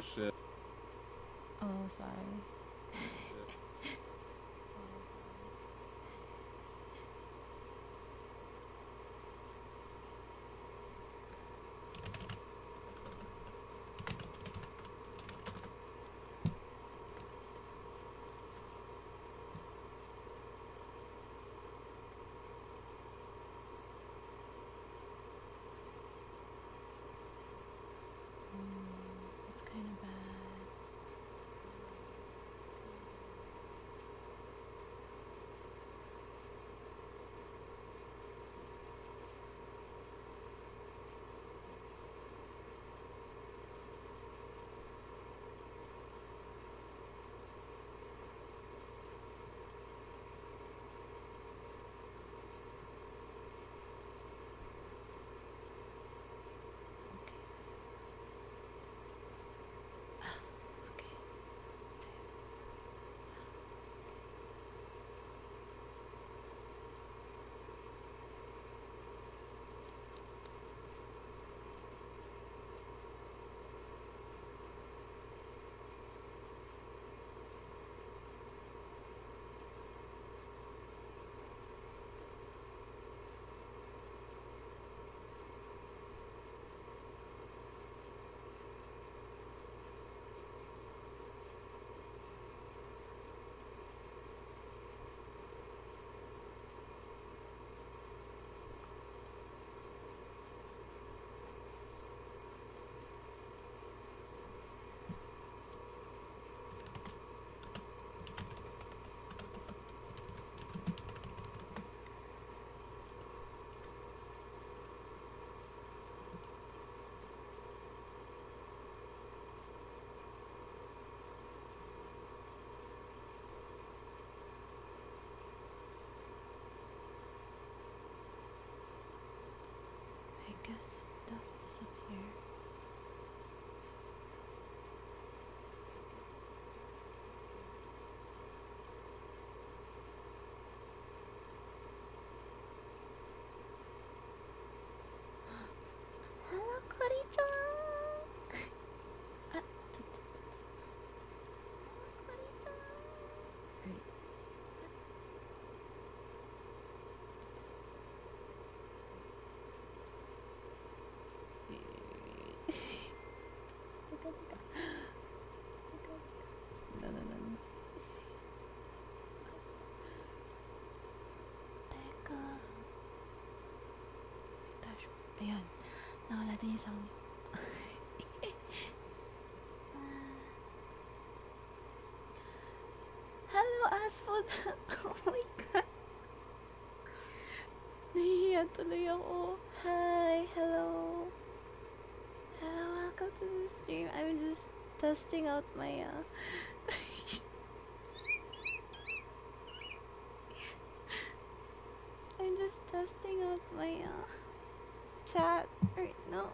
Shit. Oh, sorry. It's kind of bad. Okay. I guess dust disappear. Hello, Kori-chan! Ah, Kori-chan! Teka, teka. Teka, teka. No, no, no, no. Teka. Gosh. Ayan. Nawala din yung sound. Hello, Asphod! Oh my god. Nahihiya tuloy ako. Hi, hello. Hello, welcome to the stream. I'm just testing out my I'm just testing out my chat right now.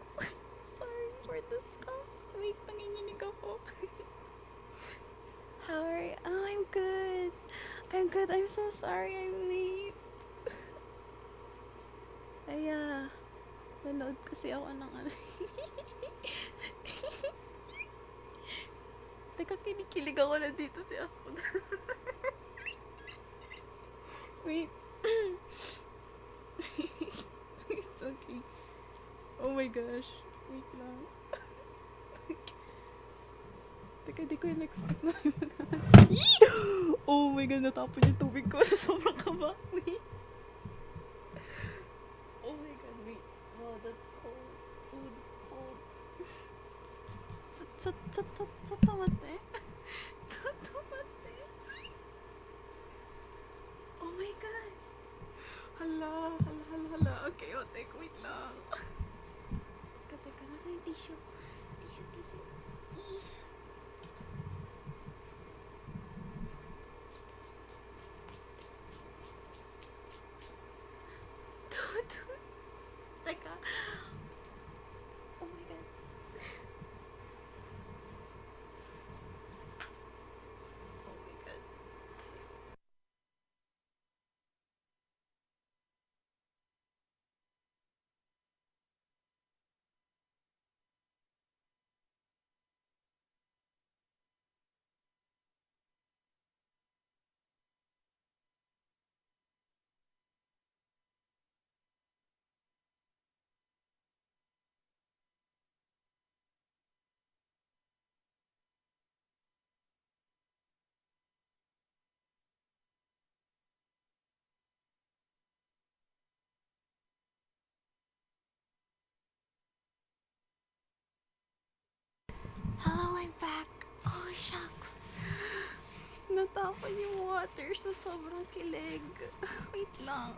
Sorry for the scuff. Wait, nanginginig ako. How are you? Oh, I'm good. I'm good. I'm so sorry I'm late. Ay, nanood kasi ako ng ano. Teka, kinikilig ako na dito si Aspo. Wait. It's okay. Oh my gosh. Wait lang. Teka, di ko yung expect na oh my god, natapon yung tubig ko sa sobrang kaba. Wait. Oh my god, wait. Oh, that's cold. Oh, that's cold. Chotomate. Chotomate. Oh my gosh. Hala. Okay, wait lang. Teka, nasa yung tissue? Tissue. back. Oh, shucks. Natapon yung water sa sobrang kilig. Wait lang.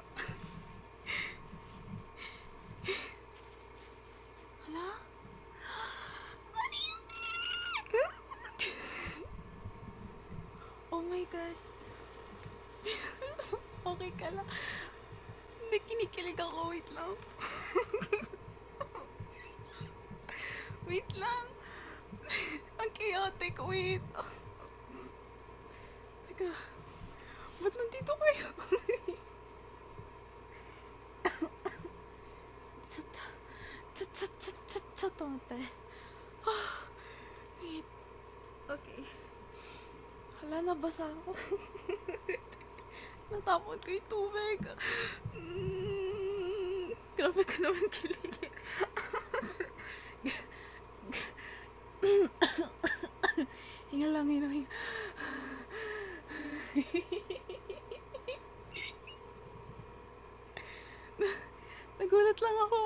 Hala? Ano yun? Oh my gosh. Okay ka lang? Hindi, kinikilig ako. Wait lang. Wait lang. Ang chaotic. Wait. Teka. Ba't nandito kayo? Tatote. Wait. Okay. Hala, nabasa ako. Natapon ko yung tubig. Grabe ka naman kilig. Hinga lang, hinga. Nagulat lang ako.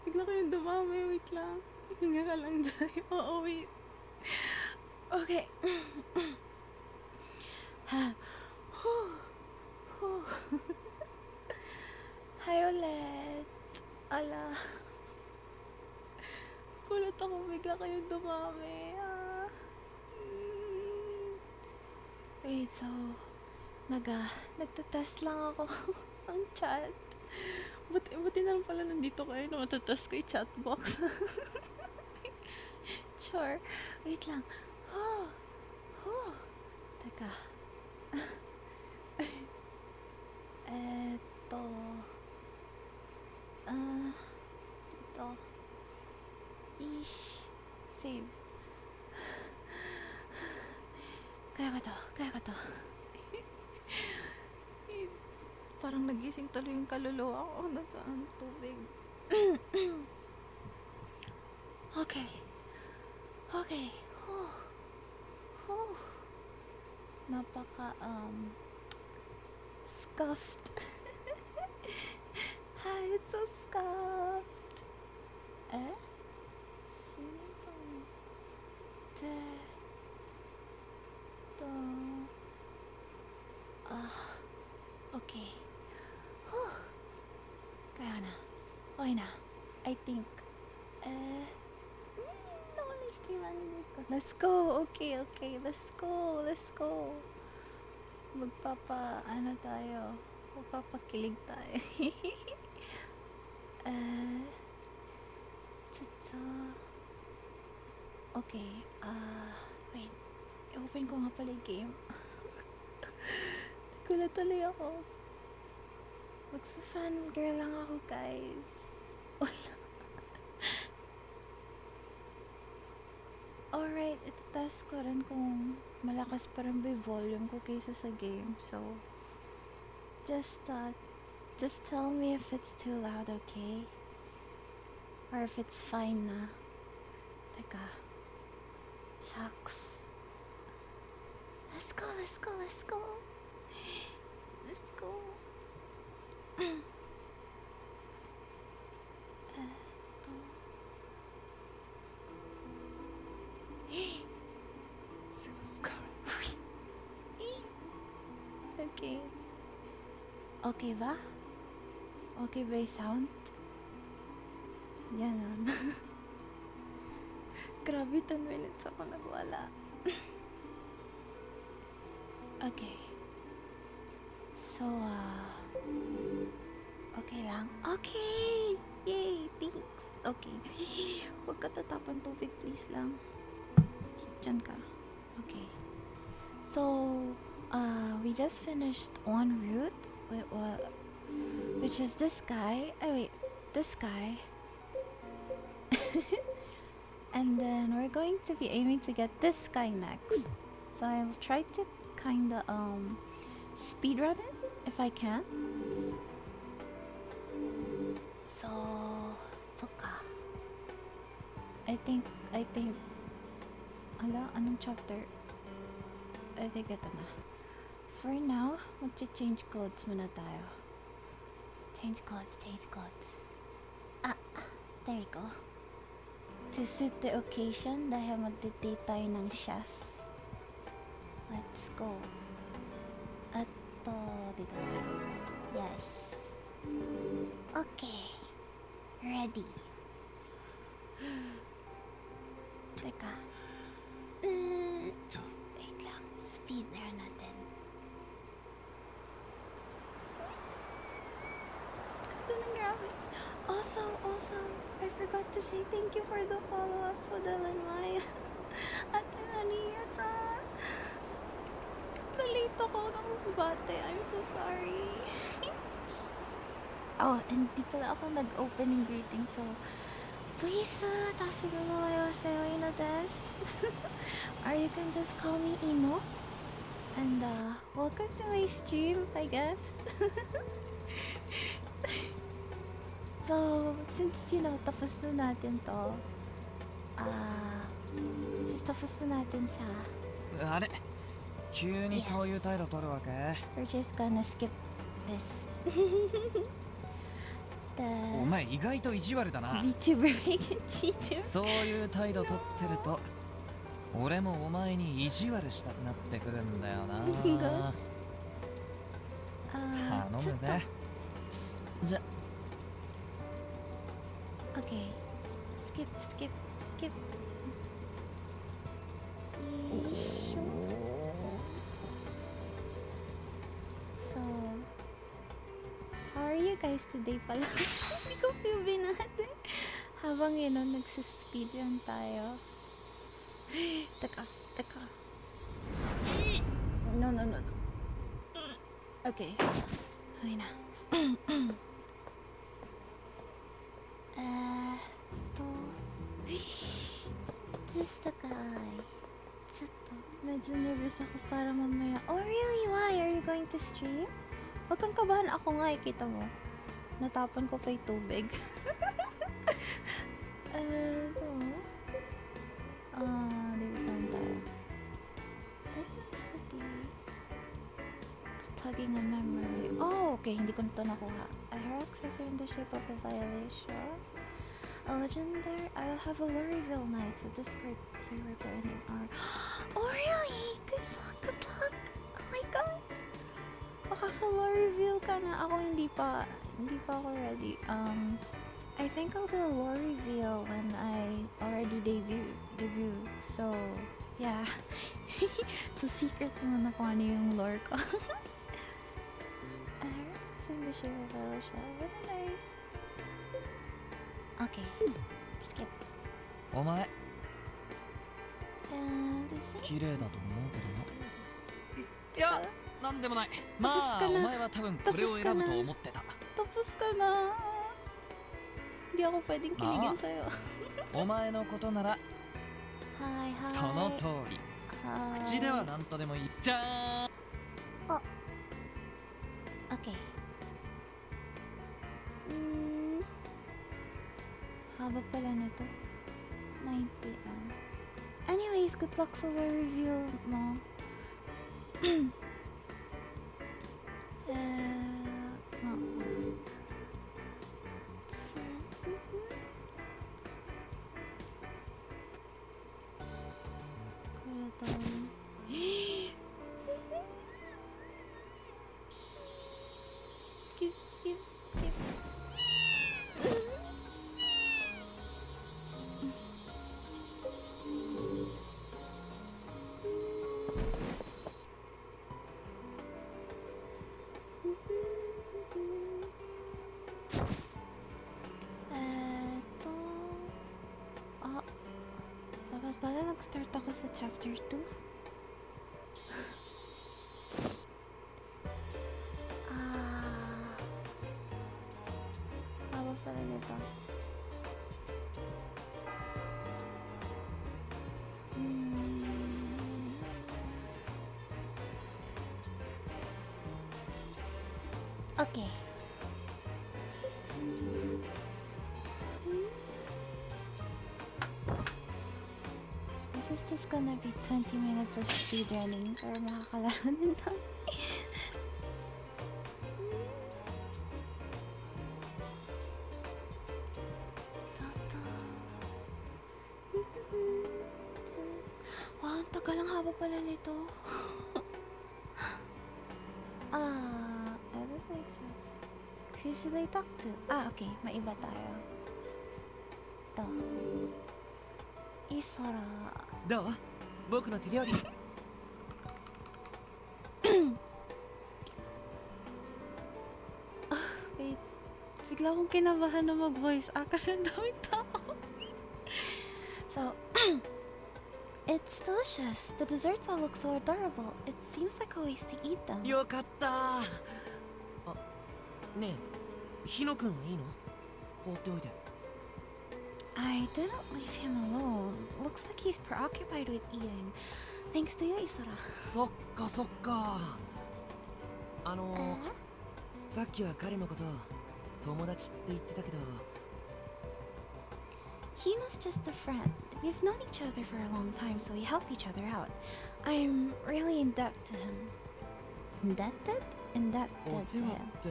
Bigla kayong dumami. Wait lang. Hinga ka lang dahil. Oo, wait. Okay. Hi ulit. Ala. Gulat ako. Bigla kayong dumami. Wait, so nagtatest lang ako ng chat. Buti na lang pala nandito kayo na matatest ko yung chat box. Sure. Wait lang. Teka. Ito. Ito. Save. Kaya ko to. Parang nagising tuloy yung kaluluwa ko. Nasaan tubig? Okay. Napaka, scuffed. Hi, it's so scuffed. Sino to? Okay. Kaya na. Okay na. I think. Let's go. Okay. Let's go. Magpapakilig tayo. Okay. Wait. I-open ko nga pala yung game. Gulat tuloy ako. Magfa-fangirl lang ako, guys. Alright, itatest ko rin kung malakas pa rin ba yung volume ko kaysa sa game. So, just tell me if it's too loud, okay? Or if it's fine na. Teka. Shucks. Let's go. So scary. Okay. Okay ba? Okay ba yung sound? Yan na. Grabe, 10 minutes ako nagwala. Okay. So, okay lang? Okay! Yay! Thanks! Okay. Huwag ka tatapon tubig, please lang. Diyan ka. Okay. So, we just finished one route, which is this guy. This guy. And then we're going to be aiming to get this guy next. So I'll try to kinda speedrun it if I can. So Tsuka. I think anong chapter? I think ito na. For now, mag-change codes muna tayo. Change codes. There you go. to suit the occasion dahil magdi-date tayo ng chef. Let's go. Ato, dito. Yes. Okay. Ready. Teka. Wait lang. Speed na natin. Ganda ng graphics. Also, I forgot to say thank you for the follow-ups for the Lanmaya. At Aniyata. Nalito ko ng bate. I'm so sorry. Oh, and di pala ako nag-opening greeting, so please, or you can just call me Imo. And welcome to my stream, I guess. So, since tapos na natin to, since tapos na natin siya, あれ急にそういう態度取るわけ we're just gonna skip this. お前意外と意地悪だな VTuber making teacher. そういう態度取ってると俺もお前に意地悪したくなってくるんだよな頼むぜじゃ Okay. Skip. So, how are you guys today pala? Hindi ko feel binate. Habang nagsispeedrun tayo. Teka. No. Okay. Okay na. This is the guy. Medyo nervous ako para mamaya. Oh really? Why? Are you going to stream? Huwag kang kabahan. Ako nga, kita mo. Natapon ko pa yung tubig. Ito. Dito lang tayo. It's tugging a memory. Oh, okay. Hindi ko na ito nakuha. A hair accessory in the shape of a violation. A legendary. I'll have a Lorryville night. So this card zero for any hour. Oh really? Good luck. Oh my god. Makaka-Lorryville ka na. Ako hindi pa ako ready. I think I'll do a Lorryville when I already debut. So yeah. So secret muna kung ano yung lore ko. Send the shape of a violation. What did I? Okay. Skip. お前 This 綺麗だと思うけどないやなんでもないまあ Tapos ka na. お前は多分これを選ぶと思ってた Tapos ka na. Hindi ako pwedeng kiligin sa'yo. お前のことなら Hi. その通り Hi. 口では何とでも言っちゃー Okay. Haba pala nito. 90 Anyways, good luck sa review mo. Skip. Dapat pala nag-start ako sa chapter 2. Haba pala nito. Okay. This is just gonna be 20 minutes of speedrunning para makakalaro din tayo. tagal ang haba pala nito. That makes sense. Who should I talk to? Okay. Maiba tayo. Ito. Isara. どう僕の手料理 Wait. Bigla akong kinabahan na mag-voice kasi ang daming tao. So, it's delicious. The desserts all look so adorable. It seems like a waste to eat them. よかったあねえヒノ君はいいの放っておいて I didn't leave him alone. Looks like he's preoccupied with eating. Thanks to you, Isara. そっかそっかさっきは彼のこと友達って言ってたけど Hina's just a friend. We've known each other for a long time, so we help each other out. I'm really in debt to him. Indebted? お Indebted 世 to 話 him. って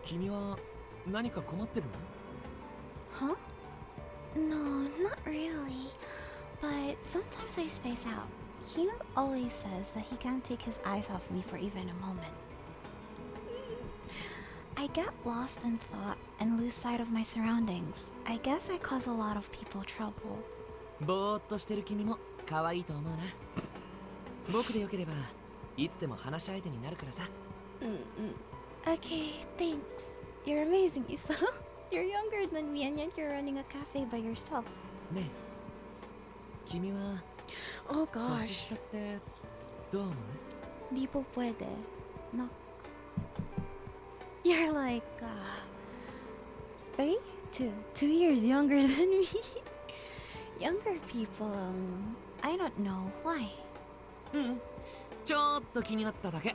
君は何か困ってるの Huh? No, not really. But sometimes I space out. Hina always says that he can't take his eyes off me for even a moment. I get lost in thought and lose sight of my surroundings. I guess I cause a lot of people trouble. ぼーっとしてる君も可愛いと思うな僕でよければいつでも話し相手になるからさ Okay, thanks. You're amazing, Isara. You're younger than me and yet you're running a cafe by yourself. ねえ君は Oh 年 gosh. 下ってどう思う Di po pwede. No. You're like, 3? 2 years younger than me. Younger people, I don't know why. うんちょっと気になっただけ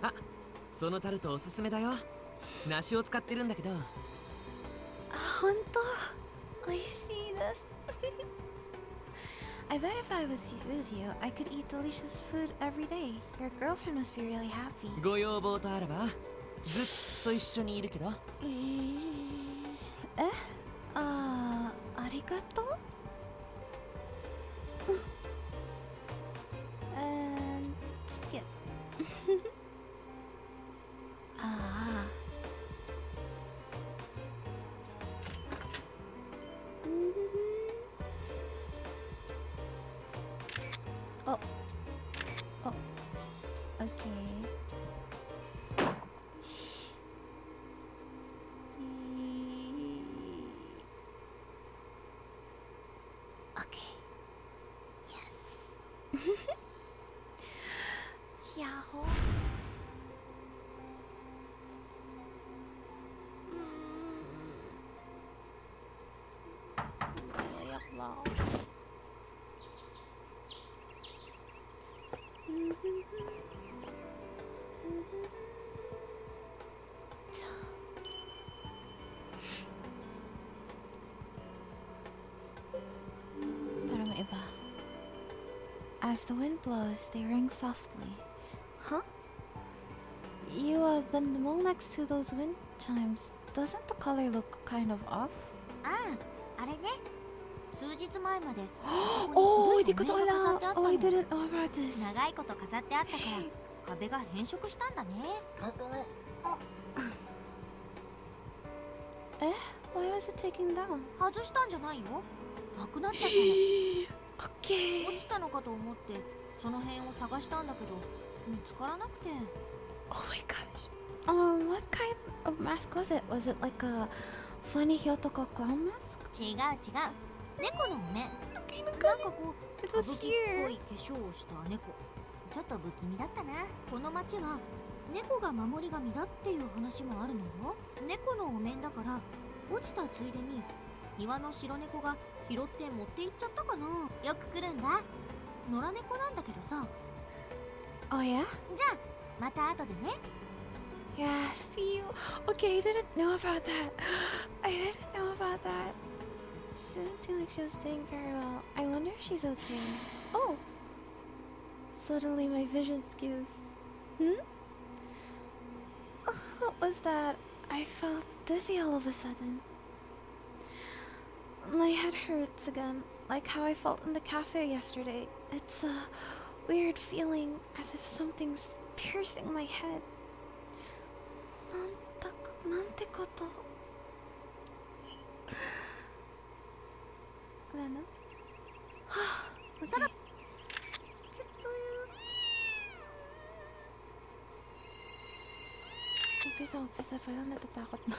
あそのタルトおすすめだよ梨を使ってるんだけど Honto? Oishii desu. I bet if I was with you, I could eat delicious food every day. Your girlfriend must be really happy. ご要望とあればずっと一緒にいるけど Arigato? And skip. Oh. Oh. Okay. Okay. Yes. Yahoo. Iyak na ako. Para maiba. As the wind blows, they ring softly. Huh? The mole next to those wind chimes. Doesn't the color look kind of off? あれね数日前まで Oh, こ hindi こ ko に to お面が飾ってあ alam. った Oh, I の didn't know about this. 長いこと飾ってあったから壁が変色したんだね Why was it taken down? 外したんじゃないよなくなっちゃったの Okay. 落ちたのかと思ってその辺を探したんだけど見つからなくて Oh my gosh. What kind of mask was it? Was it like a funny Hyotoko clown mask? 違う猫のお面 Okay, なんかこう It 歌 was 舞伎っ here. ぽい化粧をした猫ちょっと不気味だったなこの町は猫が守り神だっていう話もあるのよ猫のお面だから落ちたついでに庭の白猫が拾って持って行っちゃったかなよく来るんだ野良猫なんだけどさ Oh yeah? じゃあまた後でね Yeah, see you. Okay, I didn't know about that. I didn't know about that. She didn't seem like she was doing very well. I wonder if she's okay. Oh! Suddenly my vision skews. What was that? I felt dizzy all of a sudden. My head hurts again, like how I felt in the cafe yesterday. It's a weird feeling as if something's piercing my head. なんてこと。なんだ？はぁ、そらUmpisa, parang natatakot na.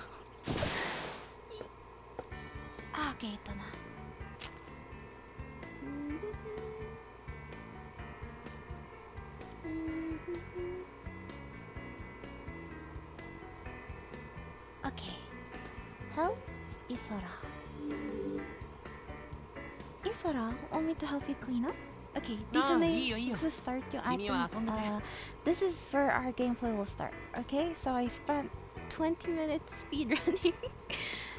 Okay, ito na. Okay. Help Isora. Isora, want me to help you clean up? Okay, dito na yung start yung ating, this is where our gameplay will start, okay? So I spent 20 minutes speedrunning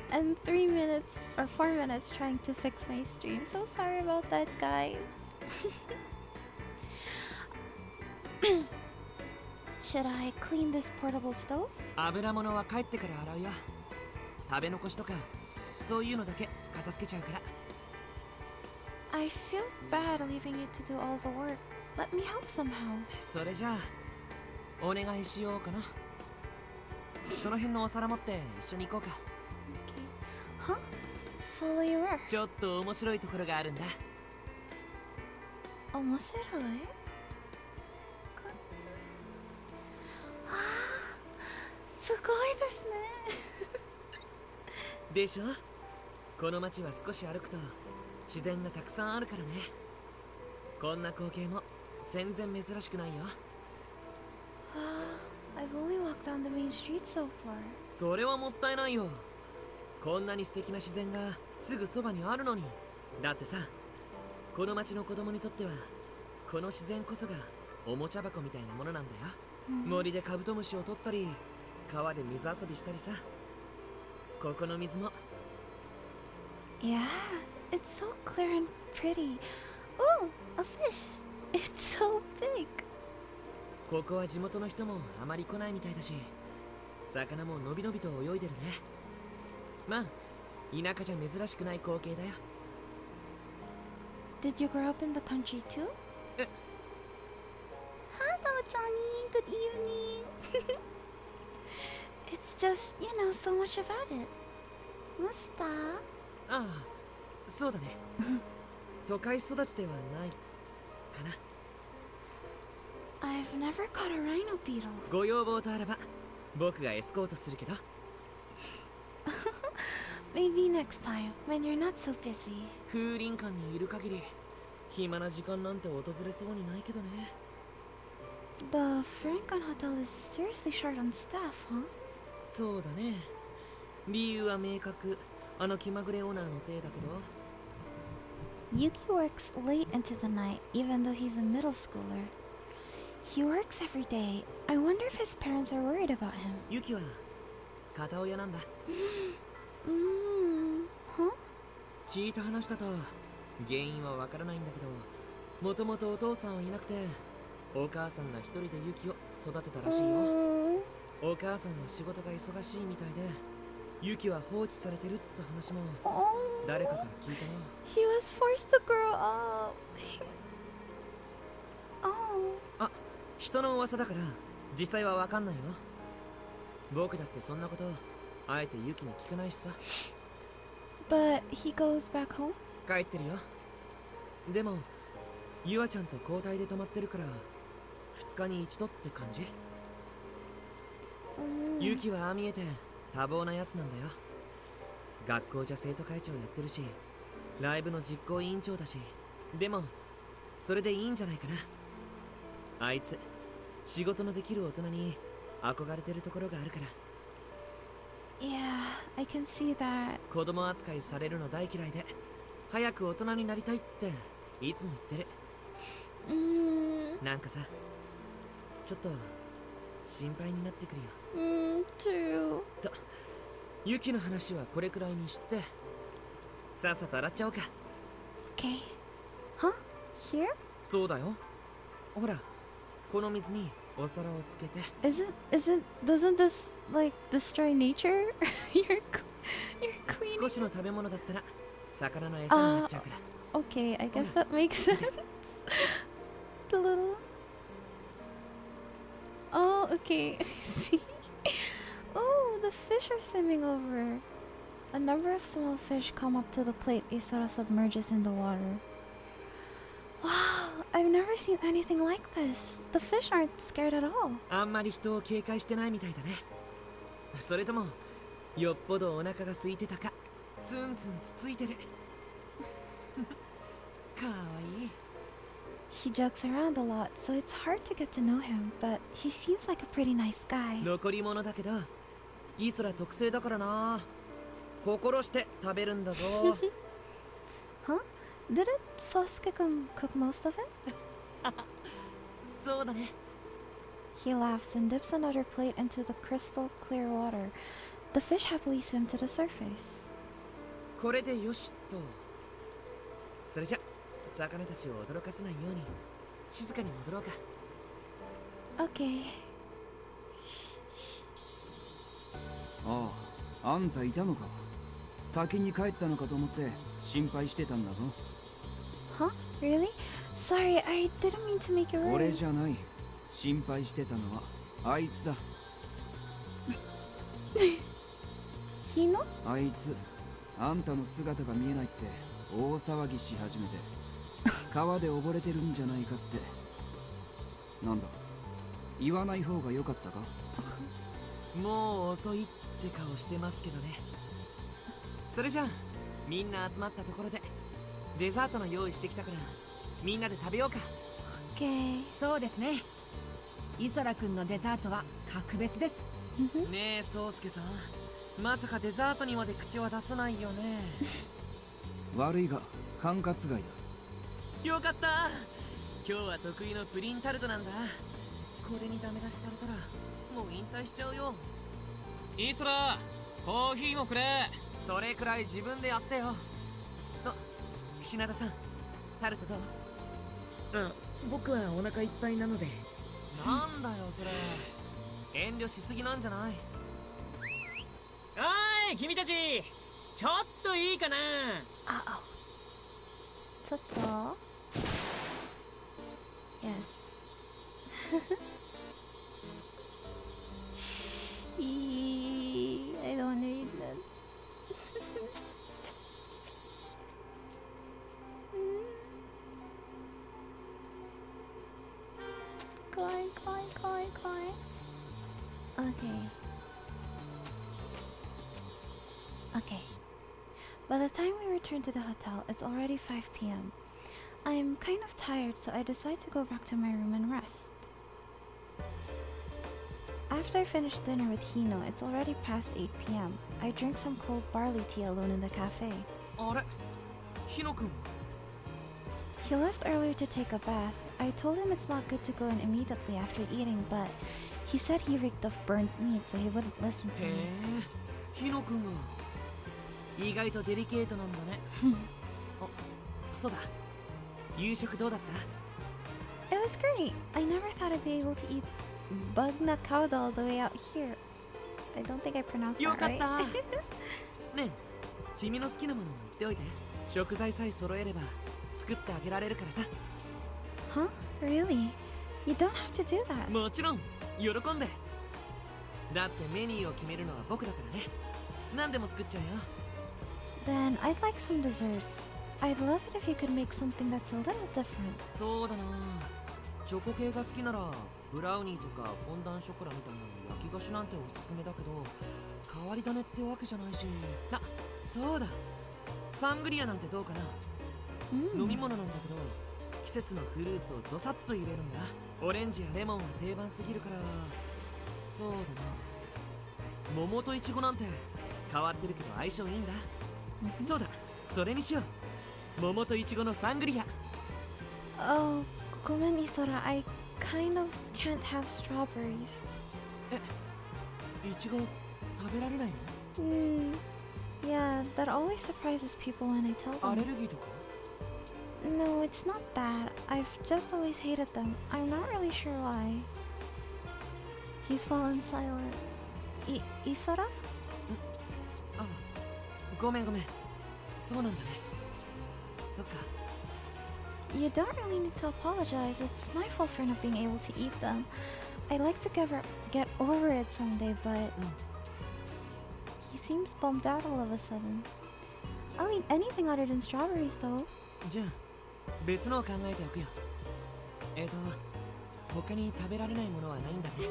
and 3 minutes or 4 minutes trying to fix my stream. So sorry about that, guys. Should I clean this portable stove? 油物は帰ってから洗うよ。食べ残しとかそういうのだけ片付けちゃうから。I feel bad leaving you to do all the work. Let me help somehow. それじゃあお願いしようかな。その辺のお皿持って一緒に行こうか。Okay. Huh? Follow you where? ちょっと面白いところがあるんだ。面白い？すごいですね。でしょ？この街は少し歩くと自然がたくさんあるからね。こんな光景も全然珍しくないよ。I've only walked down the main street so far. それはもったいないよ。こんなに素敵な自然がすぐそばにあるのに。だってさ、この街の子供にとってはこの自然こそがおもちゃ箱みたいなものなんだよ。森でカブトムシを取ったり川で水遊びしたりさ。ここの水も。Yeah, it's so clear and pretty. Ooh, a fish. It's so big. ここは地元の人もあまり来ないみたいだし、魚ものびのびと泳いでるね。まあ、田舎じゃ珍しくない光景だよ。Did you grow up in the country too? Hello, Johnny. Good evening. It's just, you know, so much about it. マスター？ああ、そうだね。都会育ちではないかな。I've never caught a rhino beetle. ご要望とあれば僕がエスコートするけど。Maybe next time, when you're not so busy. 風林館にいる限り暇な時間なんて訪れそうにないけどね。The Franklin Hotel is seriously short on staff, huh? そうだね。理由は明確。あの気まぐれオーナーのせいだけど。Yuki works late into the night, even though he's a middle schooler. He works every day. I wonder if his parents are worried about him. ユキは片親なんだ。Huh? 聞いた話だと原因はわからないんだけど、もともとお父さんはいなくてお母さんが一人でユキを育てたらしいよ。お母さんは仕事が忙しいみたいでユキは放置されてるって話も誰かから聞いたな。 He was forced to grow up. Oh. あ、人の噂だから実際はわかんないよ。僕だってそんなことあえてユキに聞かないしさ。 But he goes back home? 帰ってるよ。でもユアちゃんと交代で泊まってるから2日に一度って感じ。ユキはああ見えて多忙なやつなんだよ。学校じゃ生徒会長やってるしライブの実行委員長だし。でもそれでいいんじゃないかな。あいつ仕事のできる大人に憧れてるところがあるから。 Yeah, I can see that. 子供扱いされるの大嫌いで早く大人になりたいっていつも言ってる。なんかさ、ちょっと心配になってくるよ。True. と、ユキの話はこれくらいにしてさっさと洗っちゃおうか。 Okay. Huh? Here? そうだよ。ほら、この水にお皿をつけて。 Doesn't this like destroy nature? You're cleaning. 少しの食べ物だったら魚の餌になっちゃうから。 Okay, I guess that makes sense. The little. Oh, okay. See? Oh, the fish are swimming over. A number of small fish come up to the plate Isara submerges in the water. Wow, I've never seen anything like this. The fish aren't scared at all. あんまり人を警戒してないみたいだね。それともよっぽどお腹が空いてたか、ツンツンつついてる。かわいい。 He jokes around a lot, so it's hard to get to know him, but he seems like a pretty nice guy. 残り物だけどイソラ特製だからな。心して食べるんだぞ。Huh? Didn't Sosuke-kun cook most of it? そうだね。 He laughs and dips another plate into the crystal clear water. The fish happily swim to the surface. これでよしと。それじゃ魚たちを驚かせないように静かに戻ろうか。 Okay. ああ、あんたいたのか。先に帰ったのかと思って心配してたんだぞ。 Huh? Really? Sorry, I didn't mean to make you 俺 worry. じゃない。心配してたのはあいつだ。Hino? あいつ、あんたの姿が見えないって大騒ぎし始めて、川で溺れてるんじゃないかって。なんだ、言わない方が良かったか。もう遅いって顔してますけどね。それじゃあみんな集まったところでデザートの用意してきたからみんなで食べようか。 Okay. そうですね。イソラくんのデザートは格別です。ねえ宗介さん、まさかデザートにまで口は出さないよね。悪いが管轄外だ。よかった。今日は得意のプリンタルトなんだ。これにダメ出しされたらもう引退しちゃうよ。イソラ、コーヒーもくれ。それくらい自分でやってよ。品田さん、タルトどう？僕はお腹いっぱいなので。なんだよそれ、遠慮しすぎなんじゃない？おい君たち、ちょっといいかな。Uh-oh. Toto? Yes. I don't need this. Koi. Okay. By the time we return to the hotel, it's already 5 p.m. I'm kind of tired, so I decide to go back to my room and rest. After I finish dinner with Hino, it's already past 8 p.m. I drink some cold barley tea alone in the cafe. あれ、ヒノ君。 He left earlier to take a bath. I told him it's not good to go in immediately after eating, but he said he reeked of burnt meat, so he wouldn't listen to へ me. え、ヒノ君が意外とデリケートなんだね。あ、そうだ。夕食どうだった？ It was great. I never thought I'd be able to eat bug na kauda all the way out here. I don't think I pronounced よ that かっ right. た。ねえ、君の好きなものを言っておいて。食材さえ揃えれば作ってあげられるからさ。Huh? Really? You don't have to do that. もちろん、喜んで。だってメニューを決めるのは僕だからね。何でも作っちゃうよ。Then I'd like some desserts. I'd love it if you could make something that's a little different. そうだな。チョコ系が好きならブラウニーとかフォンダンショコラみたいな焼き菓子なんておすすめだけど、変わり種ってわけじゃないし。あ、そうだ。サングリアなんてどうかな。飲み物なんだけど、季節のフルーツをドサッと入れるんだ。オレンジやレモンは定番すぎるから。そうだな。桃とイチゴなんて変わってるけど相性いいんだ。そうだ、それにしよう。桃とイチゴのサングリア。 Oh, gomen Isora, I kind of can't have strawberries. イチゴ食べられないの？ Yeah, that always surprises people when I tell アレ them. ルギーとか？ No, it's not that. I've just always hated them. I'm not really sure why. He's fallen silent. Isora? あ、ごめん。そうなんだね。そっか。you don't really need to apologize. It's my fault for not being able to eat them. I'd like to get over it someday, but he seems bummed out all of a sudden. I'll eat anything other than strawberries, though. じゃあ別のを考えておくよ。他に食べられないものはないんだね。You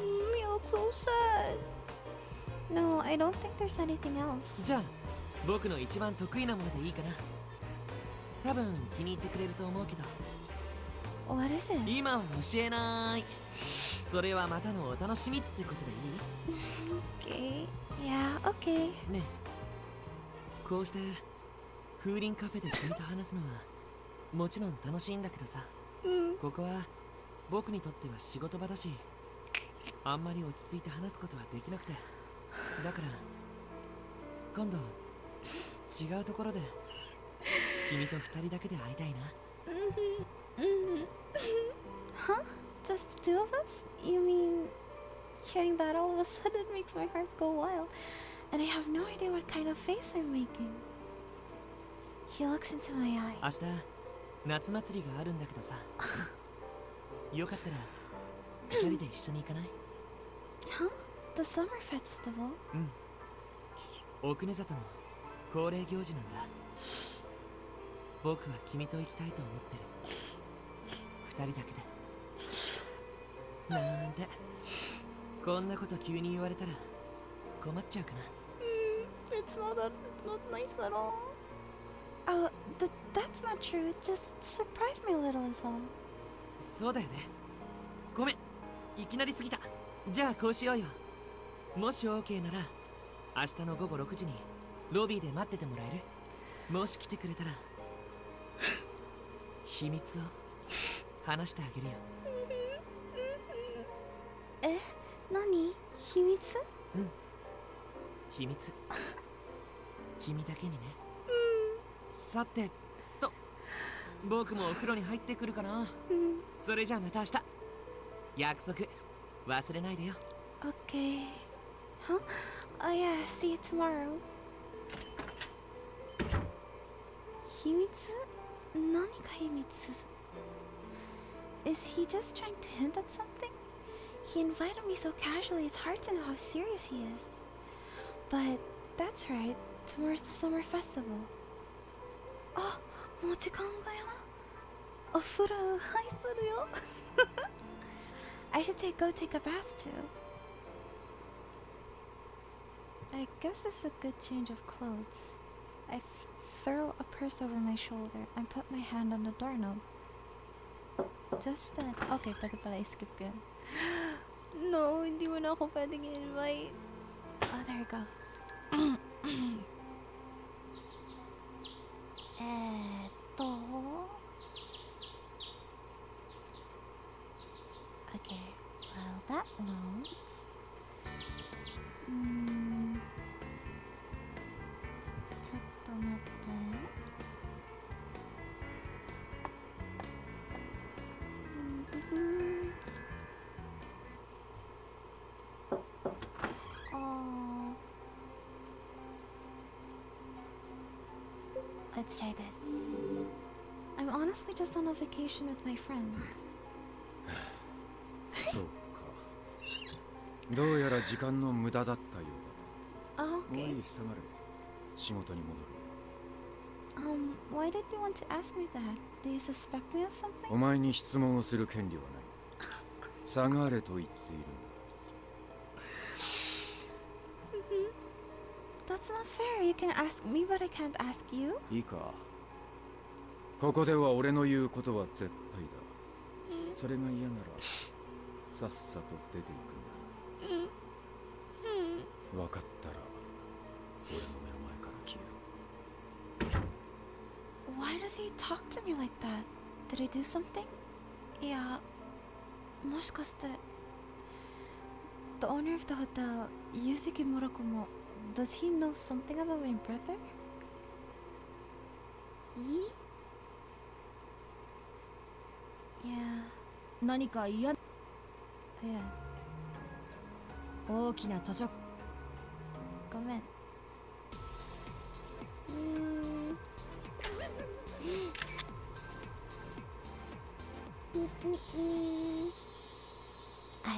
look so sad. No, I don't think there's anything else. じゃあ僕の一番得意なものでいいかな。多分気に入ってくれると思うけど。What is it? 今は教えない。それはまたのお楽しみってことでいい？ Okay. Yeah, okay. ねえ、こうして風鈴カフェで君と話すのはもちろん楽しいんだけどさ、ここは僕にとっては仕事場だし、あんまり落ち着いて話すことはできなくて、だから今度違うところで君と二人だけで会いたいな。Huh? Just the two of us? You mean hearing that all of a sudden makes my heart go wild, and I have no idea what kind of face I'm making. He looks into my eye. 明日夏祭りがあるんだけどさ、よかったら二人で一緒に行かない？ Huh? The summer festival? 奥根里の恒例行事なんだ。僕は君と行きたいと思ってる。二人だけで。なんてこんなこと急に言われたら困っちゃうかな。It's not nice at all. Oh, that's not true. It just surprised me a little is all. そうだよね。ごめん、いきなりすぎた。じゃあこうしようよ。もし OK なら明日の午後6時にロビーで待っててもらえる？もし来てくれたら秘密を話してあげるよ。え、何？秘密？秘密。君だけにね。さてと、僕もお風呂に入ってくるかな。それじゃあまた明日。約束忘れないでよ。Okay. Huh? Oh yeah, see you tomorrow. 秘密？何が秘密？ Is he just trying to hint at something? He invited me so casually, it's hard to know how serious he is. But that's right, tomorrow's the summer festival. Oh, もう時間がやな。お風呂入するよ。I should go take a bath too. I guess this is a good change of clothes. I throw a purse over my shoulder and put my hand on the doorknob. Just then, okay, pwede pala i-skip yun. No, hindi mo na ako pwedeng invite. Oh, there you go. Okay, while that loads. Hmm. ちょっと待って。Let's try this. I'm honestly just on a vacation with my friend. そうか。どうやら時間の無駄だったようだ。Oh, もう okay. いい、下がれ。仕事に戻る。Why did you want to ask me that? Do you suspect me of something? お前に質問をする権利はない。下がれと言っているんだ。That's not fair. You can ask me, but I can't ask you. いいか。ここでは俺の言うことは絶対だ。それが嫌ならさっさと出ていくんだ。分かったら俺の目の前から消えろ。 Why does he talk to me like that? Did I do something? Yeah. もしかして The owner of the hotel, Yusuke Murakumo, does he know something about my brother? Yeah. 何か嫌 Yeah. 大きな図書ごめん。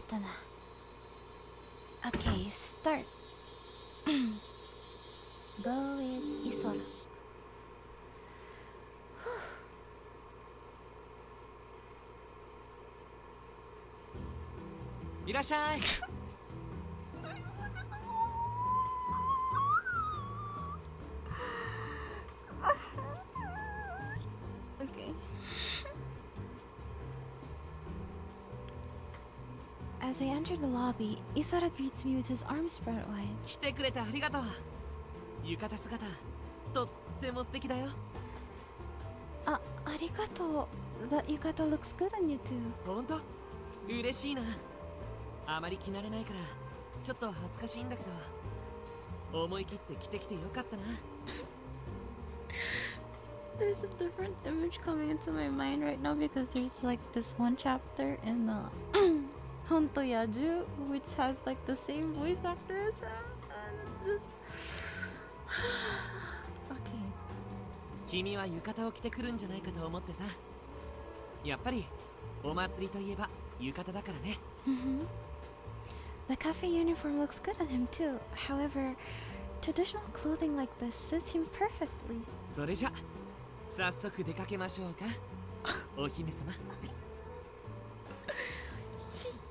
ったな。Okay, start. Go with Isora. いらっしゃい。Okay. As I enter the lobby, Isara greets me with his arms spread wide. 来てくれてありがとう。浴衣姿、とっても素敵だよ。Arigato. That yukata looks good on you too. ほんと嬉しいな。あまり着慣れないからちょっと恥ずかしいんだけど、思い切って着てきてよかったな。There's a different image coming into my mind right now because there's like this one chapter in the Honto Yaju which has like the same voice actor as him, and it's just okay. 君は浴衣を着てくるんじゃないかと思ってさ。やっぱりお祭りといえば浴衣だからね。The cafe uniform looks good on him too. However, traditional clothing like this suits him perfectly. それじゃ早速出かけましょうか。お姫様。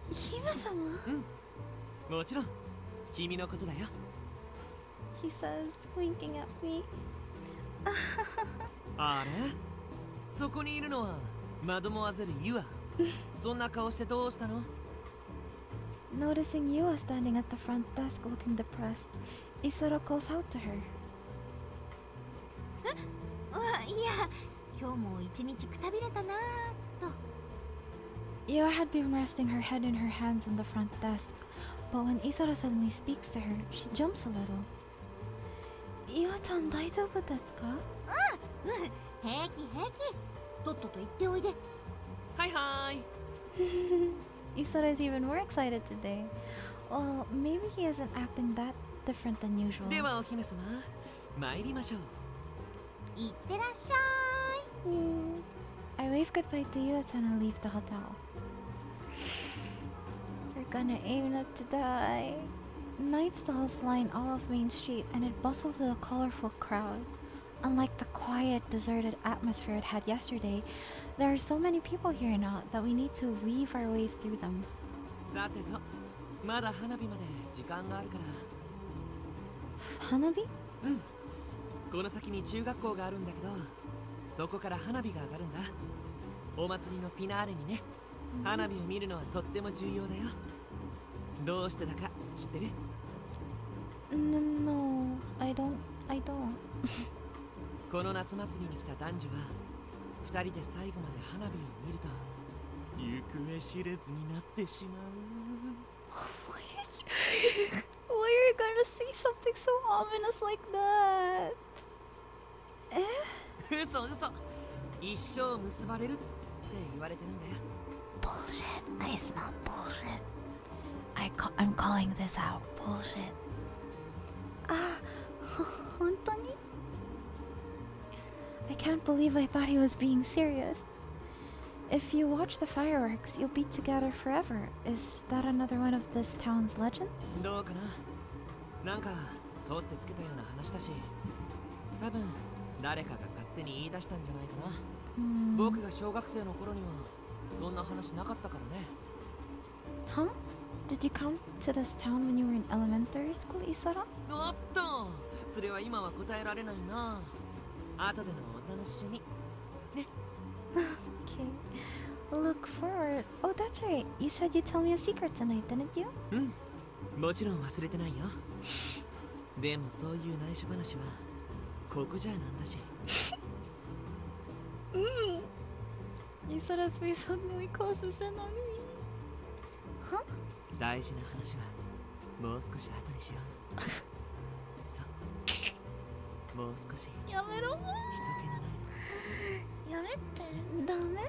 姫様? もちろん君のことだよ。 He says, winking at me. あれ、そこにいるのはマドモアゼルユア。そんな顔してどうしたの？ Noticing Yua standing at the front desk looking depressed, Isara calls out to her. いや、今日も一日くたびれたなと。 Yua had been resting her head in her hands on the front desk, but when Isara suddenly speaks to her, she jumps a little. Yua-chan, 大丈夫ですか? 平気平気。とっとと言っておいで。はいはい。Isara is even more excited today. Well, maybe he isn't acting that different than usual. ではお姫様、参りましょう。いってらっしゃい。I wave goodbye to Yua-chan and leave the hotel. You're gonna aim not to die. Night stalls line all of Main Street and it bustles with a colorful crowd. Unlike the quiet, deserted atmosphere it had yesterday, there are so many people here now that we need to weave our way through them. さてと、まだ花火まで時間があるから。Hanabi? この先に中学校があるんだけど、そこから花火が上がるんだ。お祭りのフィナーレにね。花火を見るのはとっても重要だよ。どうしてだか知ってる？ No, I don't. この夏祭りに来た男女は二人で最後まで花火を見ると行方知れずになってしまう。 Why are you gonna say something so ominous like that? 嘘嘘、一生結ばれるって言われてるんだよ。 Bullshit. I smell bullshit. I'm calling this out. Bullshit. 本当に? I can't believe I thought he was being serious. If you watch the fireworks, you'll be together forever. Is that another one of this town's legends? どうかな。なんか取ってつけたような話だし、多分誰かが勝手に言い出したんじゃないかな。僕が小学生の頃にはそんな話なかったからね。 Huh? Did you come to this town when you were in elementary school, Isara? おっと、それは今は答えられないな。後でのお楽しみね。 Okay. Look forward. Oh, that's right. You said you'd tell me a secret tonight, didn't you? もちろん忘れてないよ。でもそういう内緒話はここじゃなんだし。Isara's face suddenly closes in on me. Huh? 大事な話はもう少し後にしよう。そう、もう少し人気のないところ。やめて。ダメ。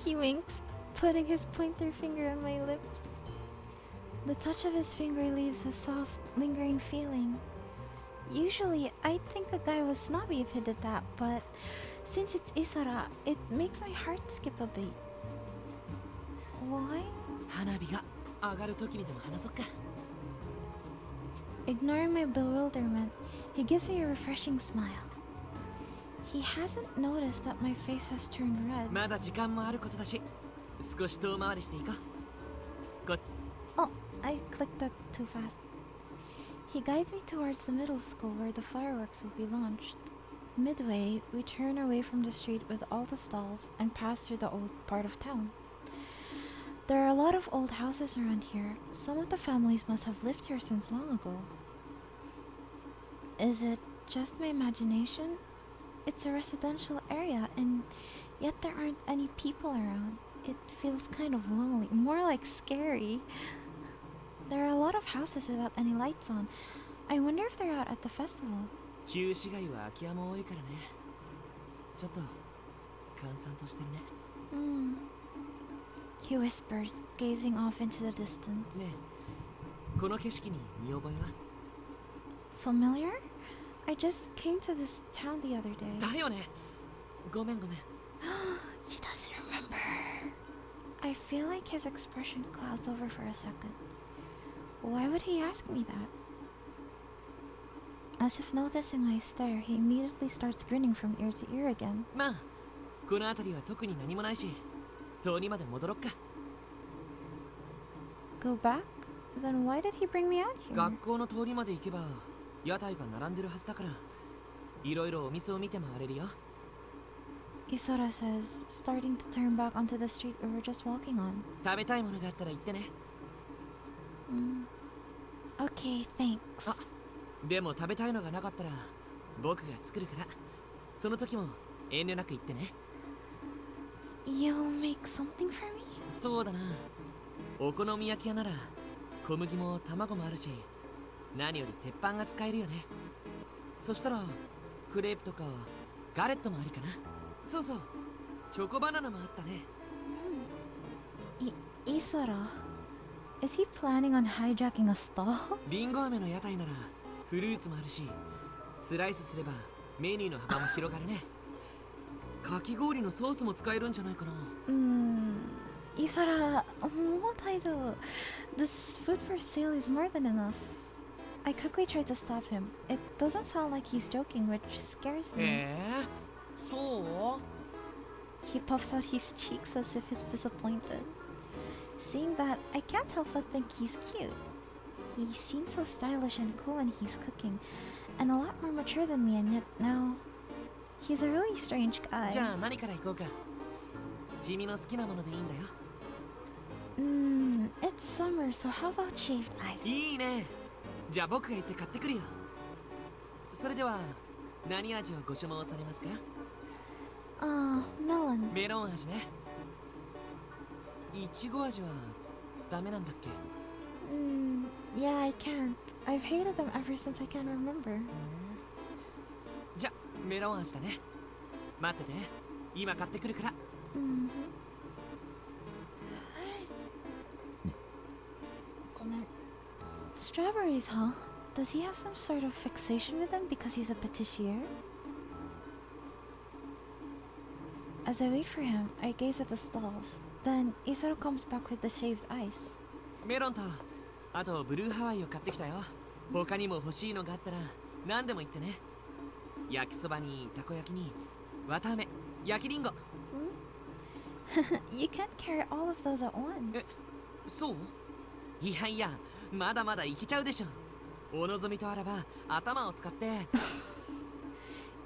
He winks, putting his pointer finger on my lips. The touch of his finger leaves a soft, lingering feeling. Usually, I'd think a guy was snobby if he did that, but Since it's Isara, it makes my heart skip a beat. Why? 花火が上がる時にでも話そっか。 Ignoring my bewilderment, he gives me a refreshing smile. He hasn't noticed that my face has turned red. まだ時間もあることだし、少し遠回りしていこう。Oh, I clicked that too fast. He guides me towards the middle school where the fireworks will be launched. Midway, we turn away from the street with all the stalls and pass through the old part of town. There are a lot of old houses around here. Some of the families must have lived here since long ago. Is it just my imagination? It's a residential area, and yet there aren't any people around. It feels kind of lonely, more like scary. There are a lot of houses without any lights on. I wonder if they're out at the festival. 旧市街は空き家も多いからね。ちょっと閑散としてるね。He whispers, gazing off into the distance. ねえ、この景色に見覚えは？ Familiar? I just came to this town the other day. だよね。ごめんごめん。She doesn't remember. I feel like his expression clouds over for a second. Why would he ask me that? As if noticing my stare, he immediately starts grinning from ear to ear again. まあ、この辺りは特に何もないし、通りまで戻ろっか。Go back? Then why did he bring me out here? 学校の通りまで行けば屋台が並んでるはずだから、いろいろお店を見て回れるよ。Isara says, starting to turn back onto the street we were just walking on. 食べたいものがあったら言ってね。Okay, thanks. あ、でも食べたいのがなかったら僕が作るから、その時も遠慮なく言ってね。You'll make something for me? そうだな。お好み焼き屋なら小麦も卵もあるし、何より鉄板が使えるよね。そしたらクレープとかガレットもありかな。そうそう、チョコバナナもあったね。Isara, is he planning on hijacking a stall? リンゴ飴の屋台ならフルーツもあるし、スライスすればメニューの幅も広がるね。かき氷のソースも使えるんじゃないかな。Isara, what I do? This food for sale is more than enough. I quickly try to stop him. It doesn't sound like he's joking, which scares me. そう？ He puffs out his cheeks as if he's disappointed. Seeing that, I can't help but think he's cute. He seems so stylish and cool when he's cooking, and a lot more mature than me, and yet now, he's a really strange guy. じゃあ何から行こうか。君の好きなものでいいんだよ。It's summer, so how about shaved ice? いいね。じゃあ僕が行って買ってくるよ。それでは何味をご所望されますか？ Melon. メロン味ね。いちご味はダメなんだっけ？ Yeah, I can't. I've hated them ever since I can remember. じゃあメロン味だね。待ってて、今買ってくるから。Strawberries, huh? Does he have some sort of fixation with them because he's a patissier? As I wait for him, I gaze at the stalls. Then Isaro comes back with the shaved ice. メロンとあとブルーハワイを買ってきたよ。他にも欲しいのがあったら何でも言ってね。焼きそばにたこ焼きに綿あめ、焼きリンゴ。You can't carry all of those at once. そう？いやいや、まだまだいけちゃうでしょ。お望みとあらば頭を使って。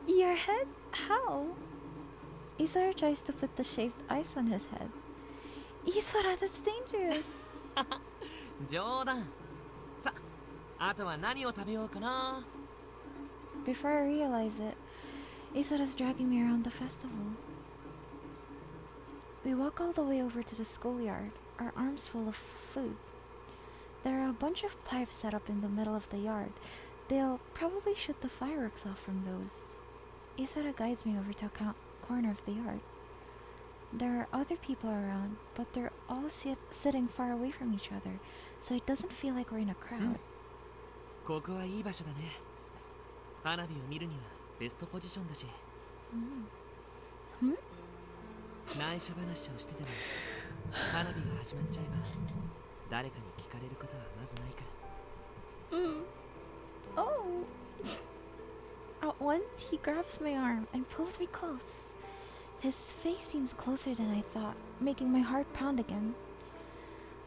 Your head? How? Isara tries to put the shaved ice on his head. Isara, that's dangerous. 冗談。さ、あとは何を食べようかな。Before I realize it, Isara's dragging me around the festival. We walk all the way over to the schoolyard, our arms full of food. There are a bunch of pipes set up in the middle of the yard. They'll probably shoot the fireworks off from those. Isara guides me over to a corner of the yard. There are other people around, but they're all sitting far away from each other, so it doesn't feel like we're in a crowd. ここはいい場所だね。花火を見るにはベストポジションだし。Hmm? 内緒話をしてても花火が始まっちゃえば誰かに聞かれることはまずないから Oh. At once, he grabs my arm and pulls me close. His face seems closer than I thought, making my heart pound again.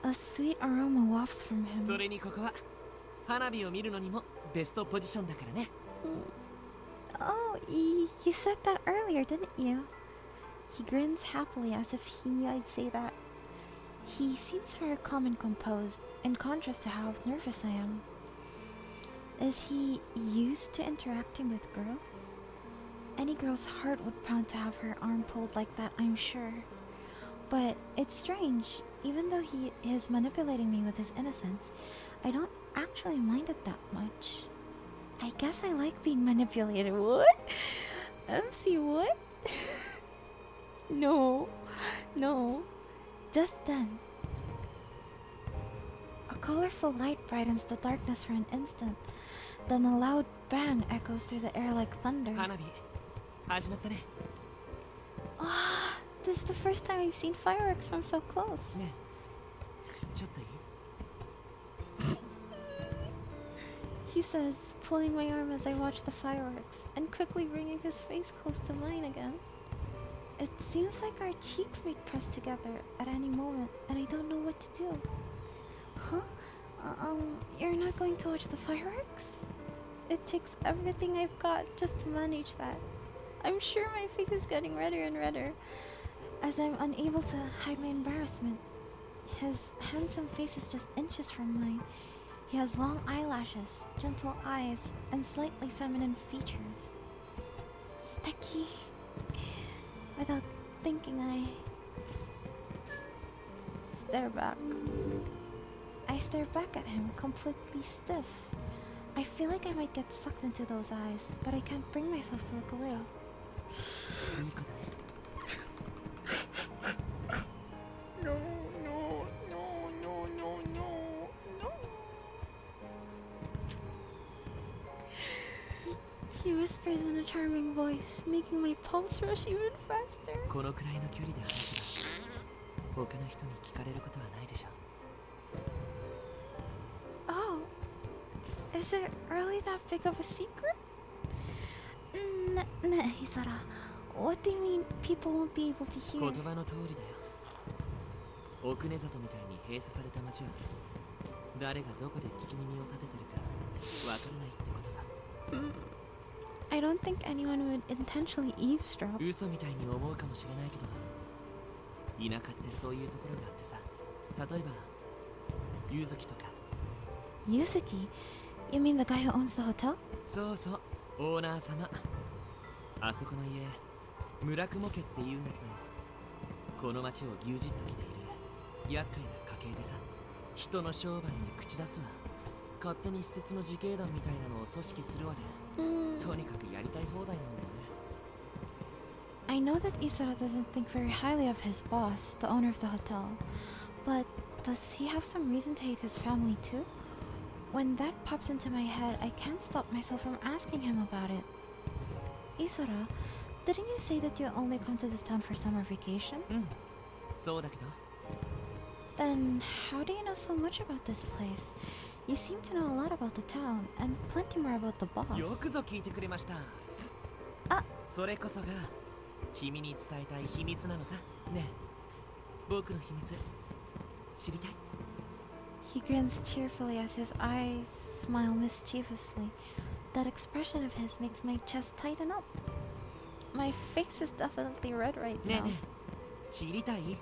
A sweet aroma wafts from そ him. れにここは花火を見るのにもベストポジションだからね Oh, you said that earlier, didn't you? He grins happily as if he knew I'd say that. He seems very calm and composed, in contrast to how nervous I am. Is he used to interacting with girls? Any girl's heart would pound to have her arm pulled like that, I'm sure. But it's strange, even though he is manipulating me with his innocence, I don't actually mind it that much. I guess I like being manipulated. What? MC, what? No. Just then, a colorful light brightens the darkness for an instant. Then a loud bang echoes through the air like thunder. 花火始まったね Ah, this is the first time I've seen fireworks from so close. ねえちょっといい He says, pulling my arm as I watch the fireworks, and quickly bringing his face close to mine again. It seems like our cheeks may press together at any moment, and I don't know what to do. Huh? You're not going to watch the fireworks? It takes everything I've got just to manage that. I'm sure my face is getting redder and redder, as I'm unable to hide my embarrassment. His handsome face is just inches from mine. He has long eyelashes, gentle eyes, and slightly feminine features. Steki. Without thinking, I stare back. I stare back at him, completely stiff. I feel like I might get sucked into those eyes, but I can't bring myself to look away. いい子だね He whispers in a charming voice, making my pulse rush even faster. このくらいの距離で話せば他の人に聞かれることはないでしょ Oh, is it really that big of a secret? Hisara, what do you mean people won't be able to 言 hear? 葉の通りだよ奥根里みたいに閉鎖された町は誰がどこで聞き耳を立ててるかわからないってことさ I don't think anyone would intentionally eavesdrop. 嘘みたいに思うかもしれないけど田舎ってそういうところがあってさ例えば柚月とか Yuzuki? You mean the guy who owns the hotel? そうそうオーナー様あそこの家村雲家って言うんだけどこの町を牛耳ってきている厄介な家系でさ人の商売に口出すわ勝手に施設の自警団みたいなのを組織するわでとにかくやりたい放題なんだよね I know that Isara doesn't think very highly of his boss, the owner of the hotel. But does he have some reason to hate his family too? When that pops into my head, I can't stop myself from asking him about it. Isara, didn't you say that you only come to this town for summer vacation? そうだけど Then how do you know so much about this place? You seem to know a lot about the town, and plenty more about the boss. よくぞ聞いてくれましたあそれこそが君に伝えたい秘密なのさねえ僕の秘密知りたい He grins cheerfully as his eyes smile mischievously. That expression of his makes my chest tighten up. My face is definitely red right ねえ now. ねえ知りたい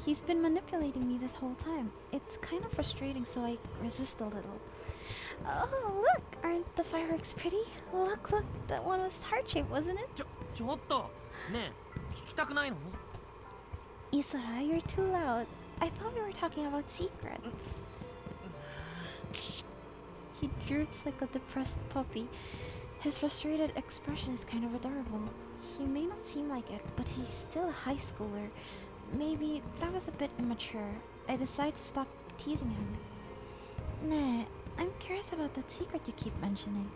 He's been manipulating me this whole time. It's kind of frustrating, so I resist a little. Oh, look! Aren't the fireworks pretty? Look, that one was heart-shaped, wasn't it? ちょっとねえ聞きたくないの Isara, you're too loud. I thought we were talking about secrets. He droops like a depressed puppy. His frustrated expression is kind of adorable. He may not seem like it, but he's still a high schooler. Maybe that was a bit immature. I decide to stop teasing him. Nah, I'm curious about that secret you keep mentioning.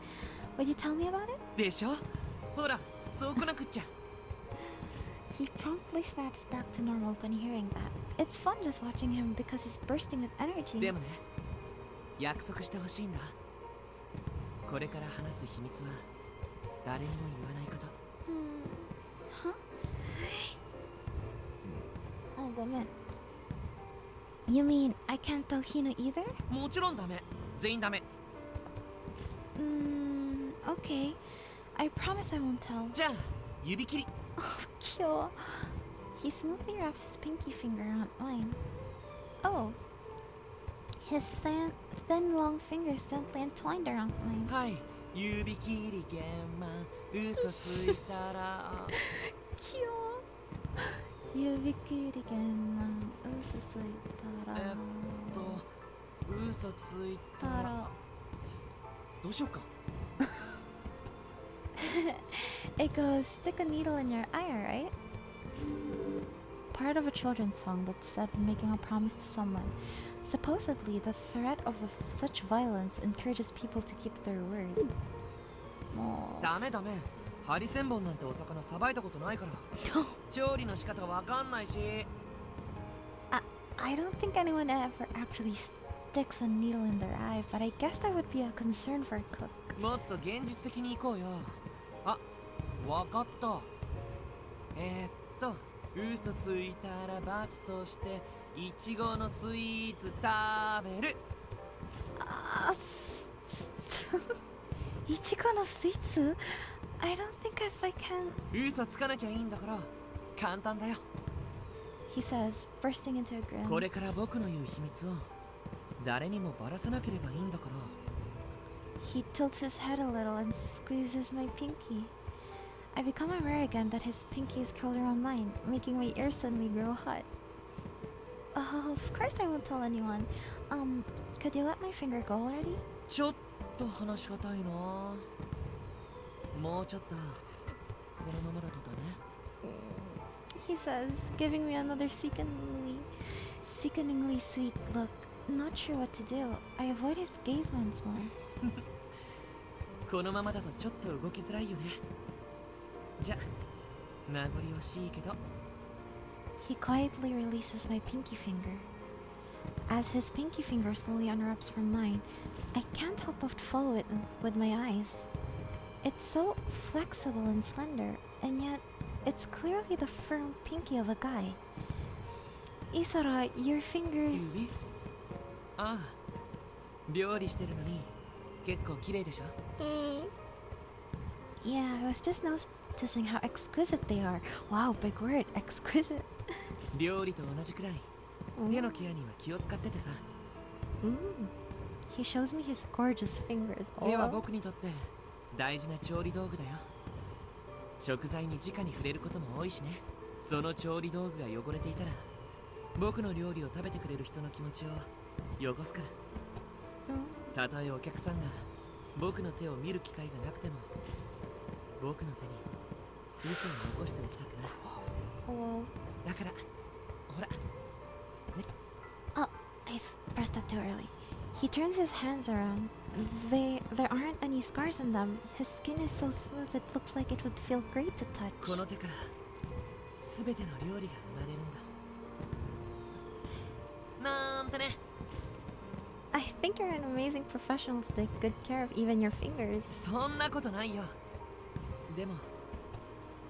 Would you tell me about it? でしょ。ほらそうこなくっちゃ。 He promptly snaps back to normal upon hearing that. It's fun just watching him because he's bursting with energy. でもね、約束してほしいんだ。これから話す秘密は誰にも言わないこと。Huh? Oh, ごめん。You mean I can't tell Hino either? もちろんダメ。全員ダメ。Okay. I promise I won't tell. じゃあ指切り。 Cute. He smoothly wraps his pinky finger around mine. Oh. His thin long fingers gently entwined around mine. はい。指切り玄満。嘘ついたら。Cute. 指切り玄満嘘ついたら嘘ついたらどうしようか。It goes, stick a needle in your eye, right? Part of a children's song that said making a promise to someone. Supposedly, the threat of such violence encourages people to keep their word. Oh. ダメダメ。ハリセンボンなんてお魚さばいたことないから。調理の仕方わかんないし。I don't think anyone ever actually sticks a needle in their eye, but I guess that would be a concern for a cook. もっと現実的に行こうよ。あ、わかった。嘘ついたら罰としてイチゴのスイーツ食べる。Ichigo no sweets? I don't think if I can. 嘘つかなきゃいいんだから簡単だよ。 He says, bursting into a grin. これから僕の言う秘密を誰にもばらさなければいいんだから。 He tilts his head a little and squeezes my pinky. I become aware again that his pinky is curled around mine, making my ears suddenly grow hot. Oh, of course I won't tell anyone. Could you let my finger go already? ちょっと話しがたいな。もうちょっとこのままだとだね。 He says, giving me another sickeningly sweet look. Not sure what to do. I avoid his gaze once more. このままだとちょっと動きづらいよね。じゃ、名残惜しいけど。 He quietly releases my pinky finger. As his pinky finger slowly unwraps from mine, I can't help but follow it with my eyes. It's so flexible and slender, and yet it's clearly the firm pinky of a guy. Isara, your fingers... 指？ああ、料理してるのに結構綺麗でしょ。Yeah, I was just noticing how exquisite they are. Wow, big word, exquisite. 料理と同じくらい手のケアには気を使っててさ。He shows me his gorgeous fingers. 手は僕にとって大事な調理道具だよ。食材に直に触れることも多いしね。その調理道具が汚れていたら僕の料理を食べてくれる人の気持ちを汚すから。たとえお客さんが僕の手を見る機会がなくても僕の手に嘘を残しておきたくない。だからほらね。 Oh, I pressed that too early. He turns his hands around. There aren't any scars on them. His skin is so smooth it looks like it would feel great to touch. この手から全ての料理が生まれるんだ。なんてね。 I think you're an amazing professional to take good care of even your fingers. そんなことないよ。でも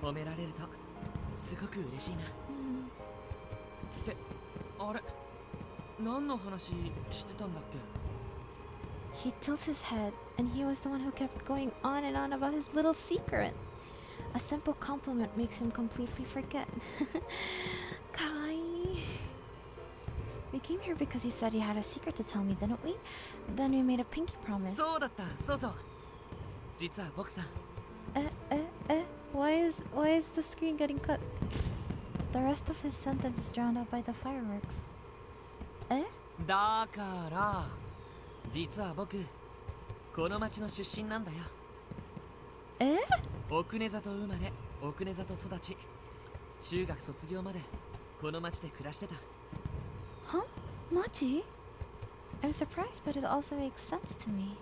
褒められるとすごく嬉しいな。ってあれ何の話してたんだっけ。 He tilts his head, and he was the one who kept going on and on about his little secret. A simple compliment makes him completely forget. Kawaii. We came here because he said he had a secret to tell me, didn't we? Then we made a pinky promise. そうだった。そうそう。実は僕さ。Why is the screen getting cut? The rest of his sentence is drowned out by the fireworks. だから実は僕この町の出身なんだよ。奥根里生まれ、奥根里育ち。中学卒業までこの町で暮らしてた。Huh? Machi? I'm surprised, but it also makes sense to me.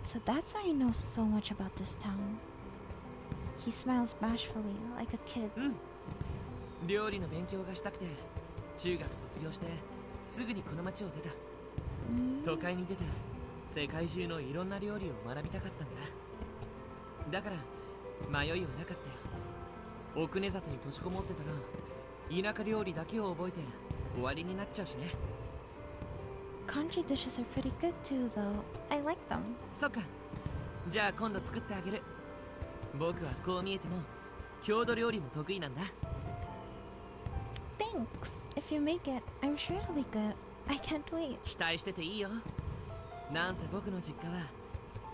So that's why he knows so much about this town. He smiles bashfully, like a kid. 料理の勉強がしたくて中学卒業してすぐにこの町を出た。都会に出て世界中のいろんな料理を学びたかったんだ。だから迷いはなかったよ。奥根里に閉じこもってたら田舎料理だけを覚えて終わりになっちゃうしね。Country dishes are pretty good too, though. I like them. そっか。じゃあ今度作ってあげる。僕はこう見えても郷土料理も得意なんだ。Thanks. If you make it, I'm sure it'll be good. I can't wait. 期待してていいよ。なんせ僕の実家は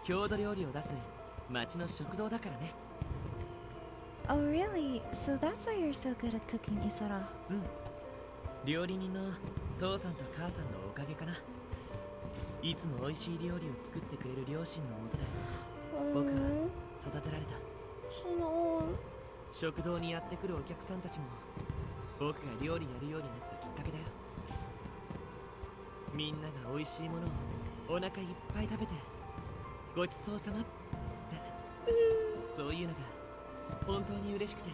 郷土料理を出す町の食堂だからね。Oh, really? So that's why you're so good at cooking, Isara. 料理人の父さんと母さんのおかげかな。いつも美味しい料理を作ってくれる両親のもとで僕は育てられた。食堂にやってくるお客さんたちも僕が料理やるようになったきっかけだよ。みんなが美味しいものをお腹いっぱい食べてごちそうさまってそういうのが本当に嬉しくて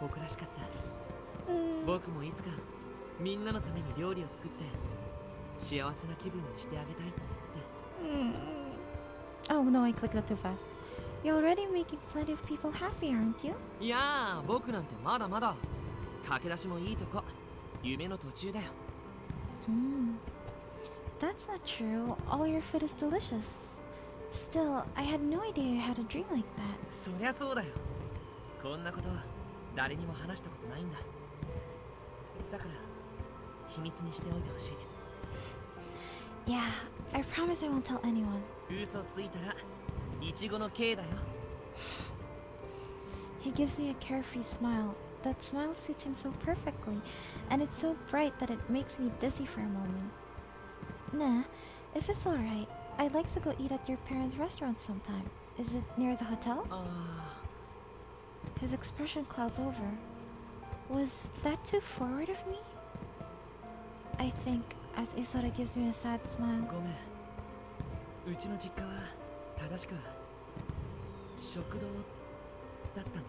誇らしかった。僕もいつかみんなのために料理を作って幸せな気分にしてあげたいって。Oh no, I clicked that too fast. You're already making plenty of people happy, aren't you? いやー、僕なんてまだまだ駆け出しもいいとこ夢の途中だよ。That's not true. All your food is delicious. Still, I had no idea you had a dream like that. そりゃそうだよ。こんなこと誰にも話したことないんだ。だから秘密にしておいてほしい。Yeah, I promise I won't tell anyone. 嘘ついたらイチゴの K だよ。 He gives me a carefree smile. That smile suits him so perfectly, and it's so bright that it makes me dizzy for a moment. Nah, if it's alright, I'd like to go eat at your parents' restaurant sometime. Is it near the hotel? His expression clouds over. Was that too forward of me? I think, as Isara gives me a sad smile. ごめん。うちの実家は正しくは食堂だったんだ。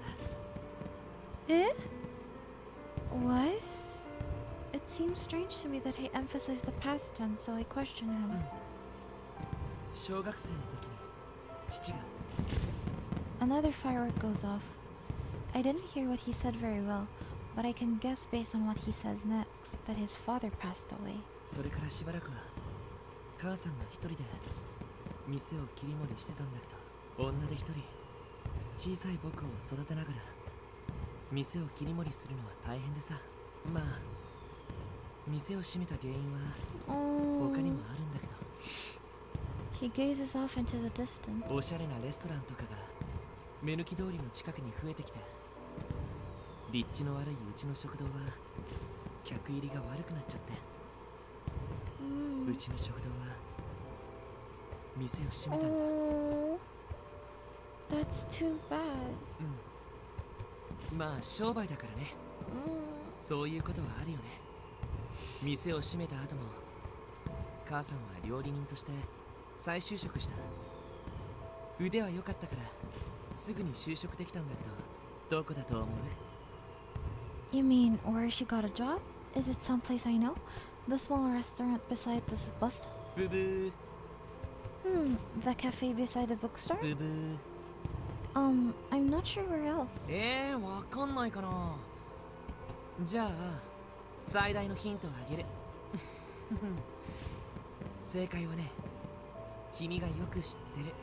Eh? Was? It seems strange to me that he emphasized the past tense, so I question him. 小学生の時に父が Another firework goes off. I didn't hear what he said very well, but I can guess based on what he says next that his father passed away. それからしばらくは母さんが一人で店を切り盛りしてたんだけど、女で一人小さい僕を育てながら店を切り盛りするのは大変でさ。まあ店を閉めた原因は他にもあるんだけど。 He gazes off into the distance. おしゃれなレストランとかが目抜き通りの近くに増えてきて、立地の悪いうちの食堂は客入りが悪くなっちゃって、うちの食堂は店を閉めたんだ。 That's too bad. まあ商売だからね。そういうことはあるよね。店を閉めた後も母さんは料理人として再就職した。腕は良かったからすぐに就職できたんだけど、どこだと思う？ You mean where she got a job? Is it someplace I know? The small restaurant beside the bus stop? ブブー The cafe beside the bookstore? ブブー。 I'm not sure where else. わかんないかな。じゃあ最大のヒントをあげる。正解はね、君がよく知ってる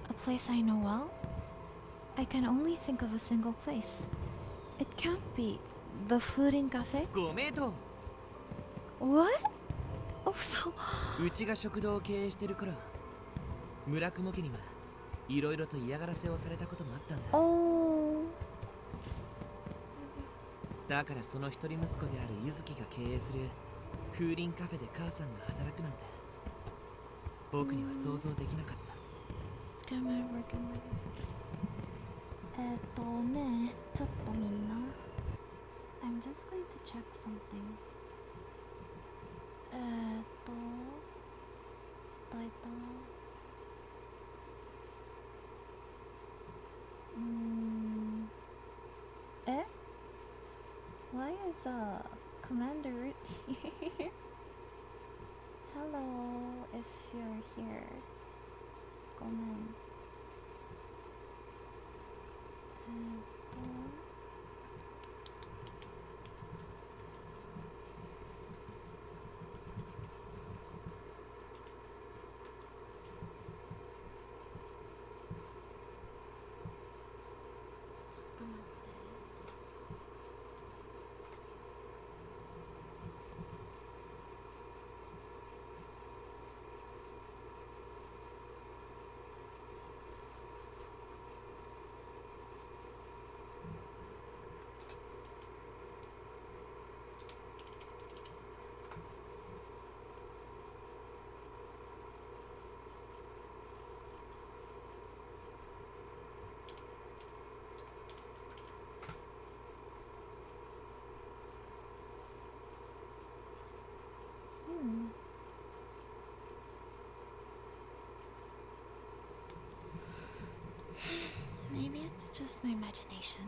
A place I know well? I can only think of a single place. It can't be the fooding cafe? ご名答。 What? Oh, so... うちが食堂を経営してる頃、村雲家にはいろいろと嫌がらせをされたこともあったんだ。 Oh... だからその一人息子であるゆずきが経営する風鈴カフェで母さんが働くなんて僕には想像できなかった。 It's kind of working. ね、ちょっとみんな。I'm just going to check something. どういった Eh? Why is Commander Root here? Hello, if you're here. Comment. Maybe it's just my imagination.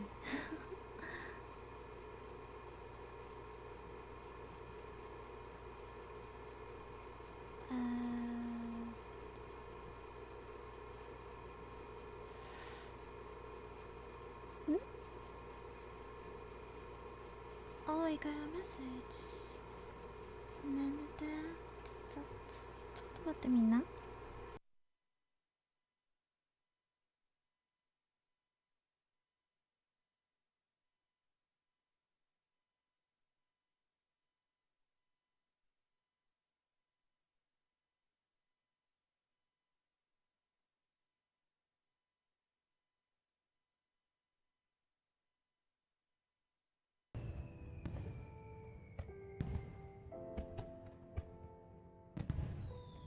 Oh, I got a message. なんだちょっと待ってみんな。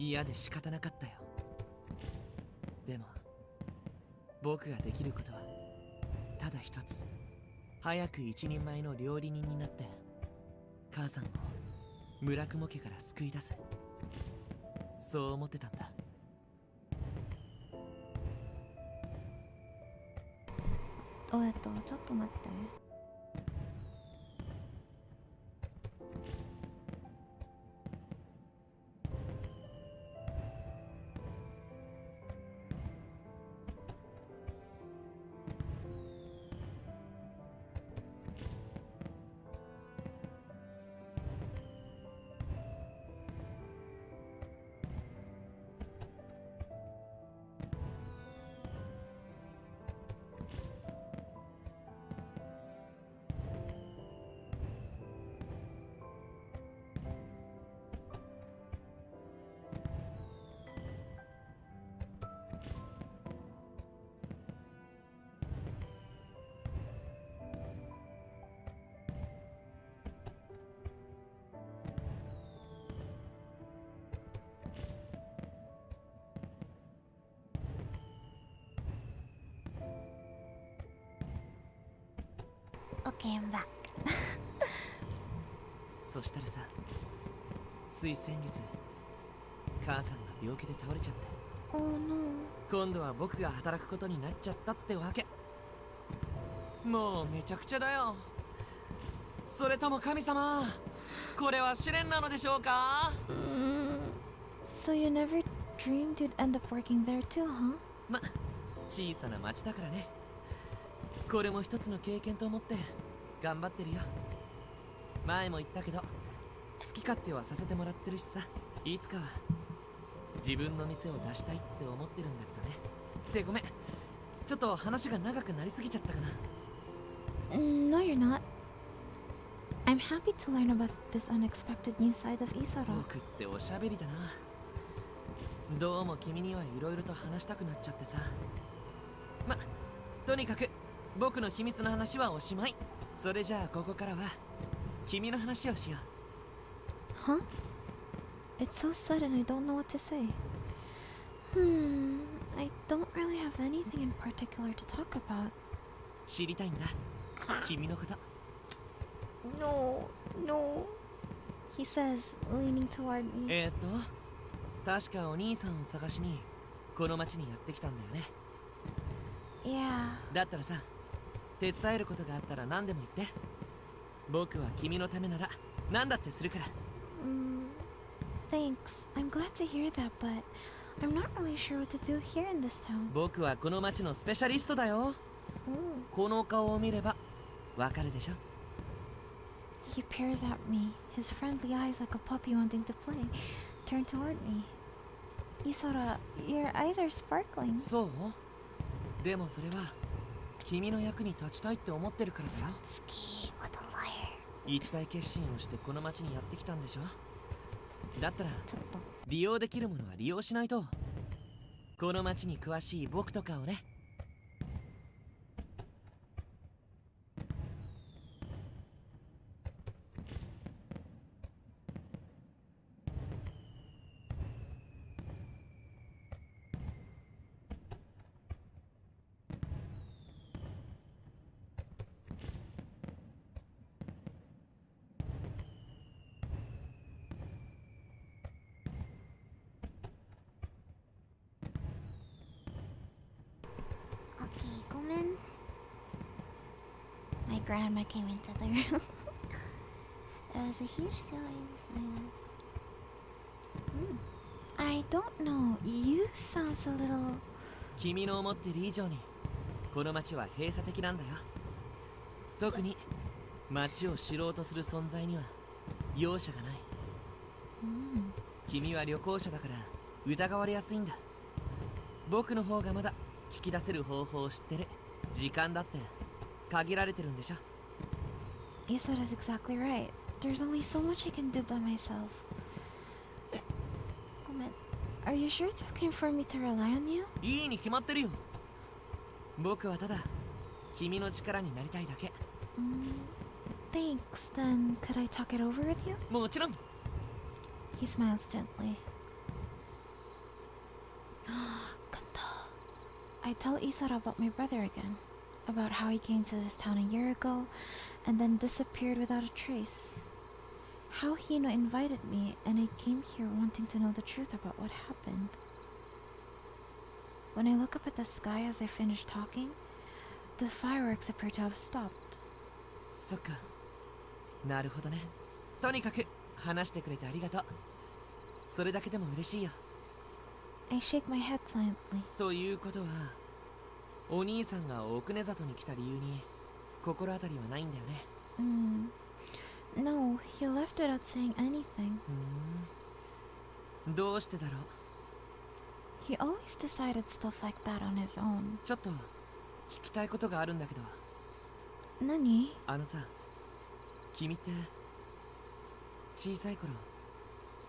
嫌で仕方なかったよ。でも僕ができることはただ一つ。早く一人前の料理人になって母さんを村雲家から救い出す。そう思ってたんだ。ちょっと待って。Okay, I'm back. そしたらさ、つい先月母さんが病気で倒れちゃって。Oh no. 今度は僕が働くことになっちゃったってわけ。もうめちゃくちゃだよ。それとも神様、これは試練なのでしょうか？ So you never dreamed you'd end up working there too, huh? ま、小さな町だからね。これも一つの経験と思って頑張ってるよ。前も言ったけど好き勝手はさせてもらってるしさ、いつかは自分の店を出したいって思ってるんだけどね。ってごめん、ちょっと話が長くなりすぎちゃったかな。No, you're not. I'm happy to learn about this unexpected new side of Isara. 僕っておしゃべりだな。どうも君にはいろいろと話したくなっちゃってさ。ま、とにかく僕の秘密の話はおしまい。それじゃあここからは君の話をしよう。Huh? It's so sudden I don't know what to say. I don't really have anything in particular to talk about. 知りたいんだ、君のこと。 No. He says, leaning toward me. 確かお兄さんを探しにこの町にやってきたんだよね。Yeah. だったらさ、手伝えることがあったら何でも言って。僕は君のためなら何だってするから。Thanks. I'm glad to hear that, but I'm not really sure what to do here in this town. 僕はこの町のスペシャリストだよ。この顔を見ればわかるでしょ。 He peers at me, his friendly eyes like a puppy wanting to play, turn toward me. Isora, your eyes are sparkling. そうでもそれは君の役に立ちたいって思ってるからだよ。 Ski, what a liar. 一大決心をしてこの町にやってきたんでしょ。だったらちょっと利用できるものは利用しないと。この町に詳しい僕とかをね。Okay, ごめん。 My grandma came into the room. It was a huge size. I don't know. You sounds a little. 君の思っている以上にこの町は閉鎖的なんだよ。特に町を知ろうとする存在には容赦がない。君は旅行者だから疑われやすいんだ。僕の方がまだ聞き出せる方法を知ってる。時間だって限られてるんでしょ。 Isora's exactly right. There's only so much I can do by myself. Are you sure it's okay for me to rely on you? いいに決まってるよ。僕はただ君の力になりたいだけ。 Thanks. Then could I talk it over with you? もちろん。 He smiles gently. I tell Isara about my brother again. About how he came to this town a year ago and then disappeared without a trace. How Hino invited me and I came here wanting to know the truth about what happened. When I look up at the sky as I finish talking, the fireworks appear to have stopped. そっか。なるほどね。とにかく話してくれてありがとう。それだけでも嬉しいよ。 I shake my head silently. ということは、お兄さんが奥根里に来た理由に心当たりはないんだよね。No, he left without saying anything. どうしてだろう。 He always decided stuff like that on his own. ちょっと聞きたいことがあるんだけど。 Nani? あのさ、君って小さい頃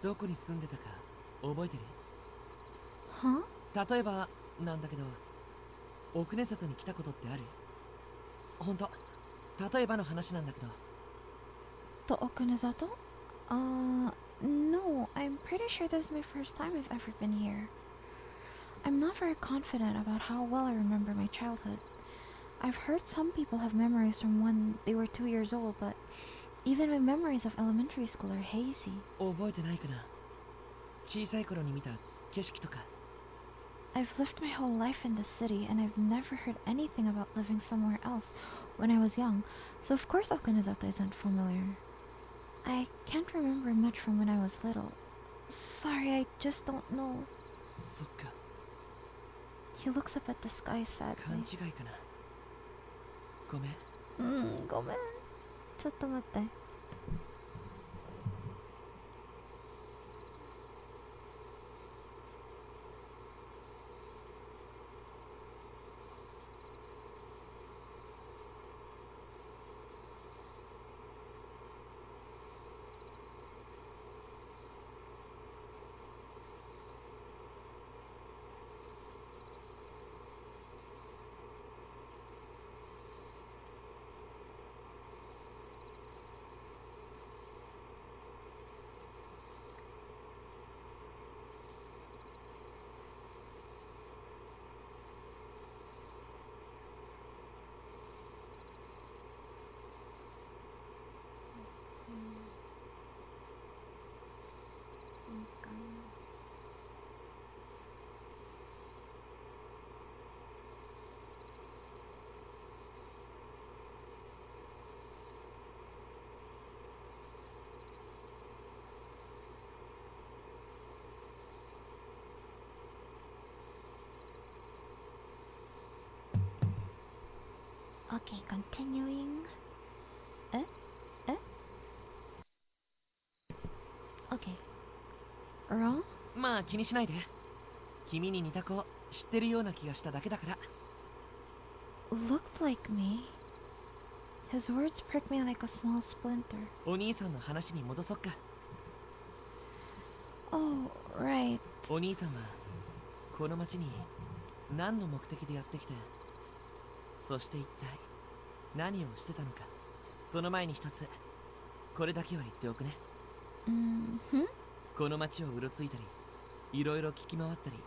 どこに住んでたか覚えてる？ Huh? 例えばなんだけど、奥根里に来たことってある？ほんと、例えばの話なんだけど。 To Okunezato? No, I'm pretty sure this is my first time I've ever been here. I'm not very confident about how well I remember my childhood. I've heard some people have memories from when they were 2 years old, but even my memories of elementary school are hazy. 覚えてないかな？小さい頃に見た景色とか。 I've lived my whole life in the city, and I've never heard anything about living somewhere else when I was young, so of course Okunezato isn't familiar. I can't remember much from when I was little. Sorry, I just don't know. そっか。 He looks up at the sky 勘 sadly. 違いかな。ごめん。ごめん。ちょっと待って。Okay, continuing. Eh? Okay. Wrong? まあ気にしないで。君に似た子知ってるような気がしただけだから。 Looked like me. His words pricked me like a small splinter. お兄さんの話に戻そっか。 Oh, right. お兄さんはこの町に何の目的でやってきて、そして一体何をしてたのか。その前に一つこれだけは言っておくね。 Mm-hmm. この町をうろついたりいろいろ聞き回ったり、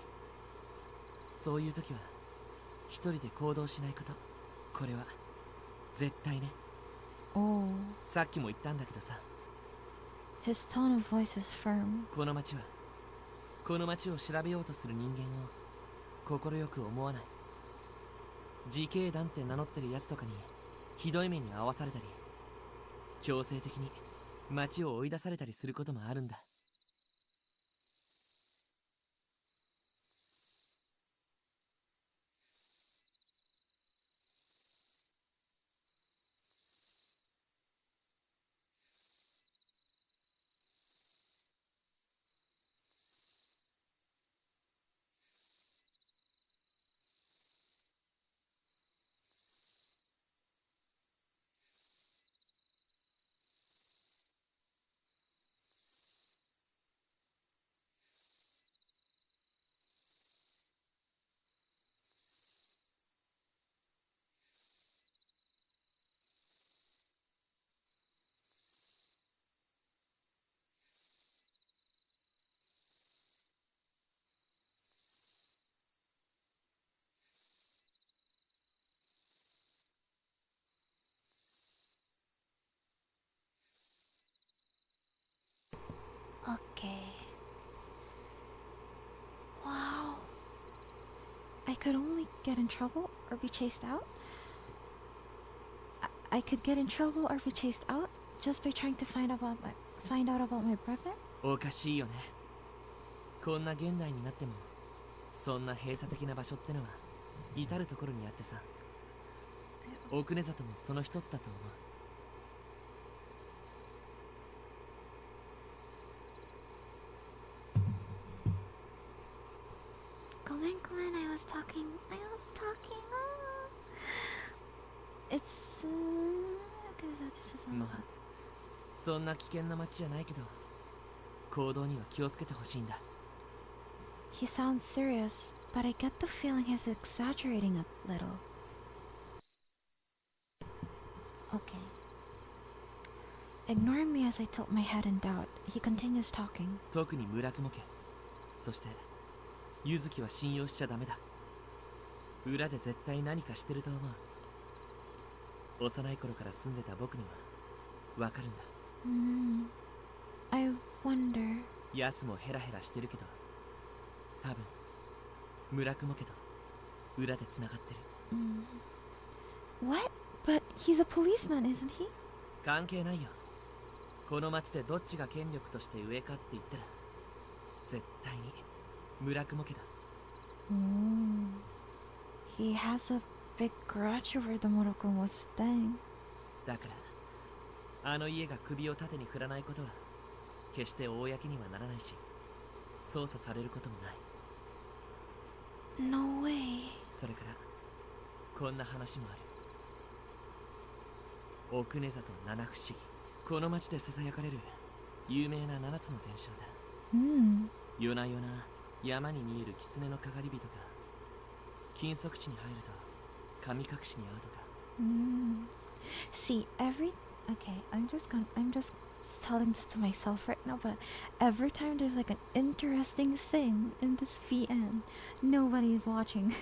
そういう時は一人で行動しないこと。これは絶対ね。 Oh. さっきも言ったんだけどさ、 His tone of voice is firm. この町を調べようとする人間を快く思わない。自警団って名乗ってる奴とかにひどい目に遭わされたり、強制的に町を追い出されたりすることもあるんだ。 Okay. Wow. I could only get in trouble or be chased out? I could get in trouble or be chased out just by trying to find out about my brother? おかしいよね。こんな現代になってもそんな閉鎖的な場所ってのは至る所にあってさ、奥根里もその一つだと思う。 Come on, I was talking. It's this is まあそんな危険な街じゃないけど、行動には気をつけてほしいんだ。 He sounds serious, but I get the feeling he's exaggerating a little. Okay. Ignoring me as I tilt my head in doubt, he continues talking. 特に村雲家、そして柚月は信用しちゃダメだ。裏で絶対何かしてると思う。幼い頃から住んでた僕にはわかるんだ。I wonder. ヤスもヘラヘラしてるけど、多分村雲家と裏で繋がってる。What? But he's a policeman, isn't he? 関係ないよ。この町でどっちが権力として上かって言ったら絶対に村雲家だ。He has a big grudge over the Morokumo's thing. だからあの家が首を縦に振らないことは決して公にはならないし、捜査されることもない。 No way. それからこんな話もある。奥根里七不思議、この町でささやかれる有名な7つの伝承だ。夜な夜な山に見える狐のかかり人が禁足地に入ると神隠しに遭うとか。 See, okay, I'm just telling this to myself right now, but every time there's like an interesting thing in this VN, nobody is watching.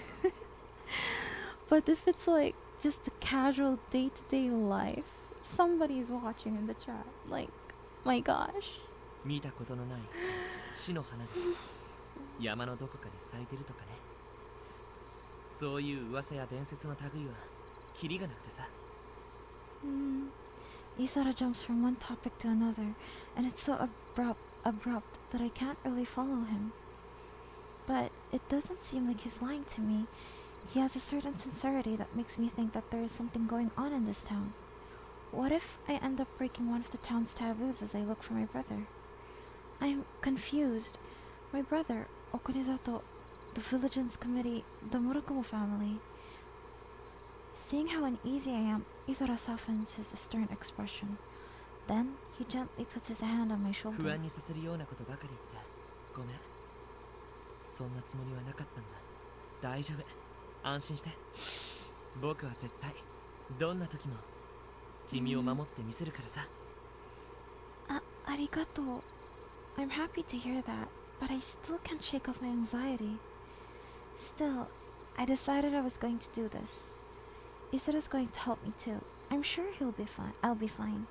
But if it's like just the casual day-to-day life, somebody is watching in the chat. Like, my gosh. 見たことのない死の花が山のどこかに咲いてるとかね。そういう噂や伝説の類はキリがなくてさ。Isara jumps from one topic to another, and it's so abrupt that I can't really follow him. But it doesn't seem like he's lying to me. He has a certain sincerity that makes me think that there is something going on in this town. What if I end up breaking one of the town's taboos as I look for my brother? I'm confused. My brother, Okunizato, the Vigilance Committee, the Murakumo family. Seeing how uneasy I am, Isora softens his stern expression. Then he gently puts his hand on my 不 shoulder. 安にさせるようなことばかり言ってごめん。そんなつもりはなかったんだ。大丈夫、安心して。僕は絶対どんな時も君を守ってみせるからさ。Arigato. I'm happy to hear that, but I still can't shake off my anxiety. Still, I decided I was going to do this. Isora's going to help me too. I'm sure he'll be fine. I'll be fine.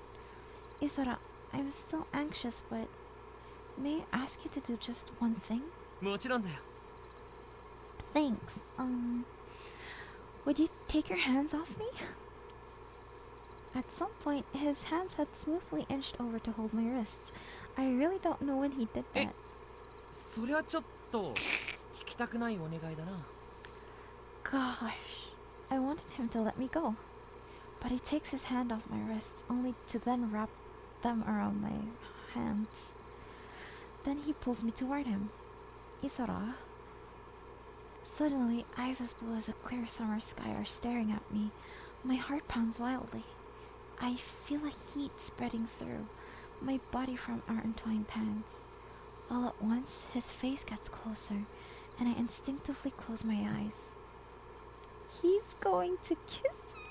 Isora, I'm still anxious, but may I ask you to do just one thing? もちろんだよ。 Thanks. Would you take your hands off me? At some point, his hands had smoothly inched over to hold my wrists. I really don't know when he did that. そりゃちょっと聞きたくないお願いだな。 Gosh, I wanted him to let me go. But he takes his hand off my wrists, only to then wrap them around my hands. Then he pulls me toward him. Isora. Suddenly, eyes as blue as a clear summer sky are staring at me. My heart pounds wildly. I feel a heat spreading through my body from our entwined hands. All at once, his face gets closer, and I instinctively close my eyes. He's going to kiss me.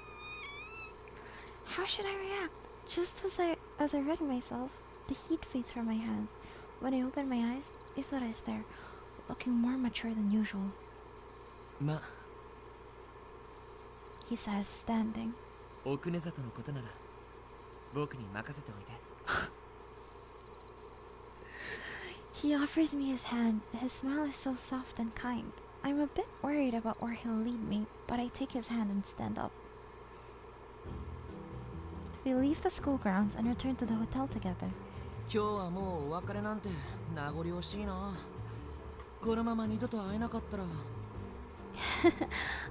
How should I react? Just as I ready myself, the heat fades from my hands. When I open my eyes, Isora is there, looking more mature than usual. ま、 He says, standing. 奥根里のことなら僕に任せておいて。 He offers me his hand. His smile is so soft and kind. I'm a bit worried about where he'll lead me, but I take his hand and stand up. We leave the school grounds and return to the hotel together. 今日はもうお別れなんて名残惜しいな。このまま二度と会えなかったら。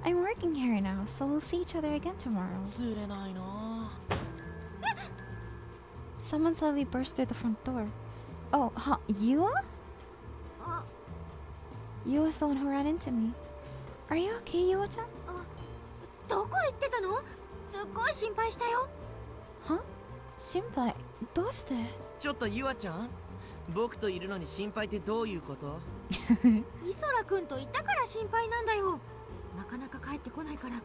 I'm working here now, so we'll see each other again tomorrow. 釣れないな。 Someone suddenly burst through the front door. Oh, huh, Yua? あ、 Yua's the one who ran into me. Are you okay, Yua-chan? どこ行ってたの？すっごい心配したよ。 Huh? Shinpai, どうして？ちょっとゆあちゃん、僕といるのに心配ってどういうこと？イソラくんといたから心配なんだよ。なかなか帰ってこないから、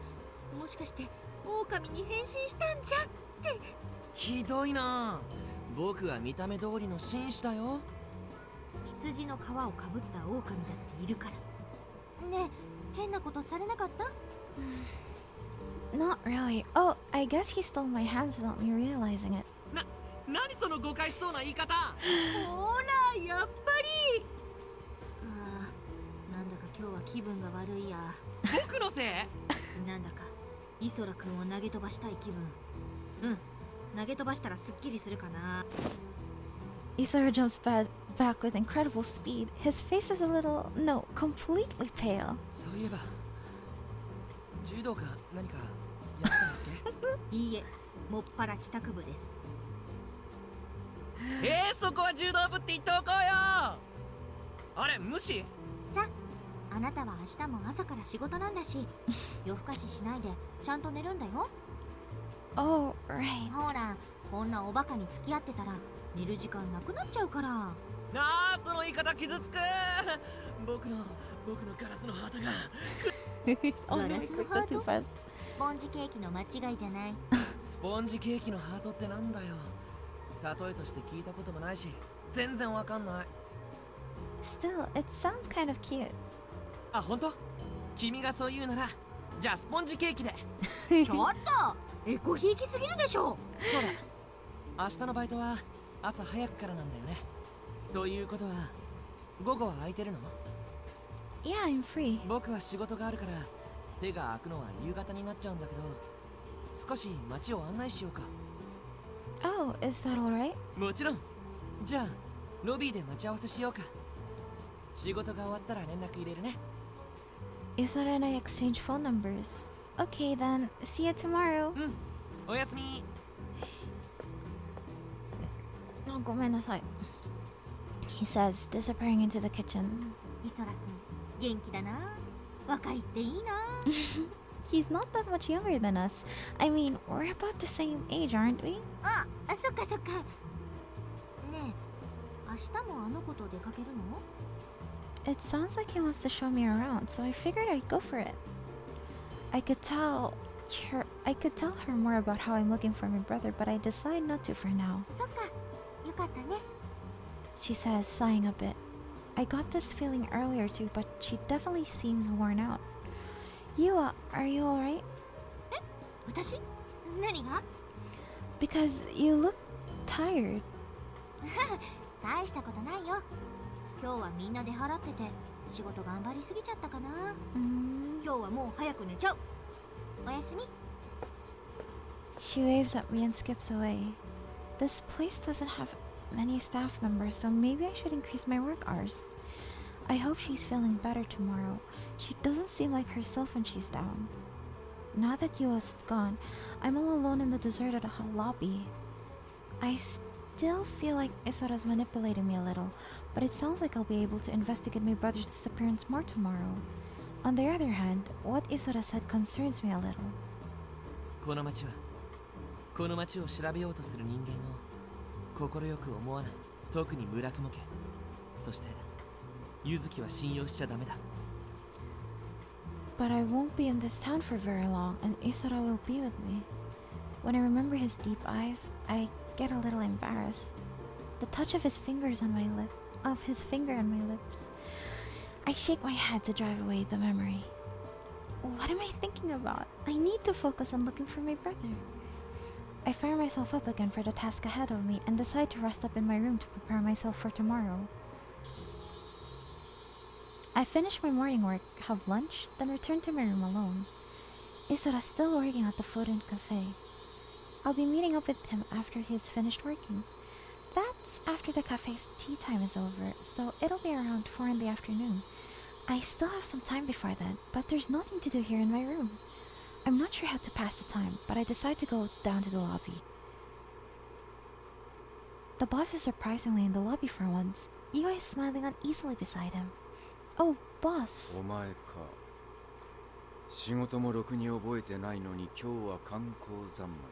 もしかして狼に変身したんじゃって。ひどいな。僕は見た目通りの紳士だよ。羊の皮をかぶった狼だっているから。ねえ、変なことされなかった？ Not really. Oh, I guess he stole my hands without me realizing it. 何その誤解しそうな言い方。ほら、やっぱり。ああ、なんだか今日は気分が悪いや。僕のせい？なんだかイソラくんを投げ飛ばしたい気分。うん、投げ飛ばしたらすっきりするかな。 Isora jumps back with incredible speed. His face is a little, no, completely pale. そういえば柔道か何かやったんだっいいえ、もっぱら帰宅部です。け？そこは柔道部って言っておこうよ。あれ無視？さあ、あなたは明日も朝から仕事なんだし、夜更かししないでちゃんと寝るんだよ。 Oh, right. ほら、こんなおバカに付き合ってたら寝る時間なくなっちゃうから。なあ、その言い方傷つく。僕のガラスのハートが。 Oh no, I clicked that too fast. スポンジケーキの間違いじゃない。スポンジケーキのハートってなんだよ。例えとして聞いたこともないし全然わかんない。 Still, it sounds kind of cute. あ、本当？君がそう言うならじゃあスポンジケーキで。ちょっとエコひいきすぎるでしょ。そうだ、明日のバイトは朝早くからなんだよね。ということは午後は空いてるの？ Yeah, I'm free. 僕は仕事があるから手が空くのは夕方になっちゃうんだけど、少し街を案内しようか。 Oh, is that alright? もちろん。じゃあロビーで待ち合わせしようか。仕事が終わったら連絡入れるね。Isora and I exchange phone numbers. Okay then, see you tomorrow. うんおやすみ Oh, ごめんなさい. He says, disappearing into the kitchen. イソラくん元気だな。若いっていいな。He's not that much younger than us. I mean, we're about the same age, aren't we? あ、そっかそっか。ねえ、明日もあの子と出かけるの？ It sounds like he wants to show me around, so I figured I'd go for it. I could tell her more about how I'm looking for my brother, but I decided not to for now. そっか、よかったね。 She says, sighing a bit. I got this feeling earlier too, but she definitely seems worn out. Yua, are you alright? 私？何が？ Because you look tired. 大したことないよ。今日はみんな出払ってて仕事頑張りすぎちゃったかな。今日はもう早く寝ちゃう。おやすみ。 She waves at me and skips away. This place doesn't have many staff members, so maybe I should increase my work hours. I hope she's feeling better tomorrow. She doesn't seem like herself when she's down. Now that Yua's gone, I'm all alone in the deserted lobby. I still feel like Isora's manipulating me a little, but it sounds like I'll be able to investigate my brother's disappearance more tomorrow. On the other hand, what Isora said concerns me a little. この町を調べようとする人間を快く思わない。特に村雲家。そして柚月は信用しちゃダメだ。 But I won't be in this town for very long, and Isora will be with me. When I remember his deep eyes, I get a little embarrassed. The touch of his finger on my lips. I shake my head to drive away the memory. What am I thinking about? I need to focus on looking for my brother. I fire myself up again for the task ahead of me and decide to rest up in my room to prepare myself for tomorrow. I finish my morning work, have lunch, then return to my room alone. Isora's still working at the food and cafe. I'll be meeting up with him after he's finished working. That's after the cafe's tea time is over, so it'll be around 4 in the afternoon. I still have some time before then, but there's nothing to do here in my room. I'm not sure how to pass the time, but I decide to go down to the lobby. The boss is surprisingly in the lobby for once. Io is smiling uneasily beside him. Oh, boss. お前か。仕事もろくに覚えてないのに今日は観光三昧か。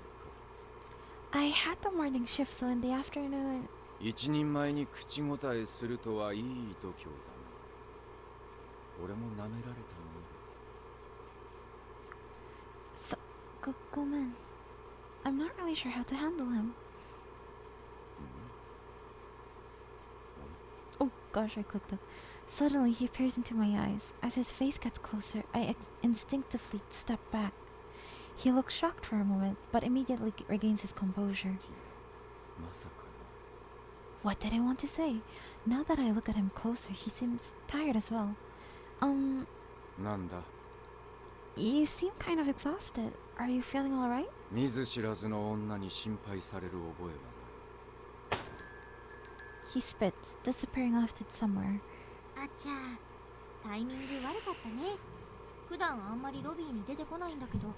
I had the morning shift, so in the afternoon... 一人前に口答えするとはいい度胸だな。俺も舐められたものだ。ごめん. I'm not really sure how to handle him. Oh gosh, I clicked up. Suddenly he peers into my eyes. As his face gets closer, I instinctively step back. He looks shocked for a moment, but immediately regains his composure. まさか。 What did I want to say? Now that I look at him closer, he seems tired as well. なんだ。 You seem kind of exhausted. Are you feeling alright? 見ず知らずの女に心配される覚えはない。 He spits, disappearing off to somewhere. あっちゃー、タイミング悪かったね。普段あんまりロビーに出てこないんだけど、こ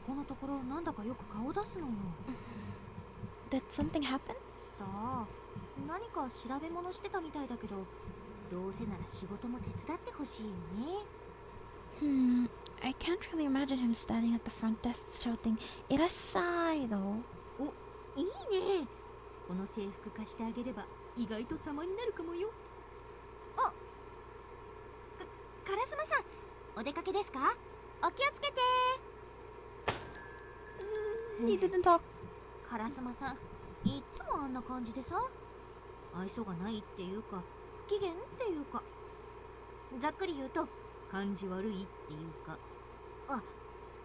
このところなんだかよく顔出すのよ。Did something happen? さあ、何か調べ物してたみたいだけど、どうせなら仕事も手伝ってほしいよね。I can't really imagine him standing at the front desk shouting, "Irashai!" though. お、いいね。この制服貸してあげれば意外と様になるかもよ。お、カラスマさん、お出かけですか？お気をつけて。He didn't talk. カラスマさん、いっつもあんな感じでさ、愛想がないっていうか、不機嫌っていうか、ざっくり言うと感じ悪いっていうか、あ、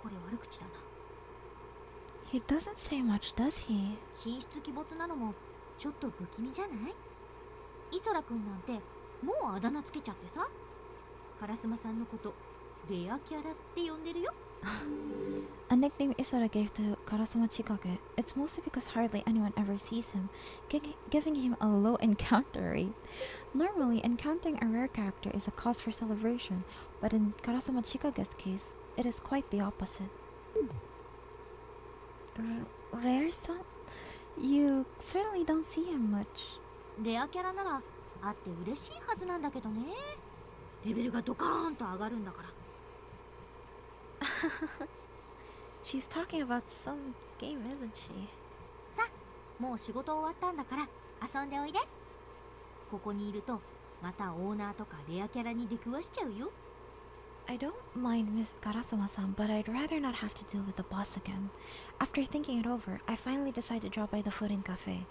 これ悪口だな。He doesn't say much, does he? 神出鬼没なのもちょっと不気味じゃない？イソラくんなんてもうあだ名つけちゃってさ、カラスマさんのことレアキャラって呼んでるよ。A nickname Isara gave to Karasama Chikage. It's mostly because hardly anyone ever sees him, giving him a low encounter rate. Normally, encountering a rare character is a cause for celebration, but in Karasama Chikage's case, it is quite the opposite. Rare-san? You certainly don't see him much. レアキャラならあって嬉しいはずなんだけどね。レベルがドカーンと上がるんだから。She's talking about some game, isn't she? さあ、もう仕事終わったんだから遊んでおいで。ここにいるとまたオーナーとかレアキャラに出くわしちゃうよ。I don't mind Miss Karasama-san, but I'd rather not have to deal with the boss again. After thinking it over, I finally decided to drop by the Fooding Cafe.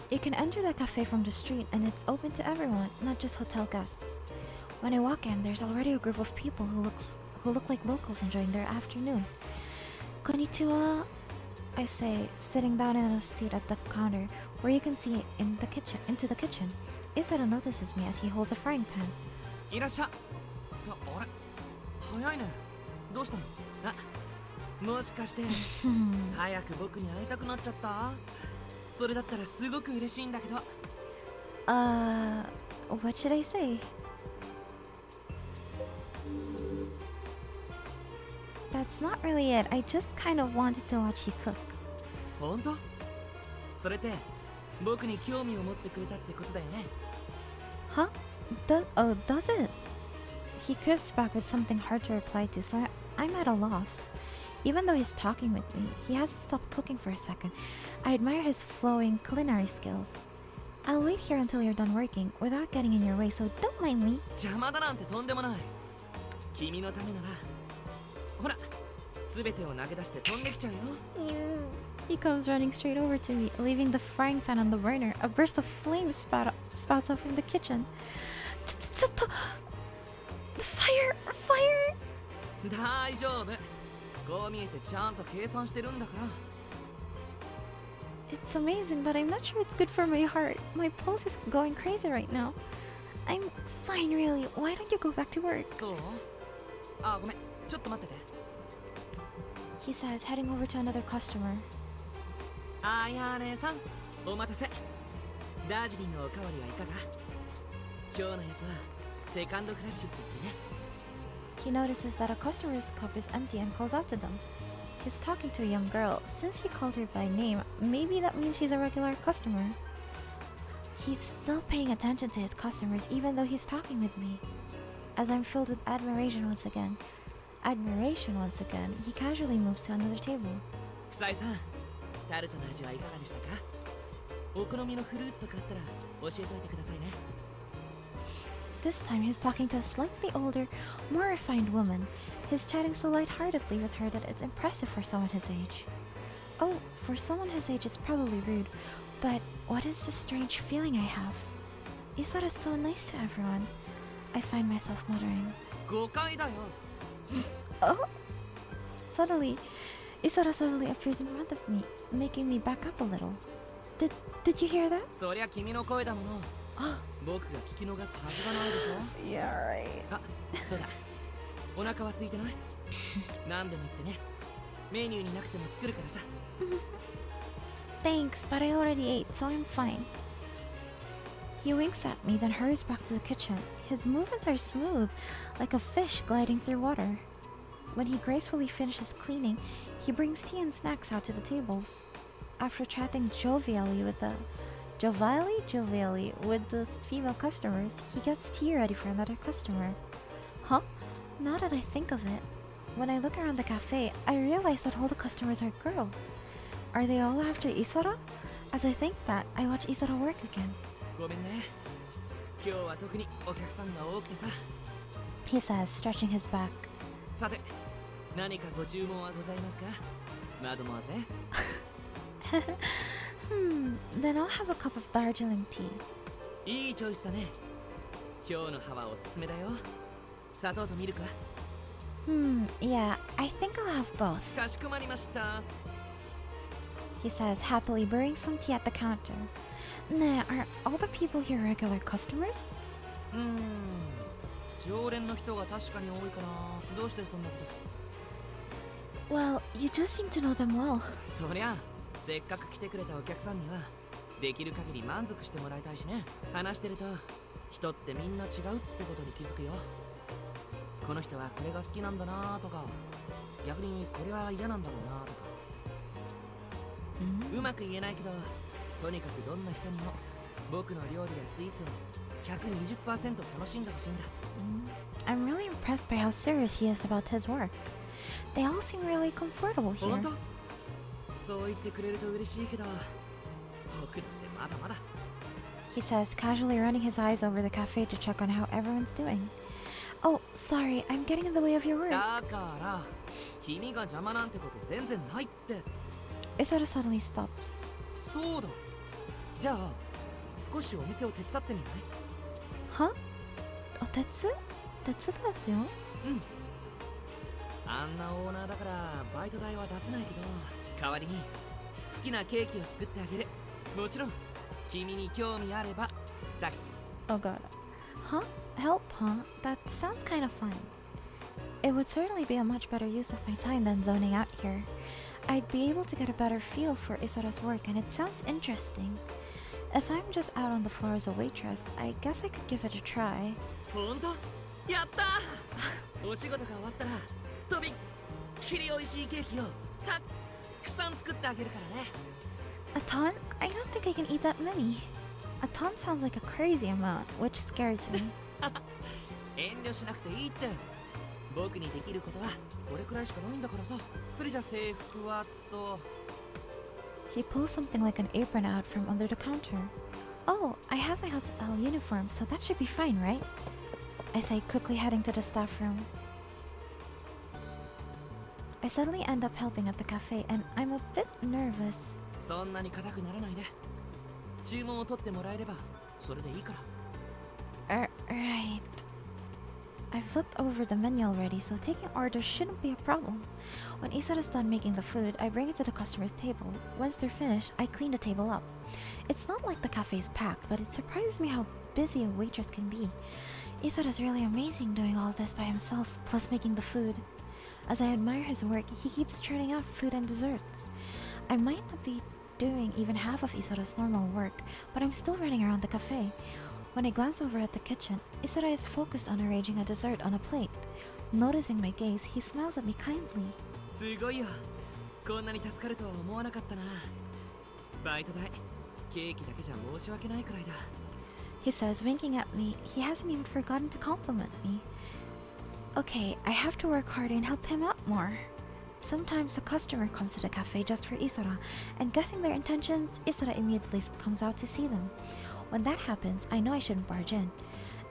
You can enter the cafe from the street and it's open to everyone, not just hotel guests. When I walk in, there's already a group of people who look like locals enjoying their afternoon. Konnichiwa, I say, sitting down in a seat at the counter where you can see into the kitchen. Isara notices me as he holds a frying pan. いらっしゃ。あれ早いね。どうしたの？あ、もしかして早く僕に会いたくなっちゃった？それだったらすごく嬉しいんだけど。What should I say? That's not really it. I just kind of wanted to watch you cook. 本当？それって僕に興味を持ってくれたってことだよね。Huh? Does it? He quips back with something hard to reply to, so I'm at a loss. Even though he's talking with me, he hasn't stopped cooking for a second. I admire his flowing culinary skills. I'll wait here until you're done working, without getting in your way, so don't mind me. 邪魔だなんてとんでもない。君のためなら、ほら、すべてを投げ出して飛んできちゃうよ。He comes running straight over to me, leaving the frying pan on the burner. A burst of flame spouts up from the kitchen. Fire! 大丈夫。こう見えてちゃんと計算してるんだから。It's amazing, but I'm not sure it's good for my heart. My pulse is going crazy right now. I'm fine, really. Why don't you go back to work? そう？あ、ごめん。ちょっと待ってて。He says, heading over to another customer. あやねさん、お待たせ。ダージリンのおかわりはいかが？今日のやつはセカンドフラッシュって言ってね。He notices that a customer's cup is empty and calls out to them. He's talking to a young girl. Since he called her by name, maybe that means she's a regular customer. He's still paying attention to his customers even though he's talking with me. As I'm filled with admiration once again, he casually moves to another table. 夫妻さん、タルトの味はいかがでしたか？お好みのフルーツとかあったら教えておいてくださいね。This time he's talking to a slightly older, more refined woman. He's chatting so lightheartedly with her that it's impressive for someone his age. Oh, for someone his age it's probably rude, but what is this strange feeling I have? Isara's so nice to everyone. I find myself muttering. 誤解だよ。Oh! Isara suddenly appears in front of me, making me back up a little. Did you hear that? そりゃ君の声だもの。僕が聞き逃すはずがないでしょ。Yeah, right. あ、そうだ。お腹は空いてない？何でも言ってね。メニューになくても作るからさ。Thanks, but I already ate, so I'm fine. He winks at me, then hurries back to the kitchen. His movements are smooth, like a fish gliding through water. When he gracefully finishes cleaning, he brings tea and snacks out to the tables. After chatting jovially with the female customers, he gets tea ready for another customer. Huh? Now that I think of it, when I look around the cafe, I realize that all the customers are girls. Are they all after Isara? As I think that, I watch Isara work again. ごめんね。今日は特にお客さんが多くてさ。He says, stretching his back. さて、何かご注文はございますか？マドモアゼ。Then I'll have a cup of Darjeeling tea. いいチョイスだね。今日の葉はおすすめだよ。砂糖とミルクは？ Yeah, I think I'll have both. かしこまりました。He says, happily brewing some tea at the counter. Nah, are all the people here regular customers? 常連の人が確かに多いかな。どうしてそんなこと。 Well, you just seem to know them well. そりゃせっかく来てくれたお客さんにはできる限り満足してもらいたいしね。話してると人ってみんな違うってことに気づくよ。この人はこれが好きなんだなとか、逆にこれは嫌なんだろうなとか。うまく言えないけど、とにかくどんな人にも僕の料理やスイーツを 120% 楽しんでほしいんだ。I'm really impressed by how serious he is about his work. They all seem really comfortable 本 here. 当？そう言ってくれると嬉しいけど、僕なんてまだまだ。 He says, casually running his eyes over the cafe to check on how everyone's doing. Oh, sorry, I'm getting in the way of your work. だから君が邪魔なんてこと全然ないって。 Isara suddenly stops. そうだ。じゃあ少しお店を手伝ってみない？ Huh? Oh, that's it? That's it, yo? うん。あんなオーナーだからバイト代は出せないけど、代わりに好きなケーキを作ってあげる。もちろん君に興味あればだけど。 Oh god. Huh? Help, huh? That sounds kind of fun. It would certainly be a much better use of my time than zoning out here. I'd be able to get a better feel for Isara's work, and it sounds interesting. If I'm just out on the floor as a waitress, I guess I could give it a try. 本当？やったー。お仕事が終わったらとびっきり美味しいケーキをたくさん作ってあげるからね。 A ton? I don't think I can eat that many. A ton sounds like a crazy amount, which scares me. 遠慮しなくていいって。僕にできることはこれくらいしかないんだからさ。それじゃ制服はと。 He pulls something like an apron out from under the counter. Oh, I have my hotel uniform, so that should be fine, right? I say, quickly heading to the staff room. I suddenly end up helping at the cafe, and I'm a bit nervous. そんなに硬くならないで。注文を取ってもらえればそれでいいから。 Right. I've looked over the menu already, so taking orders shouldn't be a problem. When Isara's done making the food, I bring it to the customer's table. Once they're finished, I clean the table up. It's not like the cafe is packed, but it surprises me how busy a waitress can be. Isara's really amazing doing all this by himself, plus making the food. As I admire his work, he keeps churning out food and desserts. I might not be doing even half of Isara's normal work, but I'm still running around the cafe. When I glance over at the kitchen, Isara is focused on arranging a dessert on a plate. Noticing my gaze, he smiles at me kindly. すごいよ。こんなに助かるとは思わなかったな。バイト代、ケーキだけじゃ申し訳ないくらいだ。 He says, winking at me. He hasn't even forgotten to compliment me. Okay, I have to work harder and help him out more. Sometimes a customer comes to the cafe just for Isara, and guessing their intentions, Isara immediately comes out to see them. When that happens, I know I shouldn't barge in.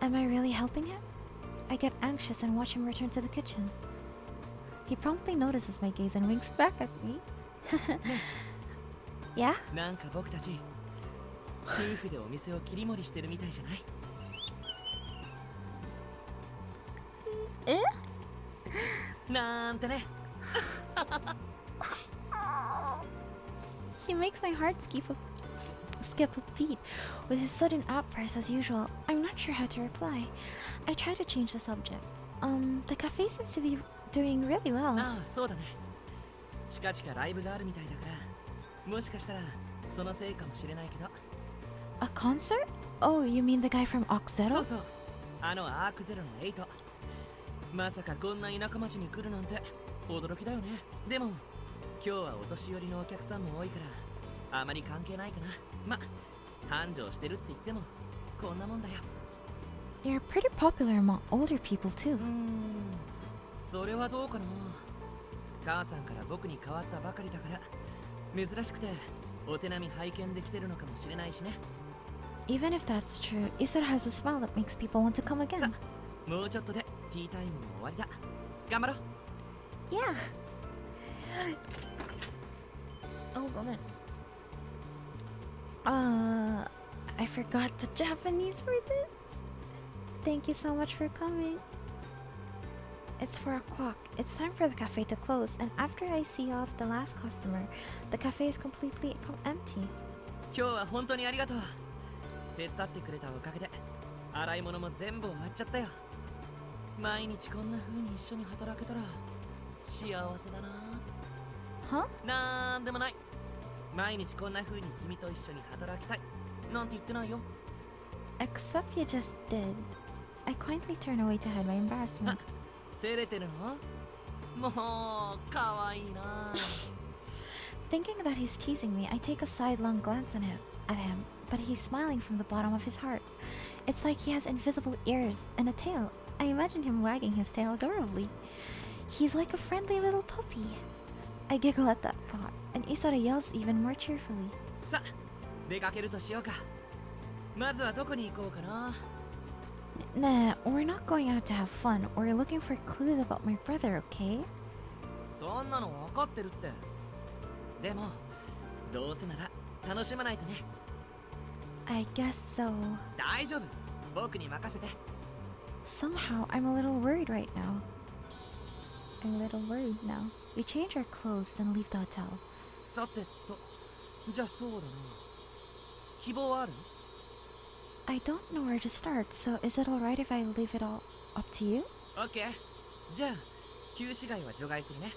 Am I really helping him? I get anxious and watch him return to the kitchen. He promptly notices my gaze and winks back at me. Yeah? なんか僕たち夫婦でお店を切り盛りしてるみたいじゃない？え？なんてね。He makes my heart skip a beat with his sudden outburst as usual. I'm not sure how to reply. I try to change the subject. The cafe seems to be doing really well. ああ、そうだね。近々ライブがあるみたいだから、もしかしたらそのせいかもしれないけど。A concert? Oh, you mean the guy from Ox そう Zero? そう。あのアークゼロの8。まさかこんな田舎町に来るなんて驚きだよね。でも今日はお年寄りのお客さんも多いからあまり関係ないかな。ま、繁盛してるって言ってもこんなもんだよ。 You're pretty popular among older people too. それはどうかな。母さんから僕に変わったばかりだから珍しくてお手並み拝見できてるのかもしれないしね。 Even if that's true, Isara has a smile that makes people want to come さ again. あ、もうちょっとでティータイムも終わりだ。頑張ろう。 Yeah. Oh, God. I forgot the Japanese for this. Thank you so much for coming. It's 4 o'clock. It's time for the cafe to close, and after I see off the last customer, the cafe is completely empty. 今日は本当にありがとう。手伝ってくれたおかげで洗い物も全部終わっちゃったよ。毎日こんな風に一緒に働けたら幸せだな。 Huh? なんでもない。毎日こんな風に君と一緒に働きたいなんて言ってないよ。 Except you just did. I quietly turn away to hide my embarrassment. 照れてるの？もうかわいいな。Thinking that he's teasing me, I take a sidelong glance at him, but he's smiling from the bottom of his heart. It's like he has invisible ears and a tail. I imagine him wagging his tail adorably. He's like a friendly little puppy. I giggle at that thought, and Isara yells even more cheerfully. さあ出かけるとしようか。まずはどこに行こうかな。 Nah, we're not going out to have fun. We're looking for clues about my brother, okay? そんなの分かってるって。でもどうせなら楽しまないとね。 I guess so. 大丈夫、僕に任せて。 Somehow, I'm a little worried right now. I'm a little worried now. We change our clothes, then leave the hotel. さてと、じゃあそうだな。希望はある？ I don't know where to start, so is it alright if I leave it all up to you? オッケー。じゃあ旧市街は除外するね。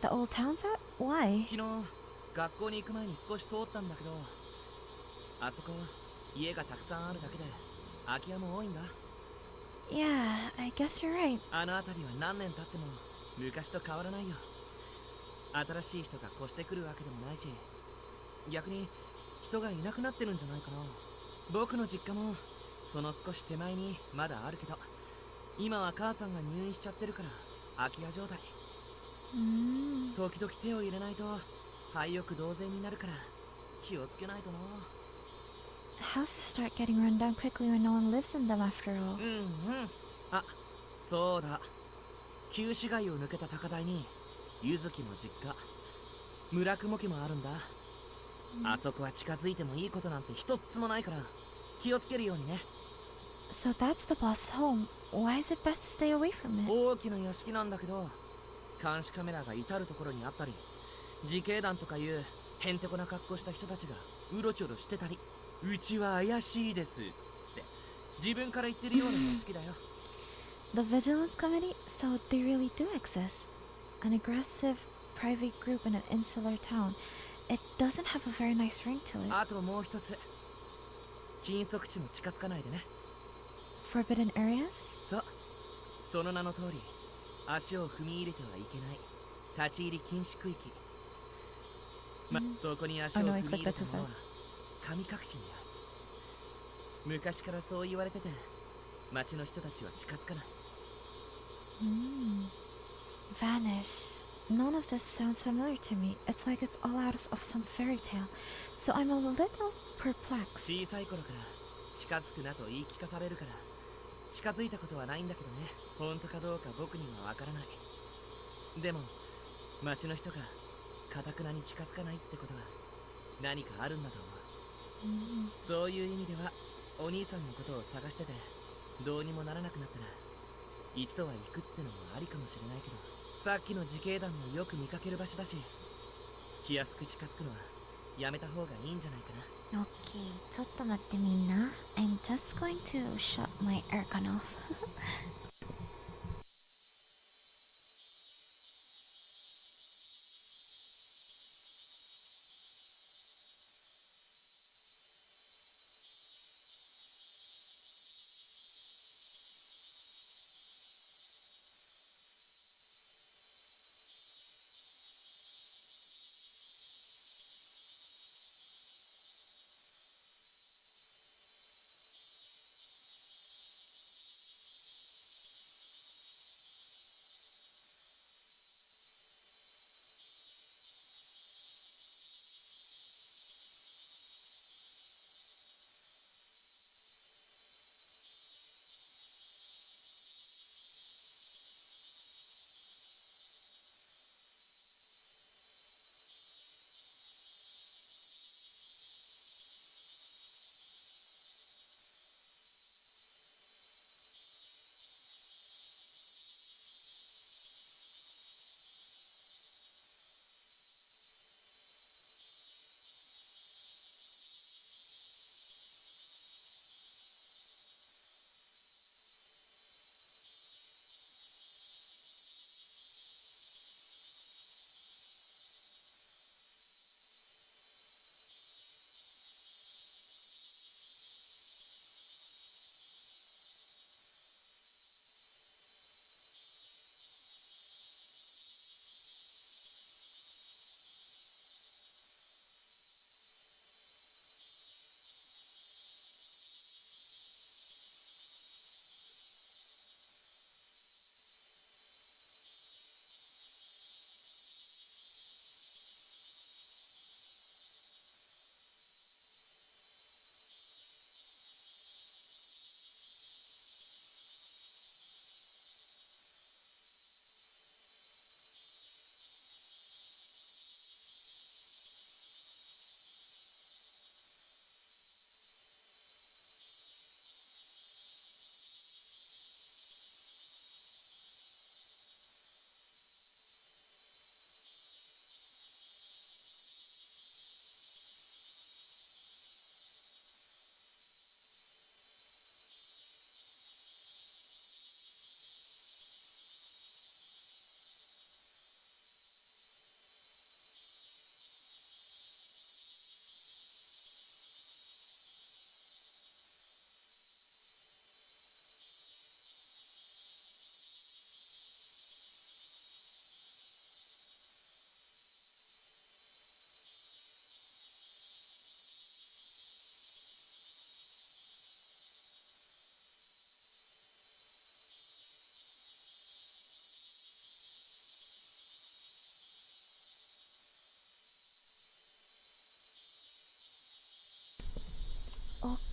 The old town set? Why? 昨日学校に行く前に少し通ったんだけど、あそこ家がたくさんあるだけで空き家も多いんだ。 Yeah, I guess you're right. あの辺りは何年経っても昔と変わらないよ。新しい人が越してくるわけでもないし、逆に人がいなくなってるんじゃないかな。僕の実家もその少し手前にまだあるけど、今は母さんが入院しちゃってるから空き家状態。時々手を入れないと廃屋同然になるから気をつけないとな。 Houses start getting run down quickly when no one lives in them after all. あ、そうだ。旧市街を抜けた高台に柚月の実家、村雲家もあるんだ。あそこは近づいてもいいことなんて一つもないから気をつけるようにね。 So that's the boss's home. Why is it best to stay away from it? 大きな屋敷なんだけど、監視カメラが至る所にあったり、自警団とかいうへんてこな格好した人たちがうろちょろしてたり、うちは怪しいですって自分から言ってるような屋敷だよ。 The Vigilance Committee? So they really do exist. An aggressive private group in an insular town. It doesn't have a very nice ring to it. あともう一つ、禁足地も近づかないでね。 Forbidden areas? そう、その名の通り足を踏み入れてはいけない立ち入り禁止区域。そこに足を踏み入れたのは神隠しにある。昔からそう言われてて、町の人たちは近づかない。 Vanish. None of this sounds familiar to me. It's like it's all out of some fairy tale. So I'm a little perplexed. 小さい頃から近づくなと言い聞かされるから近づいたことはないんだけどね。本当かどうか僕にはわからない。でも町の人が堅くなに近づかないってことは何かあるんだと思う。そういう意味ではお兄さんのことを探しててどうにもならなくなったら一度は行くってのもありかもしれないけど、さっきの自警団もよく見かける場所だし、気安く近づくのはやめた方がいいんじゃないかな。 Okay, ちょっと待ってみんな。I'm just going to shut my aircon off.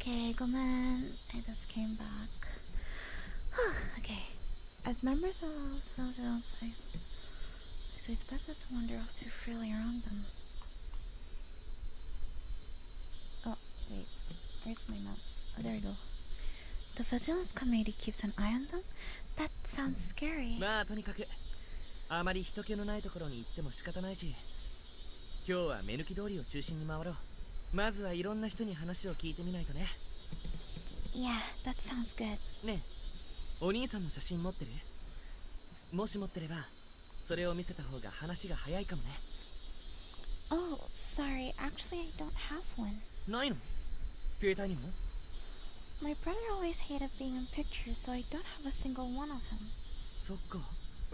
Okay, gomen. I just came back. Okay. As members of the outside, so it's best not to wander off too freely around them. Oh, wait. Where's my mouse? Oh, there we go. The Vigilance Committee keeps an eye on them? That sounds scary. まあとにかくあまり人気のないところに行っても仕方ないし、今日は目抜き通りを中心に回ろう。まずはいろんな人に話を聞いてみないとね。 Yeah, that sounds good. ねえ、お兄さんの写真持ってる？もし持ってればそれを見せた方が話が早いかもね。 Oh, sorry. Actually, I don't have one. ないの？携帯にも？ My brother always hated being in pictures, so I don't have a single one of them. そっか、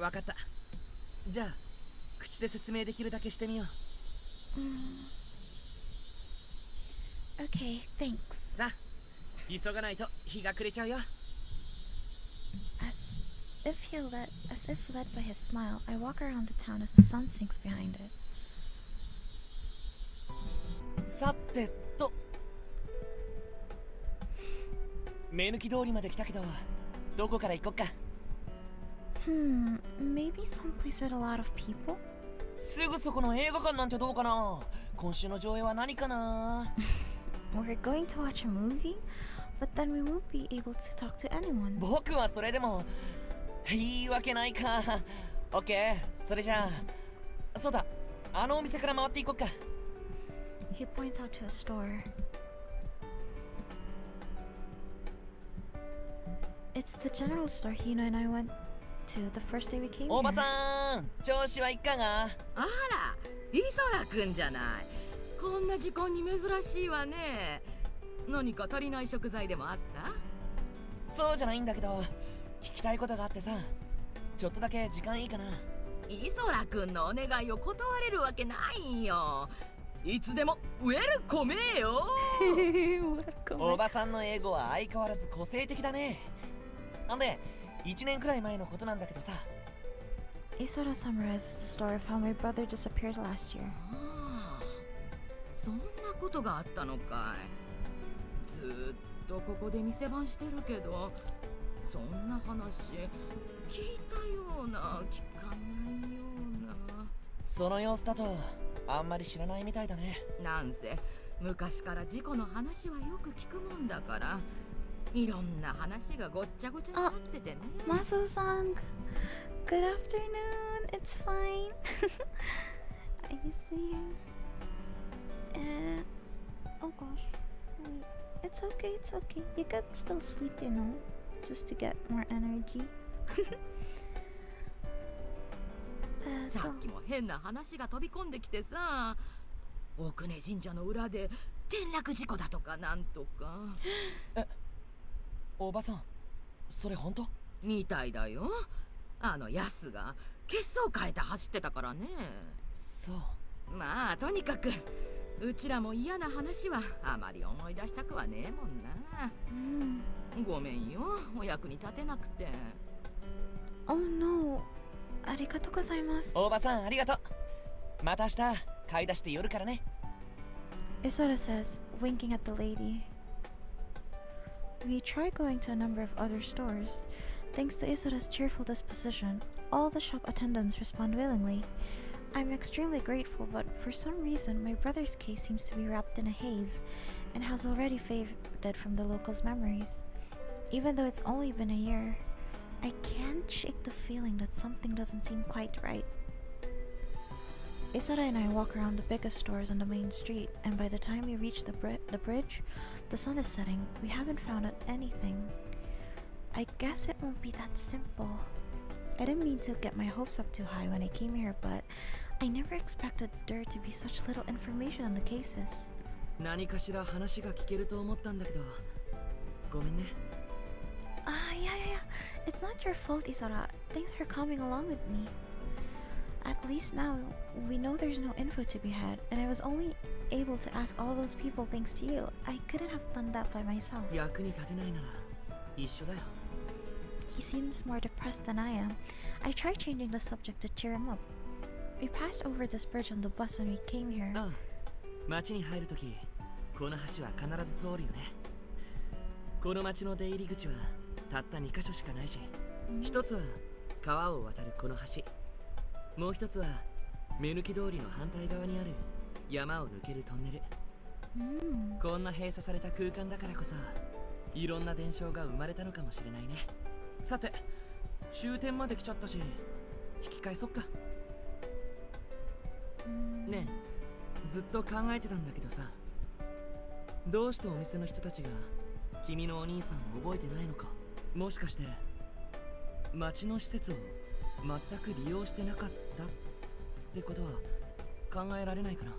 わかった。じゃあ口で説明できるだけしてみよう。 Okay, thanks. さあ急がないと日が暮れちゃうよ。 As if led by his smile, I walk around the town as the sun sinks behind it. さてと目抜き通りまで来たけど、どこから行こっか。 Maybe someplace with a lot of people? すぐそこの映画館なんてどうかな。今週の上映は何かな。 We're going to watch a movie, but then we won't be able to talk to anyone. 僕はそれでもいいわけないか。オッケー、それじゃあそうだ、あのお店から回っていこっか。 He points out to a store. It's the general store Hino and I went to the first day we came おば here. さん、調子はいかが？あら、磯らくんじゃない。こんな時間に珍しいわね。何か足りない食材でもあった？そうじゃないんだけど、聞きたいことがあってさ、ちょっとだけ時間いいかな。磯らくんのお願いを断れるわけないんよ。いつでもウェルコメーよ。おばさんの英語は相変わらず個性的だね。なんで1年くらい前のことなんだけどさ。 Isora summarizes the story of how my brother disappeared last year. ああ、そんなことがあったのかい。ずーっとここで店番してるけど、そんな話聞いたような聞かないような。その様子だとあんまり知らないみたいだね。なんせ昔から事故の話はよく聞くもんだから、いろんな話がごっちゃごちゃになっててね。Masu-san, good afternoon. It's fine. I see you. Oh gosh. Wait. It's okay, it's okay. You could still sleep, you know, just to get more energy. さっきも変な話が飛び込んできてさ、奥根神社の裏で転落事故だとかなんとか。おばさん、それ本当？みたいだよ。あのヤスが血相変えて走ってたからね。そう。まあとにかくうちらも嫌な話はあまり思い出したくはねえもんな。ごめんよ、お役に立てなくて。 Oh no. ありがとうございます。おばさんありがとう。また明日買い出して寄るからね。 Isora says, winking at the lady. We try going to a number of other stores. Thanks to Isora's cheerful disposition, all the shop attendants respond willingly. I'm extremely grateful, but for some reason my brother's case seems to be wrapped in a haze and has already faded from the locals' memories. Even though it's only been a year, I can't shake the feeling that something doesn't seem quite right. Isora and I walk around the biggest stores on the main street, and by the time we reach the bridge, the sun is setting. We haven't found out anything. I guess it won't be that simple. I didn't mean to get my hopes up too high when I came here, but I never expected there to be such little information on the cases. 何かしら話が聞けると思ったんだけど、ごめんね。Yeah. It's not your fault, Isora. Thanks for coming along with me. At least now, we know there's no info to be had, and I was only able to ask all those people thanks to you. I couldn't have done that by myself. 役に立てないなら一緒だよ。 He seems more depressed than I am. I tried changing the subject to cheer him up. We passed over this bridge on the bus when we came here. ああ、町に入るとき、この橋は必ず通るよね。この町の出入り口はたった2カ所しかないし、一つは川を渡るこの橋、もう一つは目抜き通りの反対側にある山を抜けるトンネル。こんな閉鎖された空間だからこそいろんな伝承が生まれたのかもしれないね。さて終点まで来ちゃったし引き返そっか。ねえ、ずっと考えてたんだけどさ、どうしてお店の人たちが君のお兄さんを覚えてないのか。もしかして町の施設を全く利用してなかったってことは考えられないかな。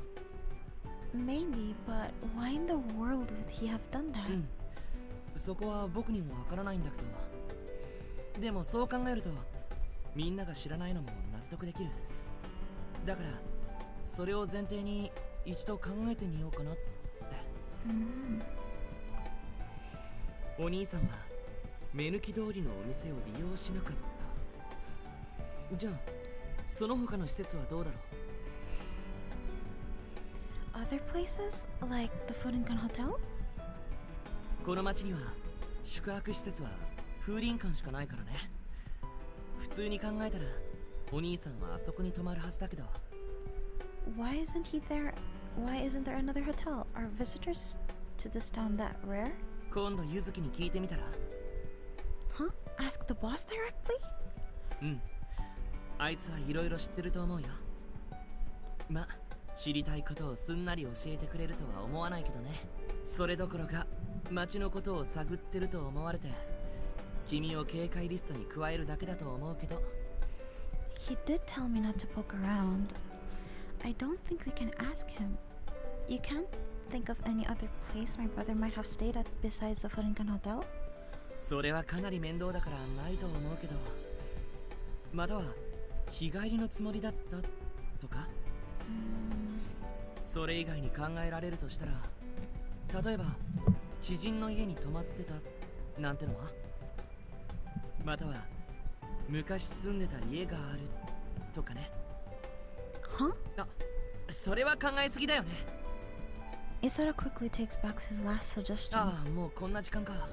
Maybe, but why in the world would he have done that? そこは僕にもわからないんだけど、でもそう考えるとみんなが知らないのも納得できる。だからそれを前提に一度考えてみようかなって。お兄さんは目抜き通りのお店を利用しなかった。じゃあその他の施設はどうだろう。 Other places? Like the Furinkan Hotel? この町には宿泊施設は風林館しかないからね。普通に考えたらお兄さんはあそこに泊まるはずだけど。 Why isn't he there? Why isn't there another hotel? Are visitors to this town that rare? 今度ゆずきに聞いてみたら。 Huh? Ask the boss directly? あいつはいろいろ知ってると思うよ。ま、知りたいことをすんなり教えてくれるとは思わないけどね。それどころか町のことを探ってると思われて君を警戒リストに加えるだけだと思うけど。 He did tell me not to poke around. I don't think we can ask him. You can't think of any other place my brother might have stayed at besides the Furinkan Hotel? それはかなり面倒だからないと思うけど、または日帰りのつもりだったとか。それ以外に考えられるとしたら、例えば知人の家に泊まってたなんてのは。または昔住んでた家があるとかね。 Huh? あ、それは考えすぎだよね。 Isara quickly takes back his last suggestion. ああ、もうこんな時間か。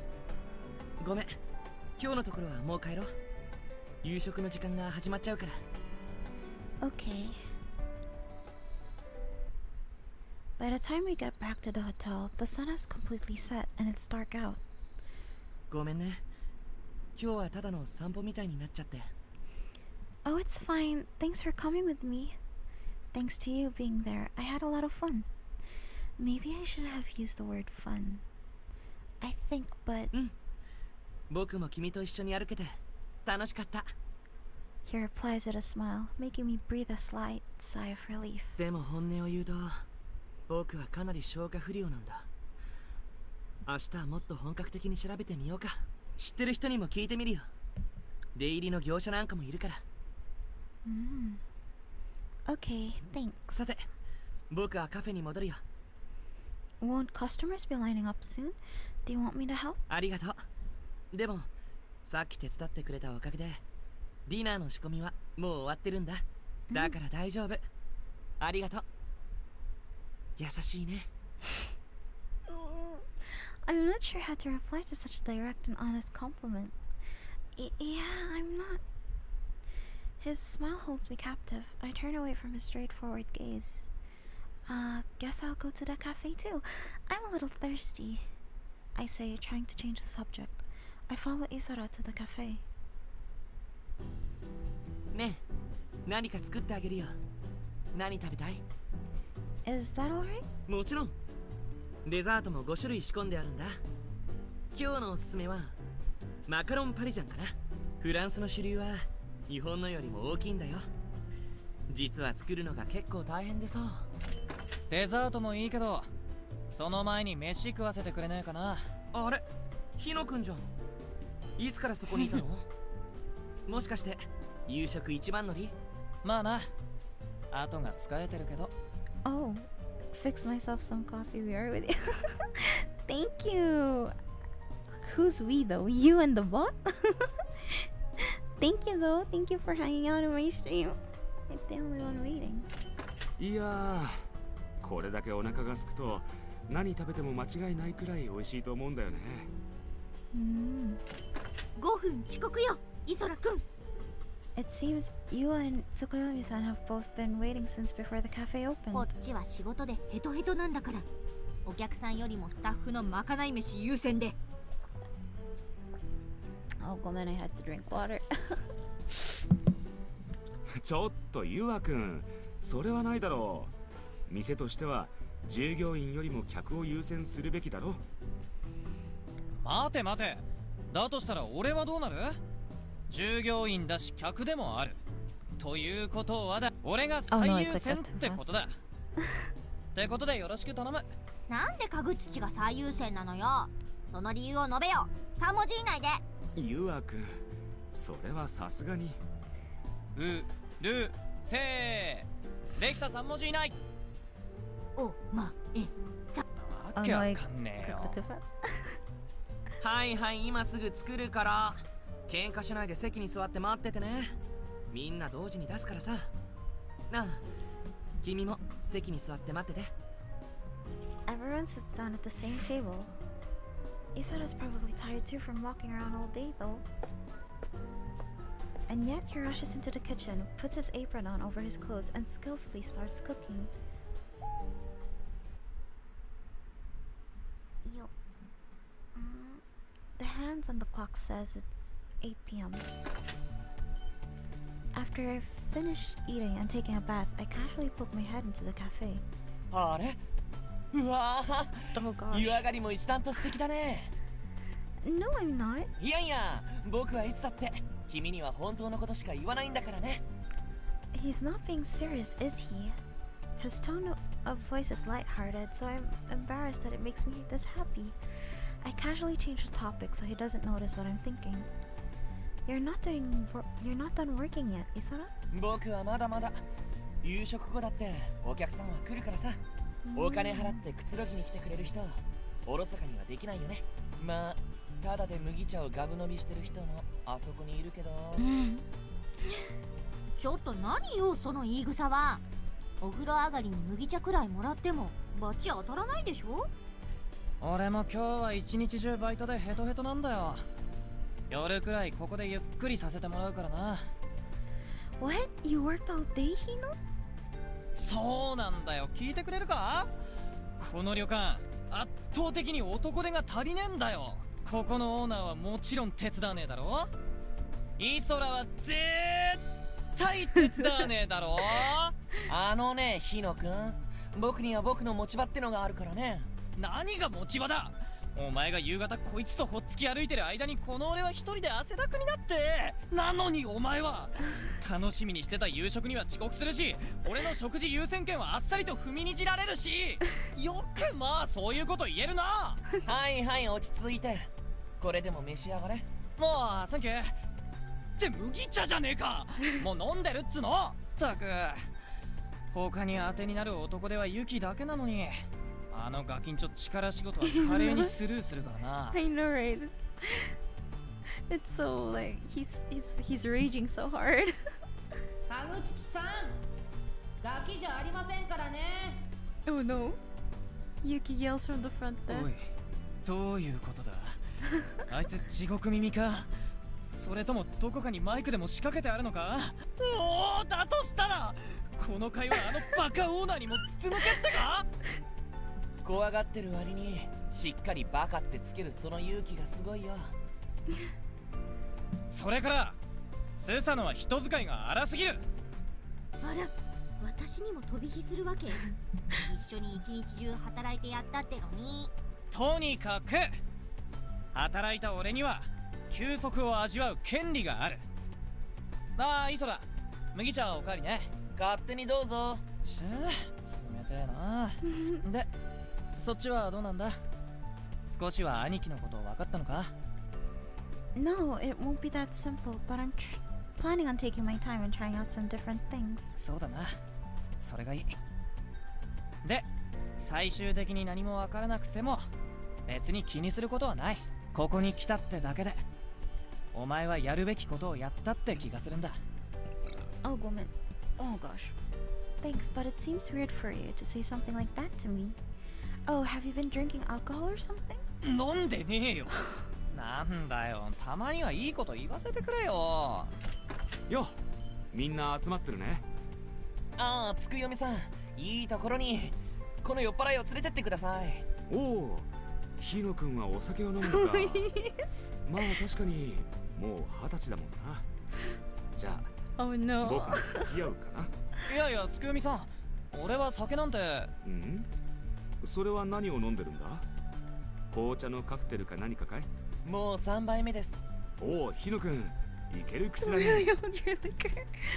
ごめん、今日のところはもう帰ろう。夕食の時間が始まっちゃうから。 Okay. By the time we get back to the hotel, the sun has completely set and it's dark out. ごめんね、今日はただの散歩みたいになっちゃって。 Oh, it's fine. Thanks for coming with me. Thanks to you being there, I had a lot of fun. Maybe I should have used the word fun. I think, but... 僕も君と一緒に歩けて楽しかった。 He replies with a smile, making me breathe a slight sigh of relief. でも本音を言うと僕はかなり消化不良なんだ。明日はもっと本格的に調べてみようか。知ってる人にも聞いてみるよ。出入りの業者なんかもいるから。 Okay, thanks. さて僕はカフェに戻るよ。 Won't customers be lining up soon? Do you want me to help? ありがとう。でもさっき手伝ってくれたおかげでディナーの仕込みはもう終わってるんだ。だから大丈夫。ありがとう。優しいね。 I'm not sure how to reply to such a direct and honest compliment. Yeah, I'm not. His smile holds me captive. I turn away from his straightforward gaze. Guess I'll go to the cafe too. I'm a little thirsty, I say, trying to change the subject. I follow Isara to the cafe. ねえ、何か作ってあげるよ。何食べたい？ Is that alright? もちろん。デザートも5種類仕込んであるんだ。今日のおすすめはマカロンパリジャンかな。フランスの主流は日本のよりも大きいんだよ。実は作るのが結構大変でさ。デザートもいいけど、その前に飯食わせてくれねえかな。あれ、ヒノくんじゃん。いつからそこにいたの？もしかして夕食一番乗り？まあな、後が使えてるけど。 Oh, fix myself some coffee. We are with you. Thank you. Who's we though? You and the bot? Thank you though. Thank you for hanging out in my stream. I'm the only one waiting. いやー、これだけお腹が空くと何食べても間違いないくらい美味しいと思うんだよね。5分遅刻よ、イソラくん。 It seems you and Tsukuyomi-san have both been waiting since before the cafe こ opened. っちは仕事でヘトヘトなんだから、お客さんよりもスタッフのまかない飯優先で。 Oh, gomen, I had to drink water. ちょっとユワ君、それはないだろう。店としては従業員よりも客を優先するべきだろ。待て待て、だとしたら俺はどうなる？従業員だし客でもあるということはだ、俺が最優先ってことだ。ってことでよろしく頼む。なんで家具土が最優先なのよ。その理由を述べよ。3文字以内で。ユワ君、それはさすがに。うるせー。できた3文字以内。おまえさ。わけわかんねえよ。 Cooked it too fast. はいはい、今すぐ作るから。喧嘩しないで席に座って待っててね。みんな同時に出すからさ。なあ、君も席に座って待ってて。 Everyone sits down at the same table. Isara's probably tired too from walking around all day, though. And yet he rushes into the kitchen, puts his apron on over his clothes, and skillfully starts cooking. Yo. The hands on the clock says it's 8 p.m. After I've finished eating and taking a bath, I casually poke my head into the cafe. あれ、うわぁ、 Oh gosh. 湯上がりも一段と素敵だね。 No, I'm not. いやいや、僕はいつだって君には本当のことしか言わないんだからね。 He's not being serious, is he? His tone of voice is lighthearted, so I'm embarrassed that it makes me this happy. I casually change the topic so he doesn't notice what I'm thinking. You're not done working yet, Isara? 僕はまだまだ。夕食後だってお客さんは来るからさ。お金払ってくつろぎに来てくれる人、おろそかにはできないよね。まあ、ただで麦茶をガブ飲みしてる人もあそこにいるけど。ちょっと何よその言い草は。お風呂上がりに麦茶くらいもらってもバチ当たらないでしょ。俺も今日は一日中バイトでヘトヘトなんだよ。夜くらいここでゆっくりさせてもらうからな。 What? You worked all day, Hino? そうなんだよ、聞いてくれるか？この旅館圧倒的に男手が足りねえんだよ。ここのオーナーはもちろん手伝わねえだろ。イソラは絶対手伝わねえだろ。あのね、ヒノくん、僕には僕の持ち場ってのがあるからね。何が持ち場だ。お前が夕方こいつとほっつき歩いてる間にこの俺は一人で汗だくになって、なのにお前は楽しみにしてた夕食には遅刻するし、俺の食事優先権はあっさりと踏みにじられるし、よくまあそういうこと言えるな。はいはい、落ち着いて。これでも召し上がれ。もうサンキューって麦茶じゃねえか。もう飲んでるっつの。ったく他に当てになる男ではユキだけなのに、あのガキンチョ力仕事は華麗にスルーするからな。I know, right? It's so like he's raging so hard. 田口さん、ガキじゃありませんからね。 Oh no. Yuki yells from the front おい desk. どういうことだ。あいつ地獄耳か、それともどこかにマイクでも仕掛けてあるのか。おお、だとしたらこの会話あのバカオーナーにも筒抜けってか。怖がってる割にしっかりバカってつけるその勇気がすごいよ。それからスサノは人使いが荒すぎる。あら、私にも飛び火するわけ。一緒に一日中働いてやったってのに。とにかく働いた俺には休息を味わう権利がある。ああ、イソラ、麦茶おかわりね。勝手にどうぞ。ちゃ冷てえな。で、そっちはどうなんだ。少しは兄貴のこと分かったのか。 No, it won't be that simple, but I'm planning on taking my time and trying out some different things. そうだな、それがいい。で、最終的に何も分からなくても別に気にすることはない。ここに来たってだけでお前はやるべきことをやったって気がするんだ。 Oh, woman. Oh gosh. Thanks, but it seems weird for you to say something like that to me. Oh, have you been drinking alcohol or something? 飲んでねえよ。なんだよ、たまにはいいこと言わせてくれよ。よ、みんな集まってるね。ああ、つくよみさん、いいところにこの酔っ払いを連れてってください。おお、ヒノ君はお酒を飲むのか。まあ確かにもう20歳だもんな。じゃあ Oh no. 僕も付き合うかな。いやいや、つくよみさん、俺は酒なんて。ん？それは何を飲んでるんだ？紅茶のカクテルか何かかい？もう3杯目です。おお、ヒノ君、いける口だ Really ね。 old your liquor.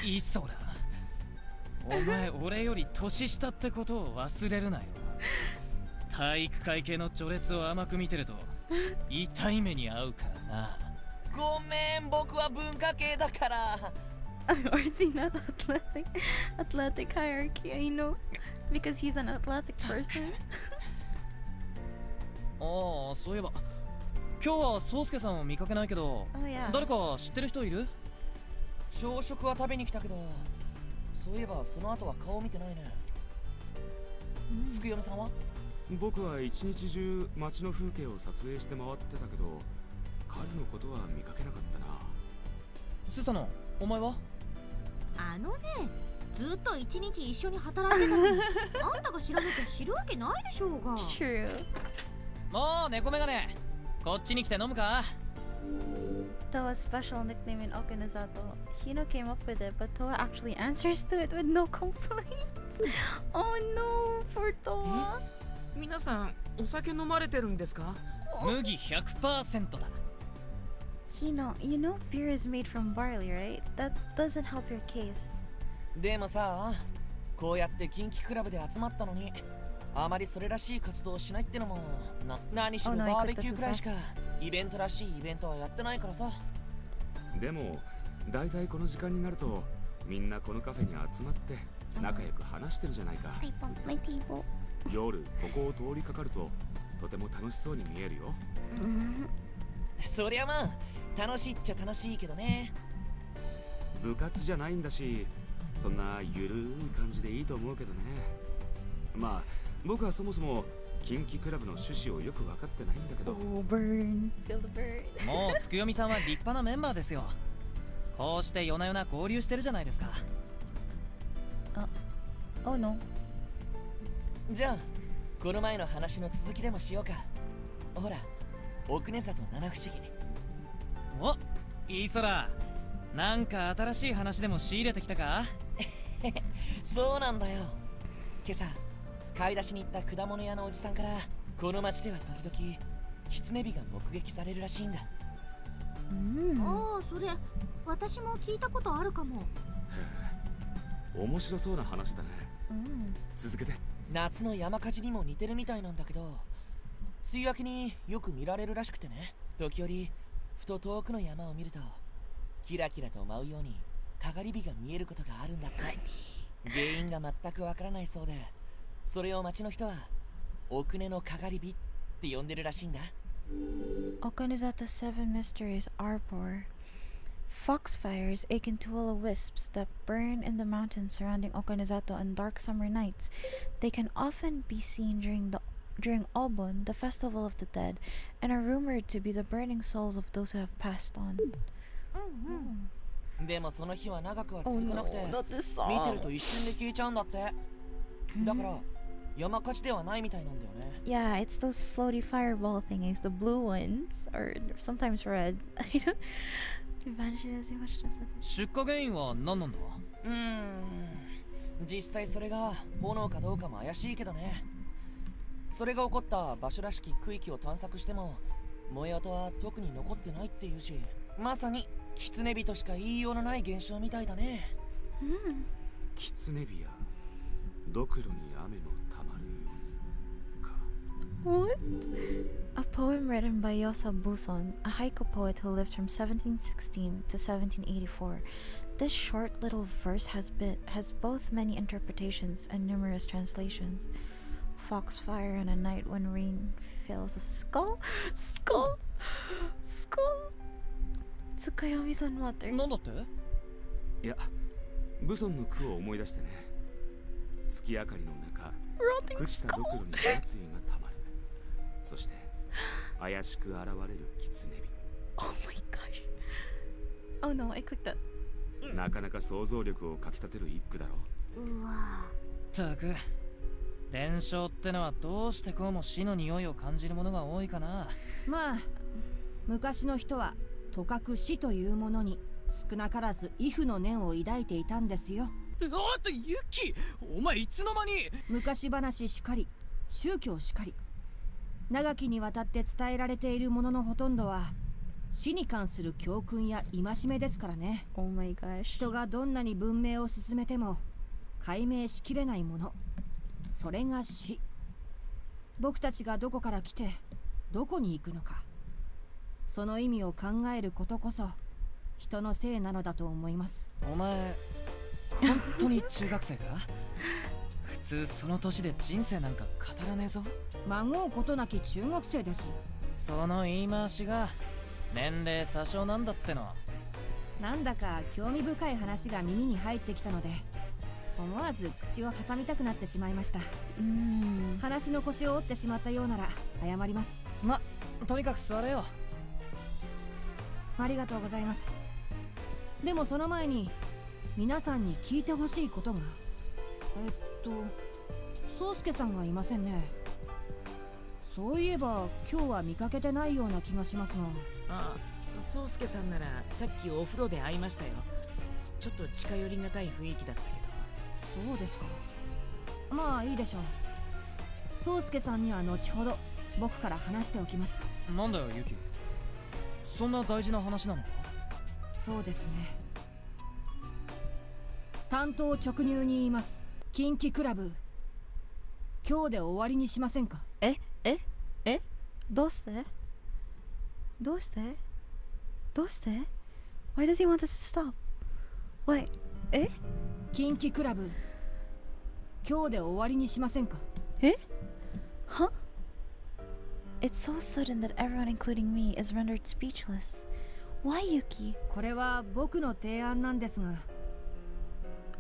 いっそだ。お前、俺より年下ってことを忘れるなよ。体育会系の序列を甘く見てると痛い目に遭うからな。ごめん、僕は文化系だから。Or is he not athletic hierarchy? I know. Because he's an athletic person. ああ、そういえば今日は宗介さんを見かけないけど、 Oh yeah. 誰か知ってる人いる？朝食は食べに来たけど、そういえばその後は顔見てないね。つくよみさんは？僕は一日中街の風景を撮影して回ってたけど、彼のことは見かけなかったな。スサノ、お前は？あのね、ずっと一日一緒に働いてたのにあんたが知らなきゃ知るわけないでしょうが。 True. もう猫メガネ、こっちに来て飲むか？ Toa's special nickname in Okinazato. Hino came up with it, but Toa actually answers to it with no complaints. Oh no, for Toa. 皆さんお酒飲まれてるんですか？麦 100% だ。 Hino, you know beer is made from barley, right? That doesn't help your case. でもさ、こうやって近畿クラブで集まったのにあまりそれらしい活動をしないってのも何しろ Oh no, I バー clicked ベキュ too ーくらいし fast. かイベントらしいイベントはやってないからさ。でもだいたいこの時間になるとみんなこのカフェに集まって仲良く話してるじゃないか。 I bumped my table. 夜ここを通りかかるととても楽しそうに見えるよ。そりゃまあ楽しいっちゃ楽しいけどね。部活じゃないんだし、そんなゆるい感じでいいと思うけどね。まあ僕はそもそも近畿クラブの趣旨をよく分かってないんだけど。 Oh, burn. Feel the burn. もうつくよみさんは立派なメンバーですよ。こうして夜な夜な合流してるじゃないですか。 Oh no. じゃあこの前の話の続きでもしようか。ほら、奥根里七不思議。お、いい空。なんか新しい話でも仕入れてきたか？そうなんだよ。今朝買い出しに行った果物屋のおじさんから、この町では時々キツネビが目撃されるらしいんだ。ああ、それ私も聞いたことあるかも。面白そうな話だね。続けて。夏の山火事にも似てるみたいなんだけど、梅雨明けによく見られるらしくてね。時折ふと遠くの山を見るとキラキラと舞うようにかがり火が見えることがあるんだって。原因が全くわからないそうで、それを町の人は奥根のかがり火って呼んでるらしいんだ。 Okinazato 7 Mysteries Arbor. Foxfires, akin to will-o-wisps that burn in the mountains surrounding Okinazato on dark summer nights. They can often be seen during Obon, the festival of the dead, and are rumored to be the burning souls of those who have passed on. でもその日は長くは Oh 続かな no, くて、 not this 見てる song. と一瞬で消えちゃうんだって。だから山火事ではないみたいなんだよね。 Yeah, it's those floaty fireball thingies, the blue ones, or sometimes red. I don't. Eventually, as much as 出火原因は何なんだ？実際それが炎かどうかも怪しいけどね。それが起こった場所らしき区域を探索しても燃え跡は特に残ってないっていうし、まさにキツネ火としか言いようのない現象みたいだね。キツネビやドクロに雨のたまるようにか。 What? A poem written by Yosa Buson, a haiku poet who lived from 1716 to 1784. This short little verse has both many interpretations and numerous translations. Foxfire on a night when rain fills a skull. Tsukuyomi-san mutters. なんだって？いや、ブソンの句を思い出してね。月明かりの中、 Rotting 朽ちたドクロに熱意がたまる。そして怪しく現れる狐火。 Oh my gosh. Oh no, I clicked that. なかなか想像力をかきたてる一句だろうわたく伝承ってのはどうしてこうも死の匂いを感じるものが多いかな。まあ昔の人はとかく死というものに少なからず畏怖の念を抱いていたんですよ。おっとユキ、お前いつの間に。昔話しかり宗教しかり長きにわたって伝えられているもののほとんどは死に関する教訓や戒めですからね。 Oh my gosh. 人がどんなに文明を進めても解明しきれないもの、それが死。僕たちがどこから来てどこに行くのか、その意味を考えることこそ人のせいなのだと思います。お前本当に中学生か？普通その年で人生なんか語らねえぞ。孫うことなき中学生です。その言い回しが年齢詐称なんだっての。なんだか興味深い話が耳に入ってきたので思わず口を挟みたくなってしまいました。話の腰を折ってしまったようなら謝ります。とにかく座れよ。ありがとうございます。でもその前に皆さんに聞いてほしいことが。宗介さんがいませんね。そういえば今日は見かけてないような気がしますが。ああ、宗介さんならさっきお風呂で会いましたよ。ちょっと近寄りがたい雰囲気だったけど。そうですか。まあいいでしょう。宗介さんには後ほど僕から話しておきます。なんだよユキ、そんな大事な話なのか？そうですね。単刀直入に言います。近畿クラブ今日で終わりにしませんか？どうしてどうしてどうして Why does he want us to stop? Why? 近畿クラブ今日で終わりにしませんかHuh? It's so sudden that everyone, including me, is rendered speechless. Why, Yuki? これは僕の提案なんですが、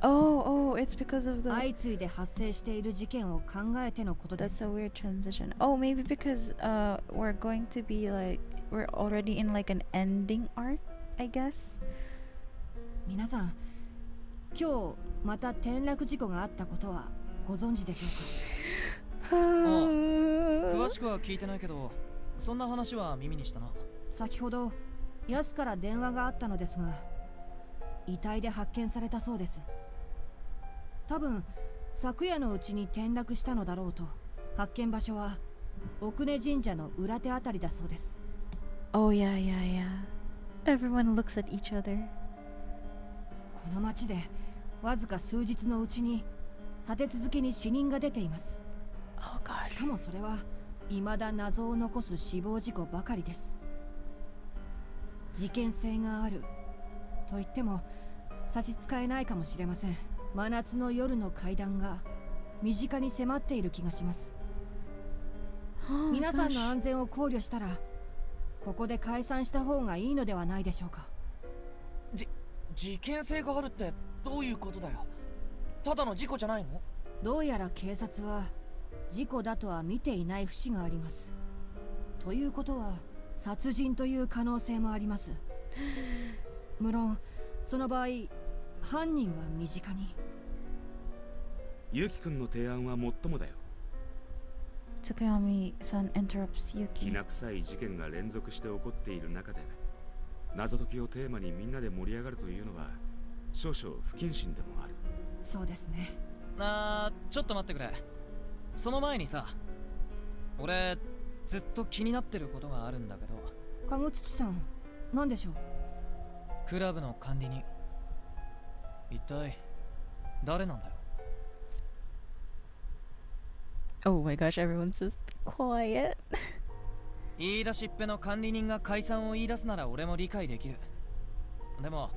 Oh, it's because of the... 相次いで発生している事件を考えてのことで That's す。 a weird transition. Oh, maybe because we're going to be like... We're already in like an ending arc, I guess? 皆さん、今日また転落事故があったことはご存知でしょうか？詳しくは聞いてないけど、そんな話は耳にしたな。先ほどヤスから電話があったのですが、遺体で発見されたそうです。多分昨夜のうちに転落したのだろうと。発見場所は奥根神社の裏手あたりだそうです。 Oh, yeah. Everyone looks at each other. この町でわずか数日のうちに立て続けに死人が出ています。 Oh, God. しかもそれは未だ謎を残す死亡事故ばかりです。事件性があると言っても差し支えないかもしれません。真夏の夜の階段が身近に迫っている気がします。 Oh, 皆さんの gosh. 安全を考慮したらここで解散した方がいいのではないでしょうか。事件性があるってどういうことだよ。ただの事故じゃないの？どうやら警察は事故だとは見ていない節があります。ということは殺人という可能性もあります。無論その場合犯人は身近に。ユキ君の提案はもっともだよ。 Tsukuyomi-san interrupts き Yuki. な臭い事件が連続して起こっている中で謎解きをテーマにみんなで盛り上がるというのは少々不謹慎でもある。そうですね。ちょっと待ってくれ。その前にさ、俺ずっと気になってることがあるんだけど。籠土さん、何でしょう？クラブの管理人、一体誰なんだよ。 Oh my gosh, everyone's just quiet. 言い出しっぺの管理人が解散を言い出すなら俺も理解できる。でも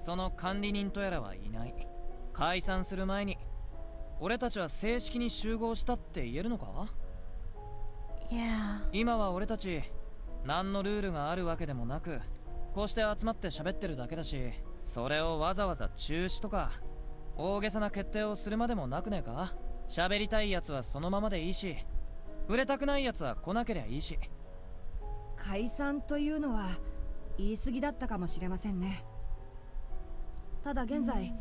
その管理人とやらはいない。解散する前に俺たちは正式に集合したって言えるのか？ Yeah. 今は俺たち何のルールがあるわけでもなく、こうして集まって喋ってるだけだし、それをわざわざ中止とか大げさな決定をするまでもなくねえか？喋りたいやつはそのままでいいし、売れたくないやつは来なけりゃいいし。解散というのは言い過ぎだったかもしれませんね。ただ現在、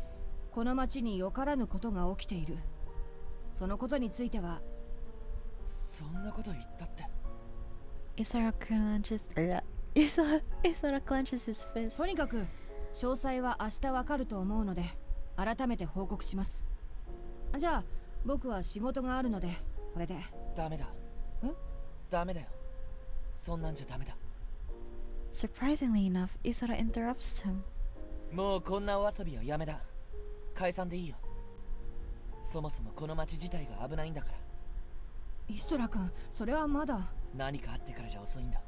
この町によからぬことが起きている。そのことについては。そんなこと言ったって。Isara clenches his fist. とにかく詳細は明日わかると思うので改めて報告します。じゃあ僕は仕事があるのでこれで。ダメだ。ダメだよ。そんなんじゃダメだ。 Surprisingly enough, Isara interrupts him. もうこんなお遊びはやめだ。解散でいいよ。そもそもこの町自体が危ないんだから。イソラ君、それはまだ。何かあってからじゃ遅いんだ。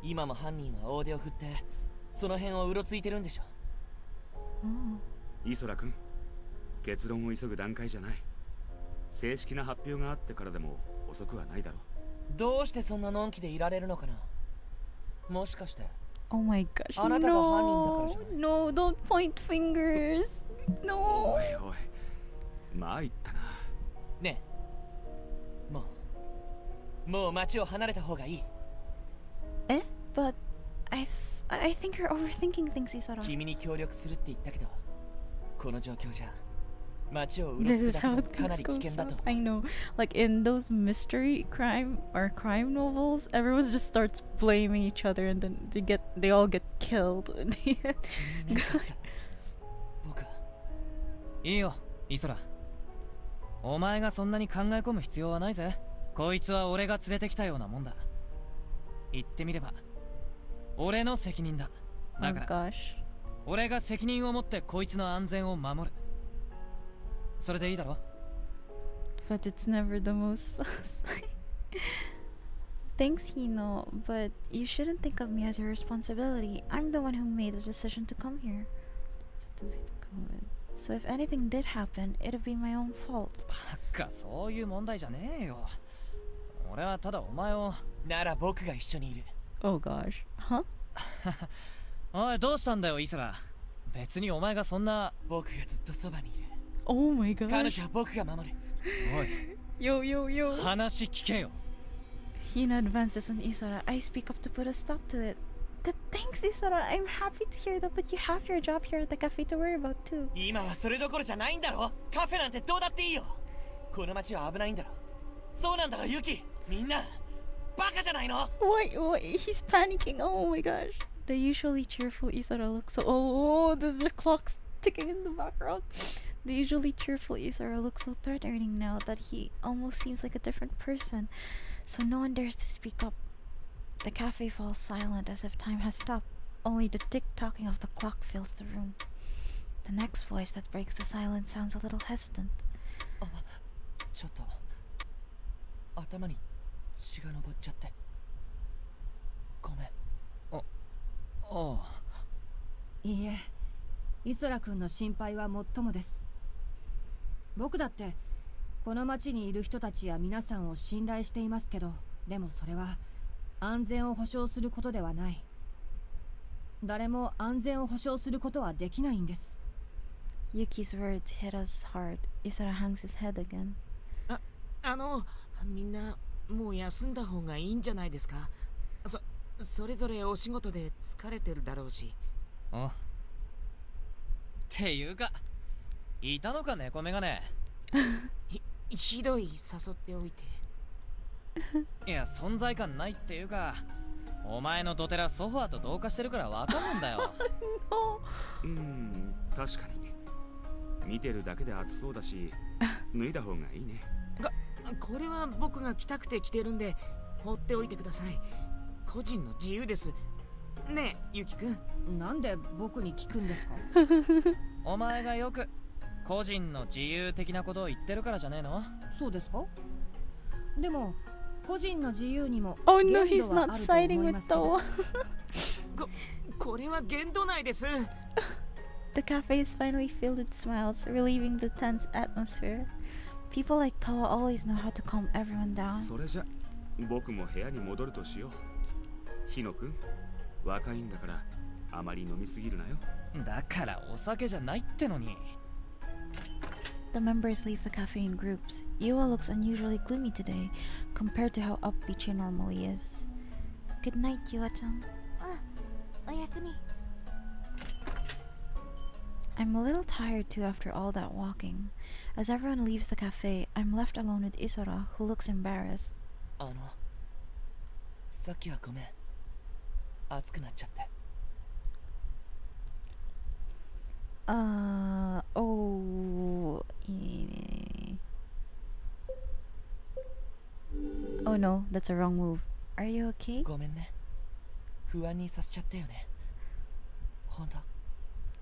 今も犯人は大手を振ってその辺をうろついてるんでしょ。イソラ君、結論を急ぐ段階じゃない。正式な発表があってからでも遅くはないだろう。どうしてそんなのんきでいられるのかな。もしかして Oh my gosh. あなたが犯人だからじゃない。 No, don't point fingers. No. おいおい、まあ言ったな。ねえ、もう町を離れた方がいい。But I think you're overthinking things, Isara. 君に協力するって言ったけど、この状況じゃ町をうろ This つく is だけで how もかな things り危 go 険だ south. と。 I know. Like in those mystery crime novels, everyone just starts blaming each other and then they all get killed. 君に何かあった僕は。いいよイソラ、お前がそんなに考え込む必要はないぜ。こいつは俺が連れてきたようなもんだ。言ってみれば俺の責任だ。 Oh だから gosh. 俺が責任を持ってこいつの安全を守る。それでいいだろ。 But it's never the most. Thanks, Hino, but you shouldn't think of me as your responsibility. I'm the one who made the decision to come here. So if anything did happen, it'd be my own fault. バカ、そういう問題じゃねえよ。俺はただお前を。なら僕が一緒にいる。 Oh gosh. Huh? おい、どうしたんだよイソラ。別にお前がそんな。僕がずっとそばにいる。 Oh my 彼 gosh. 女は僕が守る。おい、 Yo. 話聞けよ。 Hina advances on Isara. I speak up to put a stop to it. Thanks, Isara. I'm happy to hear that, but you have your job here at the cafe to worry about too. 今はそれどころじゃないんだろ。カフェなんてどうだっていいよ。この町は危ないんだろ。そうなんだろユキ。みんなバカじゃないの。 Wait, he's panicking. Oh my gosh. The usually cheerful Isara looks oh, there's a clock ticking in the background. The usually cheerful Isara looks so threatening now that he almost seems like a different person. So no one dares to speak up. The cafe falls silent as if time has stopped. Only the tick-tocking of the clock fills the room. The next voice that breaks the silence sounds a little hesitant. ちょっと頭に血が上っちゃってごめん。おう。いいえ、イソラ君の心配はもっともです。僕だってこの町にいる人たちや皆さんを信頼していますけど、でもそれは安全を保証することではない。誰も安全を保証することはできないんです。 Yuki's words hit us hard. Isara hangs his head again. みんなもう休んだ方がいいんじゃないですか。それぞれお仕事で疲れてるだろうし。おっていうか、いたのか猫メガネ。ひどい誘っておいて。いや、存在感ないっていうか、お前のドテラソファーと同化してるからわかるんだよ。確かに見てるだけで暑そうだし脱いだ方がいいね。これは僕が着たくて着てるんで放っておいてください。個人の自由です。ねえ、ゆきくん。なんで僕に聞くんですか？お前がよく個人の自由的なことを言ってるからじゃねえの？そうですか？でも個人の自由にも Oh no, 限 he's 度は not あると siding 思い with ますけど。 Toa. これは限度内です。 The cafe is finally filled with smiles, relieving the tense atmosphere. People like Toa always know how to calm everyone down. それじゃ僕も部屋に戻るとしよう。ヒノ君、若いんだからあまり飲みすぎるなよ。だからお酒じゃないってのに。The members leave the cafe in groups. Yua looks unusually gloomy today, compared to how upbeat she normally is. Good night, Yua-chan. おやすみ。 I'm a little tired too after all that walking. As everyone leaves the cafe, I'm left alone with Isora, who looks embarrassed. さっきはごめん。暑くなっちゃって。Oh. Oh no, that's a wrong move. Are you okay? ごめんね。不安にさせちゃったよね。ほんと、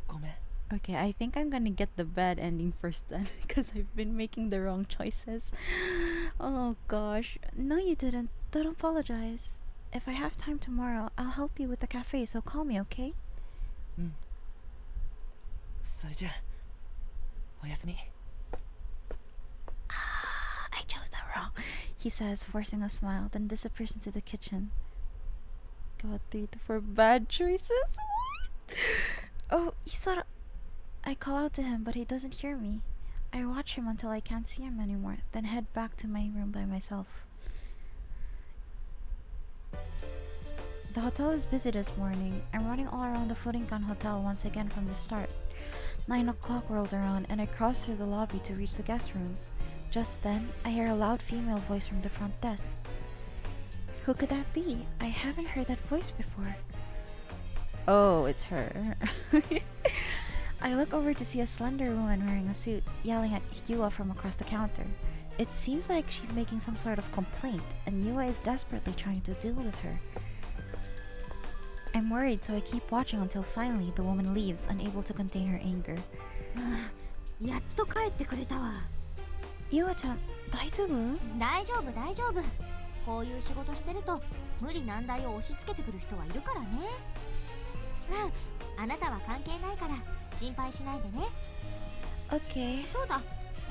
ごめん。 Okay, I think I'm gonna get the bad ending first then, because I've been making the wrong choices. Oh gosh. No, you didn't. Don't apologize. If I have time tomorrow, I'll help you with the cafe, so call me, okay? うん。それじゃあ、おやすみ。I chose that wrong, he says, forcing a smile, then disappears into the kitchen. God, 3 to 4 bad choices? What? Oh, Isara. I call out to him, but he doesn't hear me. I watch him until I can't see him anymore, then head back to my room by myself. The hotel is busy this morning. I'm running all around the floating gun hotel once again from the start. 9 o'clock rolls around and I cross through the lobby to reach the guest rooms. Just then, I hear a loud female voice from the front desk. Who could that be? I haven't heard that voice before. Oh, it's her. I look over to see a slender woman wearing a suit, yelling at Yua from across the counter. It seems like she's making some sort of complaint, and Yua is desperately trying to deal with her. I'm worried, so I keep watching until finally the woman leaves, unable to contain her anger. やっと帰ってくれたわ。Yua-chan, 大丈夫? 大丈夫大丈夫。こういう仕事してると無理難題を押し付けてくる人はいるからね。うん、あなたは関係ないから心配しないでね。 Okay. そうだ、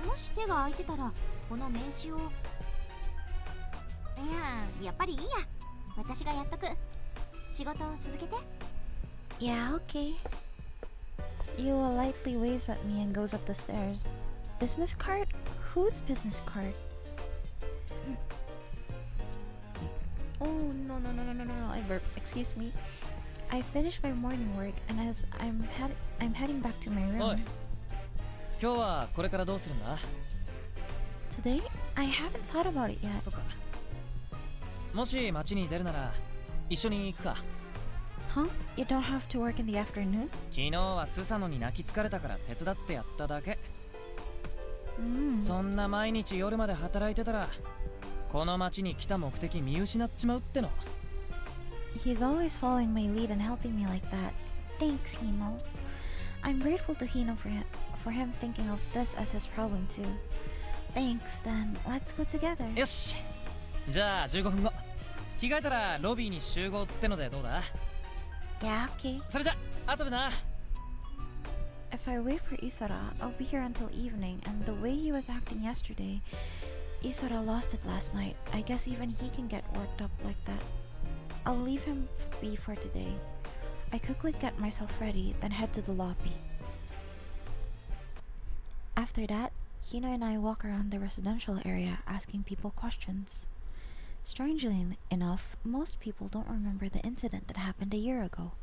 もし手が空いてたらこの名刺を。やっぱりいいや。私がやっとく。仕事を続けて。 Yeah, okay. Yua lightly waves at me and goes up the stairs. Business card? Whose business card? Oh, no, I burped. Excuse me. I finished my morning work and as I'm heading back to my おい room. 今日はこれからどうするんだ？ Today? I haven't thought about it yet. そっか。もし街に出るなら一緒に行くか。 Huh? You don't have to work in the afternoon? 昨日はスサノに泣き疲れたから手伝ってやっただけ。Mm. そんな毎日夜まで働いてたらこの街に来た目的見失っちまうっての。 He's always following my lead and helping me like that. Thanks, Hino. I'm grateful to Hino for him thinking of this as his problem too. Thanks, then let's go together. よし。じゃあ15分後。着替えたらロビーに集合ってのでどうだ？ Yeah, okay. それじゃ後でな。 If I wait for Isara, I'll be here until evening, and the way he was acting yesterday, Isara lost it last night. I guess even he can get worked up like that. I'll leave him be for today. I quickly get myself ready, then head to the lobby. After that, Hino and I walk around the residential area asking people questions. Strangely enough, most people don't remember the incident that happened a year ago.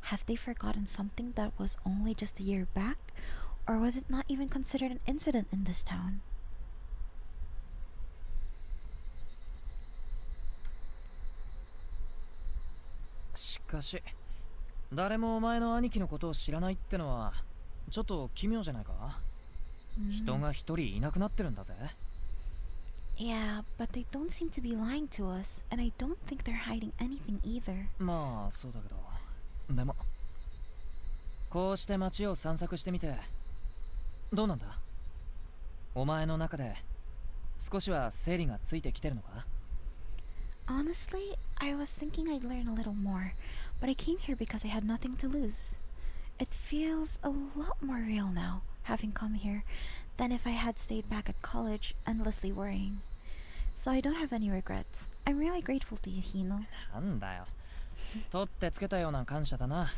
Have they forgotten something that was only just a year back? Or was it not even considered an incident in this town? しかし誰もお前の兄貴のことを知らないってのはちょっと奇妙じゃないか？人が一人いなくなってるんだぜ。 Yeah, but they don't seem to be lying to us, and I don't think they're hiding anything either. まあそうだけどでもこうして街を散策してみてどうなんだ？お前の中で少しは整理がついてきてるのか？ Honestly, I was thinking I'd learn a little more, but I came here because I had nothing to lose. It feels a lot more real now, having come here, than if I had stayed back at college, endlessly worrying. So I don't have any regrets. I'm really grateful to you, Hino. なんだよ取ってつけたような感謝だな。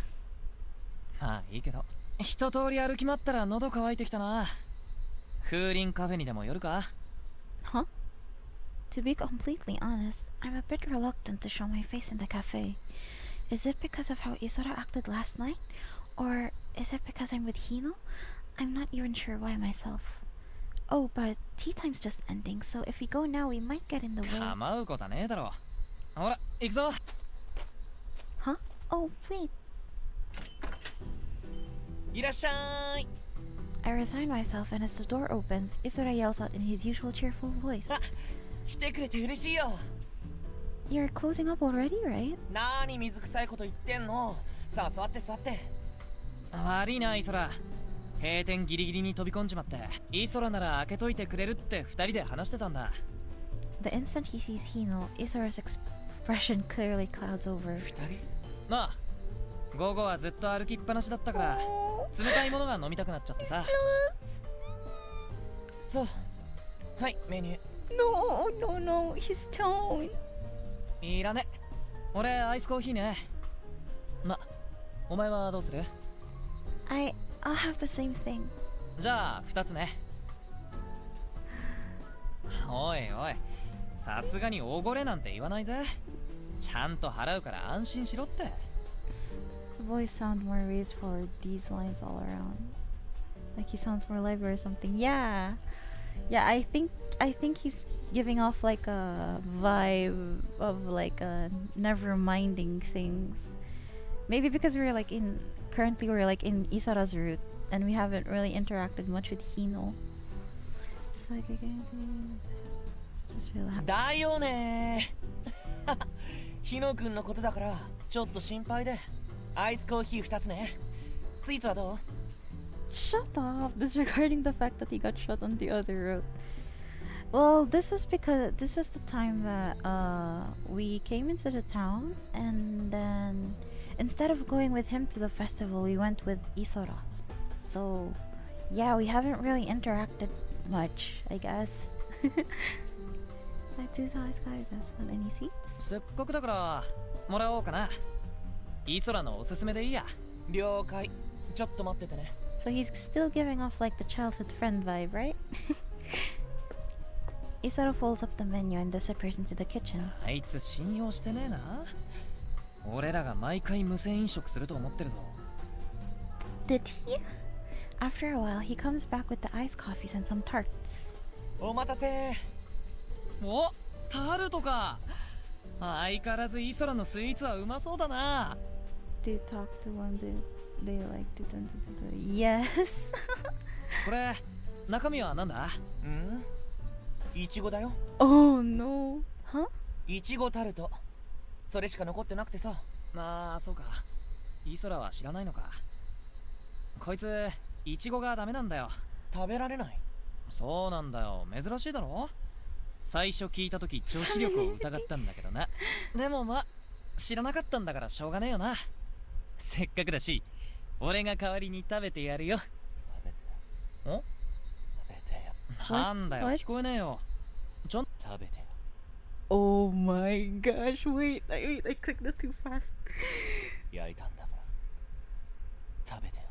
まあいいけど一通り歩き回ったら喉乾いてきたな。風鈴カフェにでも寄るか？ Huh? To be completely honest, I'm a bit reluctant to show my face in the cafe. Is it because of how Isora acted last night? Or is it because I'm with Hino? I'm not even sure why myself. Oh, but tea time's just ending, so if we go now, we might get in the way. 構うことはねえだろ。ほら、行くぞ。 Huh? Oh, wait. いらっしゃい。 I resign myself, and as the door opens, Isora yells out in his usual cheerful voice. 来てくれて嬉しいよ。 You're closing up already, right? なーに水臭いこと言ってんの。さあ座って座って。悪いな、イソラ。閉店ギリギリに飛び込んじまって、イソラなら開けといてくれるって二人で話してたんだ。 The instant he sees Hino, Isora's expression clearly clouds over. まあ、午後はずっと歩きっぱなしだったから、冷たいものが飲みたくなっちゃってさ。そう。はい、メニュー。No, no, his tone. いらね。俺、アイスコーヒーね。ま、お前はどうする？ I'll have the same thing. じゃあ、二つね。おいおい、さすがにおごれなんて言わないぜ。ちゃんと払うから安心しろって。 The voice sounds more raised for these lines all around. Like he sounds more lively or something. Yeah. Yeah, I think he's giving off like a vibe of like a never minding things. Maybe because we're like currently we're like in Isara's route and we haven't really interacted much with Hino. It's like again, just relax. だよねー。ヒノ君のことだからちょっと心配で。アイスコーヒー2つね。スイーツはどう？ Shut up, disregarding the fact that he got shot on the other road. Well, this was because this was the time that we came into the town, and then instead of going with him to the festival, we went with Isora. So, yeah, we haven't really interacted much, I guess. Like, do guys, want any seats? せっかくだからもらおうかな。イソラのおすすめでいいや。了解。ちょっと待っててね。 So he's still giving off like the childhood friend vibe, right? Isara folds up the menu and disappears into the kitchen. あいつ信用してねえな。俺らが毎回無銭飲食すると思ってるぞ。 Did he? After a while, he comes back with the iced coffees and some tarts. お待たせ。お、タルトか。相変わらずイソラのスイーツはうまそうだな。 They talk to one they like to Yes. これ中身はなんだ？いちごだよ。 Oh no. Huh? いちごタルト。それしか残ってなくてさ。ああ、そうか。イソラは知らないのか。こいついちごがダメなんだよ。食べられない。そうなんだよ。珍しいだろ。最初聞いた時女子力を疑ったんだけどな。でもまあ知らなかったんだからしょうがねえよな。せっかくだし俺が代わりに食べてやるよ。お？食べてよ。なんだよ、聞こえねえよ。ちょん食べてよ。 Oh my gosh, wait, I clicked that too fast. 焼いたんだから食べてよ。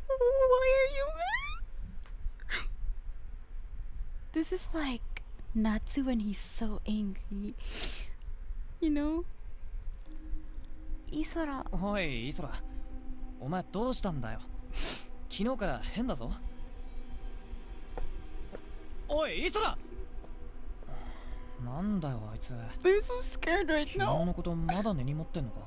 Why are you mad? This is like Natsu when he's so angry. You know? Isora. おい、イソラ。お前どうしたんだよ。昨日から変だぞ。おい、イソラ。なんだよ、あいつ。 I'm so scared right 昨日 now. のことまだ根に持ってんのか？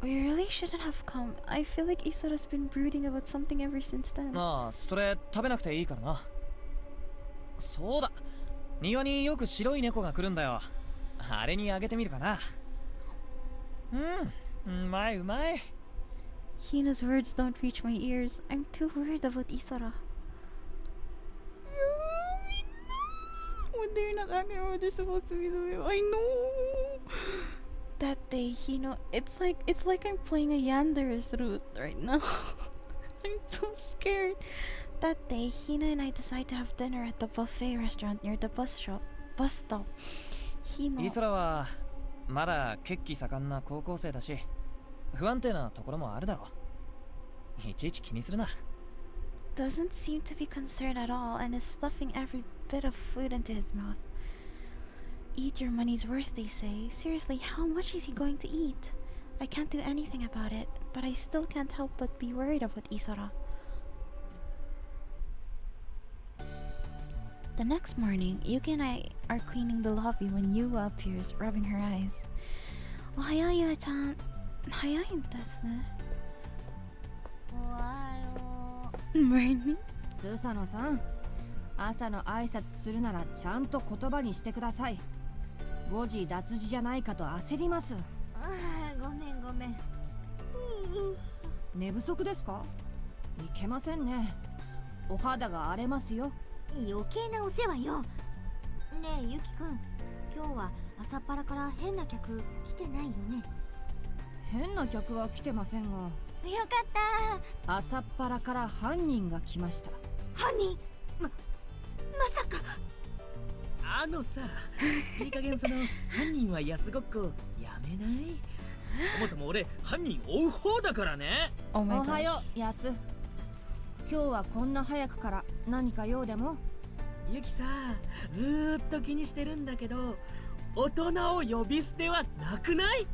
We really shouldn't have come. I feel like Isora's been brooding about something ever since then. ああ、それ食べなくていいからな。そうだ。庭によく白い猫が来るんだよ。あれにあげてみるかな。うまいうまい。 Hina's words don't reach my ears. I'm too worried about Isora. When they're not acting how they're supposed to be doing. I know. That day, Hino, it's like I'm playing a Yander's route right now. I'm so scared. That day, Hina and I decide to have dinner at the buffet restaurant near the bus stop. Hino. イソラはまだ血気盛んな高校生だし、不安定なところもあるだろう。いちいち気にするな。doesn't seem to be concerned at all and is stuffing every bit of food into his mouth. Eat your money's worth, they say. Seriously, how much is he going to eat? I can't do anything about it, but I still can't help but be worried about Isara. The next morning, Yuki and I are cleaning the lobby when Yuwa appears, rubbing her eyes. Oh, hiya, Yuwa-chan. Hiyaいんですね。おはよ Morning. スサノさん、朝の挨拶するならちゃんと言葉にしてください。誤字脱字じゃないかと焦ります。ごめんごめん。寝不足ですか？いけませんね。お肌が荒れますよ。余計なお世話よ。ねえゆきくん、今日は朝っぱらから変な客来てないよね。変な客は来てませんが、よかった朝っぱらから犯人が来ました。犯人？まさか。あのさ、いい加減その犯人は安ごっこやめない？そもそも俺犯人追う方だからね。Oh my お god. はよう、ヤス。今日はこんな早くから何か用でも？ユキさ、ずーっと気にしてるんだけど、大人を呼び捨てはなくない？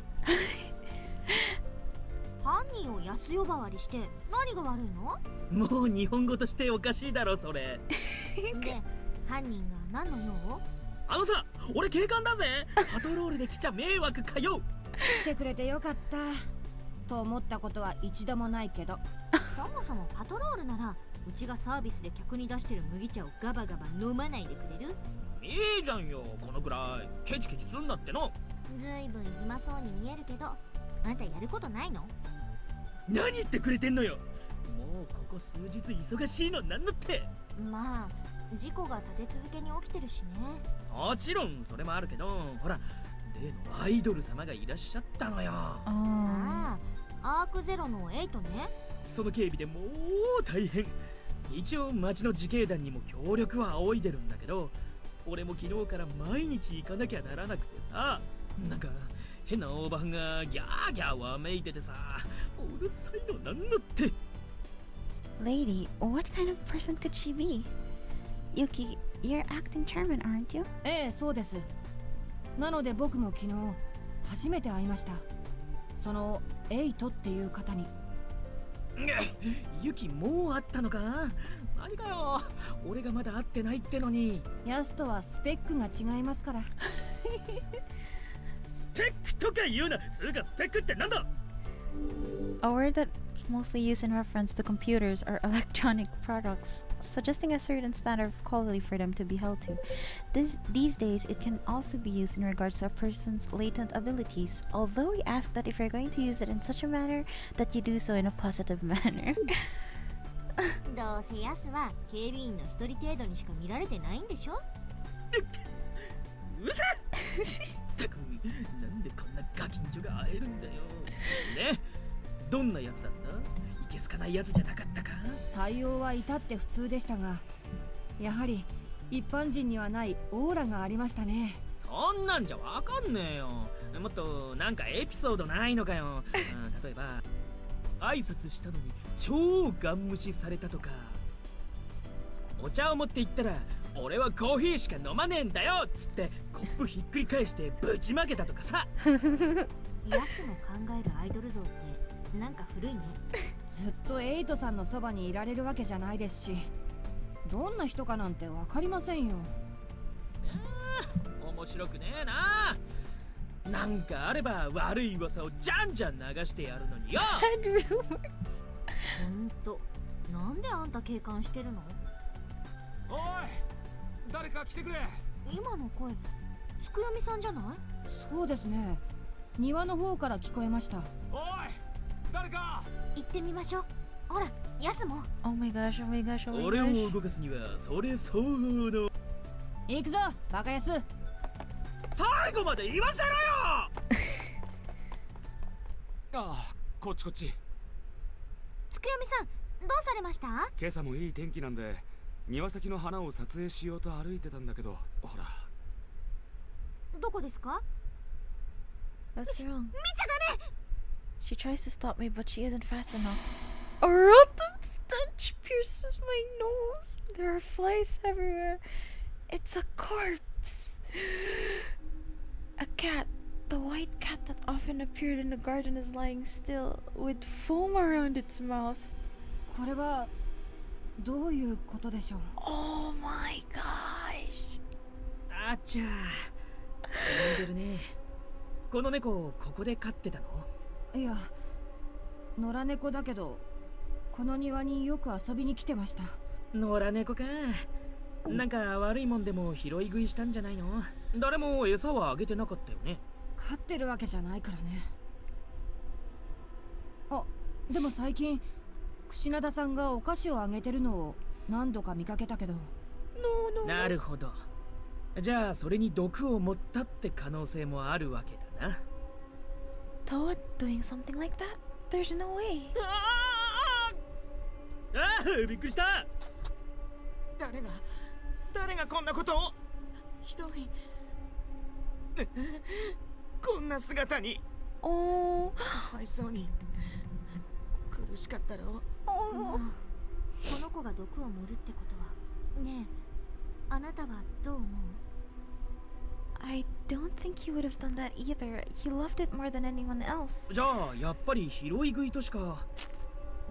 犯人を安呼ばわりして何が悪いの？もう日本語としておかしいだろそれ。で、犯人が何の用？あのさ、俺警官だぜ。パトロールで来ちゃ迷惑かよ。来てくれてよかったと思ったことは一度もないけど。そもそもパトロールならうちがサービスで客に出してる麦茶をガバガバ飲まないでくれる？いいじゃんよ、このくらいケチケチすんなっての。ずいぶん暇そうに見えるけど、あんたやることないの？何言ってくれてんのよ。もうここ数日忙しいのなんのって。まあ事故が立て続けに起きてるしね。もちろんそれもあるけど、ほら例のアイドル様がいらっしゃったのよ。ああ、アークゼロの8ね。その警備でもう大変。一応町の自警団にも協力は仰いでるんだけど、俺も昨日から毎日行かなきゃならなくてさ、なんか変なおばはんがギャーギャーわめいててさ、うるさいのなんのって。 Lady, what kind of person could she be? Yuki, you're acting charming, aren't you? ええ、そうです。なので僕も昨日初めて会いました。そのエイトっていう方に。ユキもう会ったのか？マジかよ、俺がまだ会ってないってのに。ヤスとはスペックが違いますから。スペックとか言うな。つうかスペックってなんだ？ A word that's mostly used in reference to computers or electronic products, suggesting a certain standard of quality for them to be held to. These days, it can also be used in regards to a person's latent abilities, although we ask that if you're going to use it in such a manner, that you do so in a positive manner. どうせヤスは警備員の一人程度にしか見られてないんでしょ？うざったく、なんでこんなガキンチョが会えるんだよ。ね、どんなやつだった？いけすかないやつじゃなかったか？対応は至って普通でしたが、やはり一般人にはないオーラがありましたね。そんなんじゃわかんねえよ。もっとなんかエピソードないのかよ。例えば挨拶したのに超ガン無視されたとか、お茶を持って行ったら俺はコーヒーしか飲まねえんだよっつってコップひっくり返してぶちまけたとかさ。ヤスの考えるアイドル像ってなんか古いね。ずっとエイトさんのそばにいられるわけじゃないですし、どんな人かなんてわかりませんよ。面白くねえな。なんかあれば悪い噂をじゃんじゃん流してやるのによ。ほんと、なんであんた警官してるの？おい、誰か来てくれ。今の声、つくよみさんじゃない？そうですね。庭の方から聞こえました。おい、誰か。行ってみましょう。ほら、ヤスも。Oh my gosh, oh my gosh, oh my 俺 gosh. を動かすにはそれ相応の。行くぞバカヤス。最後まで言わせろよ。ああ、こっちこっち。つくよみさん、どうされました？今朝もいい天気なんで庭先の花を撮影しようと歩いてたんだけど、ほら。どこですか？ What's wrong? 見ちゃダメ！ She tries to stop me, but she isn't fast enough. A rotten stench pierces my nose. There are flies everywhere. It's a corpse. A cat. The white cat that often appeared in the garden is lying still, with foam around its mouth. これはどういうことでしょう。 Oh my gosh. あちゃ死んでるね。この猫ここで飼ってたの？いや、野良猫だけどこの庭によく遊びに来てました。野良猫か。なんか悪いもんでも拾い食いしたんじゃないの？誰も餌はあげてなかったよね。飼ってるわけじゃないからね。あ、でも最近櫛灘さんがお菓子をあげてるのを何度か見かけたけど。なるほど。じゃあそれに毒を持ったって可能性もあるわけだな。Toad doing something like that? There's no way. ああ、びっくりした。誰がこんなことを。ひどい。こんな姿に。Oh. かわいそうに。苦しかったろ。この子が毒を盛るってことはねえ、あなたはどう思う？ I don't think he would have done that either. He loved it more than anyone else. じゃあやっぱり拾い食いとしか。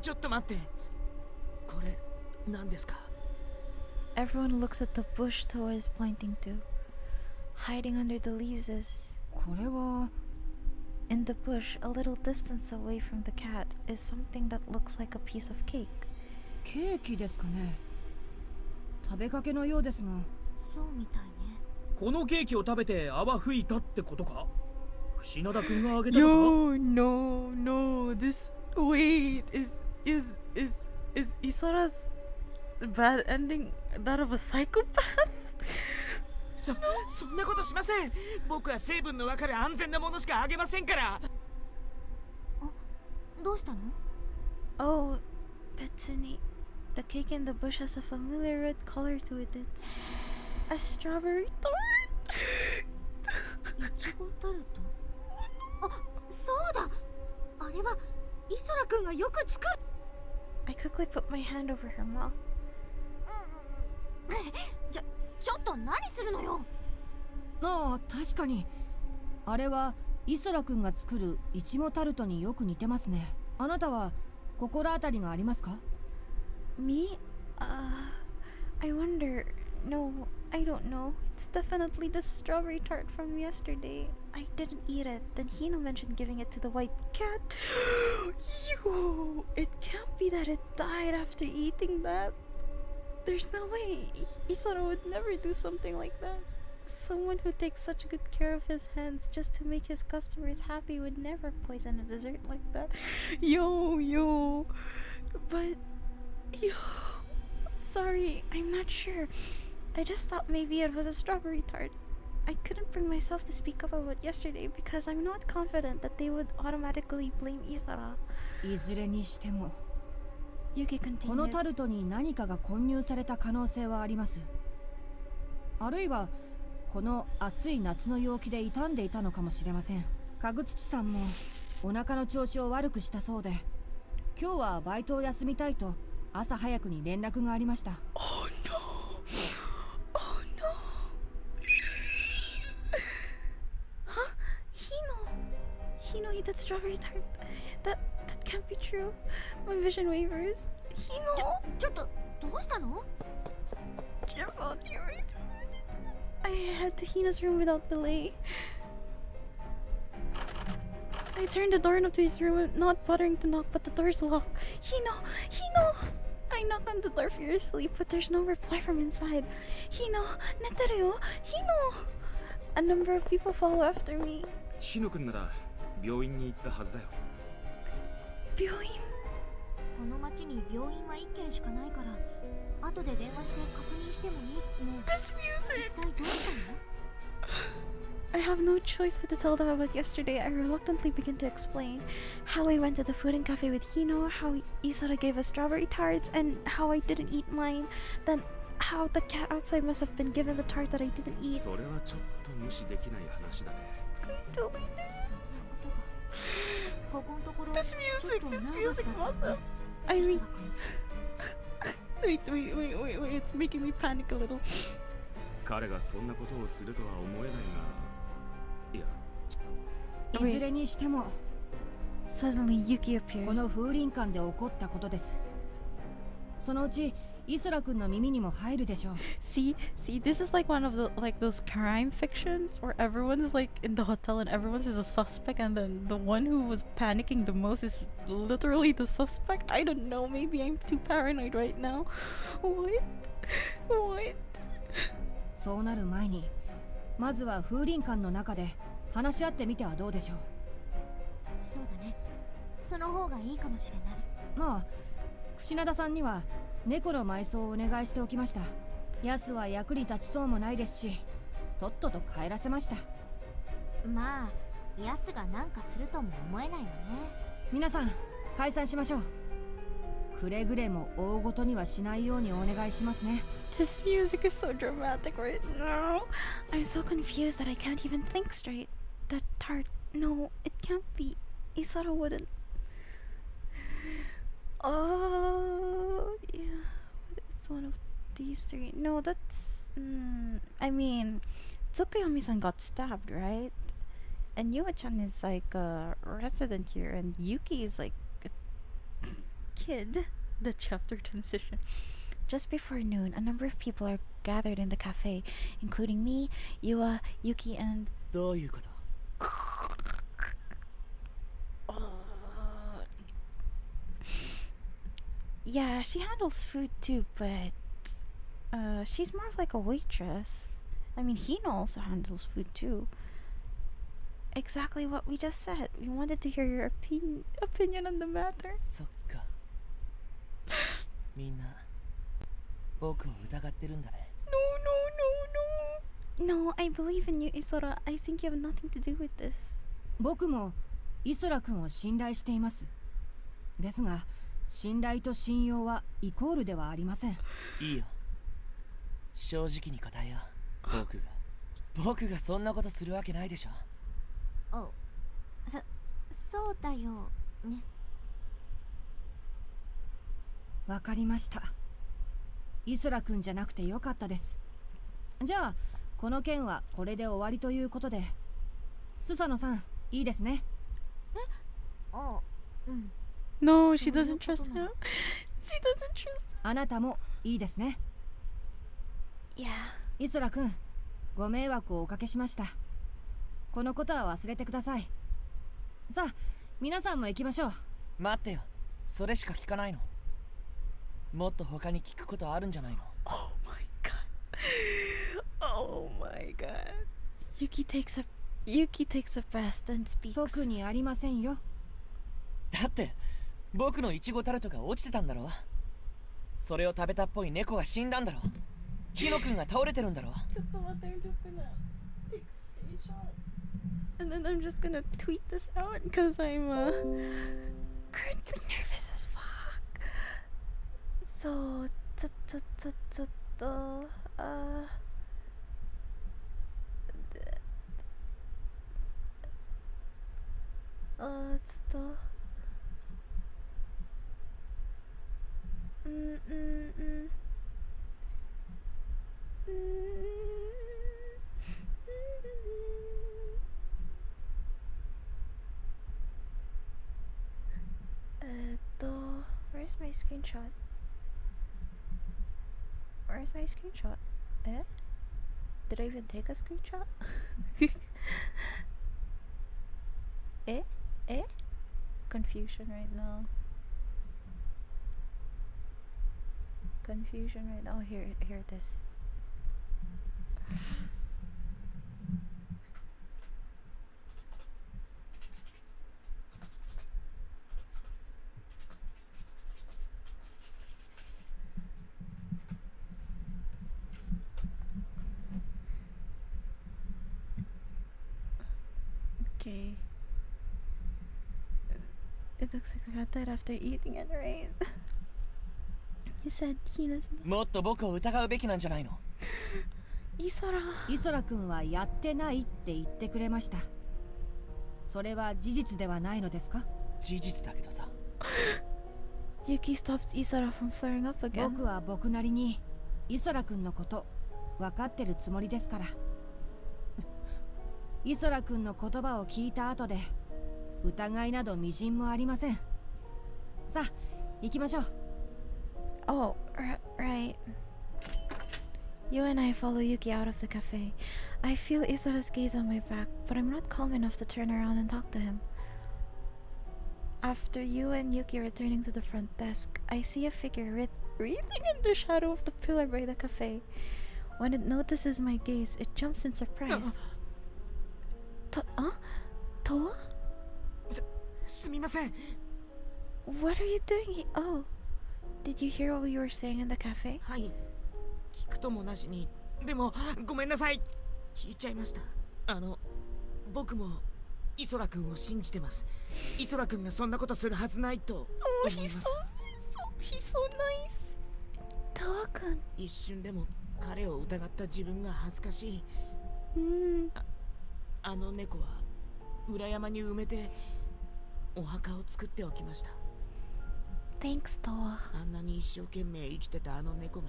ちょっと待って。これ何ですか？ Everyone looks at the bush Toa is pointing to. Hiding under the leaves is... これは In the bush, a little distance away from the cat, is something that looks like a piece of cake. ケーキですかね。食べかけのようですが。そうみたいね。このケーキを食べて泡吹いたってことか？櫛灘くんがあげたのか？ No. This... Wait, is Isara's bad ending that of a psychopath? そんなことしません。僕は成分のわかる安全なものしかあげませんから。どうしたの？ Oh, Betsuni. The cake in the bush has a familiar red color to it. It's a strawberry tart. いちごタルト。あ、そうだ。あれはイソラくんがよく作る。 I quickly put my hand over her mouth. ちょっと何するのよ。ああ、確かにあれはイソラくんが作るいちごタルトによく似てますね。あなたは心当たりがありますか？ Me? I wonder. No, I don't know. It's definitely the strawberry tart from yesterday. I didn't eat it. Then Hino mentioned giving it to the white cat. Yo, it can't be that it died after eating that. There's no way. Isora would never do something like that. Someone who takes such good care of his hands just to make his customers happy would never poison a dessert like that. Yo. But, yo. Sorry, I'm not sure. I just thought maybe it was a strawberry tart. I couldn't bring myself to speak up about yesterday because I'm not confident that they would automatically blame Isara. いずれにしても Yuki この continues. タルトに何かが混入された可能性はあります。あるいはこの暑い夏の陽気で傷んでいたのかもしれません。かぐつちさんもお腹の調子を悪くしたそうで、今日はバイトを休みたいと朝早くに連絡がありました。Oh no. Huh? Hino ate that strawberry tart. That can't be true. My vision wavers. Hino! ちょっとどうしたの？ I head to Hina's room without delay. I turn the door knob to his room, not bothering to knock, but the door's locked. Hino! I knock on the door furiously, but there's no reply from inside. Hino! Neteru yo! Hino! A number of people follow after me. ヒノ君なら病院に行ったはずだよ。病院? この町に病院は1軒しかないから、後で電話して確認してもいいね。 This music! 一体どうしたの？ I have no choice but to tell them about yesterday. I reluctantly begin to explain how I went to the food and cafe with Hino, how Isara gave us strawberry tarts, and how I didn't eat mine. Then how the cat outside must have been given the tart that I didn't eat. それはちょっと無視できない話だね。そんなことが。ここのところ This ちょ music, っと this ナーバス music だった awesome. ね。 I mean, イソラ君 Wait, it's making me panic a little. 彼がそんなことをするとは思えないが、いや、いずれにしても Suddenly Yuki この appears. 風林館で起こったことです。そのうちイソラ君の耳にも入るでしょう。 See, this is like one of the like those crime fictions where everyone is like in the hotel and everyone is a suspect, and then the one who was panicking the most is literally the suspect. I don't know. Maybe I'm too paranoid right now. What? そうなる前にまずは風林館の中で話し合ってみてはどうでしょう。そうだね。その方がいいかもしれない。まあ櫛灘さんには猫の埋葬をお願いしておきました。ヤスは役に立ちそうもないですし、とっとと帰らせました。まあヤスがなんかするとも思えないわね。皆さん解散しましょう。くれぐれも大ごとにはしないようにお願いしますね。 This music is so dramatic right now. I'm so confused that I can't even think straight. That tart. No, it can't be. Isara wouldn't. Oh, yeah. It's one of these three. No, that's. I mean, Tsukuyomi-san got stabbed, right? And Yua-chan is like a resident here, and Yuki is like a kid. The chapter transition. Just before noon, a number of people are gathered in the cafe, including me, Yua, Yuki, and. どういうこと？ Yeah, she handles food too, but she's more of like a waitress. I mean, Hino also handles food too. Exactly what we just said. We wanted to hear your opinion on the matter. そっか。みんな僕を疑ってるんだね。 No, I believe in you, Isora. I think you have nothing to do with this. 僕もイソラ君を信頼しています。ですが信頼と信用はイコールではありません。いいよ。正直に答えよう。僕がそんなことするわけないでしょ。お、そうだよね。わかりました。イソラ君じゃなくてよかったです。じゃあこの件はこれで終わりということで、スサノさんいいですね。あ、うん。No, she doesn't trust him. She doesn't trust him. あなたもいいですね。 Yeah. イソラ君、ご迷惑をおかけしました。このことは忘れてください。さあ皆さんも行きましょう。待ってよ。それしか聞かないの？もっと他に聞くことあるんじゃないの？ Oh my god. Oh my god. Yuki takes a breath and speaks. 特にありませんよ。だって僕のイチゴタルトが落ちてたんだろ。それを食べたっぽい猫が死んだんだろ。ヒノ君が倒れてるんだろ。ちょっと待って、I'm just gonna take a screenshot and then I'm just gonna tweet this out because I'm currently nervous as fuck. So ちょっとちょっとWhere's my screenshot? Where's my screenshot? Eh? Did I even take a screenshot? Eh? Confusion right now. Confusion right now. Here it is. Okay. It looks like I got that after eating it, right? He said he doesn't. もっと僕を疑うべきなんじゃないの？イソラ君はやってないって言ってくれました。それは事実ではないのですか？事実だけどさ。Yuki stops Isara from flaring up again. 僕は僕なりにイソラ君のこと分かってるつもりですから。イソラ君の言葉を聞いた後で疑いなどみじんもありません。さあ行きましょう。 Oh, right. You and I follow Yuki out of the cafe. I feel Isara's gaze on my back, but I'm not calm enough to turn around and talk to him. After you and Yuki returning to the front desk, I see a figure wreathing in the shadow of the pillar by the cafe. When it notices my gaze, it jumps in surprise. Toa? すみません。 What are you doing? Oh, did you hear what we were saying in the cafe? はい。聞くともなしに。でも、ごめんなさい。聞いちゃいました。僕もイソラ君を信じてます。イソラ君がそんなことするはずないと思います。He's so nice. Toa-kun. 一瞬でも彼を疑った自分が恥ずかしい。あの猫は裏山に埋めてお墓を作っておきました。 Thanks, Toa. あんなに一生懸命生きてたあの猫が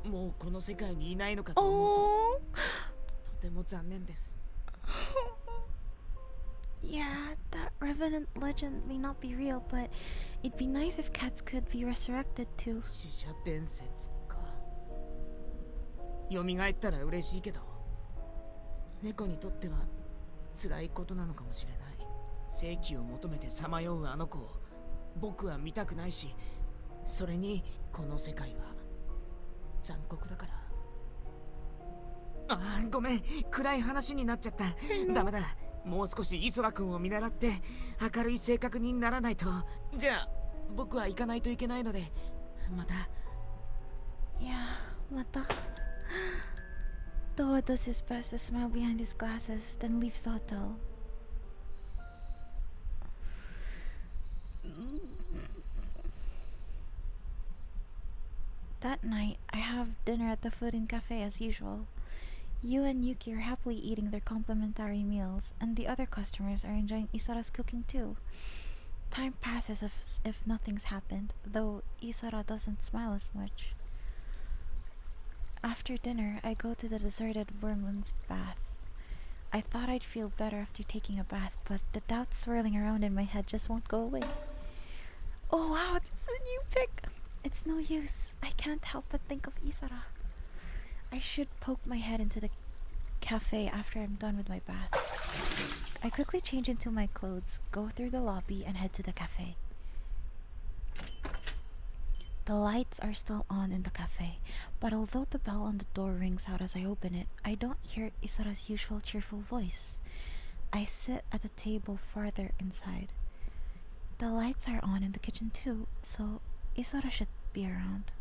もうこの世界にいないのかと思うと、とても残念です。 Yeah, that revenant legend may not be real, but it'd be nice if cats could be resurrected too. 死者伝説か。蘇ったら嬉しいけど、猫にとっては辛いことなのかもしれない。正気を求めてさまようあの子を僕は見たくないし、それにこの世界は残酷だから。ああ、ごめん、暗い話になっちゃった。ダメだ。もう少しイソラ君を見習って明るい性格にならないと。じゃあ僕は行かないといけないので、また。 Yeah, mata. Toa does his best to smile behind his glasses, then leaves the hotel. That night, I have dinner at the food and cafe as usual. You and Yuki are happily eating their complimentary meals, and the other customers are enjoying Isara's cooking too. Time passes if nothing's happened, though Isara doesn't smile as much. After dinner, I go to the deserted Wormland's bath. I thought I'd feel better after taking a bath, but the doubts swirling around in my head just won't go away. Oh wow, this is a new pick! It's no use. I can't help but think of Isara. I should poke my head into the cafe after I'm done with my bath. I quickly change into my clothes, go through the lobby, and head to the cafe. The lights are still on in the cafe, but although the bell on the door rings out as I open it, I don't hear Isara's usual cheerful voice. I sit at a table farther inside. The lights are on in the kitchen too, so Isara should be around.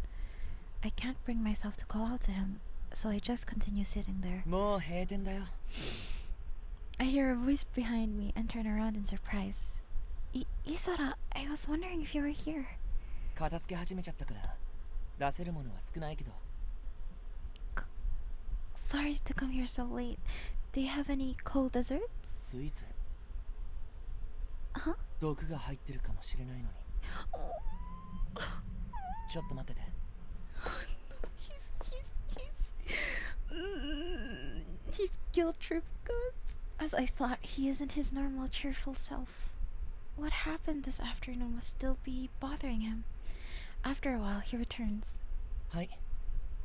I can't bring myself to call out to him, so I just continue sitting there. もう閉店だよ。 I hear a voice behind me and turn around in surprise. Isara, I was wondering if you were here. 片付け始めちゃったから出せるものは少ないけど。 Sorry to come here so late. Do you have any cold desserts? スイーツ Huh? 毒が入ってるかもしれないのに。ちょっと待ってて。 He's guilt tripping us. As I thought, he isn't his normal cheerful self. What happened this afternoon must still be bothering him. After a while, he returns. はい、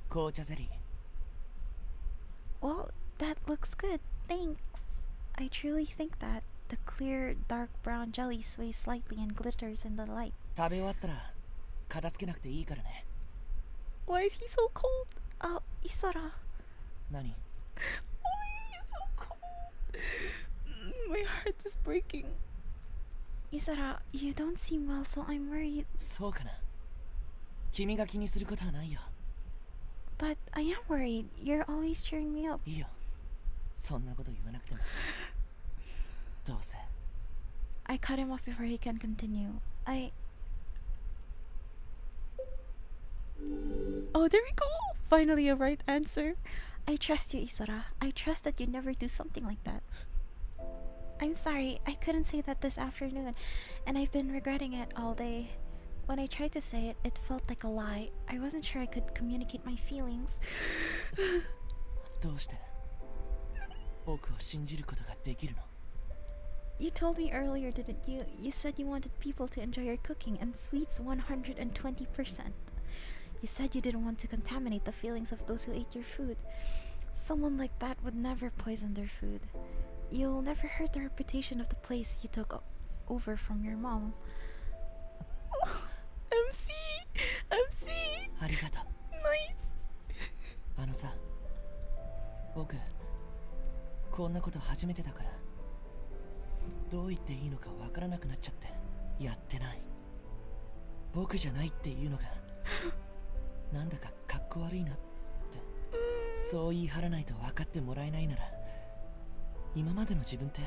紅茶ゼリー。 Well, that looks good. Thanks. I truly think that. The clear, dark brown jelly sways slightly and glitters in the light. 食べ終わったら片付けなくていいからね。 Why is he so cold? Oh, Isara. 何？ Why are you so cold? My heart is breaking. Isara, you don't seem well, so I'm worried. そうかな。君が気にすることはないよ。 But I am worried. You're always cheering me up. いいよ。そんなこと言わなくても。どうせ。 I cut him off before he can continue. Oh, there we go! Finally a right answer. I trust you, Isara. I trust that you'd never do something like that. I'm sorry, I couldn't say that this afternoon, and I've been regretting it all day. when I tried to say it, it felt like a lie. I wasn't sure I could communicate my feelings. どうして僕を信じることができるの？ You told me earlier, didn't you? You said you wanted people to enjoy your cooking and sweets 120%. You said you didn't want to contaminate the feelings of those who ate your food. Someone like that would never poison their food. You'll never hurt the reputation of the place you took over from your mom. MC! MC! ありがとう。 Nice! あのさ、僕こんなこと初めてだからどう言っていいのかわからなくなっちゃってやってない。僕じゃないっていうのがなんだかかっこ悪いなって。そう言い張らないと分かってもらえないなら今までの自分って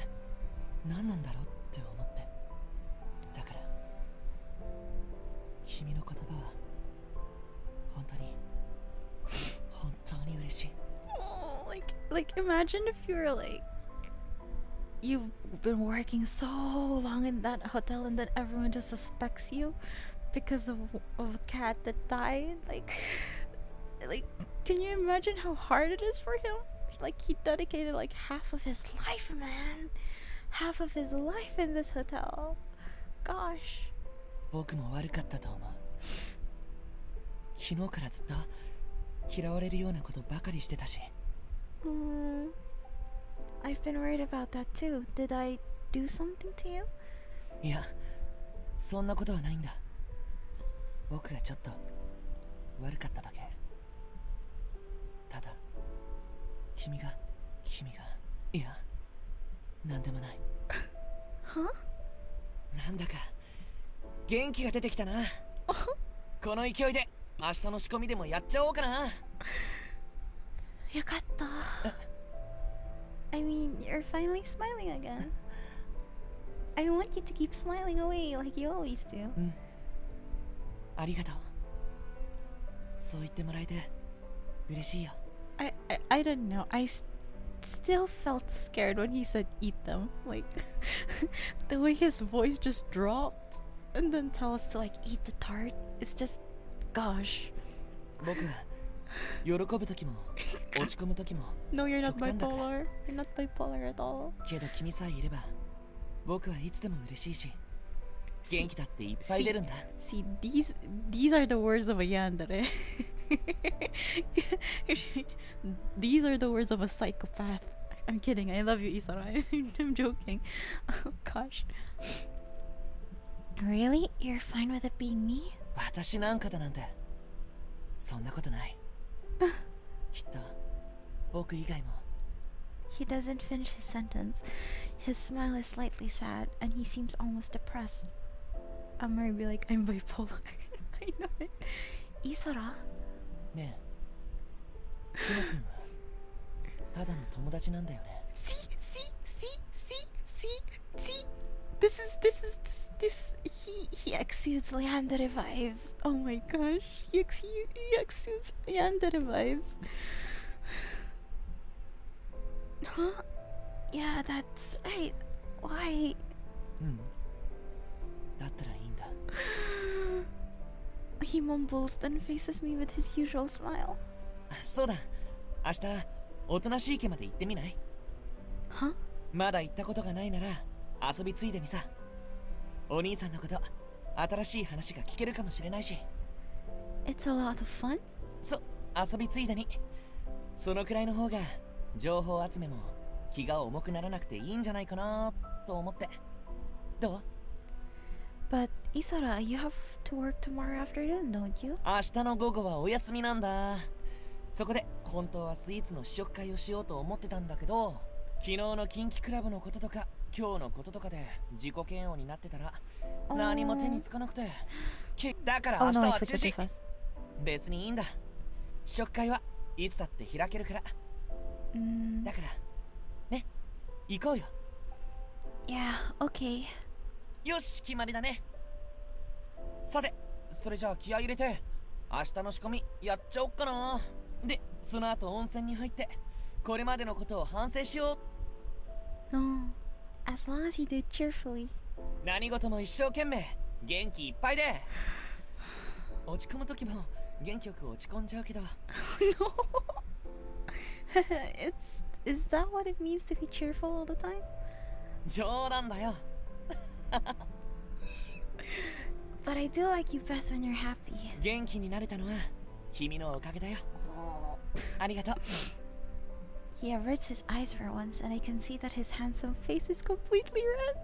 何なんだろうって思って。だから君の言葉は本当に嬉しい。 Oh, like imagine if you were like, you've been working so long in that hotel and then everyone just suspects you because of a cat that died. Like can you imagine how hard it is for him? Like he dedicated like half of his life, man. Half of his life in this hotel. Gosh. 僕も悪かったと思う。昨日からずっと嫌われるようなことばかりしてたし。I've been worried about that too. Did I do something to you? いや、そんなことはないんだ。僕がちょっと悪かっただけ。ただ、君が、いや、なんでもない。Huh? なんだか元気が出てきたな。この勢いで明日の仕込みでもやっちゃおうかな。よかった。I mean, you're finally smiling again. I want you to keep smiling away like you always do. ありがとう。そう言ってもらえて嬉しいよ。I don't know. Still felt scared when he said eat them. Like the way his voice just dropped and then tell us to like eat the tart. It's just, gosh. 僕は喜ぶ時も落ち込む時も No, you're not 極端だから。 bipolar. You're not bipolar at all. けど君さえいれば僕はいつでも嬉しいし元気だっていっぱい出るんだ。 See, these are the words of a yandere. These are the words of a psychopath. I'm kidding. I love you, Isara. I'm joking. Oh gosh. Really? You're fine with it being me? 私なんかだなんてそんなことない。きっと僕以外も。 He doesn't finish his sentence. His smile is slightly sad, and he seems almost depressed. I'm gonna be like, I'm bipolar. I know it. Isara? ねえ、くのくんはただの友達なんだよね。 See. He exudes Leandere vibes. Oh my gosh. He exudes Leandere vibes. Huh? Yeah, that's right. Why? だったらいいんだ。 He mumbles, then faces me with his usual smile. そうだ、明日おとなしい家まで行ってみない？ Huh? まだ行ったことがないなら遊びついでにさ。お兄さんのこと新しい話が聞けるかもしれないし。 It's a lot of fun. 遊びついでに。そのくらいの方が情報集めも気が重くならなくていいんじゃないかなと思って。どう？ But Isara, you have to work tomorrow afternoon, don't you? 明日の午後はお休みなんだ。そこで本当はスイーツの試食会をしようと思ってたんだけど、昨日の近畿クラブのこととか今日のこととかで自己嫌悪になってたら何も手につかなくて。だから Oh 明日 no, は I 中 clicked it 止。 too fast. 別にいいんだ。試食会はいつだって開けるから。だからね、行こうよ。 Yeah, okay. よし、決まりだね。さて、それじゃあ気合い入れて明日の仕込みやっちゃおっかな。で、その後温泉に入ってこれまでのことを反省しよう。 No, as long as you do it cheerfully. 何事も一生懸命元気いっぱいで落ち込む時も元気よく落ち込んじゃうけど。No. Is that what it means to be cheerful all the time? 冗談だよ。But I do like you best when you're happy. 元気になれたのは君のおかげだよ。ありがとう。He averts his eyes for once, and I can see that his handsome face is completely red.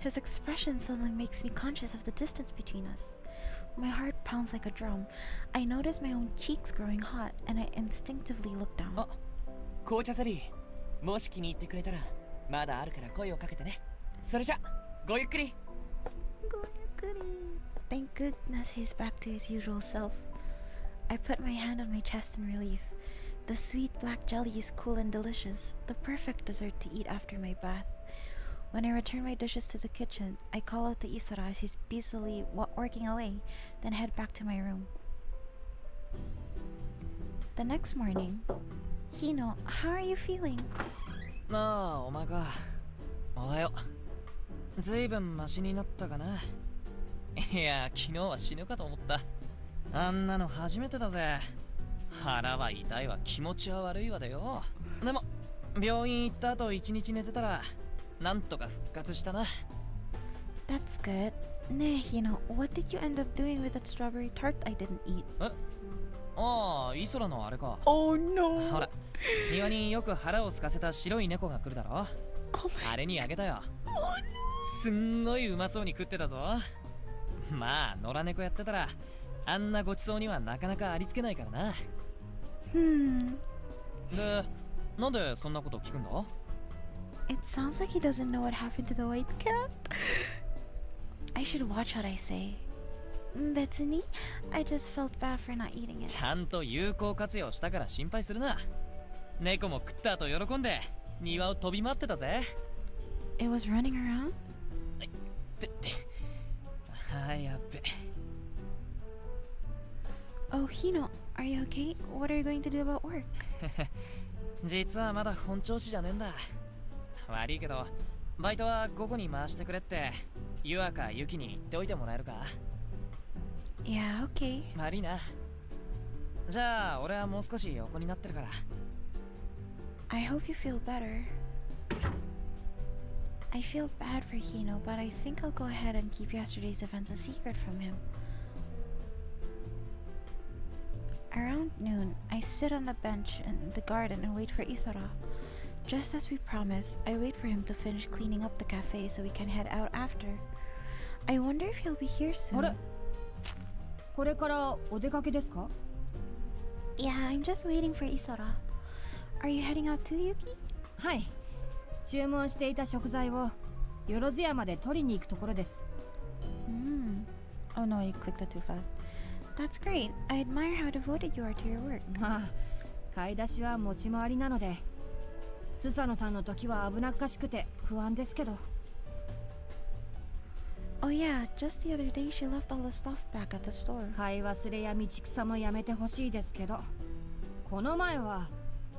His expression suddenly makes me conscious of the distance between us. My heart pounds like a drum. I notice my own cheeks growing hot, and I instinctively look down. あ、紅茶ゼリー。もし気に入ってくれたら、まだあるから声をかけてね。それじゃ、ごゆっくり。Thank goodness he's back to his usual self. I put my hand on my chest in relief. The sweet black jelly is cool and delicious, the perfect dessert to eat after my bath. When I return my dishes to the kitchen, I call out to Isara as he's busily working away, then head back to my room. The next morning, Hino, how are you feeling? なあ、お前か。おはよう。ずいぶんマシになったかな。いや、昨日は死ぬかと思った。あんなの初めてだぜ。腹は痛いわ、気持ちは悪いわだよ。でも、病院行った後一日寝てたら、なんとか復活したな。That's good. Nah, Hino, what did you end up doing with that strawberry tart I didn't eat? え？ああ、イソラのあれか。Oh no! ほら、庭によく腹を空かせた白い猫が来るだろ。あれにあげたよ。すんごいうまそうに食ってたぞ。まあ、野良猫やってたら、あんなごちそうにはなかなかありつけないからな。で、なんでそんなこと聞くんだ？ It sounds like he doesn't know what happened to the white cat. I should watch what I say. Betsuni, I just felt bad for not eating it. ちゃんと有効活用したから心配するな。猫も食った後喜んで庭を飛び回ってたぜ。It was running around? はい、やっべ。Oh, Hino, are you okay? What are you going to do about work? 実はまだ本調子じゃねえんだ。悪いけど、バイトは午後に回してくれって、ユアかユキに言っておいてもらえるか？ Yeah, okay. 悪いな。じゃあ、俺はもう少し横になってるから。I hope you feel better. I feel bad for Hino, but I think I'll go ahead and keep yesterday's events a secret from him. Around noon, I sit on a bench in the garden and wait for Isara. Just as we promised, I wait for him to finish cleaning up the cafe so we can head out after. I wonder if he'll be here soon. あれ？これからお出かけですか？ Yeah, I'm just waiting for Isara. Are you heading out too, Yuki? はい。注文していた食材をよろずやまで取りに行くところです。Oh no, you clicked that too fast. That's great. I admire how devoted you are to your work. まあ、買い出しは持ち回りなので、スサノさんの時は危なっかしくて不安ですけど。Oh yeah, just the other day she left all the stuff back at the store. 買い忘れや道草もやめてほしいですけど、この前は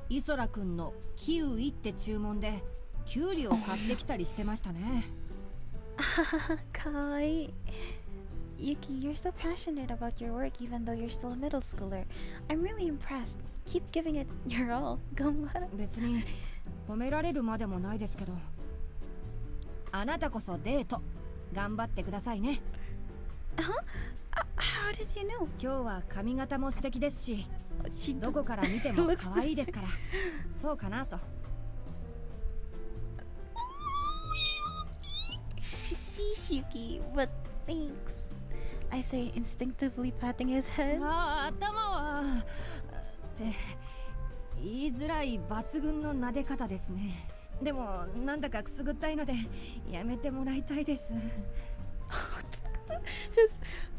イソラくんのキウイって注文でキュウリを買ってきたりしてましたね。Kawaii. Yuki, you're so passionate about your work even though you're still a middle schooler. I'm really impressed. Keep giving it your all. 別に褒められるまでもないですけど、あなたこそデート頑張ってくださいね。How did you know? 今日は髪型も素敵ですし、どこから見ても可愛いですから、そうかなと。Sheesh, Yuki, but thanks. I say instinctively patting his head. ああ、頭はって言いづらい抜群の撫で方ですね。でもなんだかくすぐったいのでやめてもらいたいです。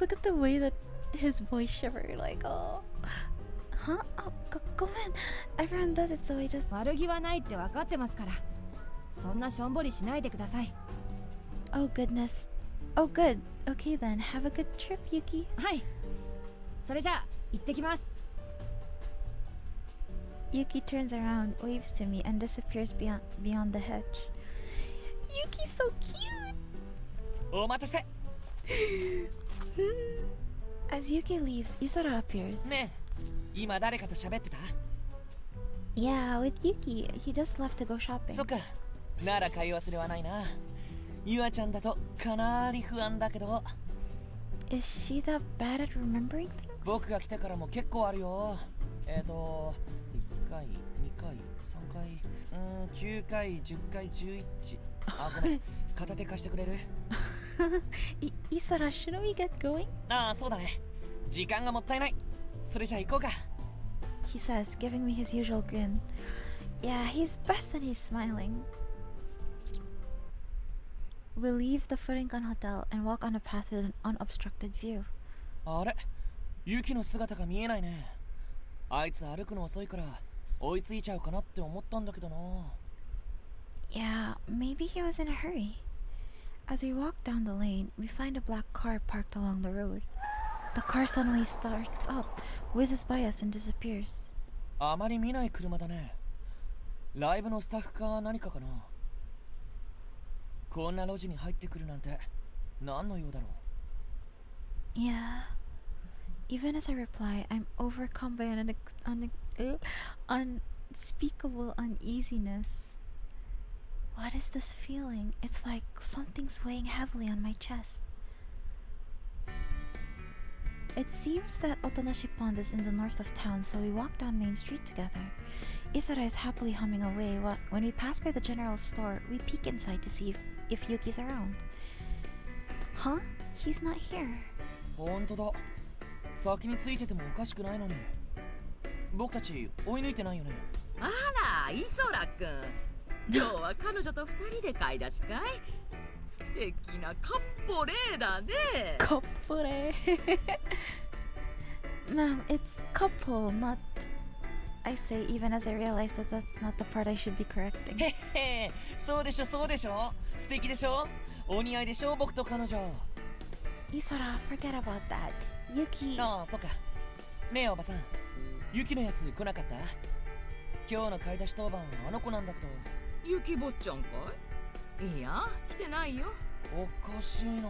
Look at the way that his voice shivered, like, oh. Huh? Oh, go on. Everyone does it, so I just... 悪気はないって分かってますから、そんなしょんぼりしないでください。Oh, goodness. Oh, good. Okay then, have a good trip, Yuki. はい。それじゃあ、行ってきます。Yuki turns around, waves to me, and disappears beyond the hedge. Yuki's so cute! お待たせ。As Yuki leaves, Isara appears. ねえ、今誰かと喋ってた？ Yeah, with Yuki. He just left to go shopping. そっか。なら会話すれはないな。ゆあちゃんだとかなり不安だけど。Is she that bad at remembering things? 僕が来てからも結構あるよ。1回、2回、3回、9回、10回、11。あ、ごめん。片手貸してくれる？Isara, shouldn't we get going? ああ、そうだね。時間がもったいない。それじゃあ行こうか。He says, giving me his usual grin. Yeah, he's best when he's smiling. We leave the Furingan Hotel and walk on a path with an unobstructed view. あれ？ユキの姿が見えないね。あいつ歩くの遅いから追いついちゃうかなって思ったんだけどな。Yeah, maybe he was in a hurry. As we walk down the lane, we find a black car parked along the road. The car suddenly starts up, whizzes by us and disappears. あまり見ない車だね。ライブのスタッフか何かかな。こんな路地に入ってくるなんて何の用だろう。Yeah. Even as I reply, I'm overcome by an unspeakable uneasiness. What is this feeling? It's like something's weighing heavily on my chest. It seems that Otonashi Pond is in the north of town, so we walk down Main Street together. Isara is happily humming away. When we pass by the general store, we peek inside to see if Yuki's around. Huh? He's not here. ほんとだ。先についててもおかしくないのに。僕たち追い抜いてないよね。あら、イソラくん。今日は彼女と二人で買い出しかい？素敵なカッポレーだね。Couple. Ma'am, it's couple, not... I say even as I realize that that's not the part I should be correcting. へへ、そうでしょそうでしょ。素敵でしょ。お似合いでしょ僕と彼女。Isara, forget about that. Yuki... ああ、そっか。ねえおばさん、ユキのやつ来なかった？今日の買い出し当番はあの子なんだけど。ユキ坊ちゃんかい？いや、来てないよ。おかしいな。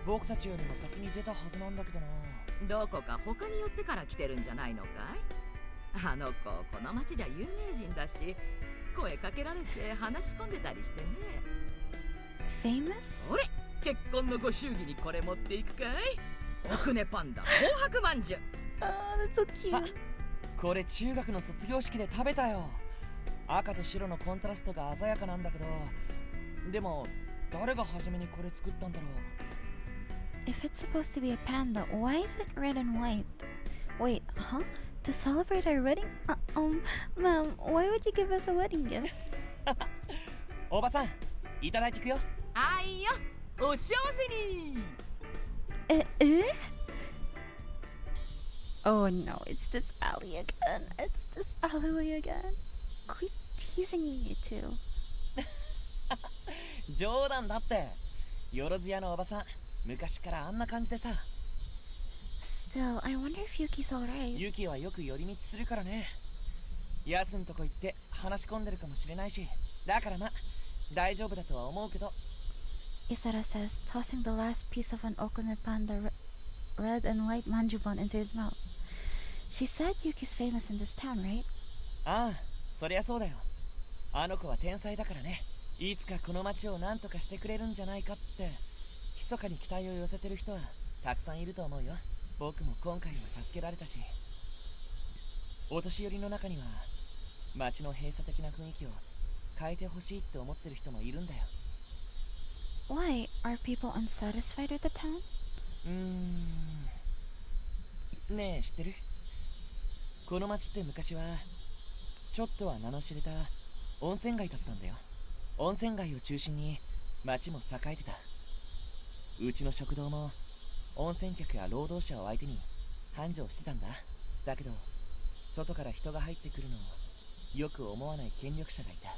僕たちよりも先に出たはずなんだけどな。どこか他に寄ってから来てるんじゃないのかい？あの子、この町じゃ有名人だし、声かけられて話し込んでたりしてね。Famous? 俺、結婚のご祝儀にこれ持っていくかい？奥根パンダ、紅白まんじゅう。Oh, that's so cute. これ中学の卒業式で食べたよ。赤と白のコントラストが鮮やかなんだけど、でも誰が初めにこれ作ったんだろう。 If it's supposed to be a panda, why is it red and white? Wait, huh? To celebrate our wedding? Ma'am, why would you give us a wedding gift? おばさん、いただいていくよ。あいよ、お幸せに。Oh no, it's this alley again. It's this alleyway again. Quit teasing me, you two. 冗談だって。よろずやのおばさん、昔からあんな感じでさ。Still, I wonder if Yuki's alright. ユキはよく寄り道するからね。ヤスんとこ行って話し込んでるかもしれないし、だからま、大丈夫だとは思うけど。Isara says, tossing the last piece of an okune panda red and white manjuban into his mouth. She said Yuki's famous in this town, right? ああ、そりゃそうだよ。あの子は天才だからね。いつかこの町を何とかしてくれるんじゃないかって密かに期待を寄せてる人はたくさんいると思うよ。僕も今回は助けられたし、お年寄りの中には町の閉鎖的な雰囲気を変えてほしいって思ってる人もいるんだよ。Why? Are people unsatisfied with the town? ねえ、知ってる？この町って昔はちょっとは名の知れた温泉街だったんだよ。温泉街を中心に町も栄えてた。うちの食堂も温泉客や労働者を相手に繁盛してたんだ。だけど外から人が入ってくるのをよく思わない権力者がいた。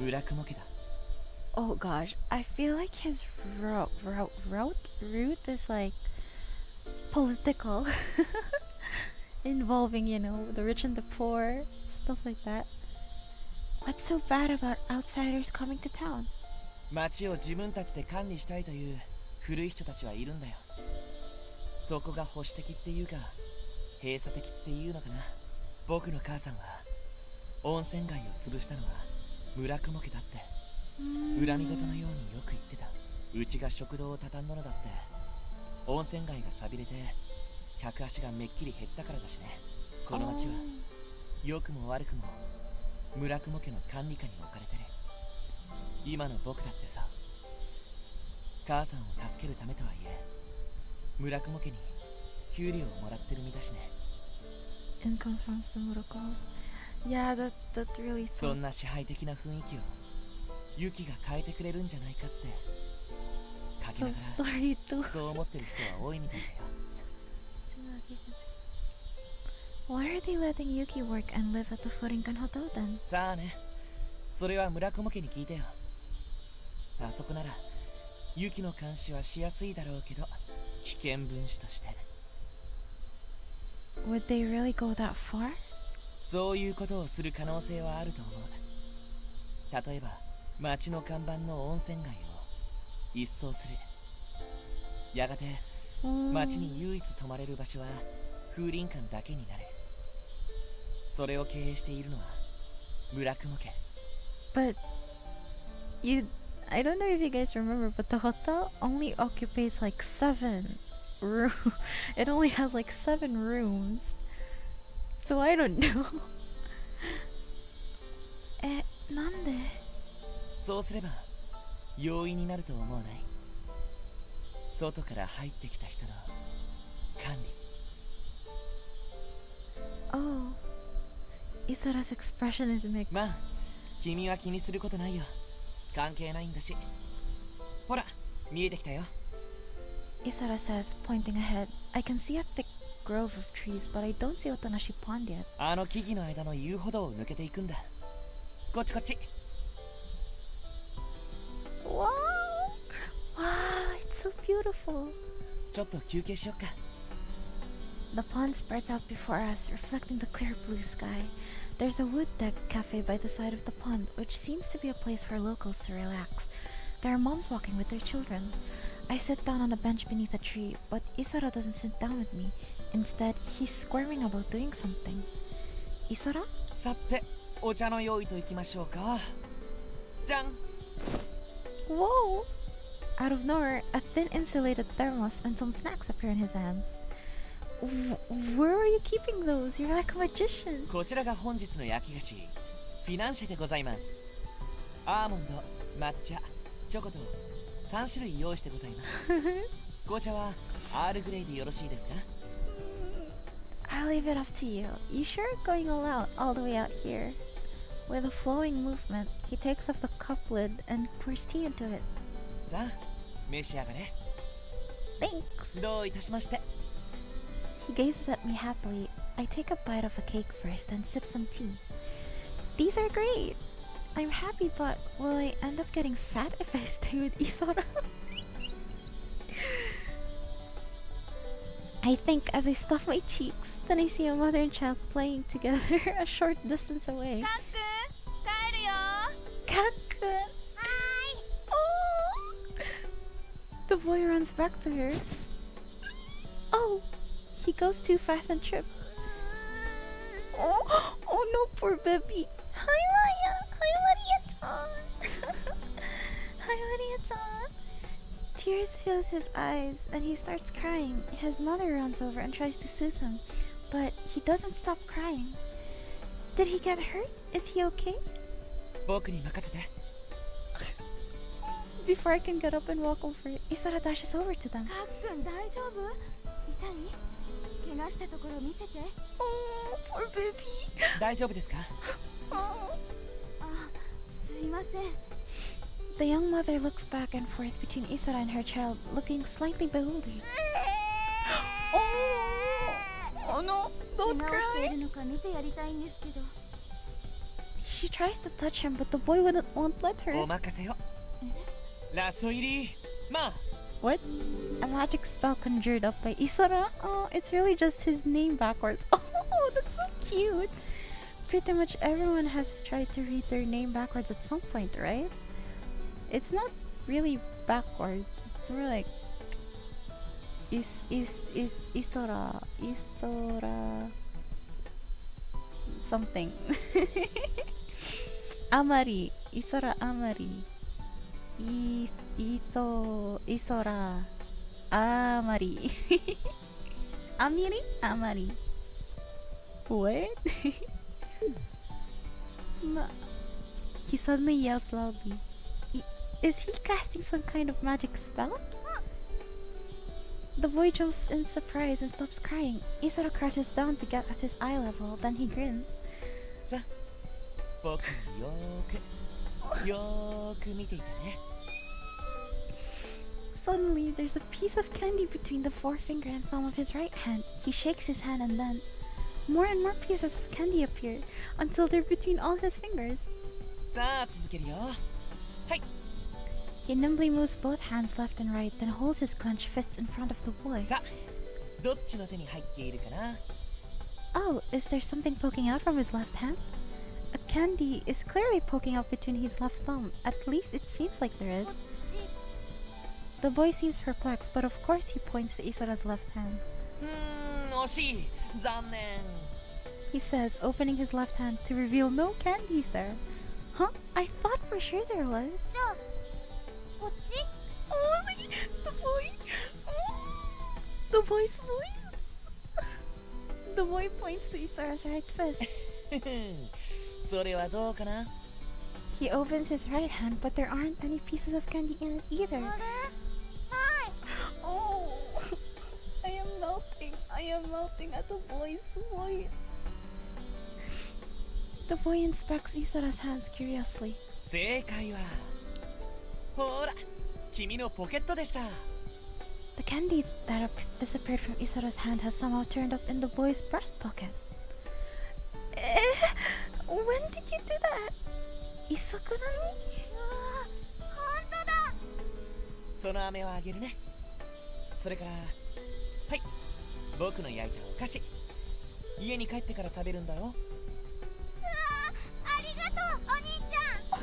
村雲家だ。Oh gosh, I feel like his route is like political. Involving, you know, the rich and the poor, stuff like that. What's so bad about outsiders coming to town? 町を自分たちで管理したいという古い人たちはいるんだよ。そこが保守的っていうか閉鎖的っていうのかな。僕の母さんは温泉街を潰したのは村雲家だって恨み事のようによく言ってた。うちが食堂を畳んだのだって温泉街が寂れて客足がめっきり減ったからだしね。この町は良くも悪くも村雲家の管理下に置かれてる。今の僕だってさ、母さんを助けるためとはいえ村雲家に給料をもらってる身だしね。 Income from the miracles. Yeah, that's really そんな支配的な雰囲気をユキが変えてくれるんじゃないかって書き so なが story too. らそう思ってる人は多いみたいだよ。 Why are they letting Yuki work and live at the Furinkan Hotel then? さあね、それは村雲家に聞いてよ。あそこならユキの監視はしやすいだろうけど危険分子として。 Would they really go that far? そういうことをする可能性はあると思う。例えば町の看板の温泉街を一掃する。やがて町に唯一泊まれる場所は風林館だけになる。それを経営しているのは村雲家。 But I don't know if you guys remember, but the hotel only occupies like 7 rooms. It only has like 7 rooms. So I don't know. なんで？そうすれば容易になると思わない？外から入ってきた人の管理。 Oh, Isara's expression is mixed. まあ君は気にすることないよ。関係ないんだし。ほら見えてきたよ。 Isara says, pointing ahead. I can see a thick grove of trees, but I don't see Otanashi Pond yet. あの木々の間の遊歩道を抜けていくんだ。こっちこっち。 Wow! Wow, it's so beautiful. ちょっと休憩しよっか。 The pond spreads out before us, reflecting the clear blue sky. There's a wood deck cafe by the side of the pond, which seems to be a place for locals to relax. There are moms walking with their children. I sit down on a bench beneath a tree, but Isara doesn't sit down with me. Instead, he's squirming about doing something. Isara? さてお茶の用意といきましょうか。じゃん。 Whoa! Out of nowhere, a thin insulated thermos and some snacks appear in his hands. Where are you keeping those? You're like a magician. こちらが本日の焼き菓子フィナンシェでございます。アーモンド、抹茶、チョコと3種類用意してございます。紅茶はアールグレイでよろしいですか？ I'll leave it up to you. You sure going all the way out here? With a flowing movement, he takes off the cup lid and pours tea into it. さあ召し上がれ。 Thanks. どういたしまして。 He gazes at me happily. I take a bite of a cake first and sip some tea. These are great. I'm happy, but will I end up getting fat if I stay with Isara? I think as I stuff my cheeks, then I see a mother and child playing together a short distance away. かっくん帰るよ Kakkun! Oh! The boy runs back to her. Oh! He goes too fast and trips. Oh no, poor baby. Hi, Maya. Hi, Maria-chan. Hi, Maria-chan. Tears fill his eyes and he starts crying. His mother runs over and tries to soothe him, but he doesn't stop crying. Did he get hurt? Is he okay? 僕に任せて。 Before I can get up and walk over, Isara dashes over to them. かっくん大丈夫痛い怪我したところ見せて Oh, poor baby. 大丈夫ですか？ Oh. すいません The young mother looks back and forth between Isara and her child, looking slightly bewildered. Oh no, 怪 don't 我をしてい cry. るのか見てやりたいんですけど She tries to touch him, but the boy won't let her. お任せよ。ラスト入り。まあ。 What? A magic spell conjured up by Isara? Oh, it's really just his name backwards. Oh, that's so cute. Pretty much everyone has tried to read their name backwards at some point, right? It's not really backwards. It's more like Isora something. Amari, Isora Amari. Isora Amari. Amari. What? He suddenly yells loudly. Is he casting some kind of magic spell? The boy jumps in surprise and stops crying. Isara crouches down to get at his eye level, then he grins. さあ僕によーく見ていてね。 Suddenly, there's a piece of candy between the forefinger and thumb of his right hand. He shakes his hand and then more and more pieces of candy appear until they're between all his fingers. さあ続けるよ。はい。 He nimbly moves both hands left and right, then holds his clenched fist in front of the boy. さあどっちの手に入っているかな。 Oh, is there something poking out from his left hand? A candy is clearly poking out between his left thumb. At least it seems like there is. The boy seems perplexed, but of course he points to Isara's left hand. 惜しい。残念。 He says, opening his left hand to reveal no candies there. Huh? I thought for sure there was. じゃあこっち Oh, the boy. The boy's voice. The boy points to Isara's right fist. それはどうかな。 He opens his right hand, but there aren't any pieces of candy in it either. あれない Oh, I am melting. I am melting at the boy's voice. The boy inspects Isara's hands curiously. 正解はほら君のポケットでした。 The candy that disappeared from Isara's hand has somehow turned up in the boy's breast pocket. When did you do that? Isakunami? 本当だその飴をあげるね。それからはい僕の焼いたお菓子。家に帰ってから食べるんだよ。ありがとうお兄ちゃん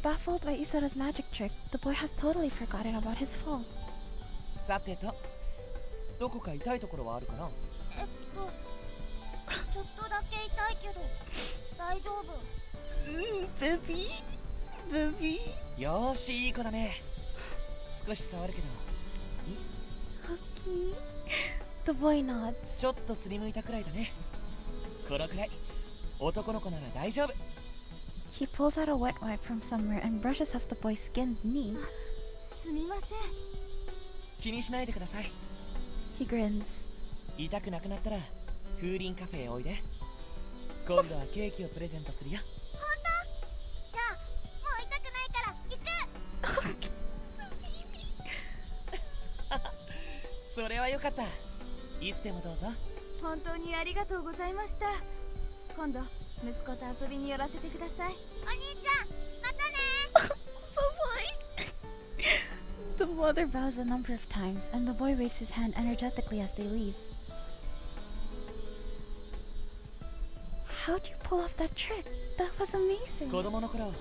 Baffled by Isara's magic trick, the boy has totally forgotten about his fall. さてとどこか痛いところはあるかな。ちょっとだけ痛いけど大丈夫 Baby? よーしいい子だね。少し触るけど Okay. The boy nods. ちょっとすりむいたくらいだね。このくらい男の子なら大丈夫。 He pulls out a wet wipe from somewhere and brushes off the boy's skinned knee. すみません気にしないでください。 He grins. 痛くなくなったら風鈴カフェへおいで。今度はケーキをプレゼントするよ。じゃあもう痛くないから行くそれはよかった。いつでもどうぞ。本当にありがとうございました。今度息子と遊びに寄らせてください。お兄ちゃんまたね The mother bows a number of times, and the boy waves his hand energetically as they leave. How'd you pull off that trick? That was amazing. 子供の頃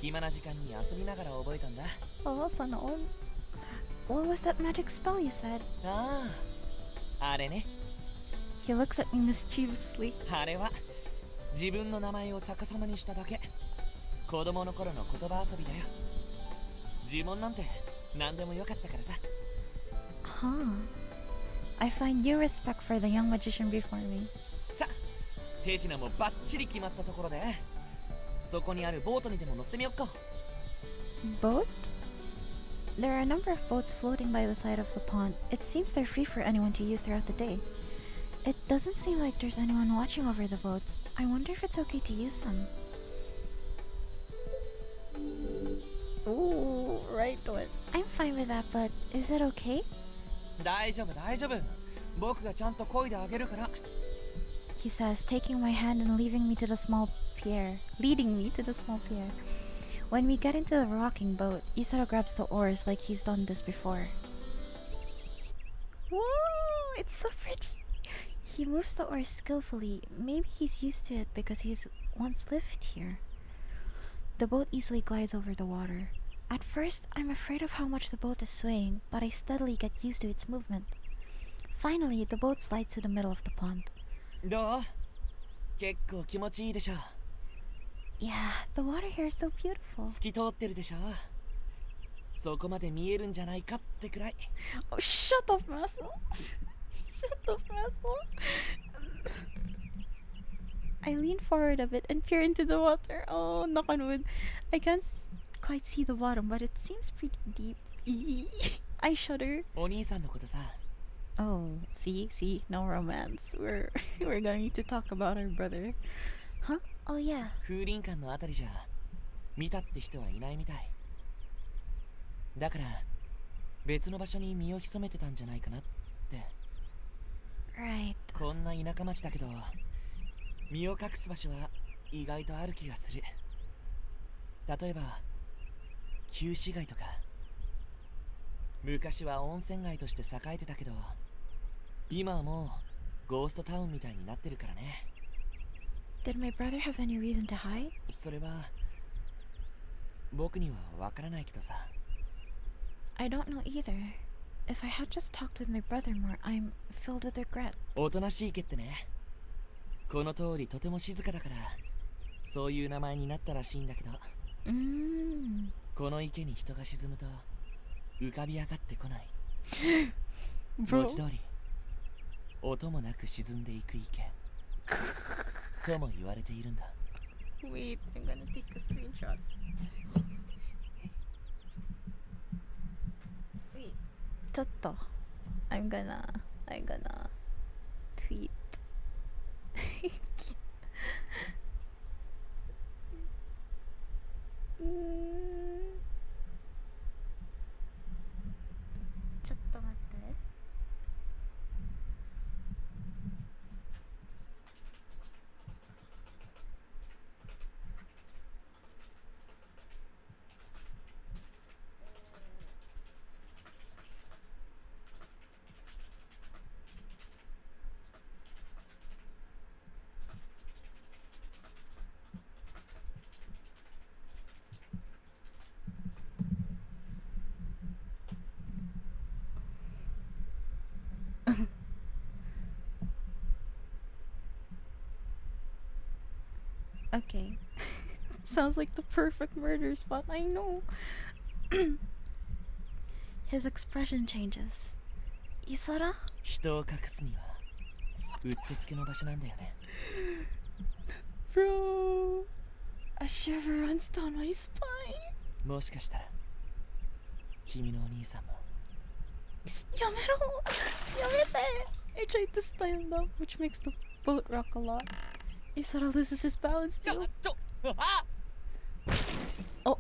暇な時間に遊びながら覚えたんだ。 Oh, fun. What was that magic spell you said? あれね。 He looks at me mischievously. あれは自分の名前を逆さまにしただけ。子供の頃の言葉遊びだよ。呪文なんて何でもよかったからさ。 Huh. I find new respect for the young magician before me. さあ手品もバッチリ決まったところでそこにあるボートにでも乗ってみよっか。 Boat? There are a number of boats floating by the side of the pond. It seems they're free for anyone to use throughout the day. It doesn't seem like there's anyone watching over the boats. I wonder if it's okay to use them. Ooh, right one. I'm fine with that, but is it okay? 大丈夫大丈夫。僕がちゃんと漕いであげるから。 He says, taking my hand and leading me to the small pier. When we get into the rocking boat, Isara grabs the oars like he's done this before. Whoa, it's so pretty. He moves the oars skillfully. Maybe he's used to it because he's once lived here. The boat easily glides over the water. At first, I'm afraid of how much the boat is swaying, but I steadily get used to its movement. Finally, the boat slides to the middle of the pond. どう？結構気持ちいいでしょ。 Yeah, the water here is so beautiful. 透き通ってるでしょ。そこまで見えるんじゃないかってくらい。 Oh, shut up, Maso. Shut up, Maso. I lean forward a bit and peer into the water. Oh, knock on wood. I can't quite see the bottom, but it seems pretty deep. I shudder. お兄さんのことさ。 Oh, see, no romance. We're going to talk about our brother. Huh? Oh yeah. 風林館のあたりじゃ見たって人はいないみたい。だから別の場所に身を潜めてたんじゃないかなって。 Right. こんな田舎町だけど身を隠す場所は意外とある気がする。例えば旧市街とか。昔は温泉街として栄えてたけど今はもうゴーストタウンみたいになってるからね。 Did my brother have any reason to hide? それは僕にはわからないけどさ。 I don't know either. If I had just talked with my brother more, I'm filled with regret. おとなしい家ってね、この通りとても静かだからそういう名前になったらしいんだけど、この池に人が沈むと浮かび上がってこない。文字通り音もなく沈んでいく池とも言われているんだ。 Wait, I'm gonna take a screenshot. Wait, ちょっと I'm gonna tweet. ちょっと待って。Okay. Sounds like the perfect murder spot, I know. His expression changes. Isara? 人を隠すにはうってつけの場所なんだよね。 Bro, a shiver runs down my spine. もしかしたら君のお兄さんも。 Yamero! Yamete! I tried to stand up, which makes the boat rock a lot. Isara loses his balance too. Oh,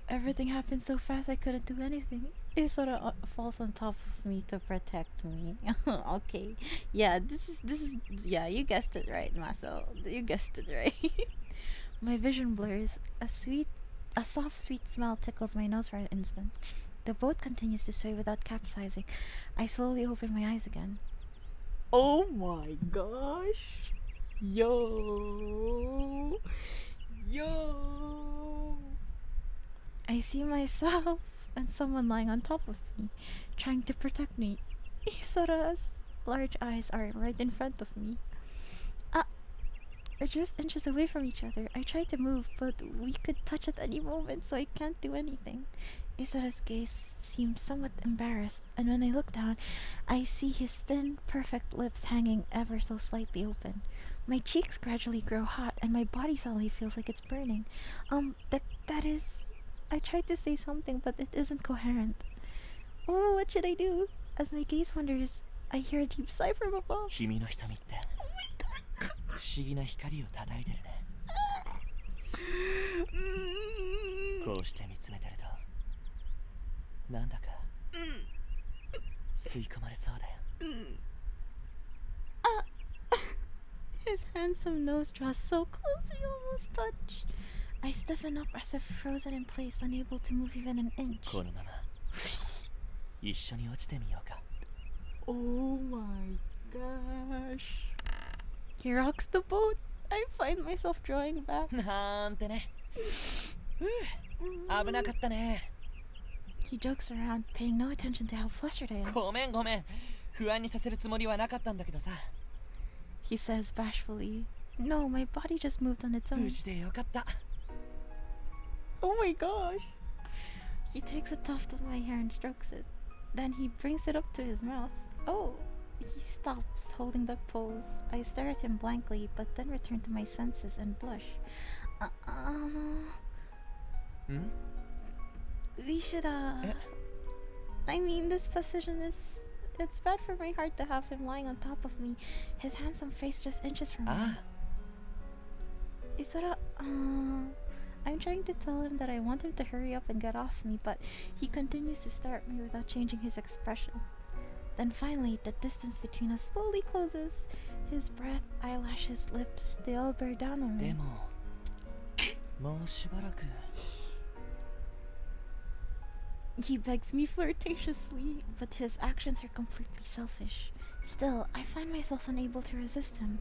everything happened so fast I couldn't do anything. Isara falls on top of me to protect me. Okay, yeah, this is yeah, you guessed it right, Marcel. You guessed it right. My vision blurs. A soft, sweet smell tickles my nose for an instant. The boat continues to sway without capsizing. I slowly open my eyes again. Oh my gosh! Yo! I see myself and someone lying on top of me, trying to protect me. Isara's large eyes are right in front of me. We're just inches away from each other. I try to move, but we could touch at any moment, so I can't do anything. Isara's gaze seems somewhat embarrassed, and when I look down, I see his thin, perfect lips hanging ever so slightly open. My cheeks gradually grow hot, and my body suddenly feels like it's burning. That is... I tried to say something, but it isn't coherent. Oh, what should I do? As my gaze wanders, I hear a deep sigh from above. 君の瞳って不思議な光を叩いてるね。こうして見つめてるとなんだか吸い込まれそうだよ。 His handsome nose draws so close we almost touch. I stiffen up as if frozen in place, unable to move even an inch. このまま一緒に落ちてみようか。 Oh my gosh. He rocks the boat. I find myself drawing back. なんてね。危なかったね。 He jokes around, paying no attention to how flustered I am. ごめんごめん。不安にさせるつもりはなかったんだけどさ。 He says bashfully, "No, my body just moved on its 無 own." 事でよかった。 Oh my gosh. He takes a tuft of my hair and strokes it. Then he brings it up to his mouth. Oh, he stops, holding the pose. I stare at him blankly, but then return to my senses and blush. Hmm? We should, I mean, this position is... It's bad for my heart to have him lying on top of me, his handsome face just inches from me. Ah. Isara, I'm trying to tell him that I want him to hurry up and get off me, but he continues to stare at me without changing his expression. Then finally, the distance between us slowly closes. His breath, eyelashes, lips, they all bear down on me. でももうしばらく He begs me flirtatiously, but his actions are completely selfish. Still, I find myself unable to resist him.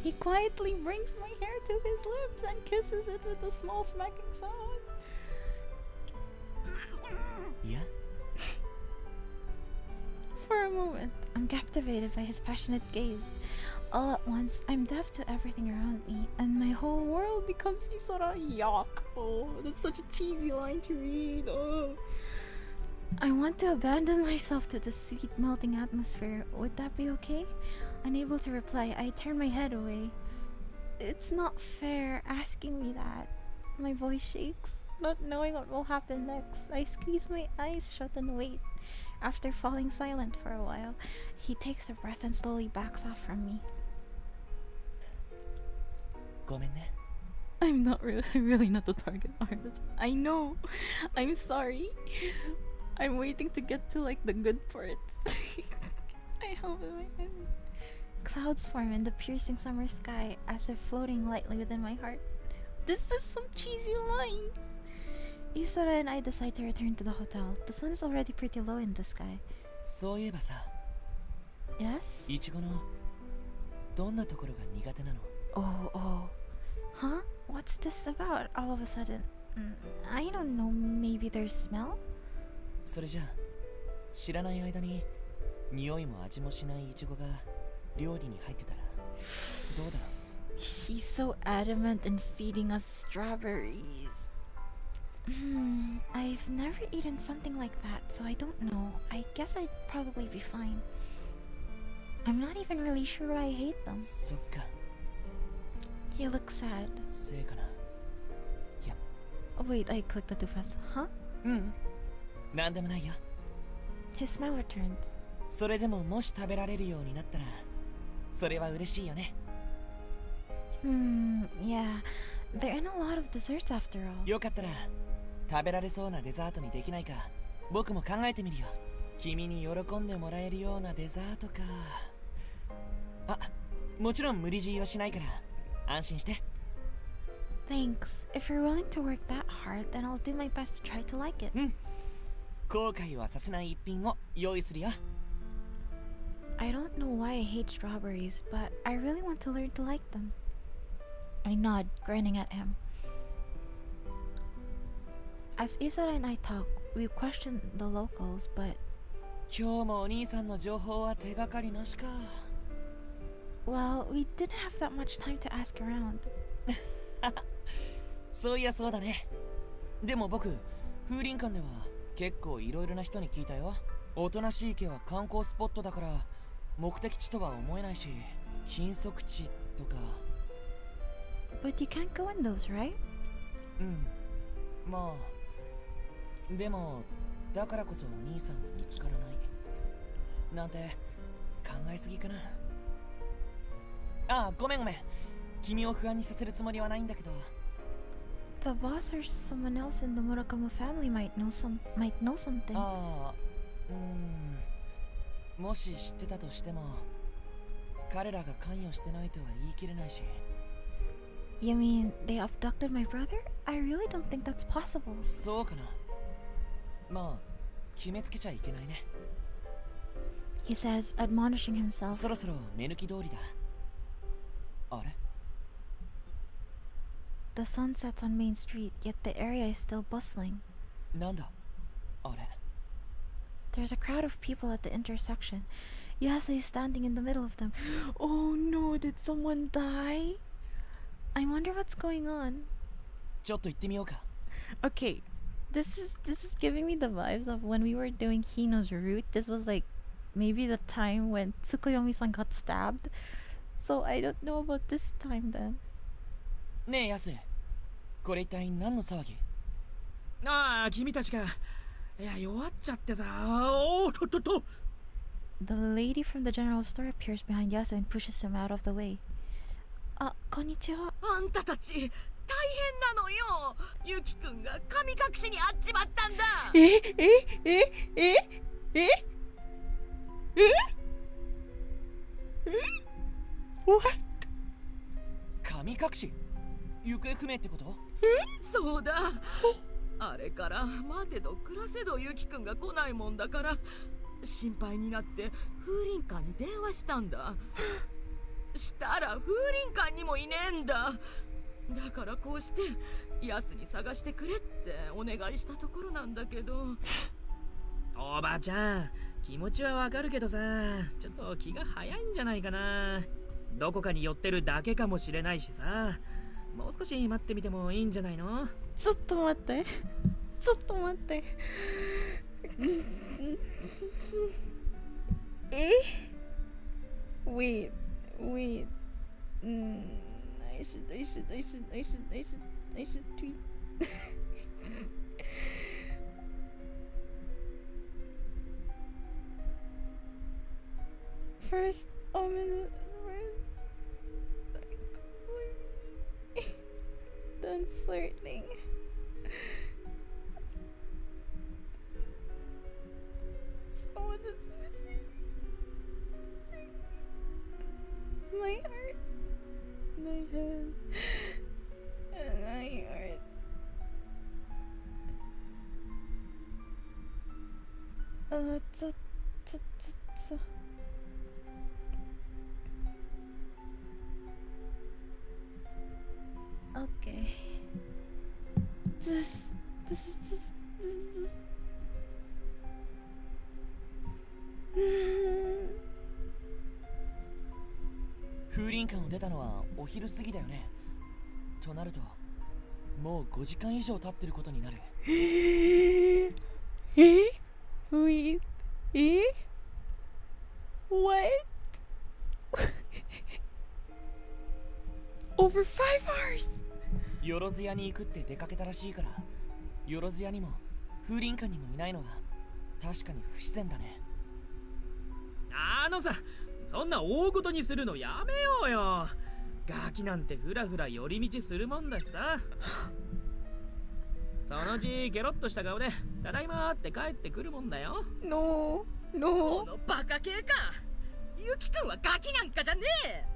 He quietly brings my hair to his lips and kisses it with a small smacking sound. いや For a moment, I'm captivated by his passionate gaze. All at once, I'm deaf to everything around me, and my whole world becomes Isara. Yuck. Oh, that's such a cheesy line to read. Oh. I want to abandon myself to this sweet, melting atmosphere. Would that be okay? Unable to reply, I turn my head away. It's not fair asking me that. My voice shakes, not knowing what will happen next. I squeeze my eyes shut and wait. After falling silent for a while, he takes a breath and slowly backs off from me. ごめんね。 I'm really not the target artist. I know. I'm sorry. I'm waiting to get to like the good parts. I hope in my head. Clouds form in the piercing summer sky as if floating lightly within my heart. This is some cheesy line. Isara and I decide to return to the hotel. The sun is already pretty low in the sky. そういえばさ、 Yes? いちごのどんなところが苦手なの？ Oh. Huh? What's this about all of a sudden? I don't know, maybe their smell? それじゃあ知らない間に匂いも味もしないイチゴが料理に入ってたらどうだろう？ He's so adamant in feeding us strawberries. I've never eaten something like that, so I don't know. I guess I'd probably be fine. I'm not even really sure why I hate them. そっか、 He looks sad. せいかな。いや、 Oh wait, I clicked that too fast. Huh? なんでもないよ。 His smile returns. それでももし食べられるようになったらそれは嬉しいよね。 Yeah. There aren't a lot of desserts after all. よかったら食べられそうなデザートにできないか僕も考えてみるよ。君に喜んでもらえるようなデザートか。あ、もちろん無理強いはしないから安心して。 Thanks. If you're willing to work that hard, then I'll do my best to try to like it. 後悔はさせない一品を用意するよ。 I don't know why I hate strawberries, but I really want to learn to like them. I nod, grinning at him. As Isara and I talk, we question the locals, but 今日もお兄さんの情報は手がかりなしか。 well, we didn't have that much time to ask around. そういやそうだね。でも僕風林館では結構いろいろな人に聞いたよ。おとなしい家は観光スポットだから目的地とは思えないし、禁足地とか。 But you can't go in those, right? まあでもだからこそお兄さんは見つからないなんて考えすぎかな。あ、ごめん。君を不安にさせるつもりはないんだけど。 The boss or someone else in the Murakama family might know something. ああ、もし知ってたとしても彼らが関与してないとは言い切れないし。 You mean they abducted my brother? I really don't think that's possible. そうかな。まあ決めつけちゃいけないね。 He says, admonishing himself. そろそろ目抜き通りだ。あれ？ The sun sets on Main Street, yet the area is still bustling. なんだあれ。 There's a crowd of people at the intersection. Yasu is standing in the middle of them. Oh no, did someone die? I wonder what's going on. ちょっと行ってみようか。 Okay, this is giving me the vibes of when we were doing Hino's route. This was like maybe the time when Tsukuyomi-san got stabbed. So I don't know about this time then. ねえヤス、これ一体何の騒ぎ？ああ、君たちか。いや、弱っちゃってさ。おーとっとっと。 The lady from the general store appears behind Yasu and pushes him out of the way. あ、こんにちは。あんたたち大変なのよ。ユキくんが神隠しにあっちまったんだ。What? 神隠し？行方不明ってこと？そうだ。あれから待てど暮らせどユキくんが来ないもんだから心配になって風林館に電話したんだ。したら風林館にもいねえんだ。だからこうしてヤスに探してくれってお願いしたところなんだけど。おばちゃん、気持ちはわかるけどさ、ちょっと気が早いんじゃないかな。どこかに寄ってるだけかもしれないしさ、もう少し待ってみてもいいんじゃないの？ちょっと待って。ちょっと待って。Wait. I should tweet. First, then flirting. Someone is missing. My heart, my head, and my heart. Okay. This is just. 風林館を出たのはお昼過ぎだよね。となるともう5時間以上経ってることになる。Wait. What? Over 5 hours. よろず屋に行くって出かけたらしいから、よろず屋にも風林館にもいないのは確かに不自然だね。そんな大ごとにするのやめようよ。ガキなんてふらふら寄り道するもんだしさ。そのうちゲロッとした顔でただいまって帰ってくるもんだよ。No. このバカ系か。ユキくんはガキなんかじゃねえ。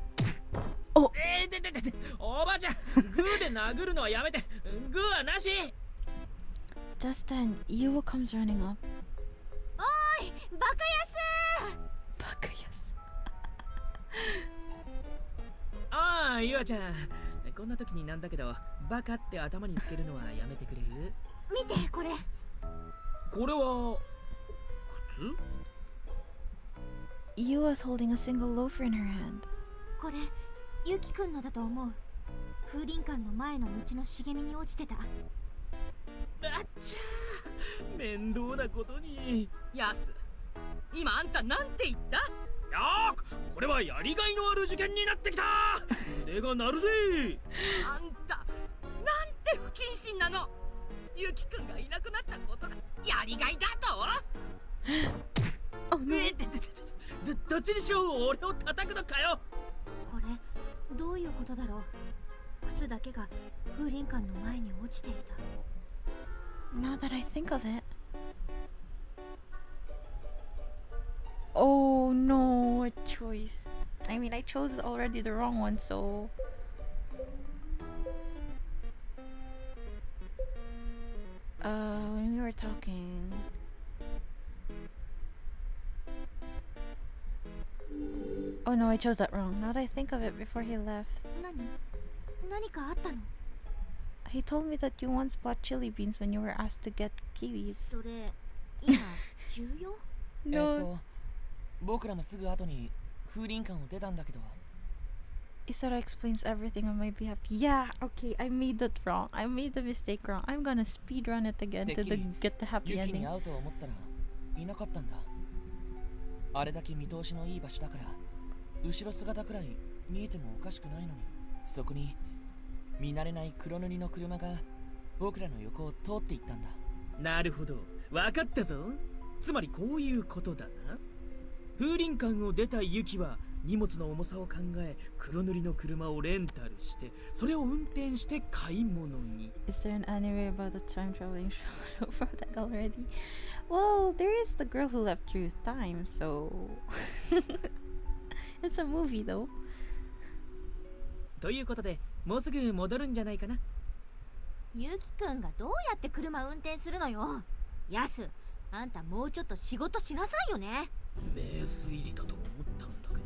おばちゃん、グーで殴るのはやめて。グーはなし。 Just then, Yuo comes running up. おーい、バカヤス。バカヤス。ああ、ゆあちゃん、こんな時になんだけど、バカって頭につけるのはやめてくれる？見てこれ。これは普通？ Yuo is holding a single loafer in her hand. これユキくんのだと思う。風林館の前の道の茂みに落ちてた。あっちゃー、面倒なことに。ヤス、今あんたなんて言った？あー、これはやりがいのある事件になってきた。腕が鳴るぜ。あんたなんて不謹慎なの。ユキくんがいなくなったことがやりがいだと？どっちにしろ俺を叩くのかよ。これどういうことだろう。靴だけが風林館の前に落ちていた。 Now that I think of it. Oh no, a choice. I mean, I chose already the wrong one, so. When we were talking. Oh no, I chose that wrong. Now that I think of it, before he left. 何かあったの？ He told me that you once bought chili beans when you were asked to get kiwis. それ今重要？No. 僕らもすぐ後に風林館を出たんだけど。Isara explains everything on my behalf. Yeah, okay, I made that wrong. I made the mistake wrong. I'm gonna speed run it again to get the happy ユキ ending. に会うと思ったらいなかったんだ。あれだけ見通しのいい場所だから後ろ姿くらい見えてもおかしくないのに、そこに見慣れない黒塗りの車が僕らの横を通っていったんだ。なるほど、わかったぞ。つまりこういうことだな。風林館を出たユキは荷物の重さを考え、黒塗りの車をレンタルして、それを運転して買い物に。Is there an anime about the time traveling show from that already? Well, there is the girl who left through time, so it's a movie though. ということで、もうすぐ戻るんじゃないかな。ゆきくんがどうやって車運転するのよ。ヤス、あんたもうちょっと仕事しなさいよね。名推理だと思ったんだけど。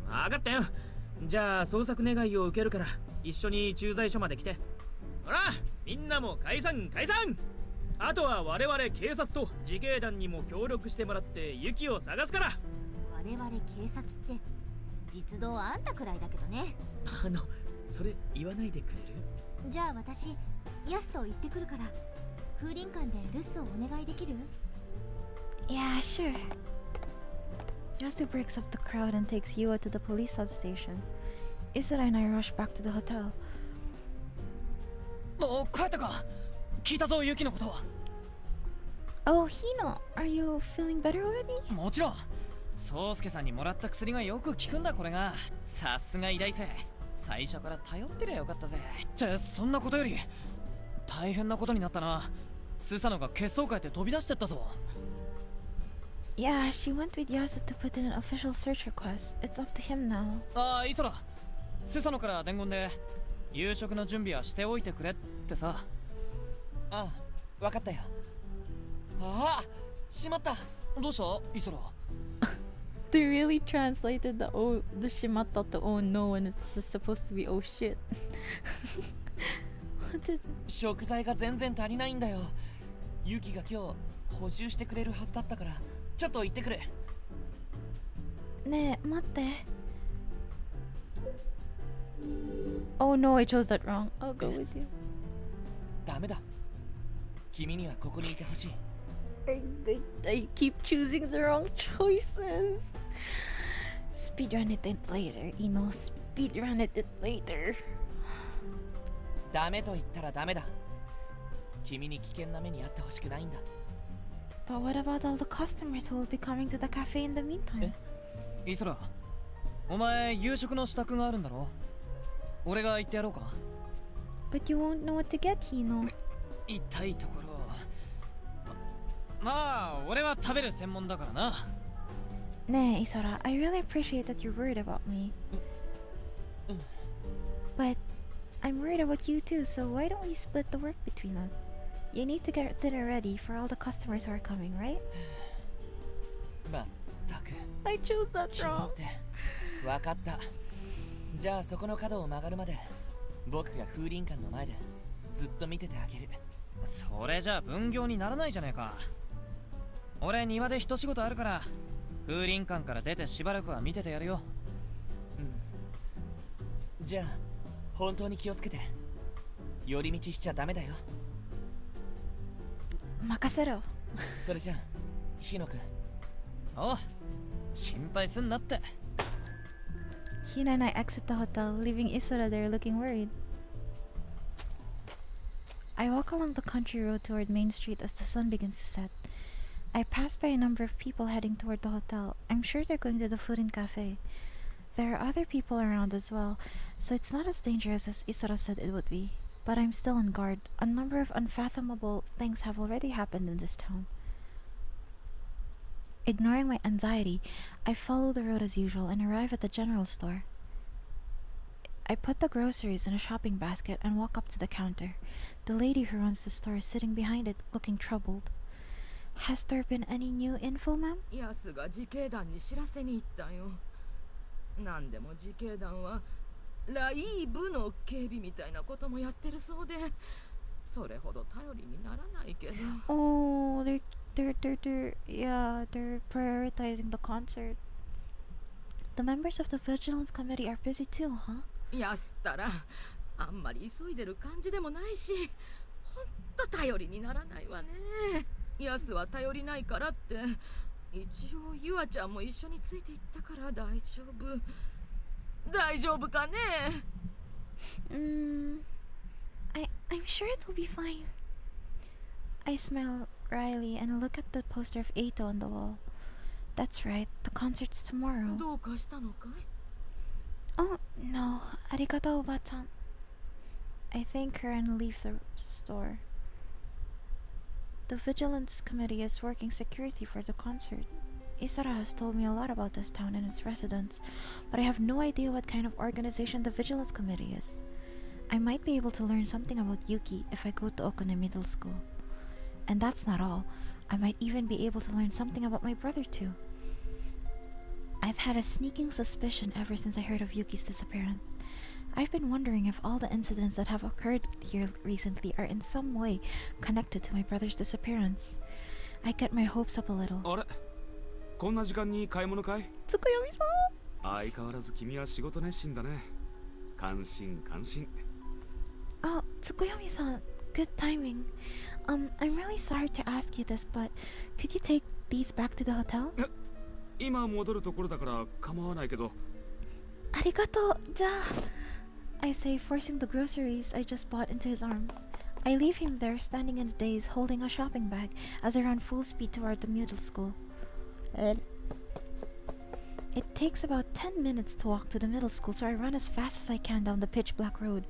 分かったよ。じゃあ捜索願いを受けるから一緒に駐在所まで来て。ほら、みんなも解散解散。あとは我々警察と自警団にも協力してもらってユキを探すから。我々警察って実動あんたくらいだけどね。それ言わないでくれる？じゃあ私ヤスと行ってくるから風林館で留守をお願いできる？ Yeah, sure. Yasu breaks up the crowd and takes Yua to the police substation. Isara and I rush back to the hotel. 帰ったか？聞いたぞ、ユキのことは。Oh, Hino, are you feeling better already? もちろん。宗介さんにもらった薬がよく効くんだ、これが。さすが偉大生。最初から頼ってりゃよかったぜ。ってそんなことより大変なことになったな。スサノが血相変えて飛び出してったぞ。Yeah, she went with Yasu to put in an official search request. It's up to him now. ああ、イソラ、スサノから伝言で夕食の準備はしておいてくれってさ。ああ、わかったよ。ああ、しまった。どうしたイソラ？ They really translated the shimata to oh no, and it's just supposed to be oh shit. What did... 食材が全然足りないんだよ。ユキが今日補充してくれるはずだったからちょっと行ってくれ。ねえ、待って。Oh no, I chose that wrong. I'll go with you. ダメだ。君にはここにいてほしい。I keep choosing the wrong choices. Speedrun it later, Ino. Speedrun it later. ダメと言ったらダメだ。君に危険な目に遭ってほしくないんだ。But what about all the customers who will be coming to the cafe in the meantime? イソラ、お前夕食の支度があるんだろ？俺が行ってやろうか？ But you won't know what to get, Hino. 痛いところ。まあ、俺は食べる専門だからな。ねえ、Isara, I really appreciate that you're worried about me. But I'm worried about you too, so why don't we split the work between us? You need to get dinner ready for all the customers who are coming, right? まったく。I chose that 君 wrong. ってわかった。じゃあそこの角を曲がるまで僕が風林館の前でずっと見ててあげる。それじゃあ分業にならないじゃねえか。俺庭で一仕事あるから風林館から出てしばらくは見ててやるよ。うん。じゃあ本当に気をつけて。寄り道しちゃダメだよ。任せろ。それじゃあヒノ君。おう、心配すんなって。 Hina and I exit the hotel, leaving Isara there looking worried. I walk along the country road toward Main Street as the sun begins to set. I pass by a number of people heading toward the hotel. I'm sure they're going to the food and cafe. There are other people around as well, so it's not as dangerous as Isara said it would be. But I'm still on guard. A number of unfathomable things have already happened in this town. Ignoring my anxiety, I follow the road as usual and arrive at the general store. I put the groceries in a shopping basket and walk up to the counter. The lady who runs the store is sitting behind it, looking troubled. Has there been any new info, ma'am? ヤスが自警団に知らせに行ったよ。なんでも自警団はライブの警備みたいなこともやってるそうで、それほど頼りにならないけど。 Oh, they're prioritizing the concert. The members of the vigilance committee are busy too, huh? やすったらあんまり急いでる感じでもないし、ほんと頼りにならないわね。やすは頼りないからって、一応ゆあちゃんも一緒についていったから大丈夫。大丈夫かね。I'm sure it'll be fine. I smile wryly and look at the poster of Eito on the wall. That's right, the concert's tomorrow. どうかしたのかい？ Oh, no. Arigato, Oba-chan. I thank her and leave the store. The vigilance committee is working security for the concert. Isara has told me a lot about this town and its residents, but I have no idea what kind of organization the vigilance committee is. I might be able to learn something about Yuki if I go to Okune Middle School. And that's not all. I might even be able to learn something about my brother too. I've had a sneaking suspicion ever since I heard of Yuki's disappearance. I've been wondering if all the incidents that have occurred here recently are in some way connected to my brother's disappearance. I get my hopes up a little. あれ、こんな時間に買い物かい？ Tsukuyomi-san! 相変わらず君は仕事熱心だね。感心感心。 Oh, Tsukuyomi-san, good timing. I'm really sorry to ask you this, but could you take these back to the hotel? 今戻るところだから構わないけど。 Arigato, ja! I say, forcing the groceries I just bought into his arms. I leave him there, standing in a daze, holding a shopping bag, as I run full speed toward the middle school. It takes about 10 minutes to walk to the middle school, so I run as fast as I can down the pitch-black road.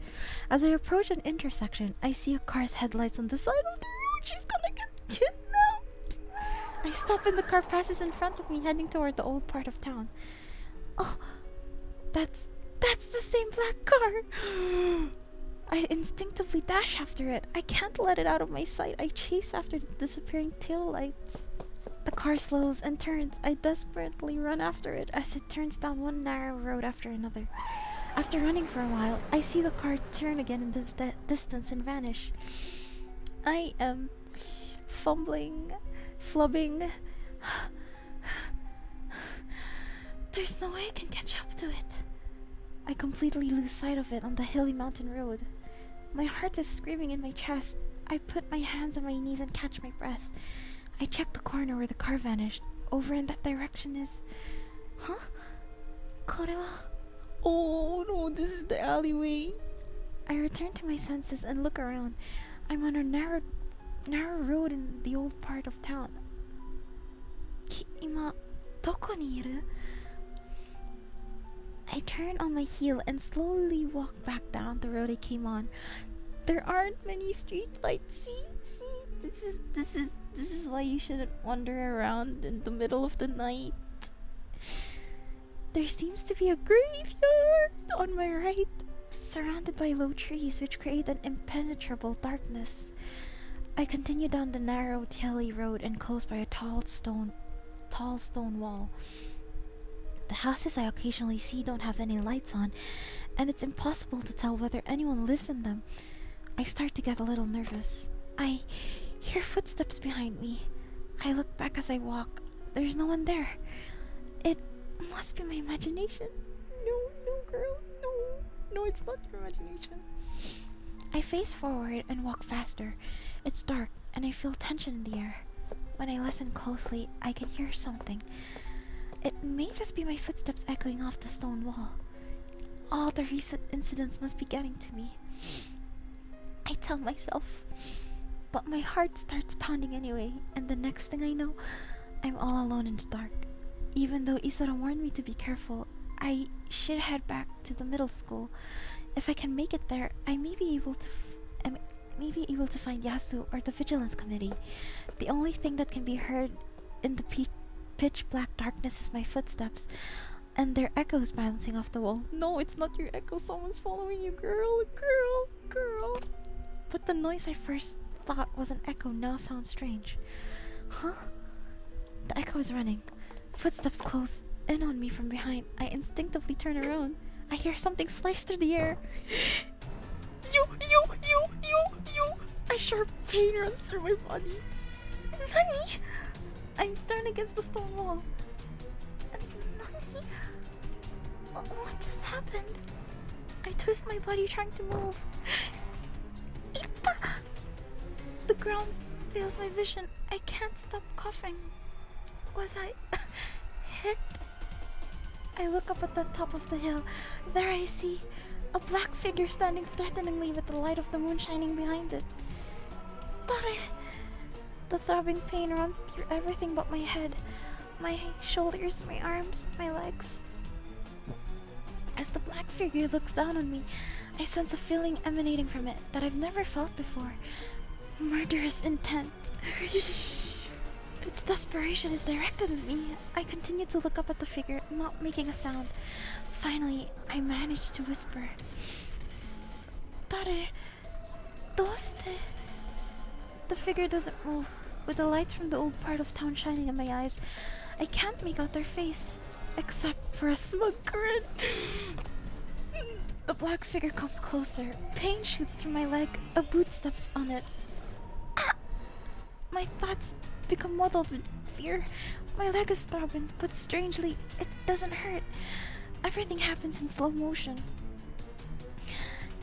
As I approach an intersection, I see a car's headlights on the side of the road. She's gonna get kidnapped! I stop and the car passes in front of me, heading toward the old part of town. Oh, that's the same black car! I instinctively dash after it. I can't let it out of my sight. I chase after the disappearing taillights. The car slows and turns. I desperately run after it as it turns down one narrow road after another. After running for a while, I see the car turn again in the distance and vanish. I am fumbling, flubbing. There's no way I can catch up to it. I completely lose sight of it on the hilly mountain road. My heart is screaming in my chest. I put my hands on my knees and catch my breath. I check the corner where the car vanished. Over in that direction is... Huh? Korewa? Oh no, this is the alleyway. I return to my senses and look around. I'm on a narrow road in the old part of town. Ima, doko ni iru? I turn on my heel and slowly walk back down the road I came on. There aren't many street lights. See? This is why you shouldn't wander around in the middle of the night. There seems to be a graveyard on my right, surrounded by low trees which create an impenetrable darkness. I continue down the narrow, hilly road enclosed by a tall stone wall. The houses I occasionally see don't have any lights on, and it's impossible to tell whether anyone lives in them. I start to get a little nervous. I hear footsteps behind me. I look back as I walk. There's no one there. It must be my imagination. No, girl, no, it's not your imagination. I face forward and walk faster. It's dark, and I feel tension in the air. When I listen closely, I can hear something. It may just be my footsteps echoing off the stone wall. All the recent incidents must be getting to me. I tell myself, but my heart starts pounding anyway, and the next thing I know, I'm all alone in the dark. Even though Isara warned me to be careful, I should head back to the middle school. If I can make it there, I may be able to find Yasu or the vigilance committee. The only thing that can be heard in the pitch black darkness is my footsteps, and their echoes bouncing off the wall. No, it's not your echo. Someone's following you, girl. But the noise I first thought was an echo now sounds strange. Huh? The echo is running. Footsteps close in on me from behind. I instinctively turn around. I hear something slice through the air. A sharp pain runs through my body. Nani? I'm thrown against the stone wall. Nani? What just happened? I twist my body trying to move. Ita! The ground fails my vision. I can't stop coughing. Was I hit? I look up at the top of the hill. There I see a black figure standing threateningly with the light of the moon shining behind it. The throbbing pain runs through everything but my head, my shoulders, my arms, my legs. As the black figure looks down on me, I sense a feeling emanating from it that I've never felt before. Murderous intent. Its desperation is directed at me. I continue to look up at the figure, not making a sound. Finally, I manage to whisper. Tare, doste? The figure doesn't move. With the lights from the old part of town shining in my eyes, I can't make out their face, except for a smug grin. The black figure comes closer. Pain shoots through my leg. A boot steps on it. Ah! My thoughts become muddled with fear. My leg is throbbing, but strangely, it doesn't hurt. Everything happens in slow motion.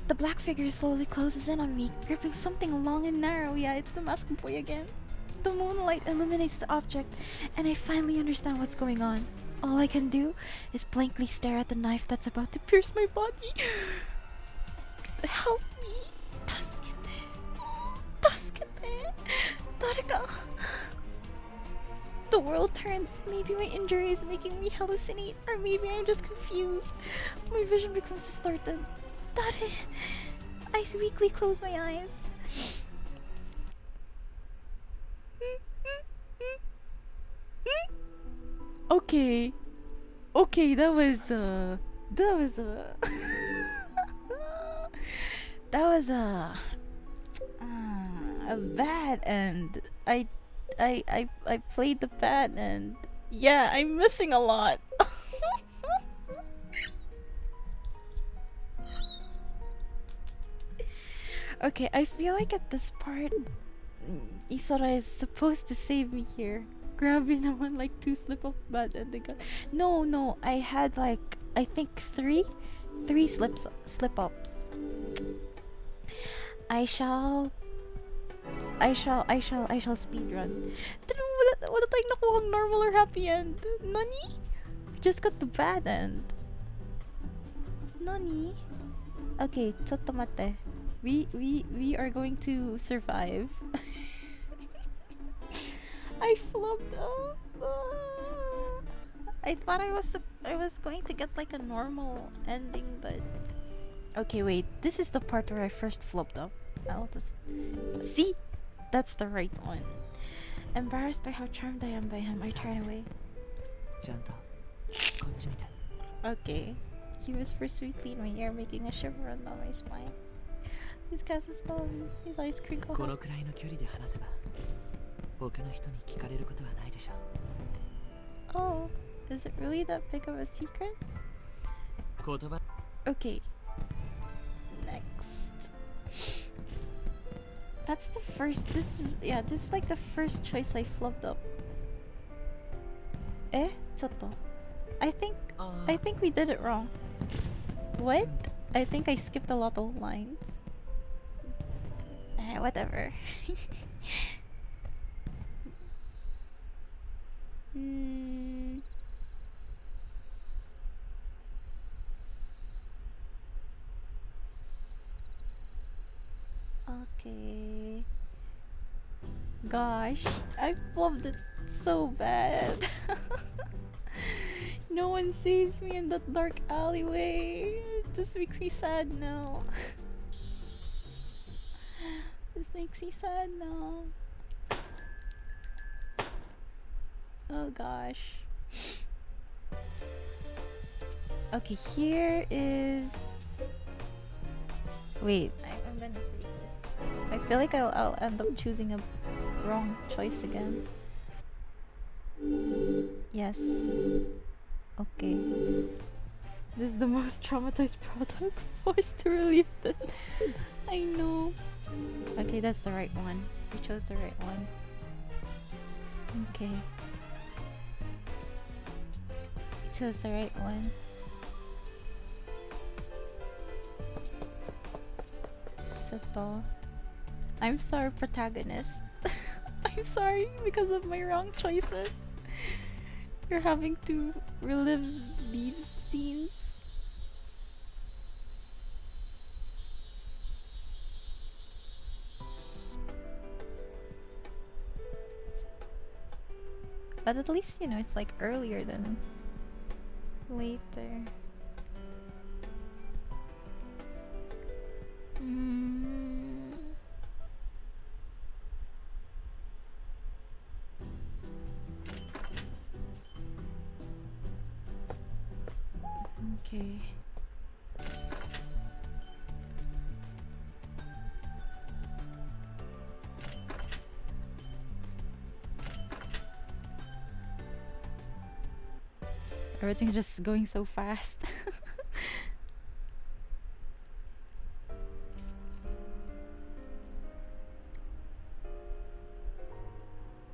The black figure slowly closes in on me, gripping something long and narrow. Yeah, it's the mask boy again. The moonlight illuminates the object, and I finally understand what's going on. All I can do is blankly stare at the knife that's about to pierce my body. Help me! Tasukete! Dareka! The world turns. Maybe my injury is making me hallucinate, or maybe I'm just confused. My vision becomes distorted. Dare! I weakly close my eyes. Okay. Okay, that was that was a bad end. I played the bad end. Yeah, I'm missing a lot. Okay, I feel like at this part, Isora is supposed to save me here. Grabe naman, like 2 slip-up bad ending. No, I had like, I think 3 slip-ups. I shall speedrun. Wala tayong nakuhang normal or happy end. Nani? Just got the bad end. Nani? Okay, chotto mate. We are going to survive. I flubbed up. I thought I was going to get like a normal ending, but okay, wait. This is the part where I first flubbed up. I'll just see. That's the right one. Embarrassed by how charmed I am by him, I turn away. Okay. He whispers sweetly in my ear, making a shiver run down my spine. His cast a spell on his eyes crinkle. このくらいの距離で話せば他の人に聞かれることはないでしょう。 Oh, is it really that big of a secret? 言葉 Okay. Next. That's the first. This is like the first choice I flubbed up. Eh? Chotto. I think we did it wrong. What? I think I skipped a lot of lines. Whatever. Okay. Gosh, I flubbed it so bad. No one saves me in that dark alleyway. This makes me sad now. This makes me sad now. Oh gosh. Okay, here is... Wait, I'm gonna save this. I feel like I'll end up choosing a wrong choice again. Yes. Okay. This is the most traumatized product. Forced to relieve this. I know. Okay, that's the right one. We chose the right one. Okay. We chose the right one. Ito. I'm sorry, protagonist. I'm sorry because of my wrong choices. You're having to relive these scenes. But at least, you know, it's like earlier than later. Okay. Everything's just going so fast.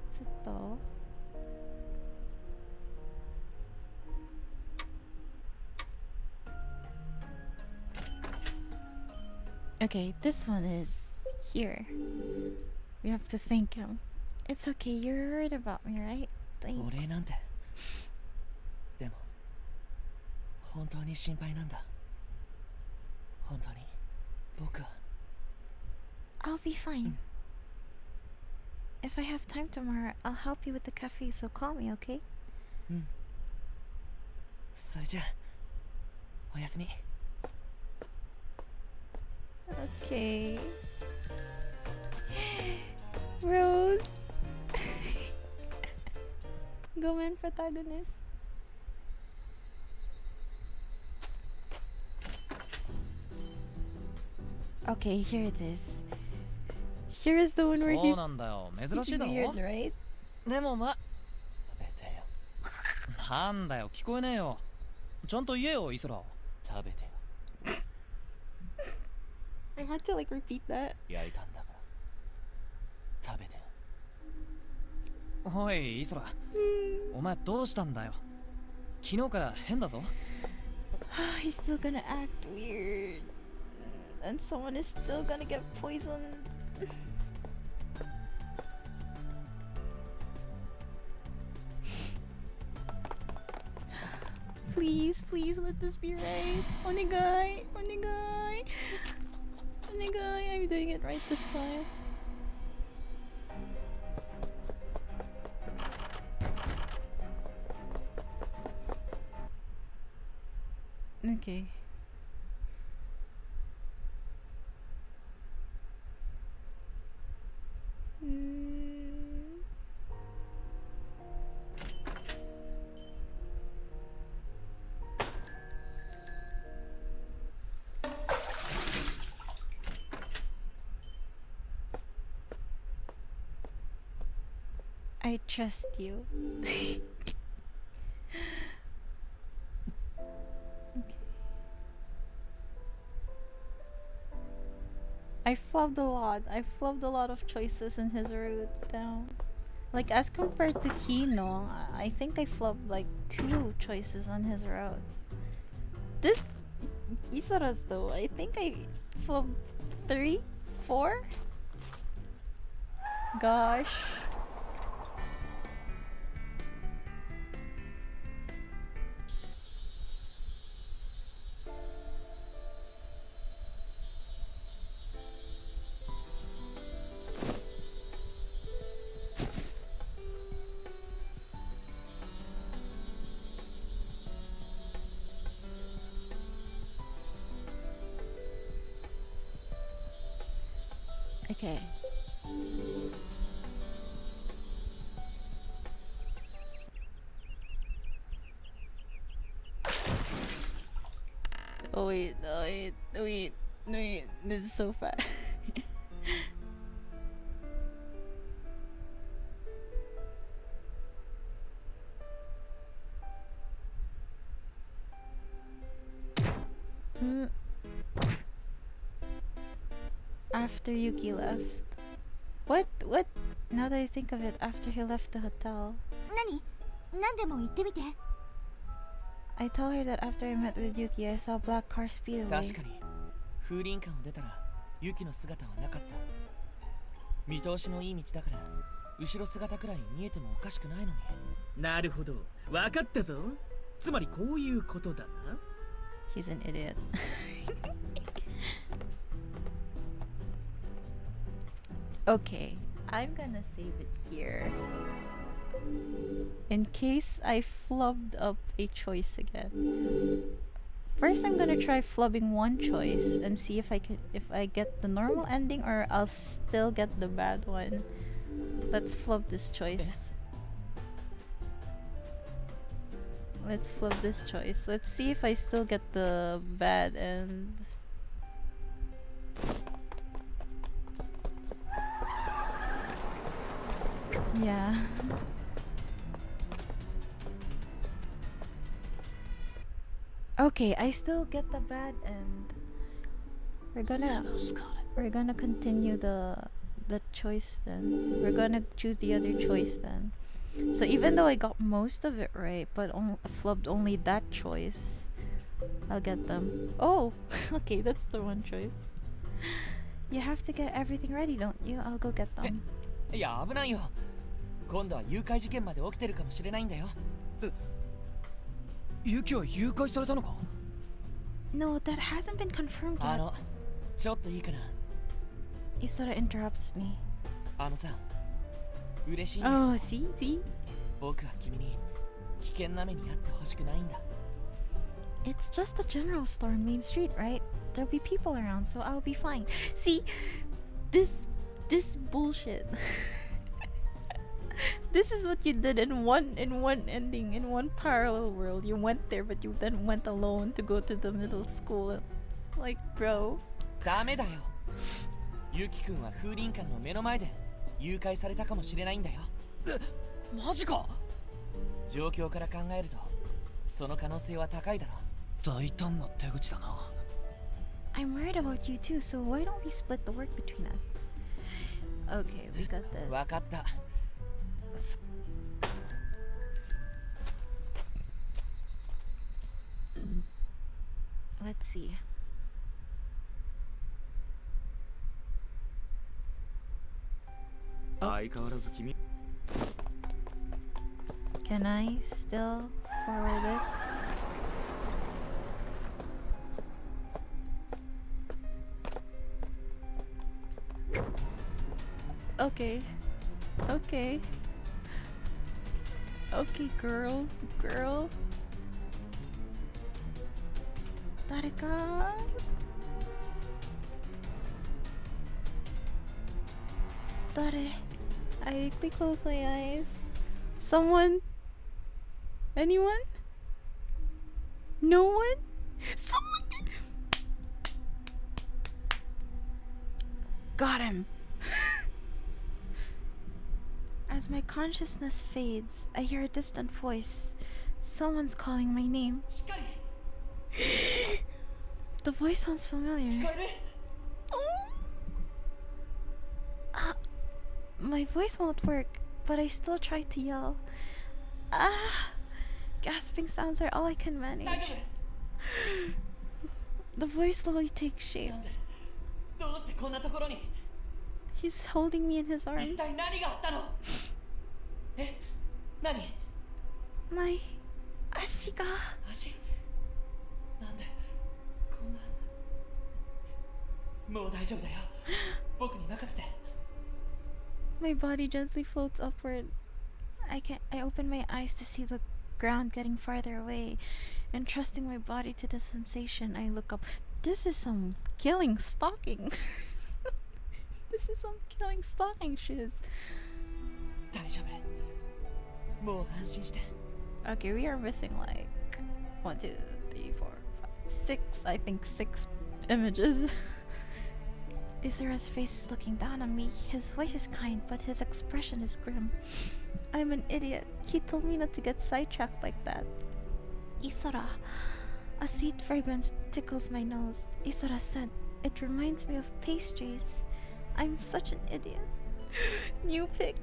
What's ito? Okay, this one is here. We have to thank him. It's okay, you're worried about me, right? お礼なんて。でも本当に心配なんだ。本当に僕は。I'll be fine. If I have time tomorrow, I'll help you with the cafe, so call me, okay? うん。それじゃあおやすみ。Okay. Rose. Go man, protagonist. Okay, here it is. Here is the one where そうなんだよ。珍しいだろ。 weird, right? でもま食べてよ。なんだよ、聞こえねえよ。ちゃんと言えよ、イソラ。食べてよ。 I had to like repeat that. 焼いたんだから。食べてよ。おい、イソラ。お前どうしたんだよ。昨日から変だぞ。He's still gonna act weird. And someone is still gonna get poisoned. Please, please let this be right. Onegai, onegai. Onegai, I'm doing it right this time. Okay. I trust you. Okay. I flubbed a lot. I flubbed a lot of choices in his route down. Like as compared to Kino, I think I flubbed like 2 choices on his route. This Isara's though, I think I flubbed 3, 4. Gosh. Okay. Oh wait, wait, this is so fast. Mm. After Yuki left. What? Now that I think of it, after he left the hotel. 何でも言ってみて。 I tell her that after I met with Yuki, I saw a black car speed away. 確かに風林館を出たらユキの姿はなかった。見通しのいい道だから後ろ姿くらい見えてもおかしくないのに。なるほど、わかったぞ。つまりこういうことだな。 He's an idiot. Okay, I'm gonna save it here. In case I flubbed up a choice again. First, I'm gonna try flubbing one choice and see if I get the normal ending or I'll still get the bad one. Let's flub this choice. Let's flub this choice. Let's see if I still get the bad end. Yeah. Okay, I still get the bad end. We're gonna continue the choice then. We're gonna choose the other choice then. So even though I got most of it right, but flubbed only that choice, I'll get them. Oh, okay, that's the one choice. You have to get everything ready, don't you? I'll go get them. いや危ないよ。今度は誘拐事件まで起きてるかもしれないんだよ。ユキは誘拐されたのか？ No, that hasn't been confirmed yet. ちょっといいかな。 Isora interrupts me. さ、嬉しいね。 Oh, see? 僕は君に危険な目に遭ってほしくないんだ。 It's just a general store on Main Street, right? There'll be people around, so I'll be fine. See, this bullshit. This is what you did in one ending, in one parallel world. You went there, but you then went alone to go to the middle school. Like, bro. ダメだよ。ユキ君は風林館の目の前で誘拐されたかもしれないんだよ。マジか。状況から考えるとその可能性は高いだろ。大胆な手口だな。I'm worried about you too, so why don't we split the work between us? Okay, we got this. わかった。Let's see. Can I still forward this? Okay. Okay, girl. 誰か? I quickly close my eyes. Someone? Anyone? No one? Someone! Got him! As my consciousness fades, I hear a distant voice. Someone's calling my name. The voice sounds familiar. My voice won't work, but I still try to yell. Gasping sounds are all I can manage. The voice slowly takes shape. He's holding me in his arms. My 足が。足？なんでこんな。もう大丈夫だよ。僕に任せて。My body gently floats upward. I open my eyes to see the ground getting farther away, and trusting my body to the sensation, I look up. This is some killing stalking. This is some killing stalking shit. 大丈夫。もう安心して。Okay, we are missing like 1, 2, 3, 4, 5, 6. I think 6 images. Isara's face is looking down on me. His voice is kind, but his expression is grim. I'm an idiot. He told me not to get sidetracked like that. Isara, A sweet fragrance tickles my nose. Isara's scent. It reminds me of pastries. I'm such an idiot. New pick.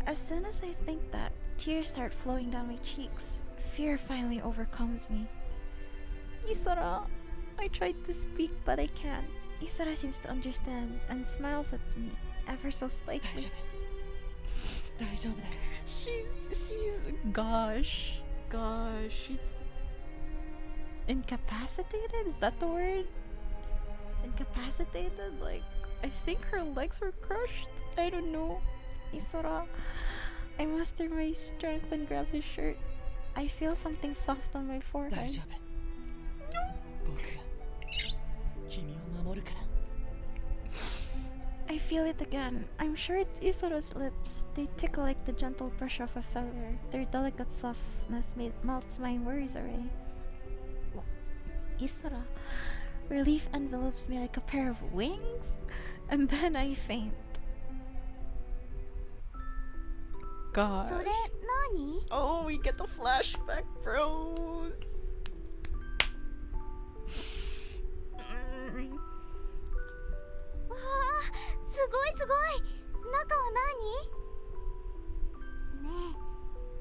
As soon as I think that, tears start flowing down my cheeks. Fear finally overcomes me. Isara, I tried to speak, but I can't. Isara seems to understand and smiles at me ever so slightly. Gosh, she's incapacitated? Is that the word? Incapacitated? Like, I think her legs were crushed? I don't know. Isara, I muster my strength and grab his shirt. I feel something soft on my forehead. I feel it again. I'm sure it's Isara's lips. They tickle like the gentle brush of a feather. Their delicate softness melts my worries away. Isara, relief envelops me like a pair of wings, and then I faint. God. それ何？ Oh, we get the flashback, bros. Wow, すごいすごい。中は何？ねえ、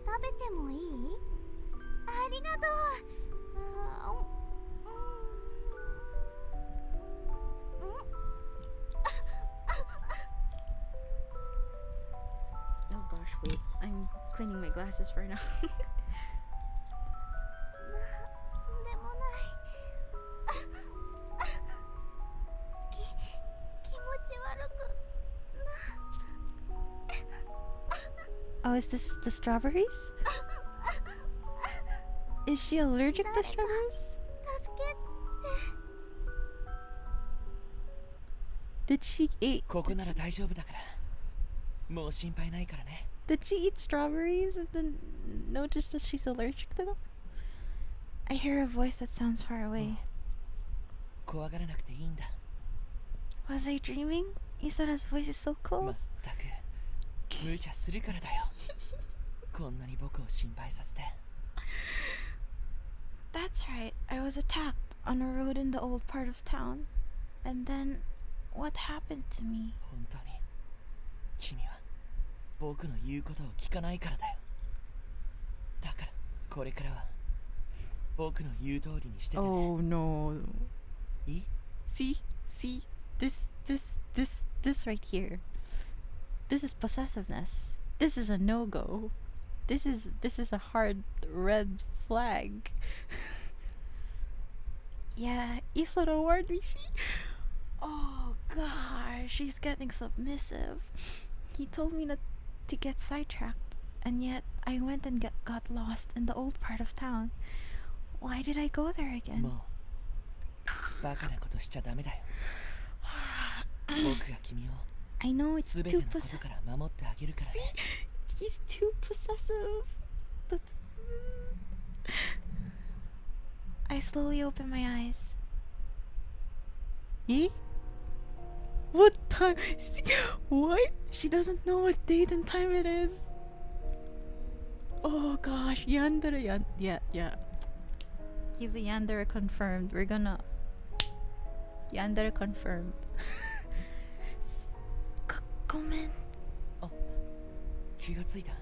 食べてもいい？ありがとう。Oh gosh, wait. I'm cleaning my glasses for now. なんでもない。気持ち悪くな。 Oh, is this the strawberries? Is she allergic to strawberries? 助けて。 Did she eat? ここなら大丈夫だから。もう心配ないからね。Did she eat strawberries and then notice that she's allergic to them? I hear a voice that sounds far away. 怖がらなくていいんだ。 Was I dreaming? Isara's voice is so まっ close. たく無茶するからだよ。こんなに僕を心配させて。 That's right. I was attacked on a road in the old part of town. And then, what happened to me? 本当に君は僕の言うことを聞かないからだよ。だからこれからは僕の言う通りにしててね。 Oh no. いい？ See? This right here. This is possessiveness. This is a no-go. This is a hard red flag. Yeah, Isara warned me, see? Oh gosh, she's getting submissive. He told me not to get sidetracked, and yet I went and got lost in the old part of town. Why did I go there again? もうバカなことしちゃダメだよ。僕が君を I know it's 全て too のこと possessive. から守ってあげるからね。 He's too possessive. But I slowly open my eyes. Eh? What time? What? She doesn't know what date and time it is. Oh gosh, Yandere, yeah. He's a Yandere confirmed. We're gonna Yandere confirmed. Gomen. 気がついた。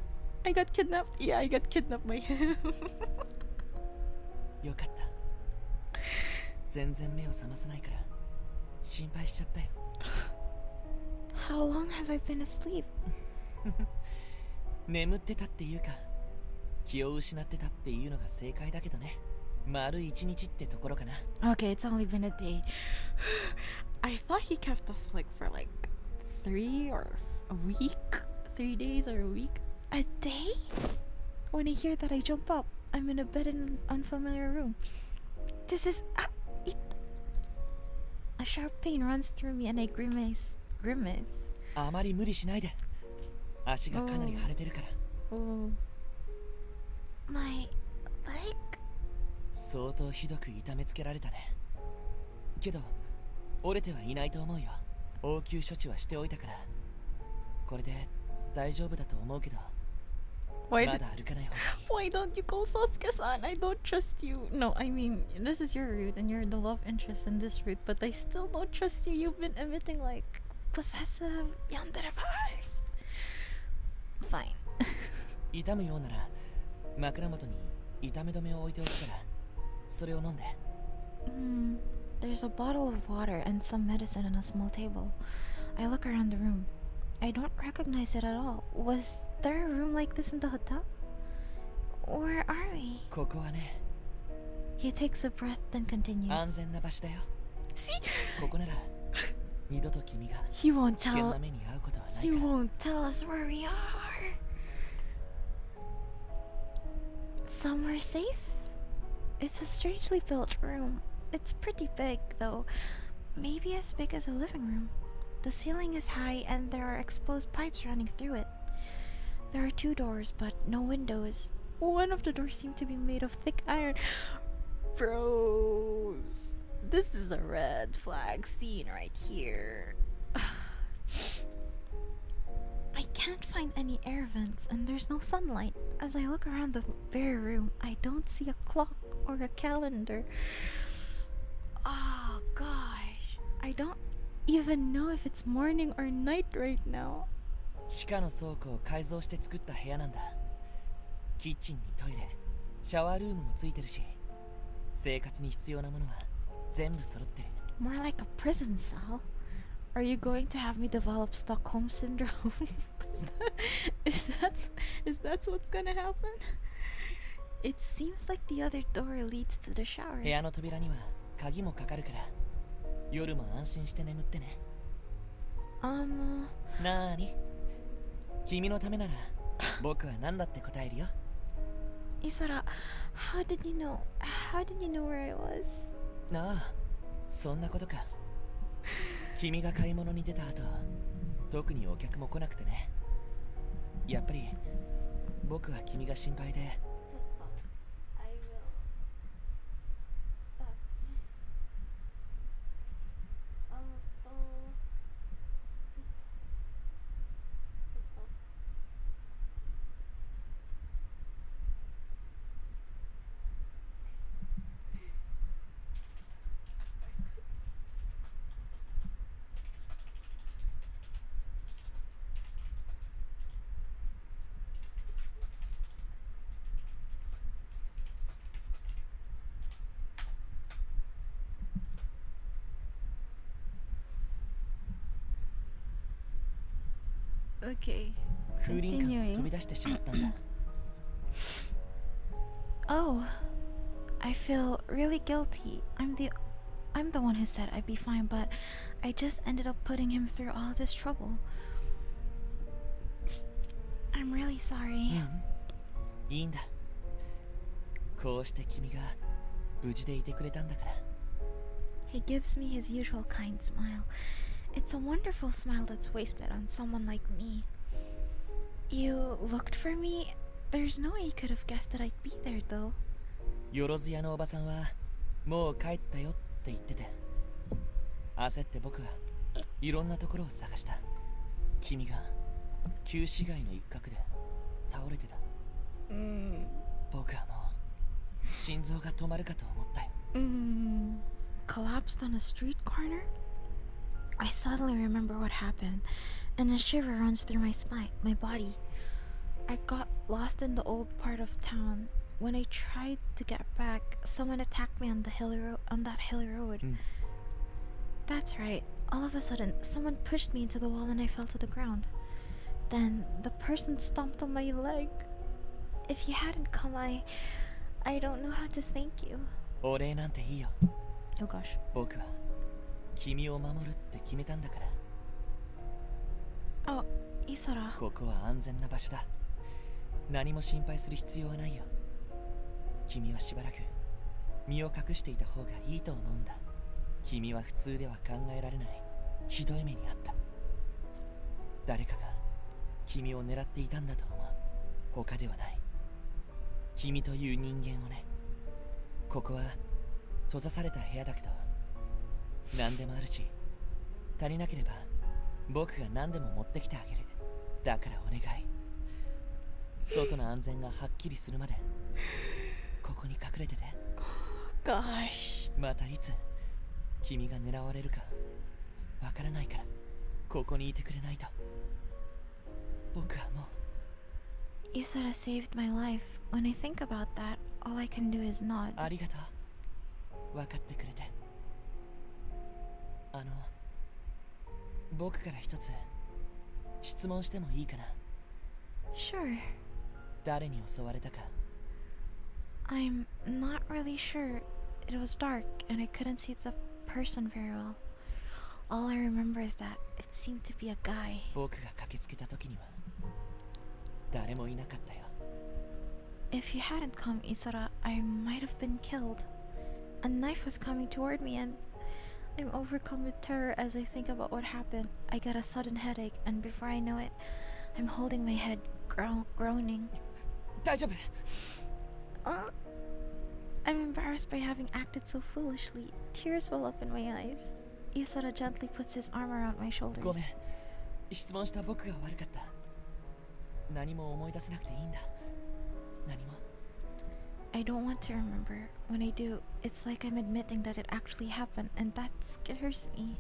I got kidnapped. Yeah, I got kidnapped by him. よかった。全然目を覚まさないから心配しちゃったよ。 How long have I been asleep? 眠ってたっていうか気を失ってたっていうのが正解だけどね。丸一日ってところかな。 Okay, it's only been a day. I thought he kept us for 3 or a week. 3 days or a week. A day? When I hear that, I jump up. I'm in a bed in an unfamiliar room. This is... A sharp pain runs through me and I grimace. あまり無理しないで。足がかなり腫れてるから。 Oh. My leg? 相当ひどく痛めつけられたね。けど折れてはいないと思うよ。応急処置はしておいたからこれで大丈夫だと思うけど。Why ま did, だ歩かない方がいい。 why don't you go, Sasuke-san? I don't trust you. No, I mean, this is your route and you're the love interest in this route, but I still don't trust you. You've been emitting like possessive yandere vibes. Fine. 痛むようなら枕元に痛み止めを置いておくからそれを飲んで。 There's a bottle of water and some medicine on a small table. I look around the room. I don't recognize it at all. Was there a room like this in the hotel? Where are we? ここはね、 He takes a breath, then continues. 安全な場所だよ。 See? ここなら二度と君が He won't 危険 tell. な目に遭うことはない He から。 won't tell us where we are. Somewhere safe? It's a strangely built room. It's pretty big, though. Maybe as big as a living room. The ceiling is high and there are exposed pipes running through it. There are 2 doors, but no windows. One of the doors seemed to be made of thick iron. Bros, this is a red flag scene right here. I can't find any air vents and there's no sunlight. As I look around the bare room, I don't see a clock or a calendar. Oh gosh, I don't even know if it's morning or night right now. 地下の倉庫を改造して作った部屋なんだ。キッチンにトイレ、シャワールームもついてるし、生活に必要なものは全部揃ってる。 More like a prison cell. Are you going to have me develop Stockholm syndrome? is that what's gonna happen? It seems like the other door leads to the shower. 部屋の扉には鍵もかかるから、夜も安心して眠ってね。なーに？君のためなら僕は何だって答えるよ。 Isara, how did you know where I was? なあ、そんなことか。君が買い物に出た後、特にお客も来なくてね。やっぱり僕は君が心配で。 I will stop. Okay. 風鈴感が飛 Continuing. び出してしまったんだ。 Oh, I feel really guilty. I'm the one who said I'd be fine, but I just ended up putting him through all this trouble. I'm really sorry. いいんだ。こうして君が無事でいてくれたんだから。 He gives me his usual kind smile. It's a wonderful smile that's wasted on someone like me. You looked for me? There's no way you could have guessed that I'd be there, though. よろず屋のおばさんはもう帰ったよって言ってて、焦って僕はいろんなところを探した。君が旧市街の一角で倒れてた。僕はもう心臓が止まるかと思ったよ。Collapsed on a street corner? I suddenly remember what happened, and a shiver runs through my body. I got lost in the old part of town. When I tried to get back, someone attacked me on that hilly road. That's right. All of a sudden, someone pushed me into the wall and I fell to the ground. Then the person stomped on my leg. If you hadn't come, I don't know how to thank you. お礼なんていいよ。 Oh gosh. 僕は君を守るって決めたんだから。 Oh, Isara. ここは安全な場所だ。何も心配する必要はないよ。君はしばらく身を隠していた方がいいと思うんだ。君は普通では考えられないひどい目にあった。誰かが君を狙っていたんだと思う。他ではない。君という人間をね。ここは閉ざされた部屋だけど何でもあるし、足りなければ僕が何でも持ってきてあげる。だからお願い。外の安全がはっきりするまでここに隠れてて。 Gosh. またいつ君が狙われるかわからないからここにいてくれないと。僕はもう。 Isara saved my life. When I think about that, all I can do is nod. ありがとう。分かってくれて。僕から一つ質問してもいいかな。 Sure. 誰に襲われたか。 I'm not really sure. It was dark and I couldn't see the person very well. All I remember is that it seemed to be a guy. 僕が駆けつけた時には誰もいなかったよ。 If you hadn't come, Isara, I might have been killed. A knife was coming toward me and I'm overcome with terror as I think about what happened. I get a sudden headache and before I know it, I'm holding my head, groaning. 大丈夫。 I'm embarrassed by having acted so foolishly. Tears well up in my eyes. Isara gently puts his arm around my ご shoulders. めん。質問した僕が悪かった。何も思い出せなくていいんだ。何も。 I don't want to remember. When I do, it's like I'm admitting that it actually happened, and that scares me.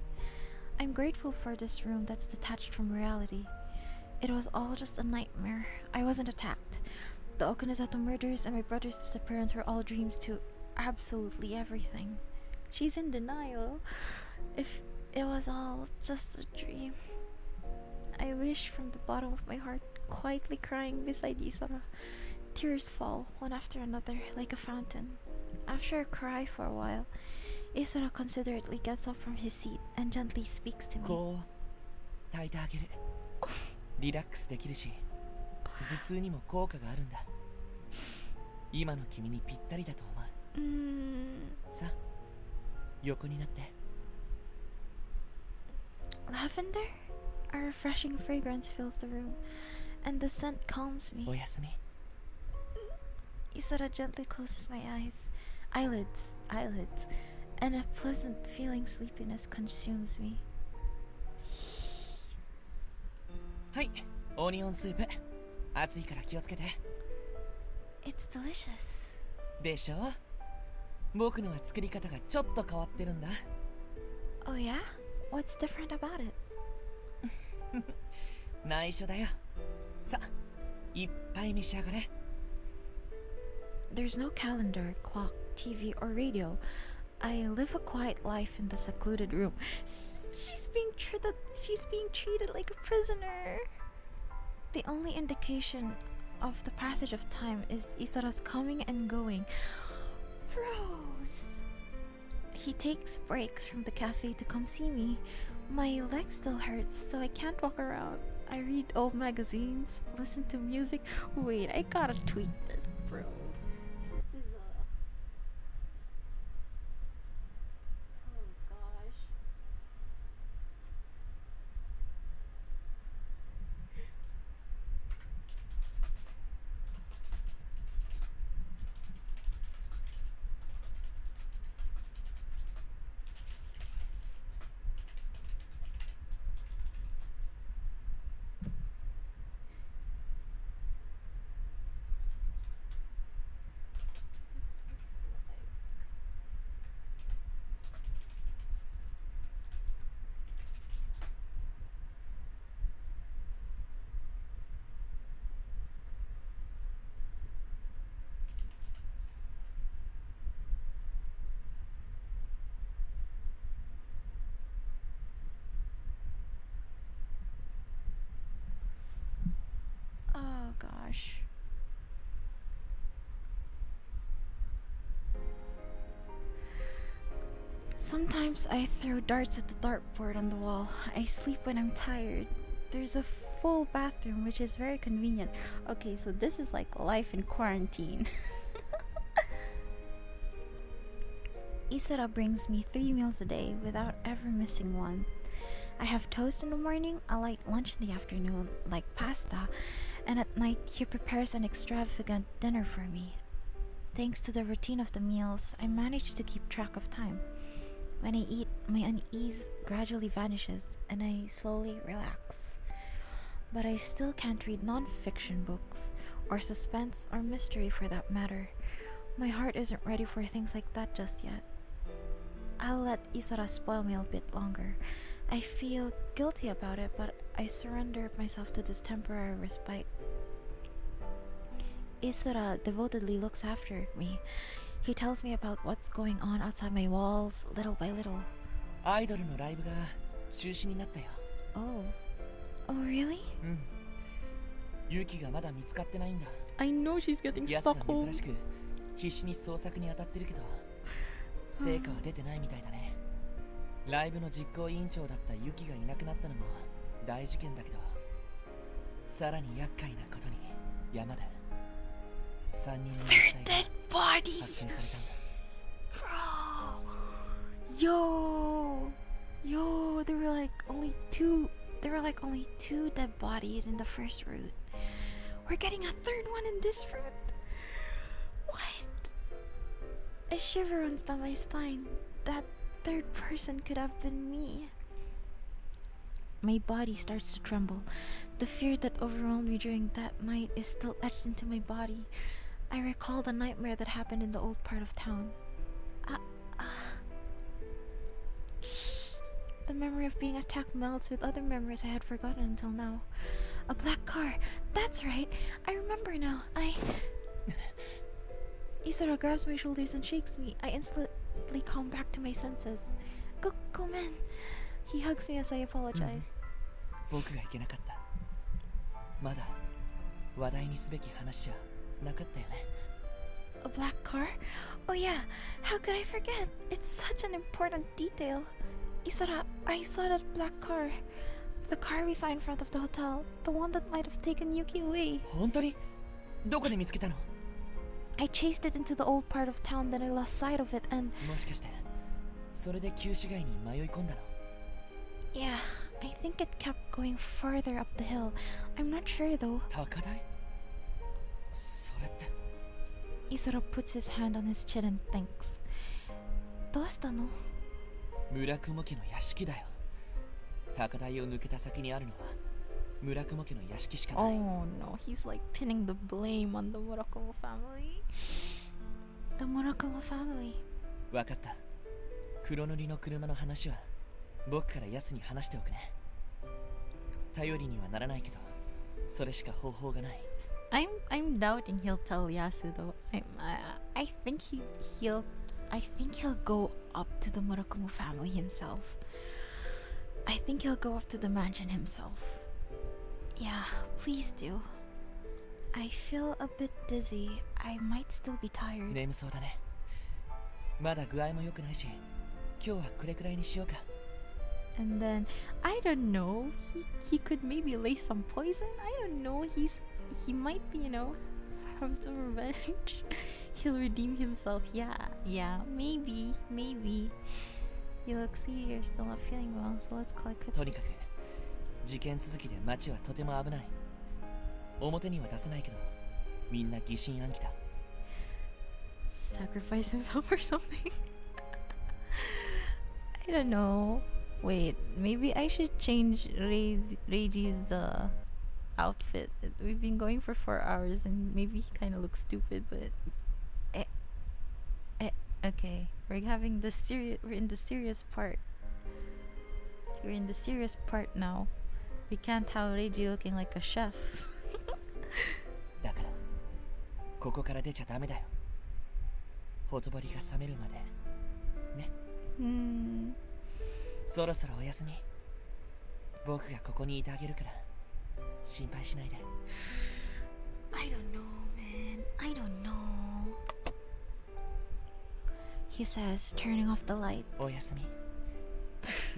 I'm grateful for this room that's detached from reality. It was all just a nightmare. I wasn't attacked. The Okanazato murders and my brother's disappearance were all dreams too. Absolutely everything. She's in denial. If it was all just a dream. I wish from the bottom of my heart, quietly crying beside Isara. Tears fall, one after another, like a fountain. After I cry for a while, Isara considerately gets up from his seat and gently speaks to me. こう抱いてあげる。リラックスできるし、頭痛にも効果があるんだ。今の君にぴったりだと思う。さあ、横になって。 Lavender? A refreshing fragrance fills the room, and the scent calms me. おやすみ。 Isara gently closes my eyelids, and a pleasant feeling sleepiness consumes me. はい、オニオンスープ。熱いから気をつけて。 It's delicious. でしょ？僕のは作り方がちょっと変わってるんだ。 Oh yeah? What's different about it? 内緒だよ。さあ、いっぱい召し上がれ。 There's no calendar, clock, TV, or radio. I live a quiet life in the secluded room. She's being treated like a prisoner. The only indication of the passage of time is Isara's coming and going. Froze. He takes breaks from the cafe to come see me. My leg still hurts, so I can't walk around. I read old magazines, listen to music. Wait, I gotta tweet this, bro. This is oh gosh. Oh gosh. Sometimes I throw darts at the dartboard on the wall. I sleep when I'm tired. There's a full bathroom, which is very convenient. Okay, so this is like life in quarantine. Isara brings me 3 meals a day without ever missing one. I have toast in the morning, a light lunch in the afternoon, like pasta, and at night he prepares an extravagant dinner for me. Thanks to the routine of the meals, I manage to keep track of time. When I eat, my unease gradually vanishes and I slowly relax. but I still can't read non-fiction books, or suspense, or mystery for that matter. My heart isn't ready for things like that just yet. I'll let Isara spoil me a bit longer. I feel guilty about it, but I surrender myself to this temporary respite. Isara devotedly looks after me. He tells me about what's going on outside my walls, little by little. アイドルのライブが中止になったよ。 Oh. Oh, really? うん。ユキがまだ見つかってないんだ。 I know she's getting ヤスが stuck home. 珍しく必死に捜索に当たってるけど、成果は出てないみたいだね。ライブの実行委員長だったユキがいなくなったのも大事件だけど、さらに厄介なことに山で3人の死体が発見されたんだ。 Bro! Yo, there were like only two dead bodies in the first route. We're getting a third one in this route. What? A shiver runs down my spine. That third person could have been me. My body starts to tremble. The fear that overwhelmed me during that night is still etched into my body. I recall the nightmare that happened in the old part of town. The memory of being attacked melts with other memories I had forgotten until now. A black car. That's right. I remember now. Isara grabs my shoulders and shakes me. I instantly calm back to my senses. Gomen. He hugs me as I apologize. 僕がいけなかった。まだ話題にすべき話じゃなかったよね。 A black car? Oh yeah. How could I forget? It's such an important detail. Isara, I saw that black car. The car we saw in front of the hotel. The one that might have taken Yuki away. 本当に？どこで見つけたの？ I chased it into the old part of town, then I lost sight of it and... もしかしてそれで旧市街に迷い込んだの？ Yeah, I think it kept going farther up the hill. I'm not sure though. 高台？それって。 Isara puts his hand on his chin and thinks. どうしたの？ 村雲家の屋敷だよ。高台を抜けた先にあるのは村雲家の屋敷しかない。 Oh no, he's like pinning the blame on the Murakumo family. The Murakumo family. わかった。黒塗りの車の話は僕からヤスに話しておくね。頼りにはならないけど、それしか方法がない。 I'm doubting he'll tell Yasu though. I think he'll go up to the Murakumo family himself. I think he'll go up to the mansion himself. Yeah, please do. I feel a bit dizzy. I might still be tired. 眠そうだね。まだ具合も良くないし、今日はこれくらいにしようか。 And then I don't know. He could maybe lay some poison. I don't know. He might be, have some revenge. He'll redeem himself. Yeah, maybe. You look sleepy, you're still not feeling well, so let's call it quits. とにかく事件続きで街はとても危ない。表には出せないけど、みんな疑心暗鬼だ。 Sacrifice himself or something? I don't know. Wait, maybe I should change Reiji's outfit. We've been going for 4 hours and maybe he kind of looks stupid, but okay, we're in the serious part. We're in the serious part now. We can't have Reiji looking like a chef. だからここから出ちゃダメだよ。ほとぼりが冷めるまでね。そろそろお休み。僕がここにいてあげるから心配しないで。 I don't know, man. I don't know. He says, turning off the light. おやすみ。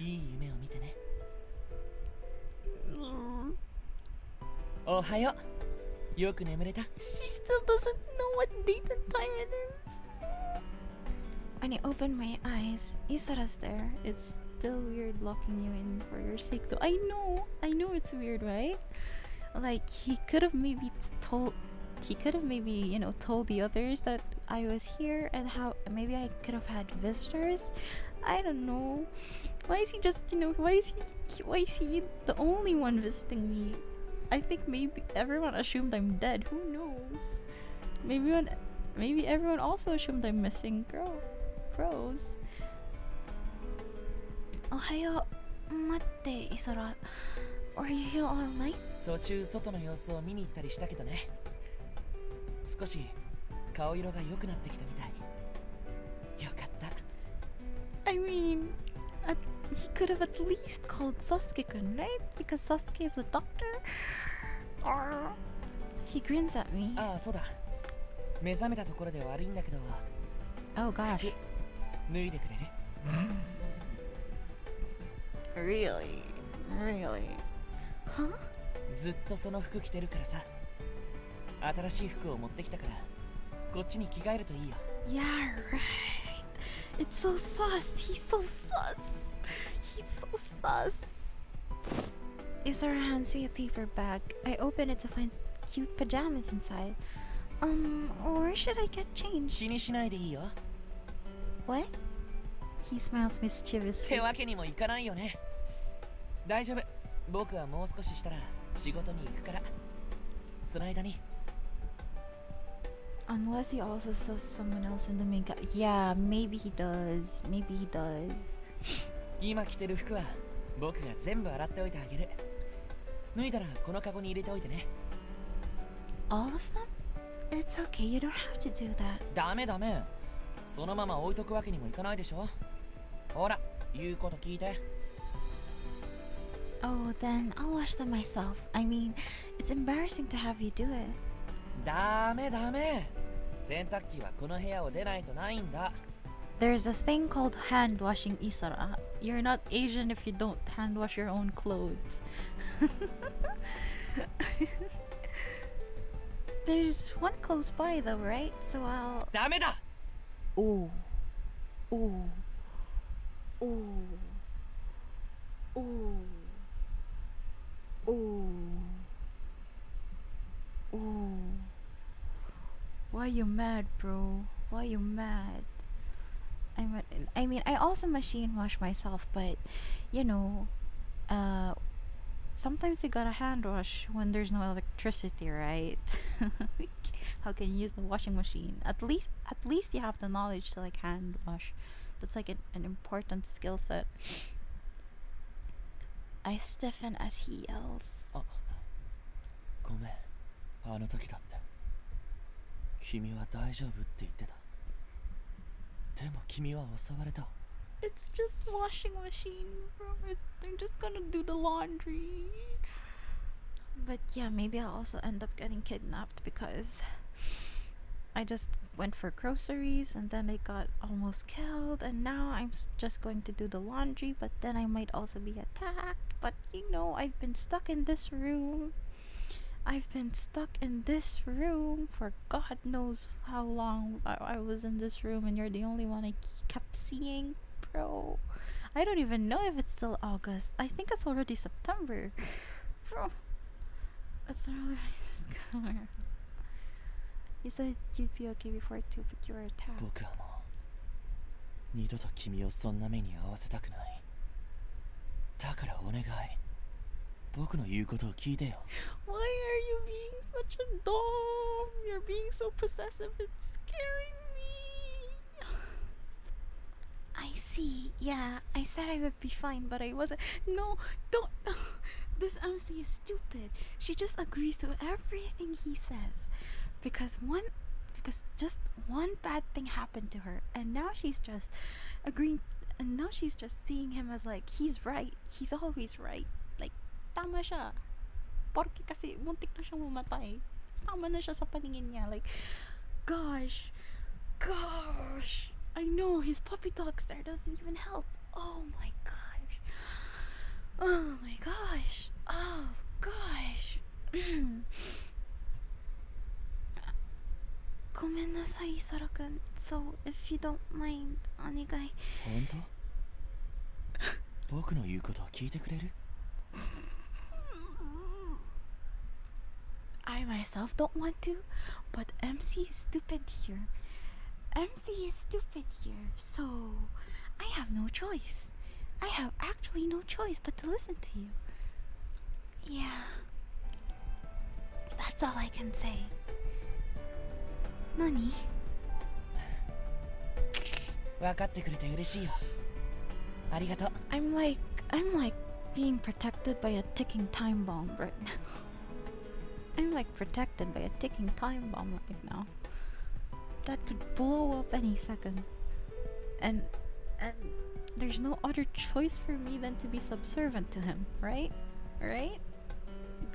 いい夢を見てね。おはよう。よく眠れた？ She still doesn't know what date and time it is. When I open my eyes, Isara's there. It's still weird locking you in for your sake though. I know it's weird, right? Like he could have maybe told the others that I was here and how maybe I could have had visitors. I don't know. Why is he just, why is he the only one visiting me? I think maybe everyone assumed I'm dead. Who knows? Maybe everyone also assumed I'm missing. Bros. Ohayo. Matte, Isara. Are you here all night? 途中外の様子を見に行ったりしたけどね。少し顔色が良くなってきたみたい。よかった。I mean, he could have at least called Sasuke-kun, right? Because Sasuke is a doctor. Or he grins at me. ああ、そうだ。目覚めたところで悪いんだけど。Oh gosh. 脱いでくれる？ Really? Huh? ずっとその服着てるからさ。新しい服を持ってきたから、こっちに着替えるといいよ。Yeah, right. It's so sus. He's so sus. Isara hands me a paper bag. I open it to find cute pajamas inside. Where should I get changed? 気にしないでいいよ。 What? He smiles mischievously. ってわけにもいかないよね。大丈夫。僕はもう少ししたら仕事に行くから。その間に。Unless he also saw someone else in the main Yeah, maybe he does. 今着てる服は僕が全部洗っておいてあげる。脱いだらこのカゴに入れておいてね。All of them? It's okay, you don't have to do that. ダメ。そのまま置いとくわけにもいかないでしょ。ほら、言うこと聞いて。Oh, then I'll wash them myself. I mean, it's embarrassing to have you do it. ダメ。洗濯機はこの部屋を出ないとないんだ。There's a thing called hand washing, Isara. You're not Asian if you don't hand wash your own clothes. There's one close by though, right? So I'll... ダメだ。 Ooh. Why you mad, bro? Why you mad? I mean, I also machine wash myself, but you know, sometimes you gotta hand wash when there's no electricity, right? How can you use the washing machine? At least you have the knowledge to like hand wash. That's like an important skill set. I stiffen as he yells. あ、ごめん。あの時だって。君は大丈夫って言ってた。でも君は襲われた。It's just washing machine, bro. They're just gonna do the laundry. But yeah, maybe I'll also end up getting kidnapped because I just went for groceries and then I got almost killed, and now I'm just going to do the laundry, but then I might also be attacked. But you know, I've been stuck in this room for God knows how long. I was in this room and you're the only one I kept seeing, bro. I don't even know if it's still August. I think it's already September, bro. That's a really nice scar. You said you'd be okay before too, but you were attacked. 僕はもう二度と君をそんな目に遭わせたくない。だからお願い。僕の言うことを聞いてよ。Why are you being such a dom? You're being so possessive. It's scaring me. I see. Yeah, I said I would be fine, but I wasn't. No, don't. This MC is stupid. She just agrees to everything he says. Because just one bad thing happened to her, and now she's just agreeing, and now she's just seeing him as like he's right. He's always right. Like tama siya. Porque kasi muntik na siyang mamatay. Tama na siya sa paningin niya. Like gosh. I know his puppy dog stare doesn't even help. Oh my gosh. Gomenasai, Isara-kun. So, if you don't mind, onegai. 本当？僕の言うことを聞いてくれる？ I myself don't want to, but MC is stupid here. So, I have no choice. I have actually no choice but to listen to you. Yeah. That's all I can say. Nani? 分かってくれて嬉しいよ。ありがとう。I'm like being protected by a ticking time bomb right now. I'm like protected by a ticking time bomb right now. That could blow up any second. And there's no other choice for me than to be subservient to him, right? Right?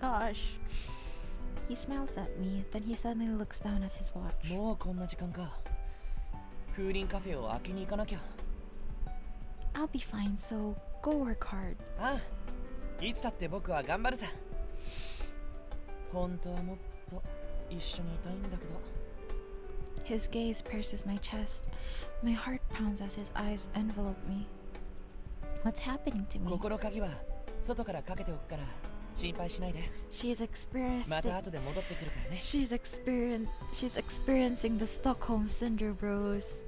Gosh. He smiles at me, then he suddenly looks down at his watch. もうこんな時間か。風鈴カフェを開けに行かなきゃ。I'll be fine, so go work hard. ああ、いつだって僕は頑張るさ。本当はもっと一緒にいたいんだけど。His gaze pierces my chest. My heart pounds as his eyes envelop me. What's happening to me? 心鍵は外からかけておくから心配しないで。She's experiencing. また後で戻ってくるからね。She's experiencing the Stockholm Syndrome, bros.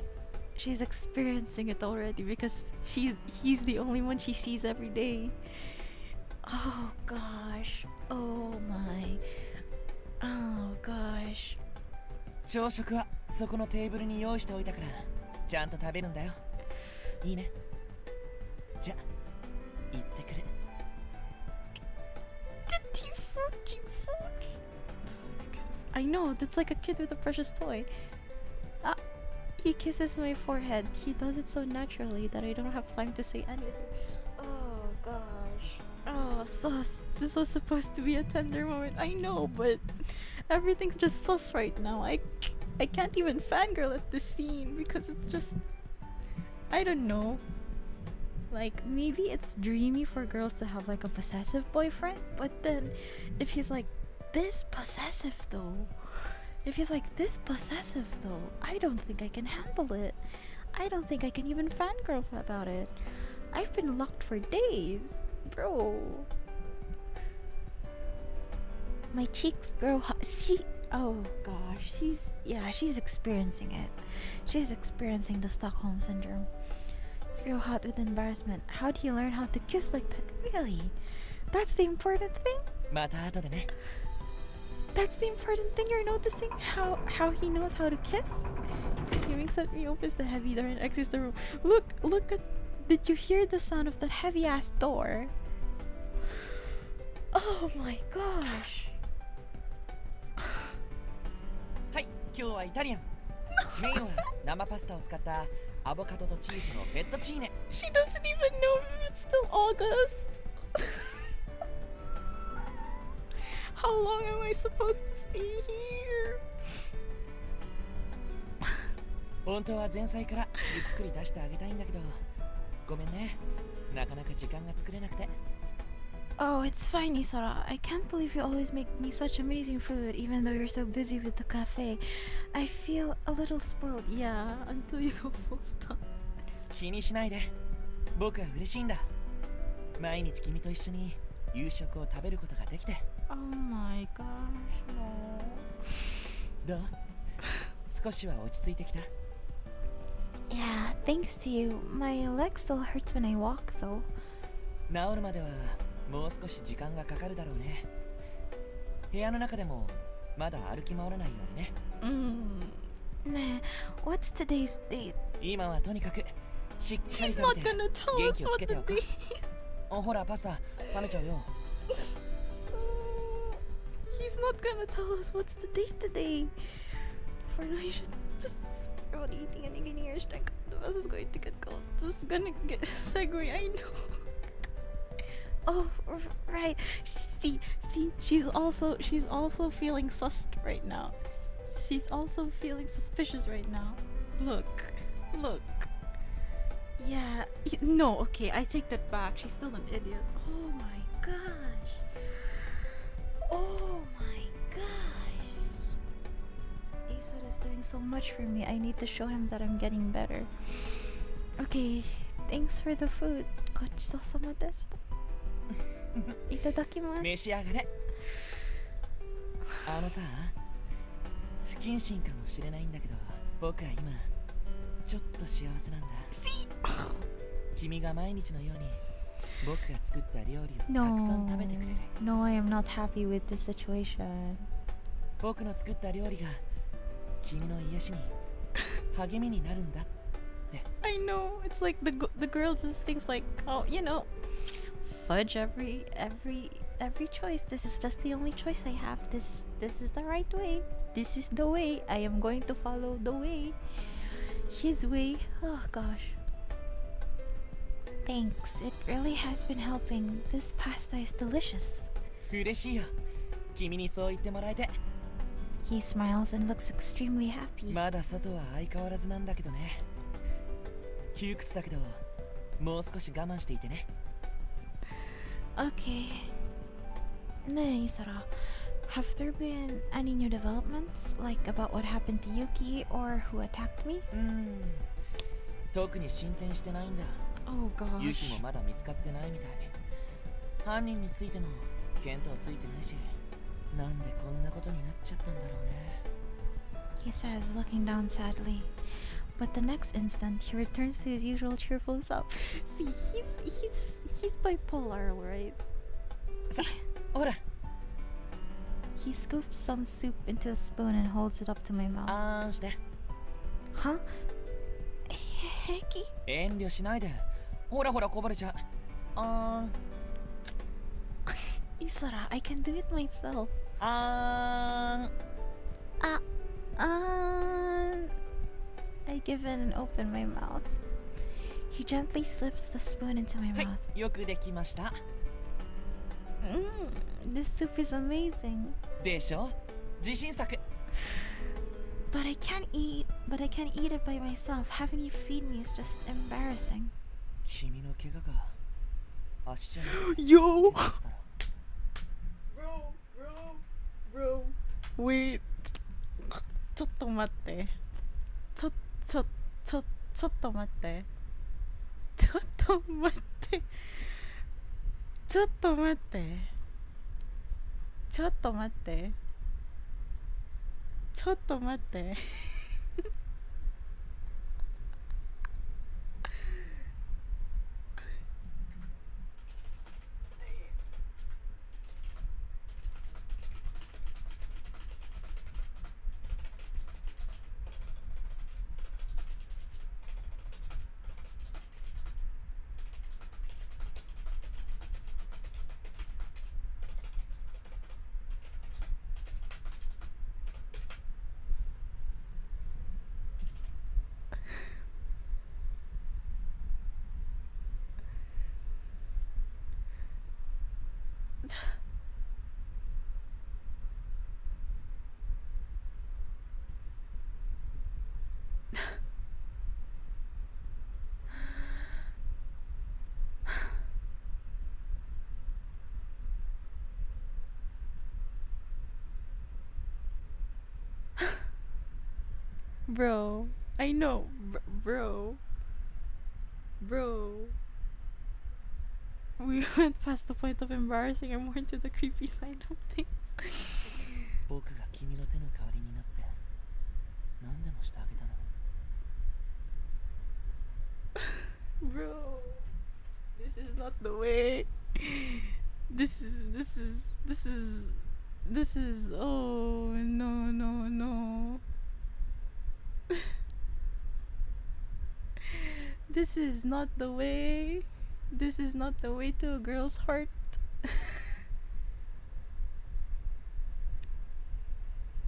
She's experiencing it already because he's the only one she sees every day. Oh gosh. Oh my. Oh gosh. 朝食はそこのテーブルに用意しておいたからちゃんと食べるんだよ。いいね。じゃあ行ってくる。I know, that's like a kid with a precious toy. He kisses my forehead. He does it so naturally that I don't have time to say anything. Oh gosh. Oh, sus. This was supposed to be a tender moment. I know, but everything's just sus right now. I can't even fangirl at this scene because it's just... I don't know. Like, maybe it's dreamy for girls to have like a possessive boyfriend, but then if he's like this possessive though, I don't think I can handle it. I don't think I can even fangirl about it. I've been locked for days, bro. My cheeks grow hot. Oh gosh, she's experiencing it. She's experiencing the Stockholm Syndrome. She's grow hot with embarrassment. How do you learn how to kiss like that? Really? That's the important thing? また後でね。 That's the important thing you're noticing? How he knows how to kiss? He winks at me, opens the heavy door and exits the room. Look at... Did you hear the sound of that heavy ass door? Oh my gosh. はい、今日はイタリアン。メインは生パスタを使ったアボカドとチーズのフェットチーネ。 She doesn't even know if it's still August. How long am I supposed to stay here? 本当は前菜からゆっくり出してあげたいんだけど、ごめんね。なかなか時間が作れなくて。 Oh, it's fine, Isara. I can't believe you always make me such amazing food, even though you're so busy with the cafe. I feel a little spoiled, yeah, until you go full stop. 気にしないで。僕は嬉しいんだ。毎日君と一緒に夕食を食べることができて。 Oh my gosh, no. どう？少しは落ち着いてきた？ Yeah, thanks to you. My leg still hurts when I walk, though. 治るまではもう少し時間がかかるだろうね。部屋の中でもまだ歩き回らないようにね。Nah, what's today's date? 今はとにかくしっかり He's 食 not べて gonna tell 元 us 気をつ what け the ておく。 date is. ほらパスタ冷めちゃうよ。 He's not gonna tell us what's the date today. For now, you should just about eating and getting your strength. The bus is going to get cold. Just gonna get segue. I know. Oh, right. See, she's also feeling sus right now. She's also feeling suspicious right now. Look. Yeah, no, okay, I take that back. She's still an idiot. Oh my gosh. Oh my gosh. Isura is doing so much for me. I need to show him that I'm getting better. Okay, thanks for the food. ごちそうさまでした。いただきます。召し上がれ。あのさ、不謹慎かもしれないんだけど、僕は今ちょっと幸せなんだ。君が毎日のように僕が作った料理をたくさん食べてくれる。No, I am not happy with this situation. 僕の作った料理が君の癒しに励みになるんだって。 I know. It's like the girl just thinks like, oh, you know, fudge every choice. This is just the only choice I have. This is the right way. This is the way. I am going to follow the way. His way. Oh gosh. Thanks. It really has been helping. This pasta is delicious. 嬉しいよ、君にそう言ってもらえて。 He smiles and looks extremely happy. まだ外は相変わらずなんだけどね。窮屈だけど、もう少し我慢していてね。 Okay. Ne, Isara. Have there been any new developments, like about what happened to Yuki or who attacked me? 特に進展してないんだ。 Oh ユキ gosh. もまだ見つかってないみたい。犯人についても見当ついてないし、なんでこんなことになっちゃったんだろうね。 He says, looking down sadly. But the next instant, he returns to his usual cheerful self. See, he's bipolar, right? さ、ほら。 He scoops some soup into a spoon and holds it up to my mouth. あーんして。 Huh? Heki? 遠慮しないで。ほらほらこぼれちゃう。あーん。 Isara, I can do it myself. あーん。I give in and open my mouth. He gently slips the spoon into my はい、 mouth. よくできました。 This soup is amazing. でしょ、自信作。 But I can't eat it by myself. Having you feed me is just embarrassing. 君の怪我が足じゃない。 Yo! Bro. Wait. ちょっと待って。ちょっと待って。ちょっと待って。ちょっと待って。ちょっと待って。ちょっと待って。Bro, I know, bro. We went past the point of embarrassing and more into the creepy side of things. 僕が君の手の代わりになって何でもしてあげたの。 Bro, this is not the way. This is oh no. This is not the way. This is not the way to a girl's heart.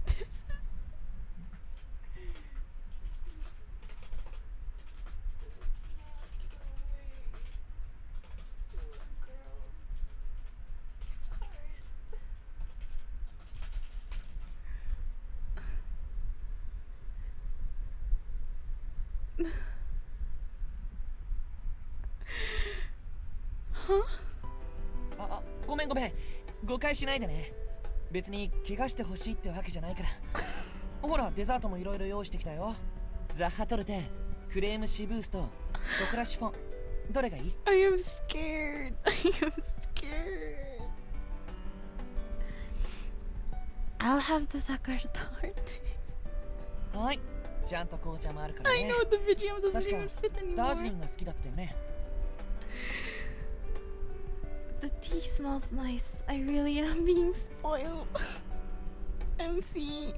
This isごめん誤解しないでね。別に怪我してほしいってわけじゃないから。ほらデザートもいろいろ用意してきたよ。ザッハトルテ、クレームシブースとショコラシフォン、どれがいい？ I am scared. I'll have the sakura tart. はい、ちゃんと紅茶もあるからね。 I know the VGM doesn't 確か even fit ダージリ anymore. ンが好きだったよね。 The tea smells nice. I really am being spoiled. MC,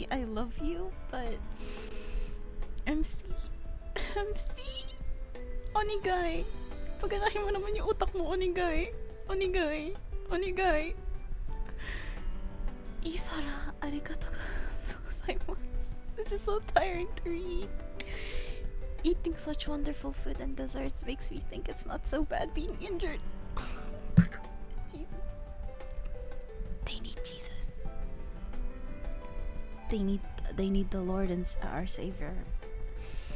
I love you, but MC, Onigai, paganahin mo naman yung utak mo, Onigai. Isara, arigatou gozaimasu. This is so tiring to read. Eating such wonderful food and desserts makes me think it's not so bad being injured. Jesus. They need Jesus. They need the Lord and our Savior.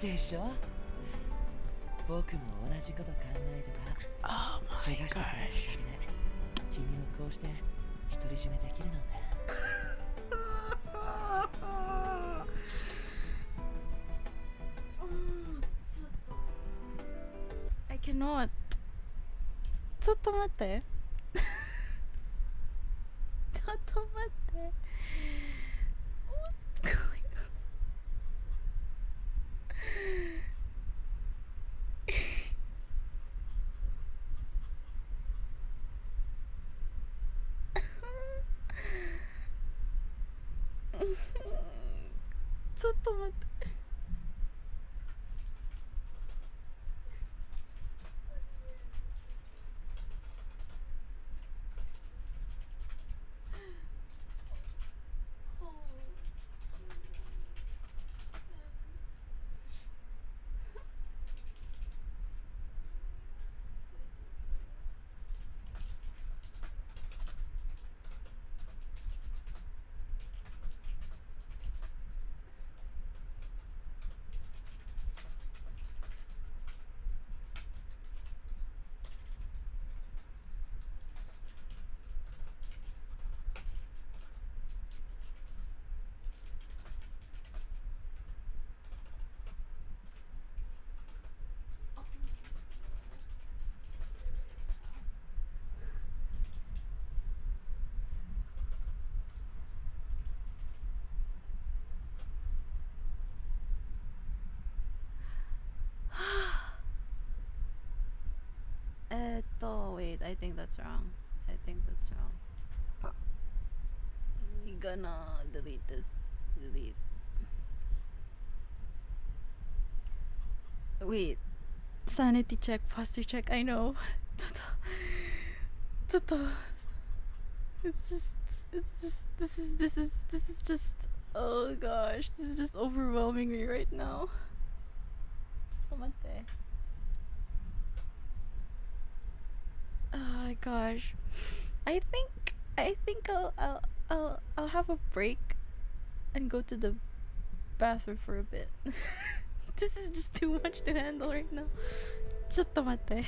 でしょ僕も同じこと考えてた。 Oh my 怪我してくれただ gosh. けで君をこうして独り占めできるなんて。 I cannot. ちょっと待って。ちょっと待って。What's going on? ちょっと待って。Wait, I think that's wrong. We gonna delete this. Delete. Wait. Sanity check, posture check, I know. This is just, oh gosh, this is just overwhelming me right now. Oh my gosh. I think I'll have a break and go to the bathroom for a bit. This is just too much to handle right now. ちょっと待って。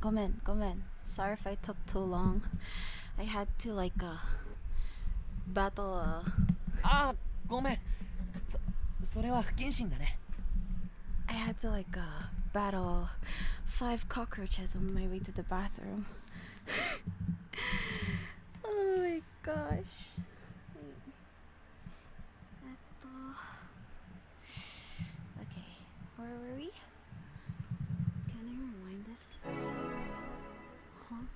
Gomen. Sorry if I took too long. I had to battle ああ、ごめん。それは不謹慎だね。I had to battle 5 cockroaches on my way to the bathroom. Oh my gosh. Okay, where were we? Can I rewind this? Huh?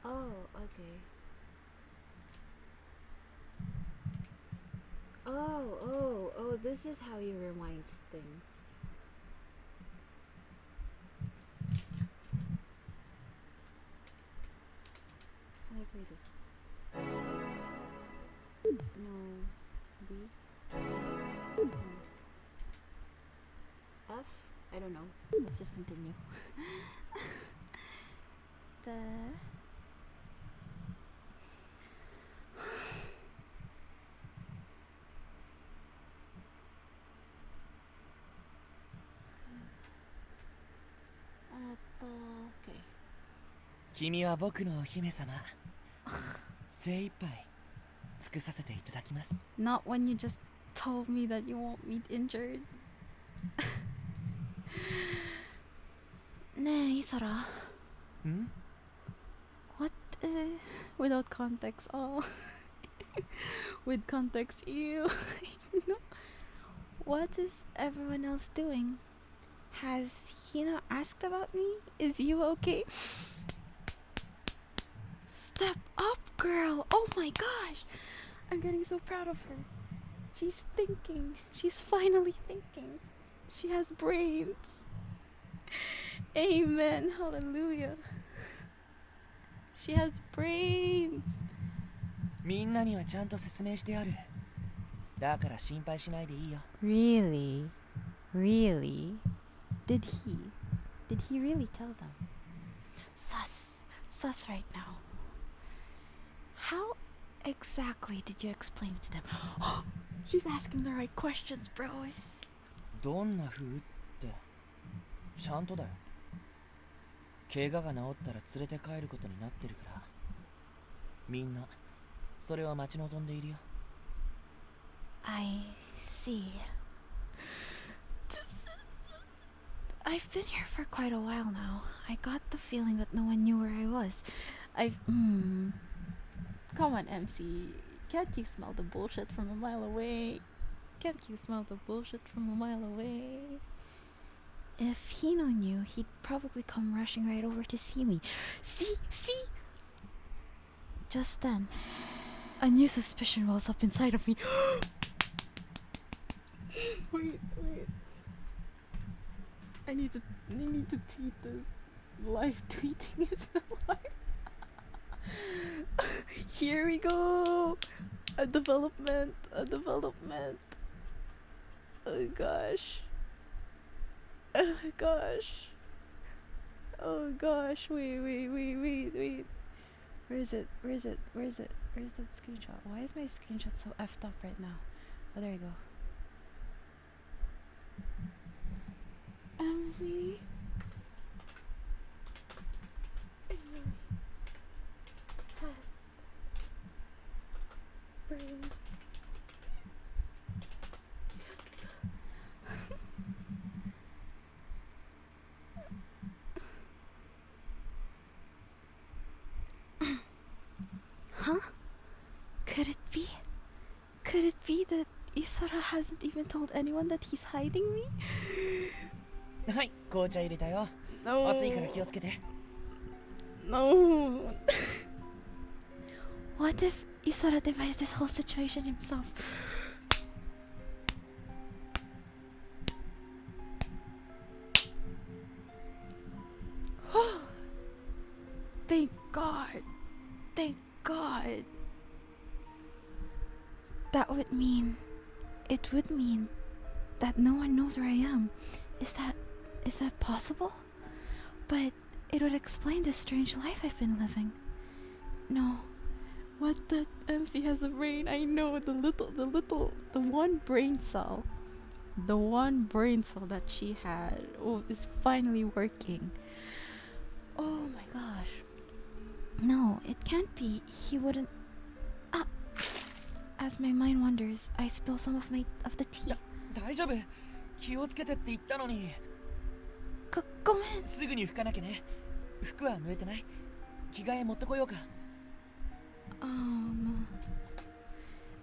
Oh, okay. Oh, this is how you rewind things. How do I play this? No. B? F? I don't know. Let's just continue. The... Okay. 君は僕のお姫様。精一杯尽くさせていただきます。 Not when you just told me that you won't be injured. ねえ、イサラ。ん? What? Without context. Oh. With context, ew. No. What is everyone else doing? Has he not asked about me? Is you okay? Step up, girl! Oh my gosh! I'm getting so proud of her. She's thinking. She's finally thinking. She has brains. Amen. Hallelujah. She has brains. みんなにはちゃんと説明してある。だから心配しないでいいよ。 Really? Really? Did he really tell them? Sus right now. How exactly did you explain it to them? She's asking the right questions, bros. どんな風ってちゃんとだよ。怪我が治ったら連れて帰ることになってるから、みんなそれを待ち望んでいるよ。 I see. I've been here for quite a while now. I got the feeling that no one knew where I was. Come on, MC. Can't you smell the bullshit from a mile away? Can't you smell the bullshit from a mile away? If Hino knew, he'd probably come rushing right over to see me. See? Just then, a new suspicion wells up inside of me. Wait. I need to tweet this. Live tweeting is the word. Here we go. A development. Oh gosh. Wait. Where is it? Where's that screenshot? Why is my screenshot so effed up right now? Oh, there you go. MZ. Brains. Huh? Could it be that Isara hasn't even told anyone that he's hiding me? はい、紅茶入れたよ。 No. 熱いから気をつけて。 No. What if Isara devised this whole situation himself? Thank God. It would mean that no one knows where I am. Is that possible? But it would explain the strange life I've been living. No. What, that MC has a brain? I know, the one brain cell. The one brain cell that she had is finally working. Oh my gosh. No, it can't be. He wouldn't. Ah! As my mind wanders, I spill some of the tea. 大丈夫。気をつけてって言ったのに。ごめん。すぐに拭かなきゃね。服は濡れてない？着替え持ってこようか。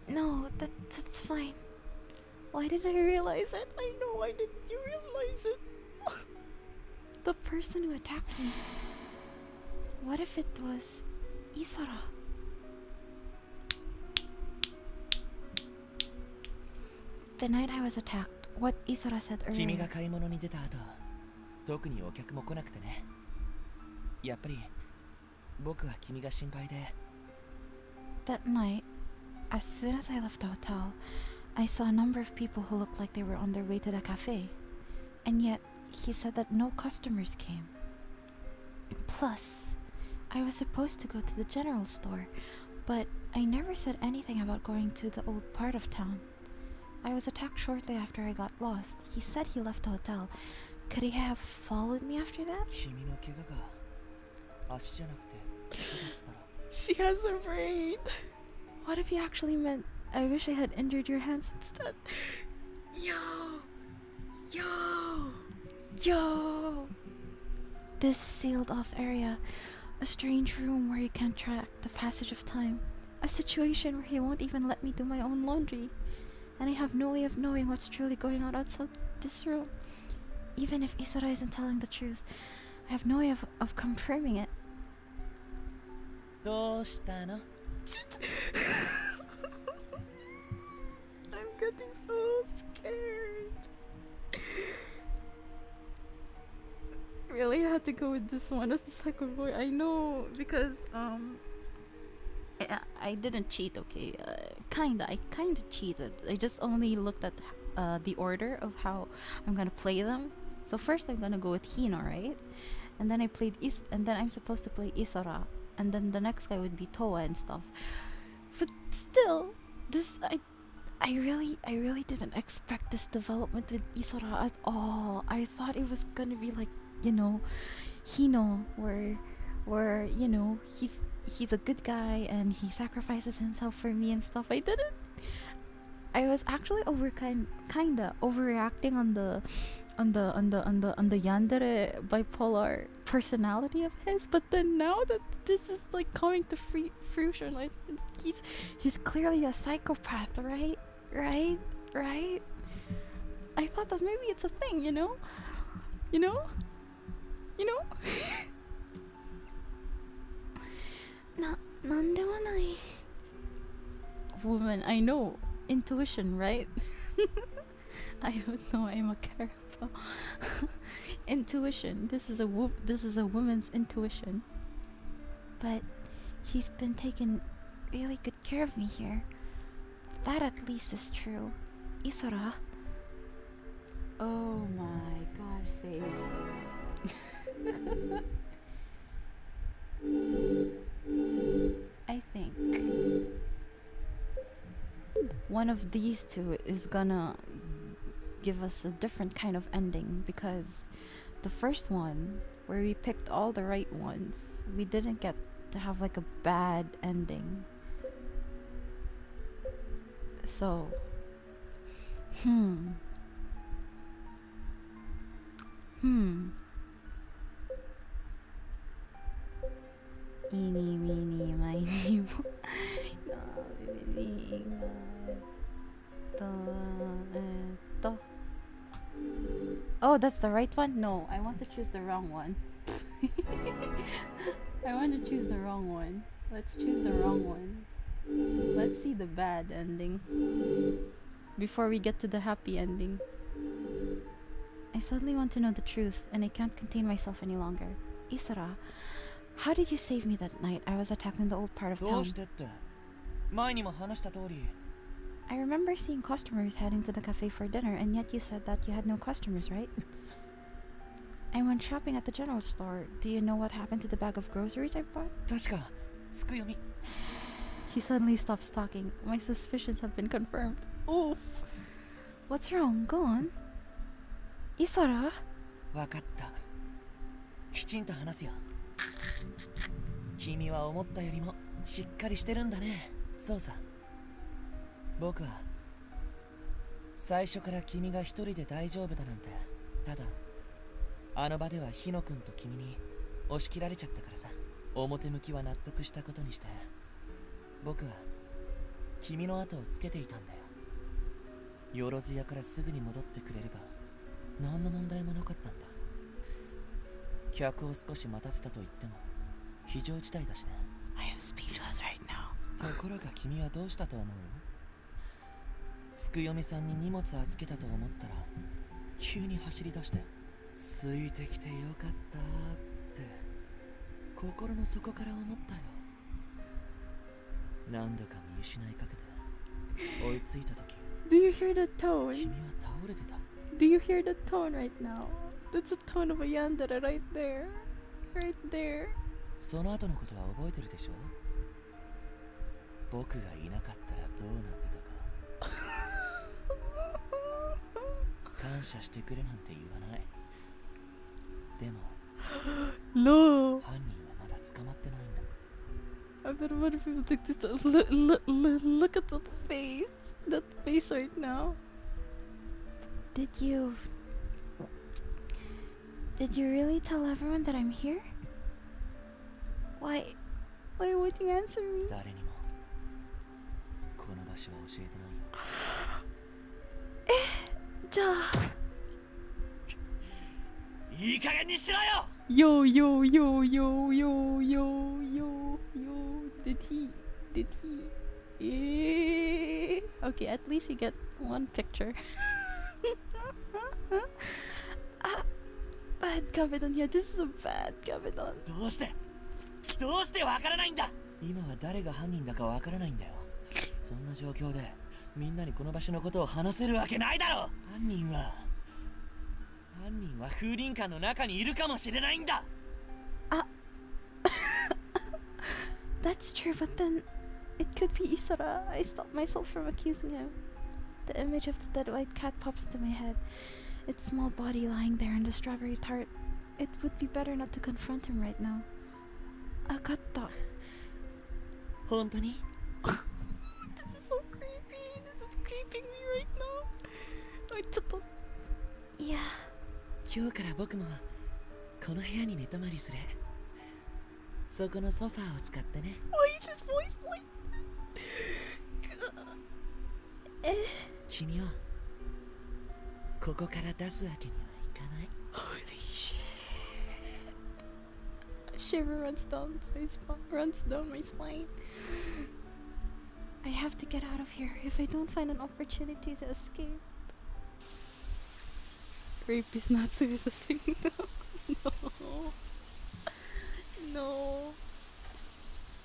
No, that's fine. Why did I realize it? I know, why didn't you realize it? The person who attacked me. What if it was Isara? The night I was attacked, what Isara said 君 earlier. が買い物に出た後、特にお客も来なくてね。やっぱり僕は君が心配で。That night, as soon as I left the hotel, I saw a number of people who looked like they were on their way to the cafe. And yet, he said that no customers came. Plus, I was supposed to go to the general store, but I never said anything about going to the old part of town. I was attacked shortly after I got lost. He said he left the hotel. Could he have followed me after that? 君の怪我が足じゃなくて手だったら。She has a brain. What if he actually meant, I wish I had injured your hands instead? Yo! This sealed off area. A strange room where you can't track the passage of time. A situation where he won't even let me do my own laundry. And I have no way of knowing what's truly going on outside this room. Even if Isara isn't telling the truth, I have no way of confirming it. どうしたの？ I'm getting so scared. Really had to go with this one as the second boy. I know because I didn't cheat. Okay, I kinda cheated. I just only looked at the order of how I'm gonna play them. So first I'm gonna go with Hino, right? And then and then I'm supposed to play Isara. And then the next guy would be Toa and stuff. But still, I really didn't expect this development with Isara at all. I thought it was gonna be like, you know, Hino, where you know, he's a good guy and he sacrifices himself for me and stuff. I didn't. I was actually kinda overreacting on the yandere bipolar personality of his, but then now that this is like coming to fruition, like he's clearly a psychopath, right? I thought that maybe it's a thing, you know? Nandemonai. Woman, I know. Intuition, right? I don't know, I'm a careful. Intuition. This is a woman's intuition. But he's been taking really good care of me here. That at least is true. Isara. Oh my gosh, save. I think one of these two is gonna give us a different kind of ending, because the first one, where we picked all the right ones, we didn't get to have like a bad ending. So, Eeny, meeny, miny, mo. Oh, that's the right one? No, I want to choose the wrong one. I want to choose the wrong one. Let's choose the wrong one. Let's see the bad ending before we get to the happy ending. I suddenly want to know the truth, and I can't contain myself any longer. Isara, how did you save me that night I was attacked in the old part of ど town? うしてって？前にも話した通り。 I remember seeing customers heading to the cafe for dinner, and yet you said that you had no customers, right? I went shopping at the general store. Do you know what happened to the bag of groceries I bought? 確か、つくよみ。 He suddenly stops talking. My suspicions have been confirmed. Oof. What's wrong? Go on. Isara? わかった。きちんと話すよ。君は思ったよりもしっかりしてるんだね。そうさ。僕は最初から君が一人で大丈夫だなんて、ただあの場では日野くんと君に押し切られちゃったからさ。表向きは納得したことにして、僕は君の後をつけていたんだよ。よろずやからすぐに戻ってくれれば何の問題もなかったんだ。客を少し待たせたと言っても非常事態だしね。 I am speechless right now. ところが君はどうしたと思う？つくよみさんに荷物預けたと思ったら急に走り出して、ついてきてよかったって心の底から思ったよ。何度か見失いかけて追いついた時、 Do you hear the 君 tone? は倒れてた。 Do you hear the tone right now? That's the tone of a yandere right there. Right there. その後のことは覚えてるでしょ？僕がいなかったらどうなってたか。感謝してくれなんて言わない。でも No. 犯人はまだ捕まってないんだ。 I bet a lot of people think this. Look at that face. That face right now. Did you really tell everyone that I'm here? Why would you answer me? 誰にもこの場所は教えてないよ。じゃあ、いい加減にしろよ。 yo. Did he? Okay, at least you get one picture. Bad Kavedon. Yeah, this is a bad Kavedon. どうしてわからないんだ。今は誰が犯人だかわからないんだよ。そんな状況でみんなにこの場所のことを話せるわけないだろ。犯人は風林館の中にいるかもしれないんだ。 That's true, but then it could be Isara. I stopped myself from accusing him. The image of the dead white cat pops into my head. Its small body lying there in the strawberry tart. It would be better not to confront him right now. Akata. 本当に？ This is so creepy. This is creeping me right now. Yeah. 今日から僕もこの部屋に寝泊まりする。そこのソファーを使ってね。 Why is his voice like this? 君をここから出すわけにはいかない。 Holy shit. A shiver runs down my spine. I have to get out of here if I don't find an opportunity to escape. Rape is not suicide. No.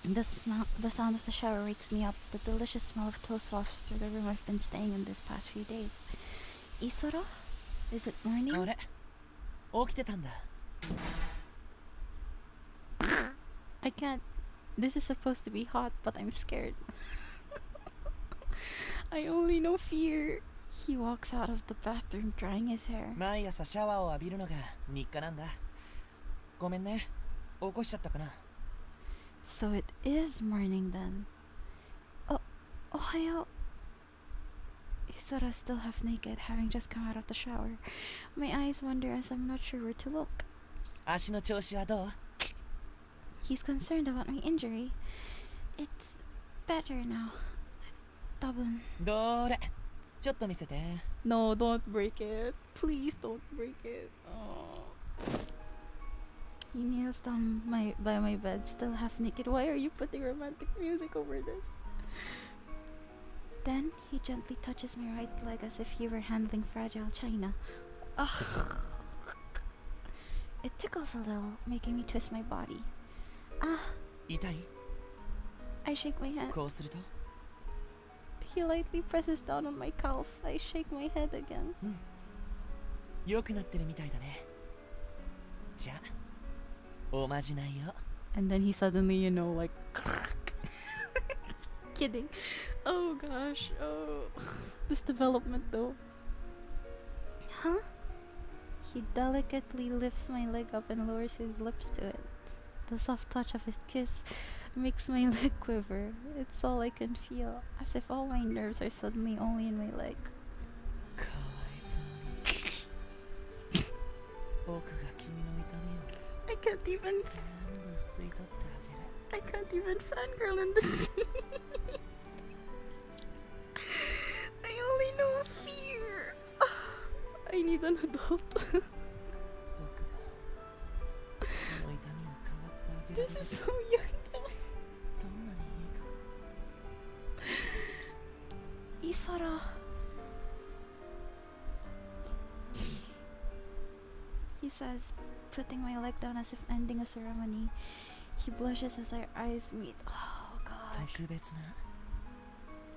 The sound of the shower wakes me up. The delicious smell of toast wafts through the room I've been staying in this past few days. Isora? Is it morning? あれ、起きてたんだ。 I can't. This is supposed to be hot, but I'm scared. I only know fear. He walks out of the bathroom drying his hair. 毎朝シャワーを浴びるのが日課なんだ。ごめんね、起こしちゃったかな。 So it is morning then. Oh, Ohayo. Isora still half naked, having just come out of the shower. My eyes wander as I'm not sure where to look. 足の調子はどう？ He's concerned about my injury. It's better now. Tabun. どれ、ちょっと見せて。 No, don't break it. Please don't break it. Oh. He kneels down by my bed, still half naked. Why are you putting romantic music over this? Then he gently touches my right leg as if he were handling fragile china. Ugh. It tickles a little, making me twist my body. Ah. 痛い？ I shake my head. こうすると？ He lightly presses down on my calf. I shake my head again. 良くなってるみたいだね。じゃあ、おまじないよ。 And then he suddenly, like... Kidding. Oh gosh. Oh. This development though. Huh? He delicately lifts my leg up and lowers his lips to it. The soft touch of his kiss makes my leg quiver. It's all I can feel, as if all my nerves are suddenly only in my leg. かわいそうに僕が君の痛みを I can't even 全部吸い取ってあげる I can't even fangirl in this scene. I only know fear. I need an adult. 僕がこの痛みを代わってあげる This is so young. どんなにいいか Isara. He says, putting my leg down as if ending a ceremony. He blushes as our eyes meet. Oh gosh. 特別な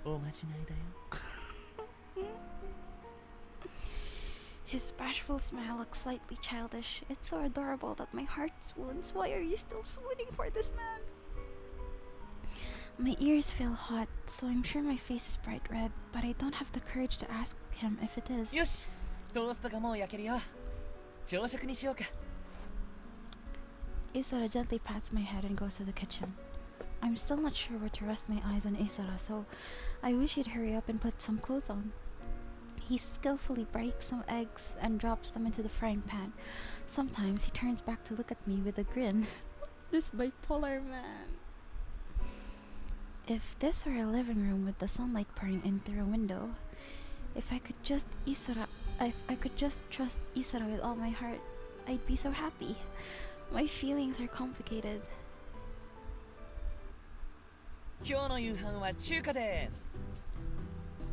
おまじないだよ His bashful smile looks slightly childish. It's so adorable that my heart swoons. Why are you still swooning for this man? My ears feel hot, so I'm sure my face is bright red, but I don't have the courage to ask him if it is. よし、トーストがもう焼けるよ。朝食にしようか。Isara gently pats my head and goes to the kitchen. I'm still not sure where to rest my eyes on Isara, so I wish he'd hurry up and put some clothes on. He skillfully breaks some eggs and drops them into the frying pan. Sometimes he turns back to look at me with a grin. This bipolar man. If this were a living room with the sunlight pouring in through a window, if I could just trust Isara with all my heart, I'd be so happy. My feelings are complicated. 今日の夕飯は中華です。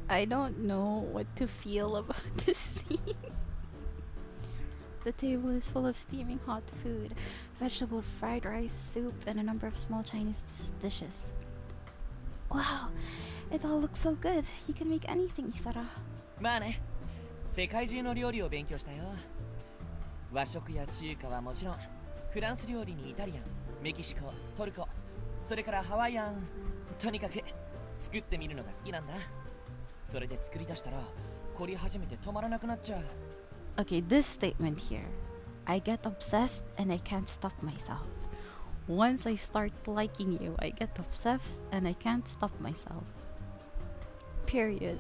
I don't know what to feel about this scene. The table is full of steaming hot food, vegetable fried rice, soup, and a number of small Chinese dishes. Wow, it all looks so good. You can make anything, Isara. まあね、世界中の料理を勉強したよ。和食や中華はもちろん、フランス料理にイタリアン、メキシコ、トルコ、それからハワイアン。とにかく作ってみるのが好きなんだ。それで作り出したら凝り始めて止まらなくなっちゃう。 Okay, this statement here. I get obsessed and I can't stop myself. Once I start liking you, I get obsessed and I can't stop myself. Period.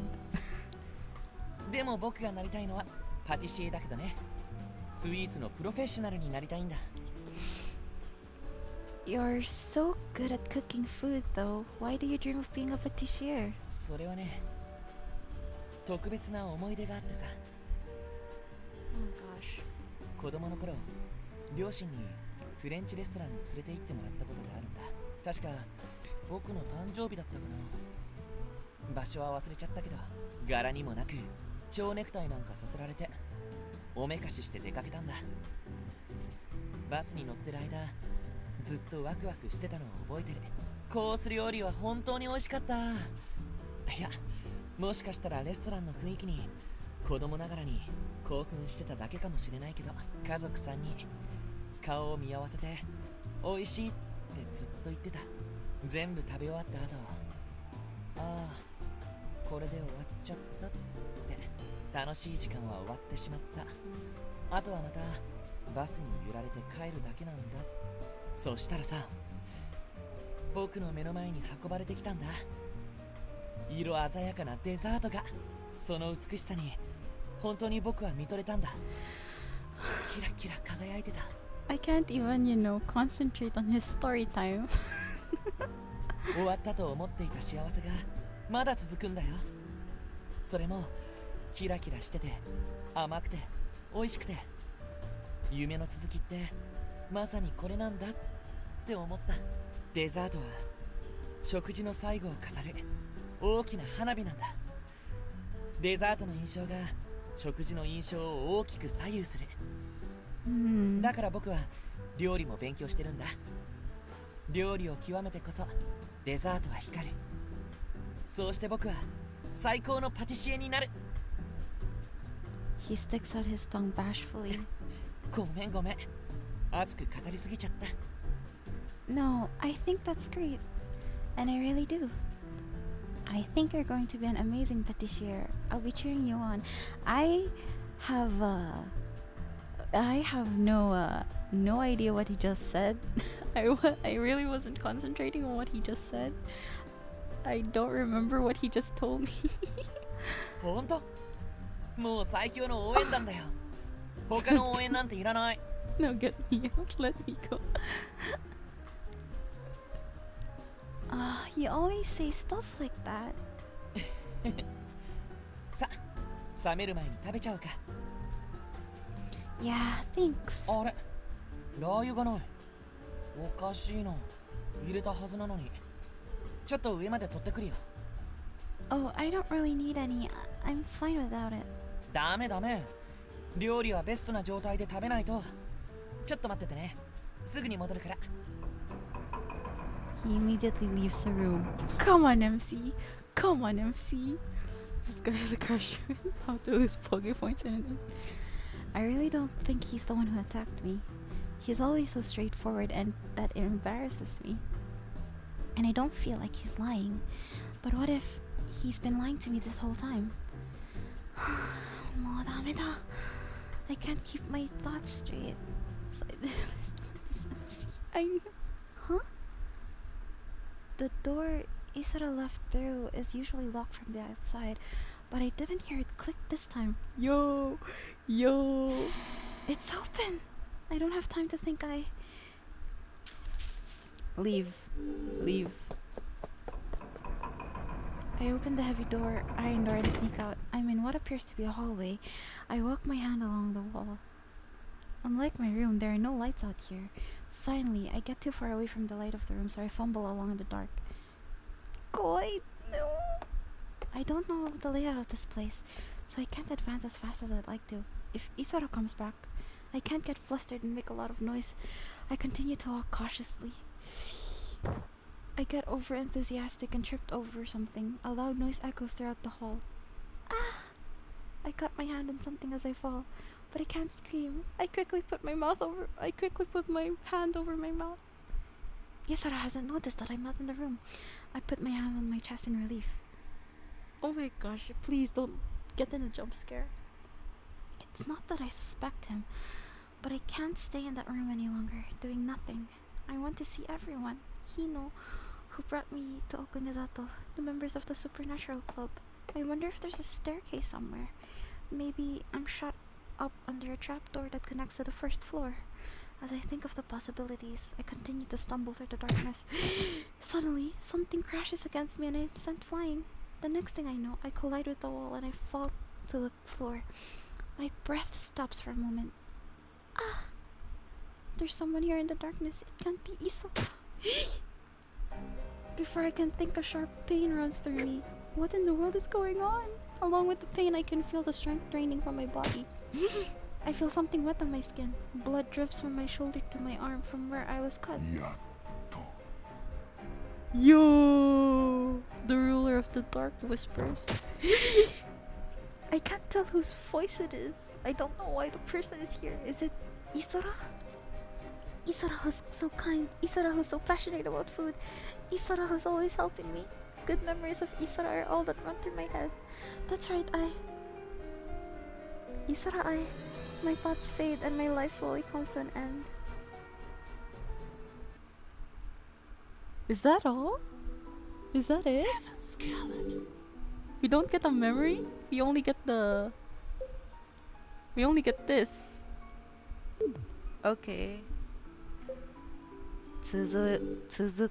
でも僕がなりたいのはパティシエだけどね。スイーツのプロフェッショナルになりたいんだ。 You're so good at cooking food, though. Why do you dream of being a patissier? それはね、特別な思い出があってさ。 Oh gosh. 子供の頃、両親にフレンチレストランに連れて行ってもらったことがあるんだ。確か僕の誕生日だったかな。場所は忘れちゃったけど、柄にもなく蝶ネクタイなんかさせられておめかしして出かけたんだ。バスに乗ってる間、ずっとワクワクしてたのを覚えてる。コース料理は本当に美味しかった。いや、もしかしたらレストランの雰囲気に子供ながらに興奮してただけかもしれないけど、家族3人顔を見合わせて美味しいってずっと言ってた。全部食べ終わった後、ああこれで終わっちゃったって楽しい時間は終わってしまった。あとはまたバスに揺られて帰るだけなんだ。そしたらさ、僕の目の前に運ばれてきたんだ。色鮮やかなデザートが。その美しさに本当に僕は見とれたんだ。キラキラ輝いてた。 I can't even, concentrate on his story time. 終わったと思っていた幸せがまだ続くんだよ。それもキラキラしてて甘くて美味しくて、夢の続きってまさにこれなんだって思った。デザートは食事の最後を飾る大きな花火なんだ。デザートの印象が食事の印象を大きく左右する。だから僕は料理も勉強してるんだ。料理を極めてこそデザートは光る。そうして僕は最高のパティシエになる。 He sticks out his tongue bashfully. ごめんごめん、熱く語りすぎちゃった。 No, I think that's great. And I really do. I think you're going to be an amazing patissier. I'll be cheering you on. I have I have no idea what he just said. I really wasn't concentrating on what he just said. I don't remember what he just told me. ほんともう最強の応援団だよ他の応援なんていらない No, get me out. Let me go. He always says stuff like that. さ冷める前に食べちゃおうか Yeah, thanks. あれラー油がないおかしいな入れたはずなのにちょっと上まで取ってくるよ Oh, I don't really need any. I'm fine without it. ダメダメ料理はベストな状態で食べないとちょっと待っててねすぐに戻るから He immediately leaves the room. Come on, MC. Come on, MC. This guy has a crush on me. How to lose Poké points in it. I really don't think he's the one who attacked me. He's always so straightforward and that it embarrasses me. And I don't feel like he's lying. But what if he's been lying to me this whole time? もうダメだ. I can't keep my thoughts straight. Huh? The door Isara left through is usually locked from the outside, but I didn't hear it click this time. Yo! It's open! I don't have time to think. Leave. I open the heavy iron door and sneak out. I'm in what appears to be a hallway. I walk my hand along the wall. Unlike my room, there are no lights out here. Finally, I get too far away from the light of the room, so I fumble along in the dark. No. I don't know the layout of this place, so I can't advance as fast as I'd like to. If Isara comes back, I can't get flustered and make a lot of noise. I continue to walk cautiously. I get over-enthusiastic and tripped over something. A loud noise echoes throughout the hall. Ah! I cut my hand on something as I fall, but I can't scream. I quickly put my hand over my mouth. Isara hasn't noticed that I'm not in the room. I put my hand on my chest in relief. Oh my gosh, please don't get in a jump scare. It's not that I suspect him, but I can't stay in that room any longer, doing nothing. I want to see everyone. Hino, who brought me to Okunizato, the members of the Supernatural Club. I wonder if there's a staircase somewhere. Maybe I'm shut up under a trapdoor that connects to the first floor. As I think of the possibilities, I continue to stumble through the darkness. Suddenly, something crashes against me and I'm sent flying. The next thing I know, I collide with the wall and I fall to the floor. My breath stops for a moment. Ah! There's someone here in the darkness. It can't be Isa. Before I can think, a sharp pain runs through me. What in the world is going on? Along with the pain, I can feel the strength draining from my body. I feel something wet on my skin. Blood drips from my shoulder to my arm from where I was cut. Yo! The ruler of the dark whispers. I can't tell whose voice it is. I don't know why the person is here. Is it Isara? Isara who's so kind. Isara who's so passionate about food. Isara who's always helping me. Good memories of Isara are all that run through my head. That's right, Isara, my thoughts fade and my life slowly comes to an end. Is that all? Is that it? We don't get a memory? We only get this. Okay. 続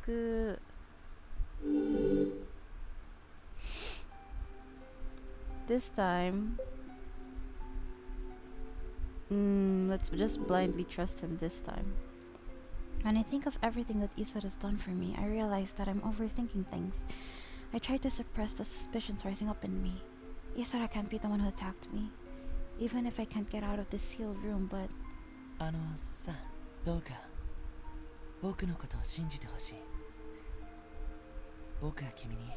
く This time, let's just blindly trust him this time. When I think of everything that Isara has done for me, I realize that I'm overthinking things. I try to suppress the suspicions rising up in me. Isara can't be the one who attacked me, even if I can't get out of this sealed room, but... さ、どうか僕のことを信じてほしい。僕は君に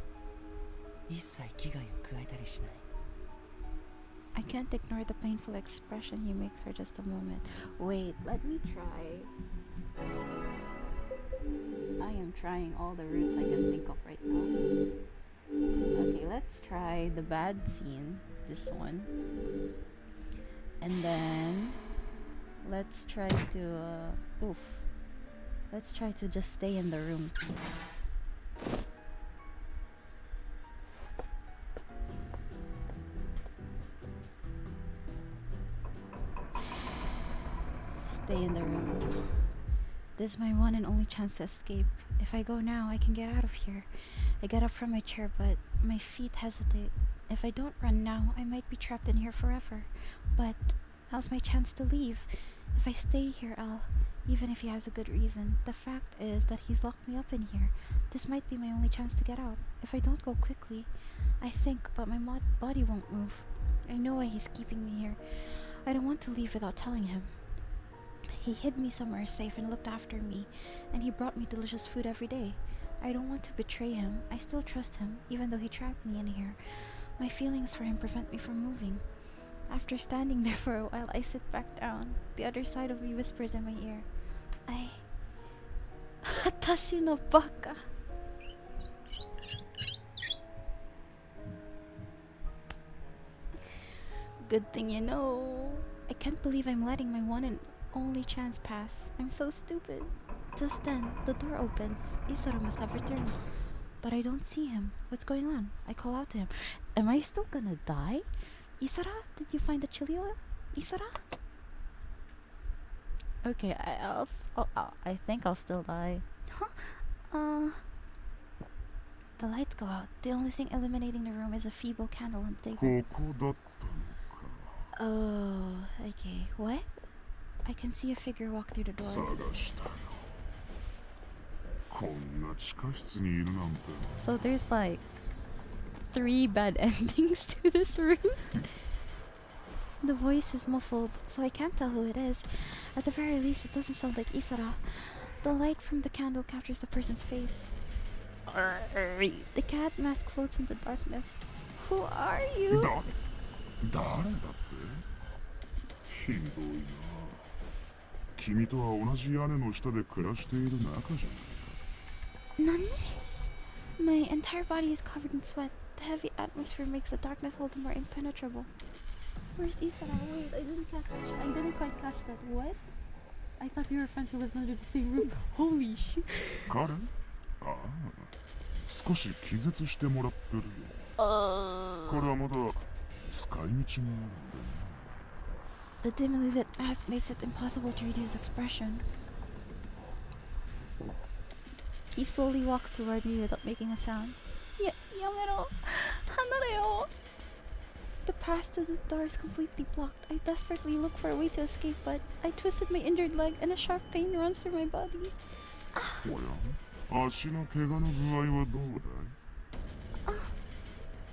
一切危害を加えたりしない。I can't ignore the painful expression he makes for just a moment. Wait, let me try. I am trying all the routes I can think of right now. Okay, let's try the bad scene. This one. And then let's try to let's try to just stay in the room. Stay in the room. This is my one and only chance to escape. If I go now, I can get out of here. I get up from my chair, but my feet hesitate. If I don't run now, I might be trapped in here forever. But now's my chance to leave. If I stay here, even if he has a good reason. The fact is that he's locked me up in here. This might be my only chance to get out. If I don't go quickly, I think, but my body won't move. I know why he's keeping me here. I don't want to leave without telling him. He hid me somewhere safe and looked after me, and he brought me delicious food every day. I don't want to betray him. I still trust him, even though he trapped me in here. My feelings for him prevent me from moving. After standing there for a while, I sit back down. The other side of me whispers in my ear, Hatashi no baka. Good thing you know. I can't believe I'm letting my one and only chance pass. I'm so stupid. Just then, the door opens. Isara must have returned. But I don't see him. What's going on? I call out to him. Am I still gonna die? Isara, did you find the chili oil? Isara? Okay, I think I'll still die. Huh? The lights go out. The only thing illuminating the room is a feeble candle on the table. Oh, okay. What? I can see a figure walk through the door. So there's like 3 bad endings to this room. The voice is muffled, so I can't tell who it is. At the very least, it doesn't sound like Isara. The light from the candle captures the person's face. The cat mask floats in the darkness. Who are you? Nani? My entire body is covered in sweat. The heavy atmosphere makes the darkness all the more impenetrable. Where's Isara? Wait, I didn't quite catch that. What? I thought we were friends who lived under the same roof. Holy shit. The dimly lit mask makes it impossible to read his expression. He slowly walks toward me without making a sound. Yamero! Hanareo! The path to the door is completely blocked. I desperately look for a way to escape, but I twisted my injured leg and a sharp pain runs through my body.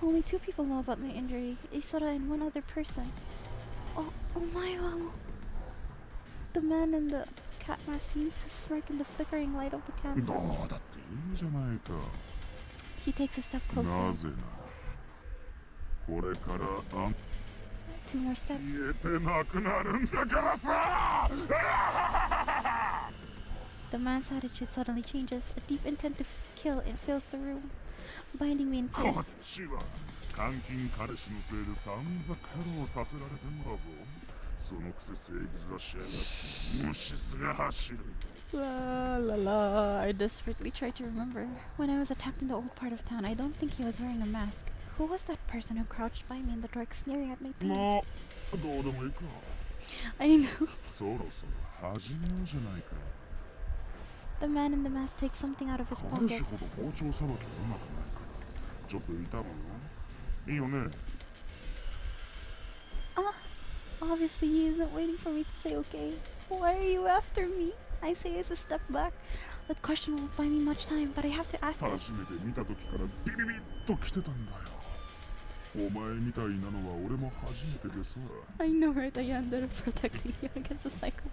Only 2 people know about my injury, Isara and one other person. Oh my wow. The man in the cat mask seems to smirk in the flickering light of the candle. He takes a step closer. 2 more steps. The man's attitude suddenly changes. A deep intent to kill fills the room, binding me in place. La la la. I desperately try to remember. When I was attacked in the old part of town, I don't think he was wearing a mask. Who was that person who crouched by me in the dark, sneering at my pain? I know. The man in the mask takes something out of his pocket. Obviously he isn't waiting for me to say okay. Why are you after me? I say as a step back. That question won't buy me much time, but I have to ask it. I know, right? I ended up protecting you against a psychopath.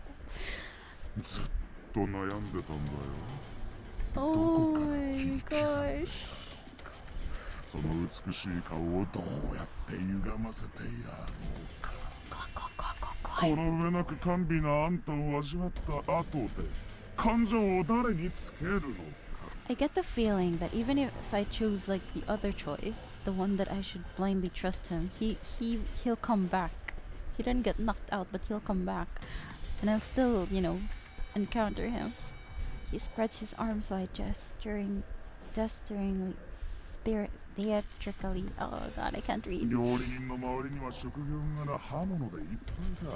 Oh my gosh. I I get the feeling that even if I choose like the other choice, the one that I should blindly trust him, he'll come back. He didn't get knocked out, but he'll come back, and I'll still, you know, encounter him. He spreads his arms wide, gesturing theatrically. Oh god, I can't read. 料理人の周りには職業柄刃物でいっぱいだ。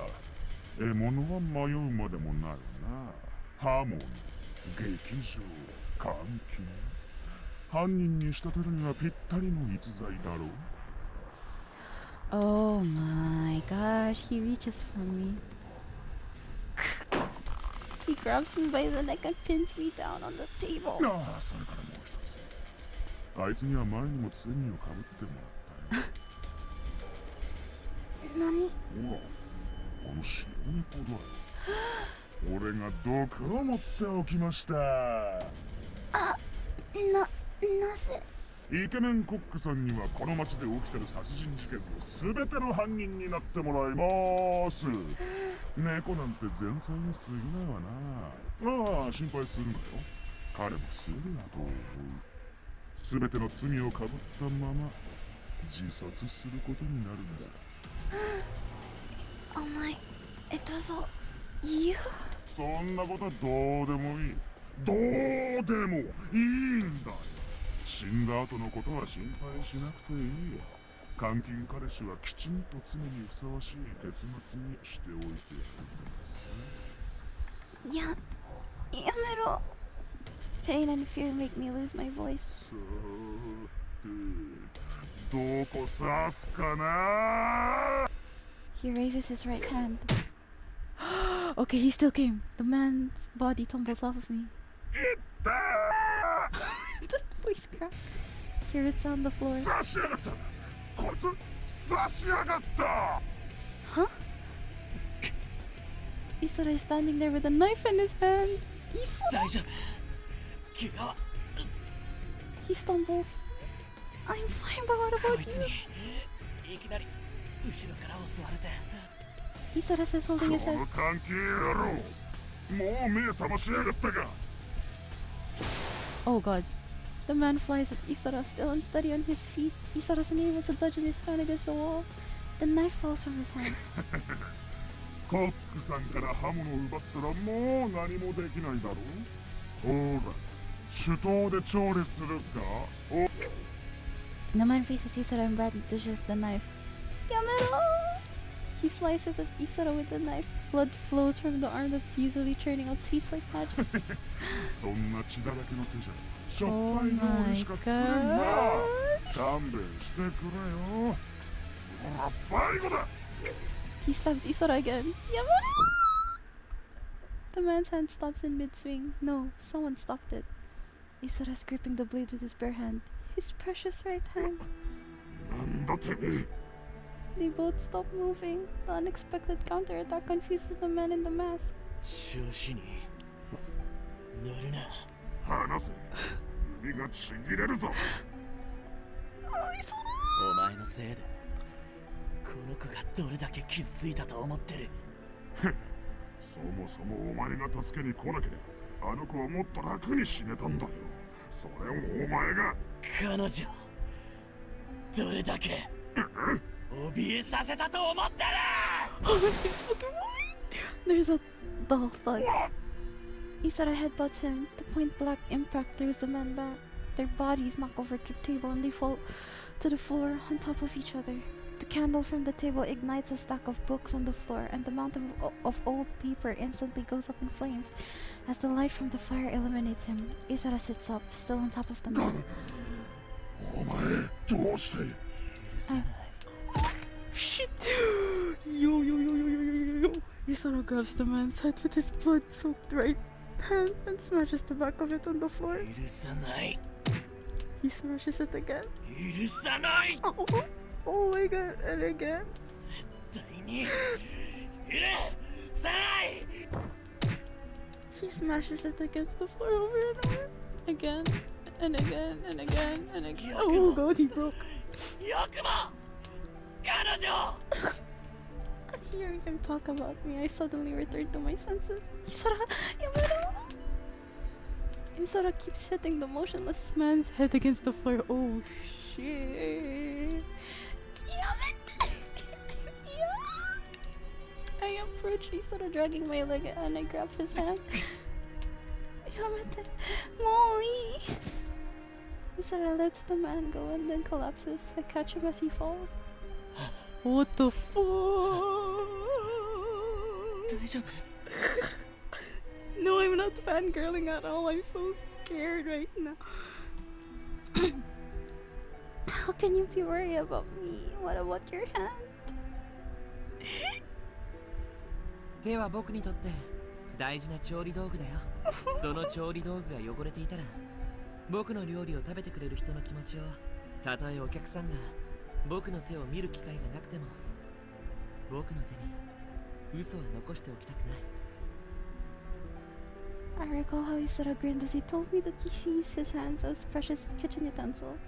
獲物は迷うまでもないな。刃物、劇場、監禁。犯人に仕立てるにはぴったりの逸材だろう。Oh my gosh, he reaches for me. He grabs me by the neck and pins me down on the table. ああ、それからもう一つ。あいつには前にも罪をかぶってもらったよ。何？ほら、この白猫だ。俺が毒を持っておきました。なぜ？イケメンコックさんにはこの町で起きてる殺人事件の全ての犯人になってもらいます。猫なんて前菜に過ぎないわな。ああ、心配するなよ。彼もすぐだと思う。全ての罪をかぶったまま自殺することになるんだ。Oh my, it was all you? そんなことはどうでもいい。どうでもいいんだよ。死んだ後のことは心配しなくていいよ。監禁彼氏はきちんと罪にふさわしい結末にしておいてやるんです。やめろ。Pain and fear make me lose my voice. さて、どこ刺すかな？ He raises his right hand. Okay, he still came. The man's body tumbles off of me. The voice crack. Hear it sound the floor. 刺しやがった。こいつ刺しやがった。Huh? Isara is standing there with a knife in his hand. Isara! He stumbles. I'm fine, but what about you? Isara says, holding his こ head. の関係野郎。もう目覚ましやがったか。Oh god. The man flies at Isara, still unsteady on his feet. Isara's unable to dodge and is thrown against the wall. The knife falls from his hand. コックさんから刃物を奪ったらもう何もできないだろう。ほら、手刀で調理するか。お The man faces Isara and brandishes the knife. Yamero! He slices at Isara with the knife. Blood flows from the arm that's usually churning out seeds like magic. そんな血だらけの手じゃしょっぱい料理しか作れんな。勘弁してくれよ。それは最後だ。 He stabs Isara again. Yamero! The man's hand stops in mid-swing. No, someone stopped it. Isara's gripping the blade with his bare hand. His precious right hand. なんだてめえ。 They both stop moving. The unexpected counterattack confuses the man in the mask. 調子に乗るな。離せ。指がちぎれるぞ。お前のせいでこの子がどれだけ傷ついたと思ってる。そもそもお前が助けに来なければあの子はもっと楽に死ねたんだよ。それをお前が。彼女どれだけ怯えさせたと思ってる。 There's a dull thud. Isara headbutts him. The point-blank impact throws the man back. Their bodies knock over the table and they fall to the floor on top of each other. The candle from the table ignites a stack of books on the floor, and the mountain of old paper instantly goes up in flames. As the light from the fire illuminates him, Isara sits up, still on top of the man. お前どうして。 Shit! Yo. Isara grabs the man's head with his blood-soaked right hand and smashes the back of it on the floor. 許さない。 He smashes it again. 許さない。 Oh my god, and again. 絶対に許さない。 He smashes it against the floor over and over. Again, and again, and again, and again. Oh god, he broke. よくも彼女。 Hearing him talk about me, I suddenly returned to my senses. Isara, Yamero! Isara keeps hitting the motionless man's head against the floor. Oh shit. Yeah. I approach Isara, dragging my leg, and I grab his hand. Yamete, Moi. Isara lets the man go and then collapses. I catch him as he falls. What the fuck? No, I'm not fangirling at all. I'm so scared right now. How can you be worried about me? What about your hand? 手は僕にとって大事な調理道具だよ。その調理道具が汚れていたら、僕の料理を食べてくれる人の気持ちを、たとえお客さんが僕の手を見る機会がなくても、僕の手に嘘は残しておきたくない。I recall how Isara grinned as he told me that he sees his hands as precious kitchen utensils.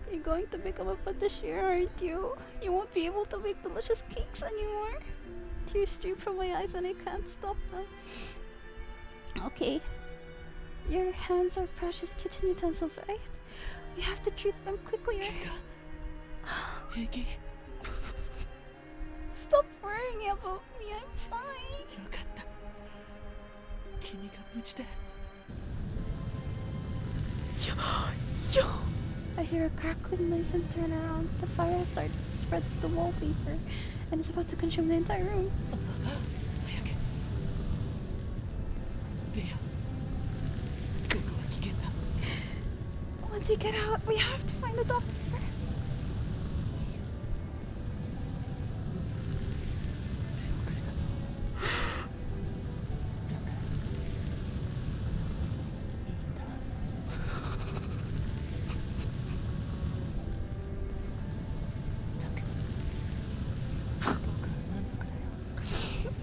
You're going to become a patissier, aren't you? You won't be able to make delicious cakes anymore. Tears stream from my eyes and I can't stop them. Okay. Your hands are precious kitchen utensils, right? We have to treat them quickly. Stop worrying about me, I'm fine. よかった。君が無事で。Yo! I hear a crackling noise and turn around. The fire has started to spread through the wallpaper and is about to consume the entire room. 早く。出よう。ここは危険だ。Once we get out, we have to find a doctor. 手遅れだと思う。だからいいんだ。だけど僕は満足だよ。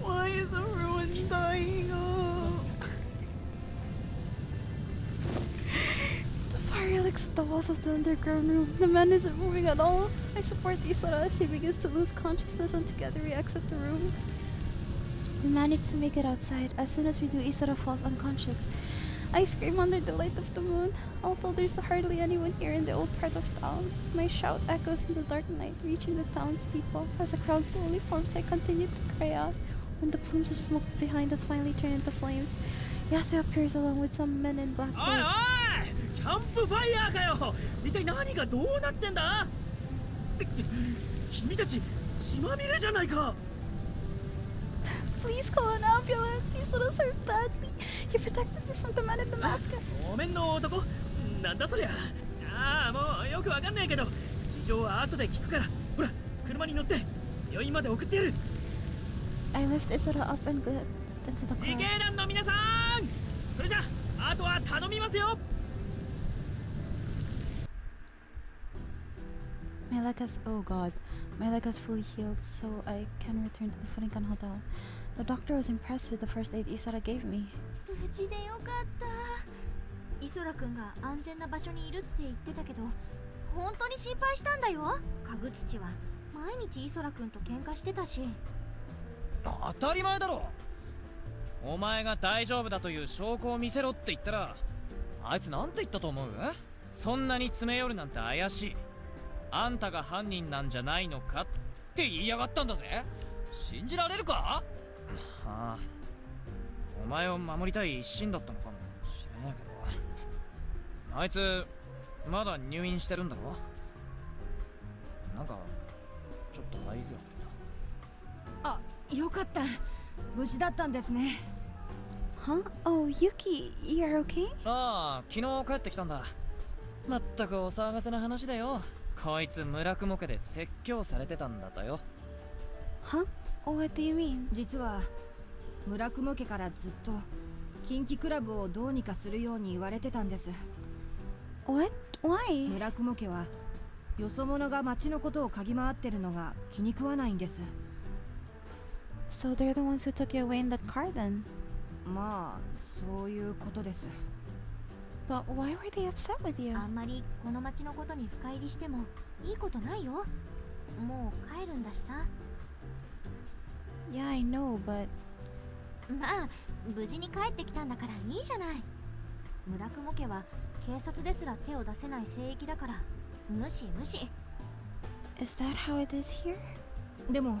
Why is everyone dying? The fire licks at the walls of the underground room. The man isn't moving at all. I support Isara as he begins to lose consciousness, and together we exit the room. We manage to make it outside. As soon as we do, Isara falls unconscious. I scream under the light of the moon, although there's hardly anyone here in the old part of town. My shout echoes in the dark night, reaching the townspeople. As the crowd slowly forms, I continue to cry out. When the plumes of smoke behind us finally turn into flames, Yasu appears along with some men in black おいお clothes. い、キャンプファイヤーかよ。一体何がどうなってんだ。君たち血まみれじゃないか。 Please call an ambulance. Isara's hurt badly. He protected me from the man in the mask. お面の男なんだそりゃ。ああ、もうよくわかんないけど、事情は後で聞くから。ほら、車に乗って病院まで送ってやる。 I lift Isara up and get into the 自 car. 警団の皆さん、それじゃあとは頼みますよ。 My leg has my leg has fully healed, so I can return to the Furinkan hotel. The doctor was impressed with the first aid Isara gave me. 無事でよかった。イソラくんが安全な場所にいるって言ってたけど、本当に心配したんだよ。家具土は毎日イソラくんと喧嘩してたし。当たり前だろ。お前が大丈夫だという証拠を見せろって言ったら、あいつなんて言ったと思う？そんなに詰め寄るなんて怪しい。あんたが犯人なんじゃないのかって言いやがったんだぜ。信じられるか？はあ、お前を守りたい一心だったのかもしれないけど、あいつまだ入院してるんだろ。なんかちょっと入りづらくてさ。あ、よかった。無事だったんですね。Huh? Oh, Yuki, you're okay? ああ、昨日帰ってきたんだ。まったくお騒がせな話だよ。こいつ村雲家で説教されてたんだとよ。Huh? What do you mean? 実は村雲家からずっと近畿クラブをどうにかするように言われてたんです。 What? Why? 村雲家はよそ者が町のことを嗅ぎ回ってるのが気に食わないんです。 So they're the ones who took you away in that car then? まあそういうことです。 But why were they upset with you? あんまりこの町のことに深入りしてもいいことないよ。もう帰るんだしさ。 Yeah, I know, but... まあ無事に帰ってきたんだからいいじゃない。村雲家は警察ですら手を出せない聖域だから無視無視。 Is that how it is here? でも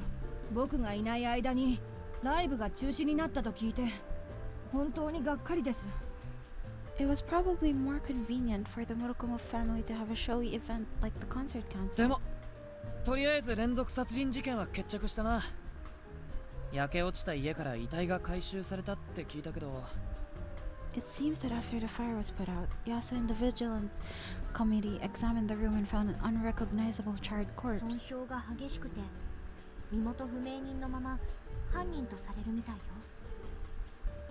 僕がいない間にライブが中止になったと聞いて本当にがっかりです。 It was probably more convenient for the Murokumo family to have a showy event like the concert council. でもとりあえず連続殺人事件は決着したな。焼け落ちた家から遺体が回収されたって聞いたけど。 It seems that after the fire was put out, Yasuo and the vigilance committee examined the room and found an unrecognizable charred 損 corpse. 傷が激しくて身元不明人のまま犯人とされるみたいよ。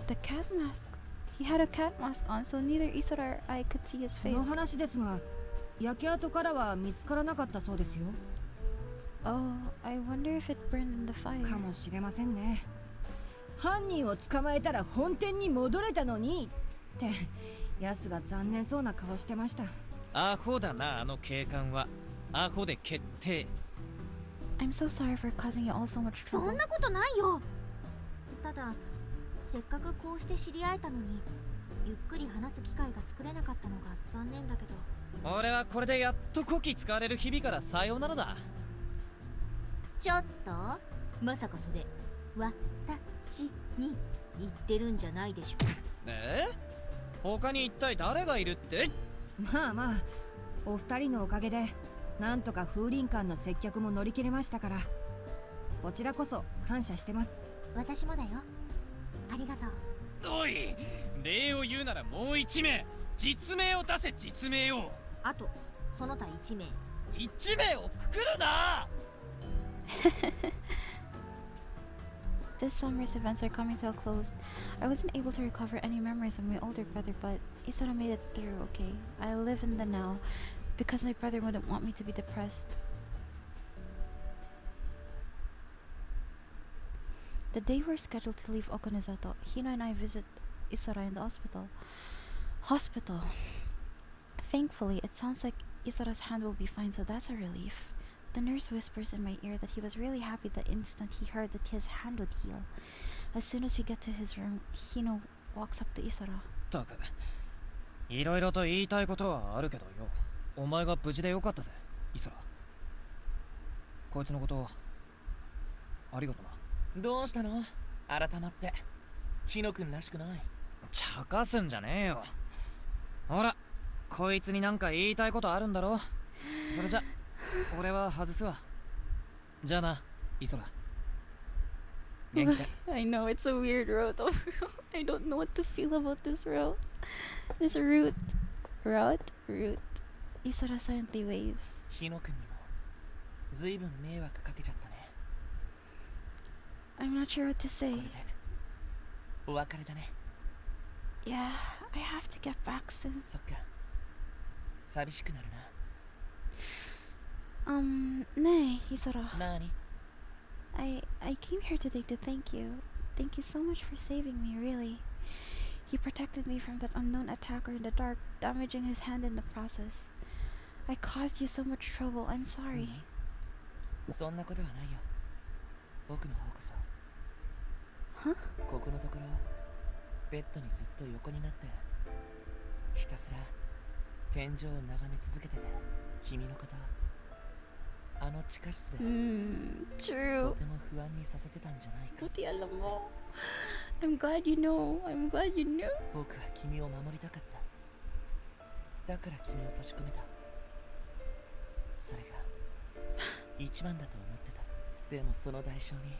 The cat mask. He had a cat mask on, so neither Isora or I could see his こ face. の話ですが焼け跡からは見つからなかったそうですよ。 Oh, I wonder if it burned in the fire. かもしれませんね。犯人を捕まえたら本店に戻れたのにってヤスが残念そうな顔してました。アホだなあの警官は。アホで決定。 I'm so sorry for causing you all so much そ trouble. んなことないよ。ただせっかくこうして知り合えたのにゆっくり話す機会が作れなかったのが残念だけど。俺はこれでやっと古希使われる日々からさようならだ。ちょっとまさかそれ私に言ってるんじゃないでしょ。他に一体誰がいるって？まあまあお二人のおかげでなんとか風林館の接客も乗り切れましたからこちらこそ感謝してます。私もだよ。ありがとう。おい、礼を言うならもう一名、実名を出せ。実名を。あとその他1名。1名をくくるな。This summer's events are coming to a close. I wasn't able to recover any memories of my older brother, but Isara made it through okay. I live in the now because my brother wouldn't want me to be depressed. The day we're scheduled to leave Okonizato, Hina and I visit Isara in the hospital. Thankfully, it sounds like Isara's hand will be fine, so that's a relief. The nurse whispers in my ear that he was really happy the instant he heard that his hand would heal. As soon as we get to his room, Hino walks up to Isara. たく、いろいろと言いたいことはあるけどよ。お前が無事でよかったぜ、イソラ。こいつのことありがとな。どうしたの？改まってヒノ君らしくない。茶化すんじゃねえよ。ほら、こいつになんか言いたいことあるんだろ。それじゃ俺は外すわ。じゃあな、イソラ。元気で。I know it's a weird route. I don't know what to feel about this route. This route. Isara silently waves. ヒノ君にもずいぶん迷惑かけちゃったね。I'm not sure what to こ say. れでお別れだね。Yeah, I have to get back soon. そっか。寂しくなるな。Nee, Isara. なに？ I came here today to thank you. Thank you so much for saving me, really. He protected me from that unknown attacker in the dark, damaging his hand in the process. I caused you so much trouble. I'm sorry. そんなことはないよ。僕の方こそ。Huh? ここのところベッドにずっと横になってひたすら天井を眺め続けてて、君のことあの地下室で True. とても不安にさせてたんじゃないか。 Buti alam mo. I'm glad you know. I'm glad you knew. 僕は君を守りたかった。だから君を閉じ込めた。それが一番だと思ってた。でもその代償に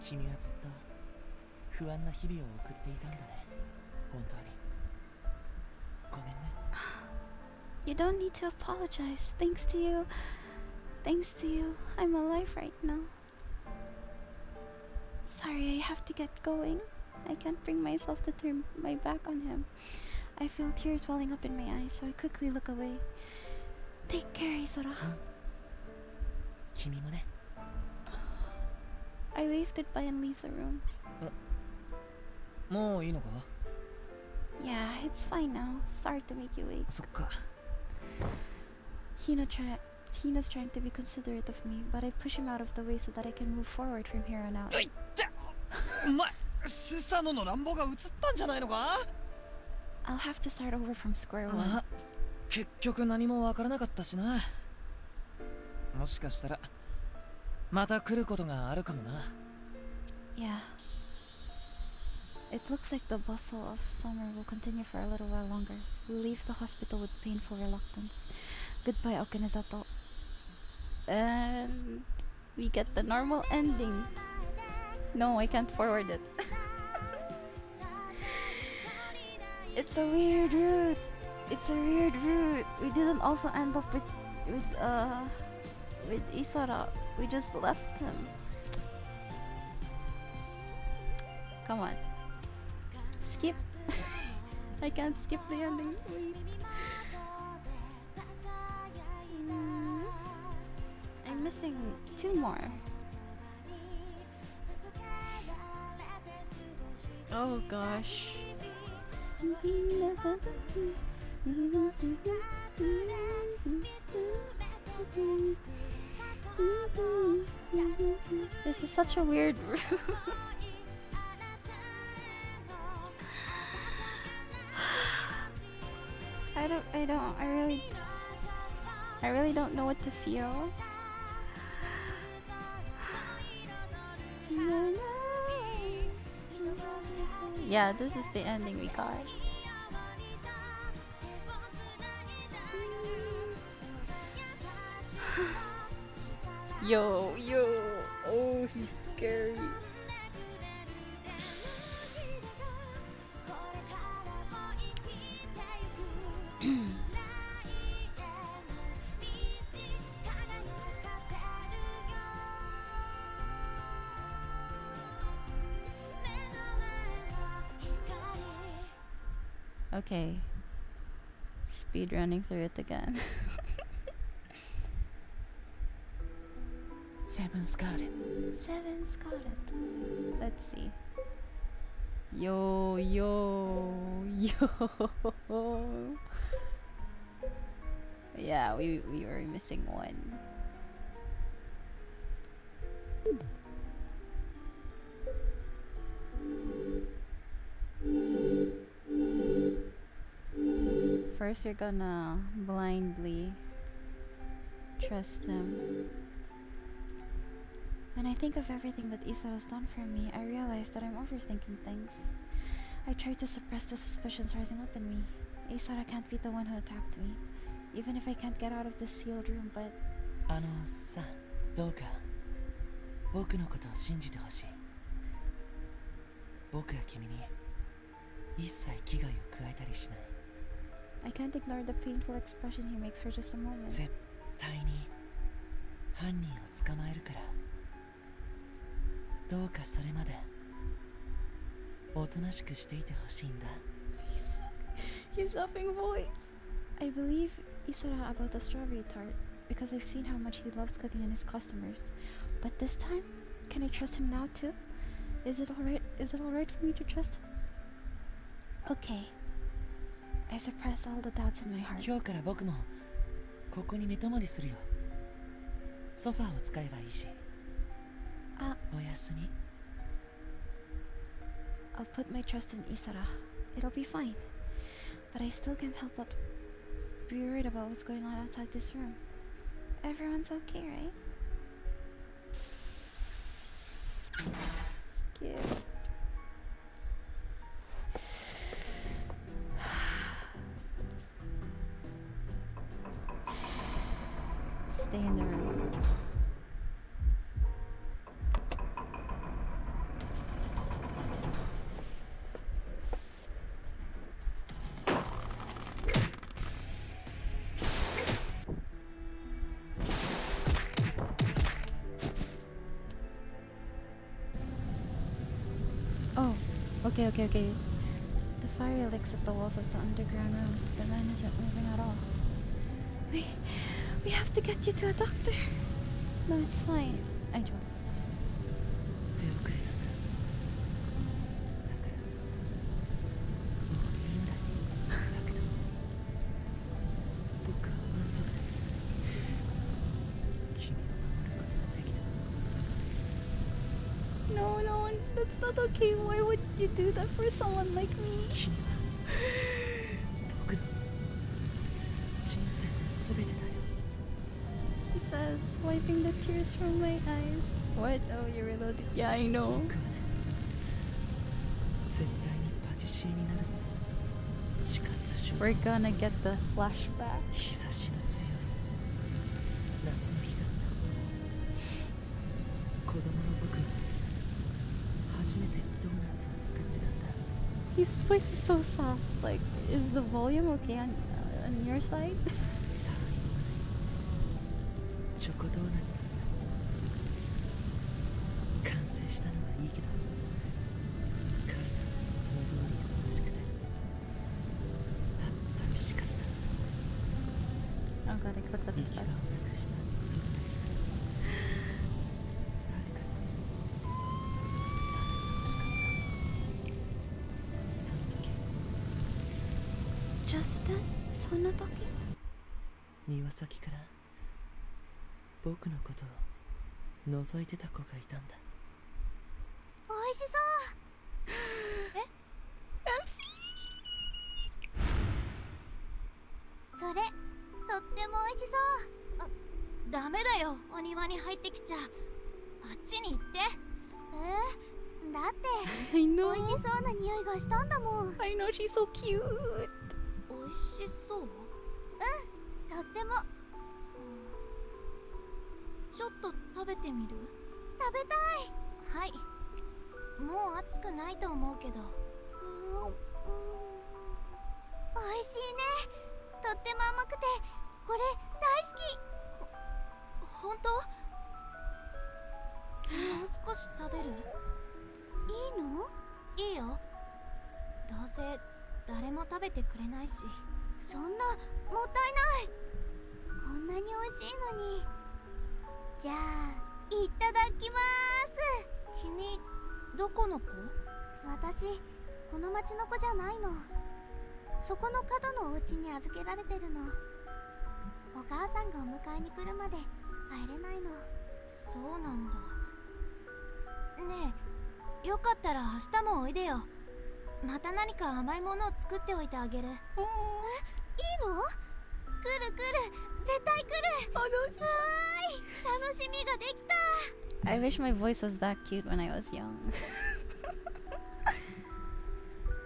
君はずっと不安な日々を送っていたんだね。本当にごめんね。You don't need to apologize. Thanks to you, I'm alive right now. Sorry, I have to get going. I can't bring myself to turn my back on him. I feel tears welling up in my eyes, so I quickly look away. Take care, Isora. 君もね。I wave goodbye and leave the room. もういいのか？ Yeah, it's fine now. Sorry to make you wait. そっか。 Hina's trying to be considerate of me, but I push him out of the way so that I can move forward from here on out. いってお前、スサノの乱暴が映ったんじゃないのか？ I'll have to start over from square one. あ、結局何もわからなかったしな。もしかしたらまた来ることがあるかもな。 Yeah. It looks like the bustle of summer will continue for a little while longer. We leave the hospital with painful reluctance. Goodbye, Okinazato. And we get the normal ending. No, I can't forward it. It's a weird route. It's a weird route. We didn't also end up with Isara. We just left him. Come on. Skip. I can't skip the ending. Wait. I'm missing 2 more. Oh gosh. This is such a weird room. I really don't know what to feel. Yeah, this is the ending we got. Yo, oh, he's scary. Okay. Speed running through it again. Seven's got it. Seven's got it. Let's see. Yo. Yeah, we were missing one. First, you're gonna blindly trust him. When I think of everything that Isara's done for me, I realize that I'm overthinking things. I try to suppress the suspicions rising up in me. Isara can't be the one who attacked me, even if I can't get out of this sealed room, but... あのさ、どうか僕のことを信じてほしい。僕は君に一切危害を加えたりしない。 I can't ignore the painful expression he makes for just a moment. 絶対に犯人を捕まえるから。どうかそれまでおとなしくしていてほしいんだ。 His laughing voice. I believe Isara about the strawberry tart because I've seen how much he loves cooking in his customers. But this time, can I trust him now too? Is it alright? Is it alright for me to trust him? Okay. I suppress all the doubts in my heart. 今日から僕もここに寝泊まりするよ。ソファーを使えばいいし。おやすみ。 I'll put my trust in Isara. It'll be fine. But I still can't help but be worried about what's going on outside this room. Everyone's okay, right? Skip. Stay in the room. Oh, okay. The fire licks at the walls of the underground room. The man isn't moving at all. We have to get you to a doctor. No, it's fine. I joke. 手遅れなんだ。だからもういいんだよ。だけど僕は満足だ。君を守ることができた。 No, that's not okay. Why would you do that for someone like me? 君は人生のすべてだよ。 He says, wiping the tears from my eyes. What? Oh, you're reloaded. Yeah, I know. 僕はね、絶対にパティシエになるって誓った瞬間、 We're gonna get the flashback. 日差しの強い夏の日だった。子供の僕が初めてドーナツを作ってたんだ。 His voice is so soft. Like, is the volume okay on your side? たわいのないチョコドーナツだった。完成したのはいいけど、母さんはいつも通り忙しくて寂しかったんだ。 Oh god, I clicked that 行 too き場を fast. なくしたドーナツが誰かに食べてほしかった。その時 Just then, その時庭先から僕のことを覗いてた子がいたんだ。美味しそう。え MC それとっても美味しそう。ダメだよ、お庭に入ってきちゃ。あっちに行って。だって I 美 know. 味しそうな匂いがしたんだもん。 I know, she's so cute. 美味しそう。とっても。ちょっと食べてみる？食べたい。はい。もう熱くないと思うけど。美味しいね。とっても甘くて、これ大好き。ほんと？もう少し食べる？いいの？いいよ。どうせ誰も食べてくれないし。そんな、もったいない。こんなに美味しいのに。じゃあ、いただきまーす。君、どこの子？私、この町の子じゃないの。そこの角のお家に預けられてるの。お母さんがお迎えに来るまで帰れないの。そうなんだ。ねえ、よかったら明日もおいでよ。また何か甘いものを作っておいてあげる。いいの？来る来る、絶対来る。はーい、楽しみができた。 I wish my voice was that cute when I was young.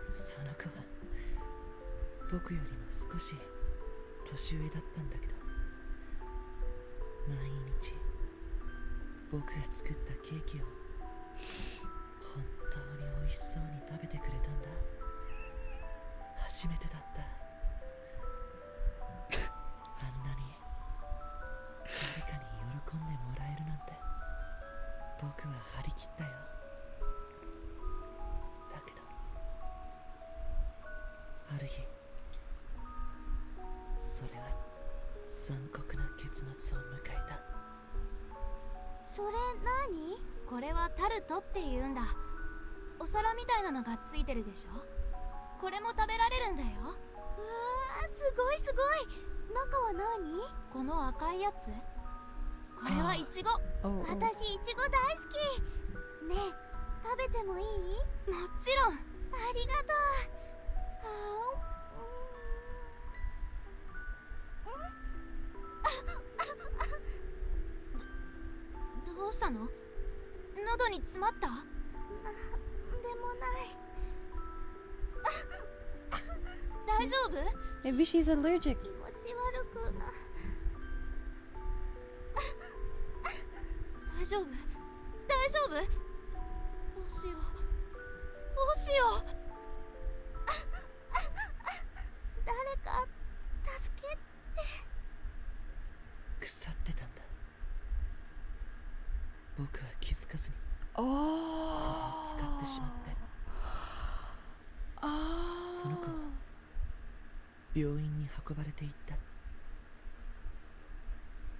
その子は僕よりも少し年上だったんだけど、毎日僕が作ったケーキを本当に美味しそうに食べてくれたんだ。初めてだった。あんなに誰かに喜んでもらえるなんて僕は張り切ったよ。だけどある日、それは残酷な結末を迎えた。それ何？これはタルトって言うんだ。お皿みたいなのがついてるでしょ。これも食べられるんだよ。うわー、すごいすごい。中は何？この赤いやつ？これはイチゴ。私イチゴ大好き。ねえ、食べてもいい？もちろん。ありがとう。どうしたの？喉に詰まった？でもない。大丈夫？ Maybe she's allergic. 気持ち悪くな。大丈夫？大丈夫？どうしよう。どうしよう。誰か助けて。腐ってたんだ。僕は気づかずにそれを使ってしまって、その子は病院に運ばれていった。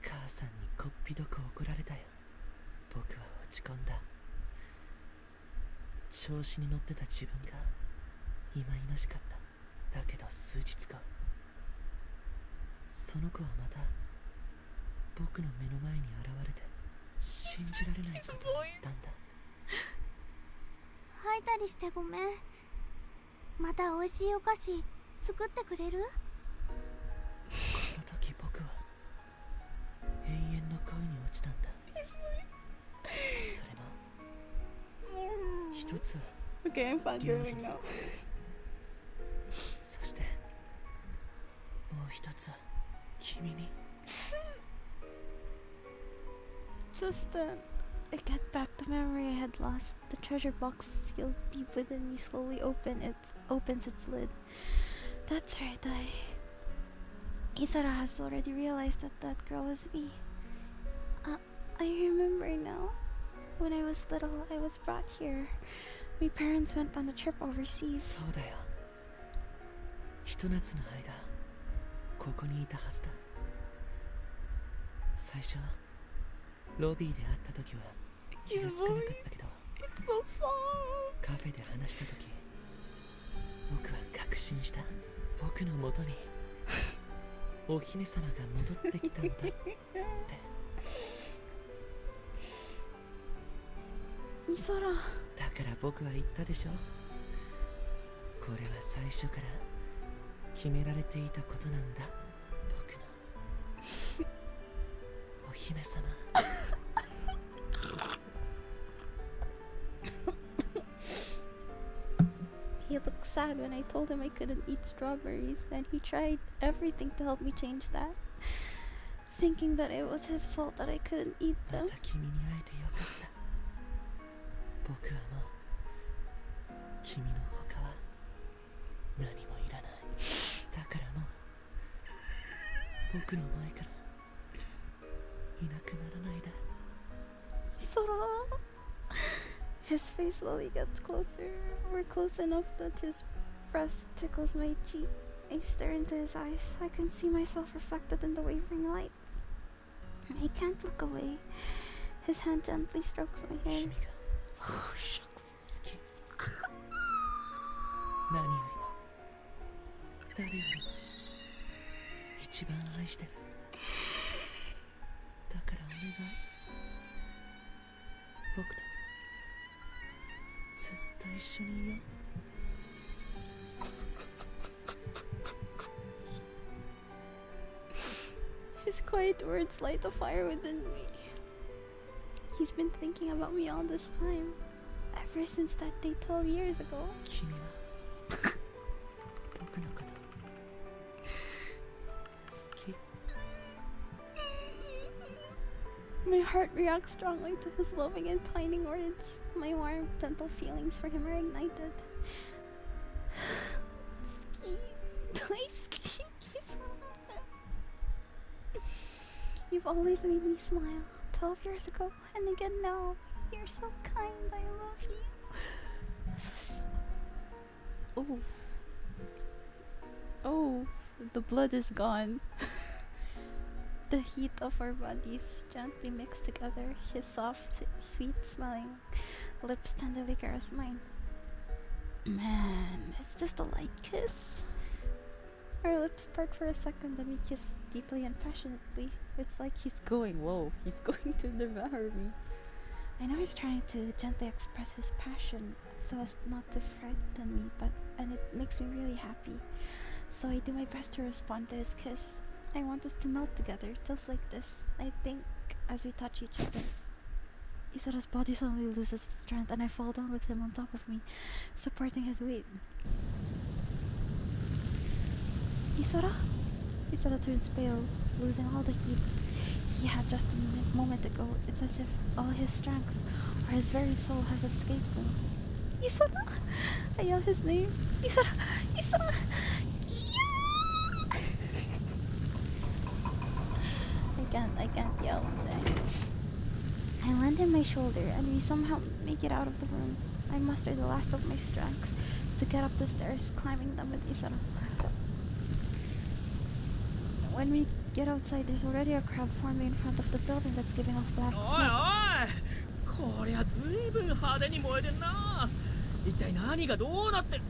母さんにこっぴどく怒られたよ。僕は落ち込んだ。調子に乗ってた自分が忌々しかった。だけど数日後、その子はまた僕の目の前に現れて、信じられないことを言ったんだ。吐いたりしてごめん。また美味しいお菓子作ってくれる？心ちたんだ。それも一つは Okay, I'm fangirling now. そしてもう一つは君に。 Just then, I get back the memory I had lost. The treasure box sealed deep within me slowly opens its lid. That's right, Isara has already realized that that girl was me. I remember now. When I was little, I was brought here. My parents went on a trip overseas. そうだよ。ひと夏の間ここにいたはずだ。最初ロビーで会った時は気がつかなかったけど、カフェで話した時僕は確信した。僕の元にお姫様が戻ってきたんだって。Isara. だから僕は言ったでしょ。これは最初から決められていたことなんだ。僕のお姫様。He looked sad when I told him I couldn't eat strawberries, and he tried everything to help me change that, thinking that it was his fault that I couldn't eat ま them. た君に会えてよかった。僕はもう君の他は何もいらない。だからもう僕の前からいなくならないで。Isara. His face slowly gets closer. We're close enough that his breath tickles my cheek. I stare into his eyes. I can see myself reflected in the wavering light. I can't look away. His hand gently strokes my hair. 君が Oh, shucks. 好き。何よりも誰よりも一番愛してる。だからお願い。僕とずっと一緒にいよう。His quiet words light a fire within me. He's been thinking about me all this time, ever since that day 12 years ago. 君は僕のこと好き。 My heart reacts strongly to his loving and entwining words. My warm, gentle feelings for him are ignited. You've always made me smile. 12 years ago, and again now. You're so kind. I love you. Oh. Oh, the blood is gone. The heat of our bodies gently mix together. His soft, sweet smelling lips tenderly caress mine. Man, it's just a light kiss. Our lips part for a second, then we kiss deeply and passionately. It's like he's going to devour me. I know he's trying to gently express his passion so as not to frighten me, and it makes me really happy. So I do my best to respond to his kiss. I want us to melt together, just like this, I think, as we touch each other. Isara's body suddenly loses its strength, and I fall down with him on top of me, supporting his weight. Isara? Isara turns pale, losing all the heat he had just a moment ago. It's as if all his strength, or his very soul, has escaped him. Isara! I yell his name. Isara! Isara! I can't yell. I land on my shoulder, and we somehow make it out of the room. I muster the last of my strength to get up the stairs, climbing them with Isara. When we get outside, there's already a crowd forming in front of the building that's giving off black smoke. こりゃずいぶん派手に燃えてんな。一体何がどうなって。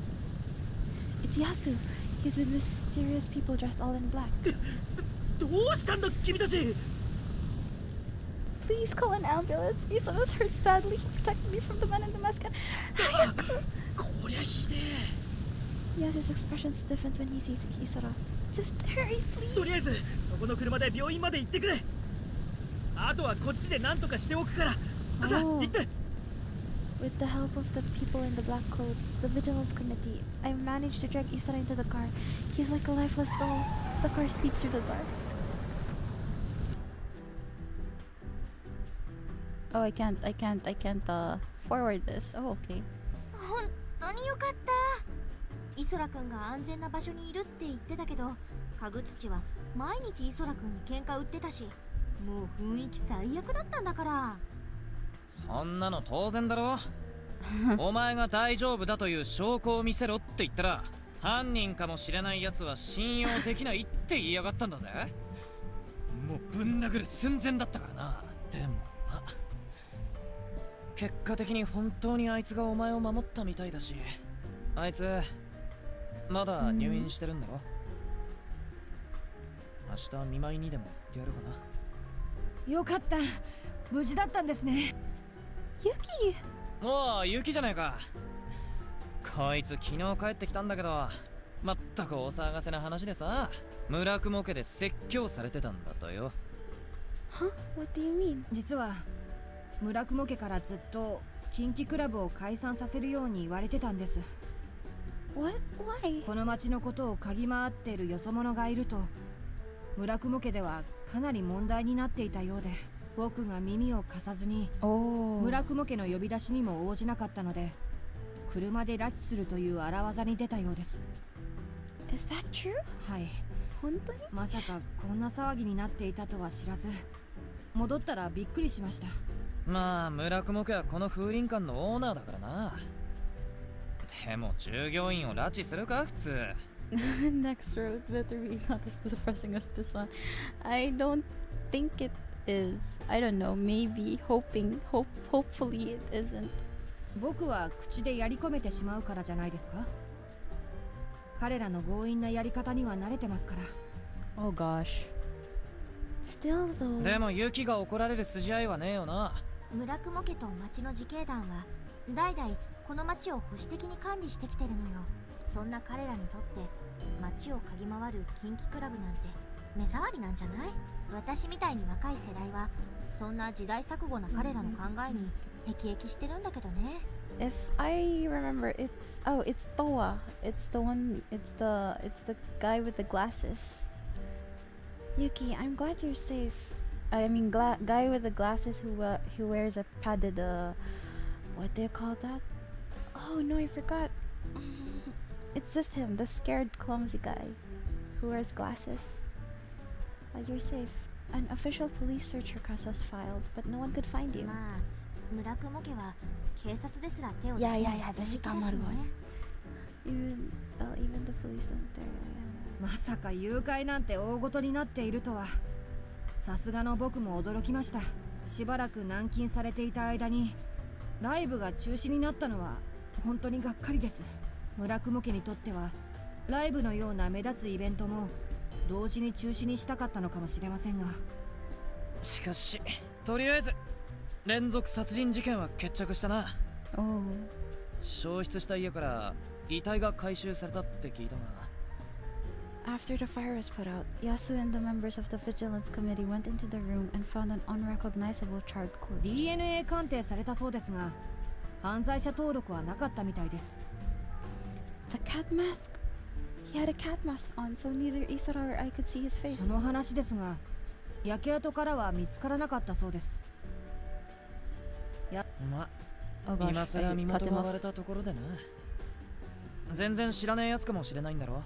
It's Yasu. He's with mysterious people dressed all in black. どうしたんだ君たち。 Please call an ambulance. Isara's hurt badly. He protected me from the man in the mask. こりゃひでえ。 Yasu's expression stiffens when he sees Isara. Just hurry, please. とりあえずそこの車で病院まで行ってくれ。あとはこっちで何とかしておくから。さあ、行って。With the help of the people in the black clothes, the vigilance committee, I managed to drag Isara into the car. He's like a lifeless doll. The car speeds through the dark. Oh, I can't forward this. Oh, okay. 本当によかった。イソラくんが安全な場所にいるって言ってたけど、カグツチは毎日イソラくんに喧嘩売ってたし、もう雰囲気最悪だったんだから。そんなの当然だろ。お前が大丈夫だという証拠を見せろって言ったら、犯人かもしれない奴は信用できないって言いやがったんだぜ。もうぶん殴る寸前だったからな。でもな、結果的に本当にあいつがお前を守ったみたいだし、あいつまだ入院してるんだろ。明日見舞いにでも行ってやるかな。よかった、無事だったんですね。ユキ。おう、ユキじゃないか。こいつ昨日帰ってきたんだけど、まったくお騒がせな話でさ、村雲家で説教されてたんだとよ。Huh? What do you mean? 実は村雲家からずっと近畿クラブを解散させるように言われてたんです。 What? Why? この町のことを嗅ぎ回っているよそ者がいると村雲家ではかなり問題になっていたようで、僕が耳を貸さずに村雲家の呼び出しにも応じなかったので、車で拉致するという荒技に出たようです。 Is that true? はい。本当に？まさかこんな騒ぎになっていたとは知らず、戻ったらびっくりしました。まあ村雲家はこの風林館のオーナーだからな。でも従業員を拉致するか普通。Next road better be not as depressing as this one. I don't think it is. I don't know. Maybe hopefully it isn't. 僕は口でやり込めてしまうからじゃないですか。彼らの強引なやり方には慣れてますから。 Oh gosh. Still though. でもユキが怒られる筋合いはねえよな。村雲家と町の自警団は代々この町を保守的に管理してきてるのよ。そんな彼らにとって町を嗅ぎ回る近畿クラブなんて目障りなんじゃない？私みたいに若い世代はそんな時代錯誤な彼らの考えに辟易してるんだけどね。If I remember, it's Toa. It's the guy with the glasses. Yuki, I'm glad you're safe. I mean, guy with the glasses who wears a padded what do you call that? Oh no, I forgot. It's just him, the scared, clumsy guy who wears glasses. You're safe. An official police search request was filed, but no one could find you. まあ、村雲家は警察ですら手を出せない。私頑張るわ。Even the police don't dare. まさか誘拐なんて大ごとになっているとは。さすがの僕も驚きました。しばらく軟禁されていた間にライブが中止になったのは本当にがっかりです。村雲家にとってはライブのような目立つイベントも同時に中止にしたかったのかもしれませんが、しかしとりあえず連続殺人事件は決着したな。焼失した家から遺体が回収されたって聞いたが。After the fire was put out, Yasu and the members of the vigilance committee went into the room and found an unrecognizable charred corpse. DNA 鑑定されたそうですが、犯罪者登録はなかったみたいです。The cat mask? He had a cat mask on, so neither Isara or I could see his face. その話ですが、焼け跡からは見つからなかったそうです。ま、今さら身元が割れたところでな。全然知らねえやつかもしれないんだろ。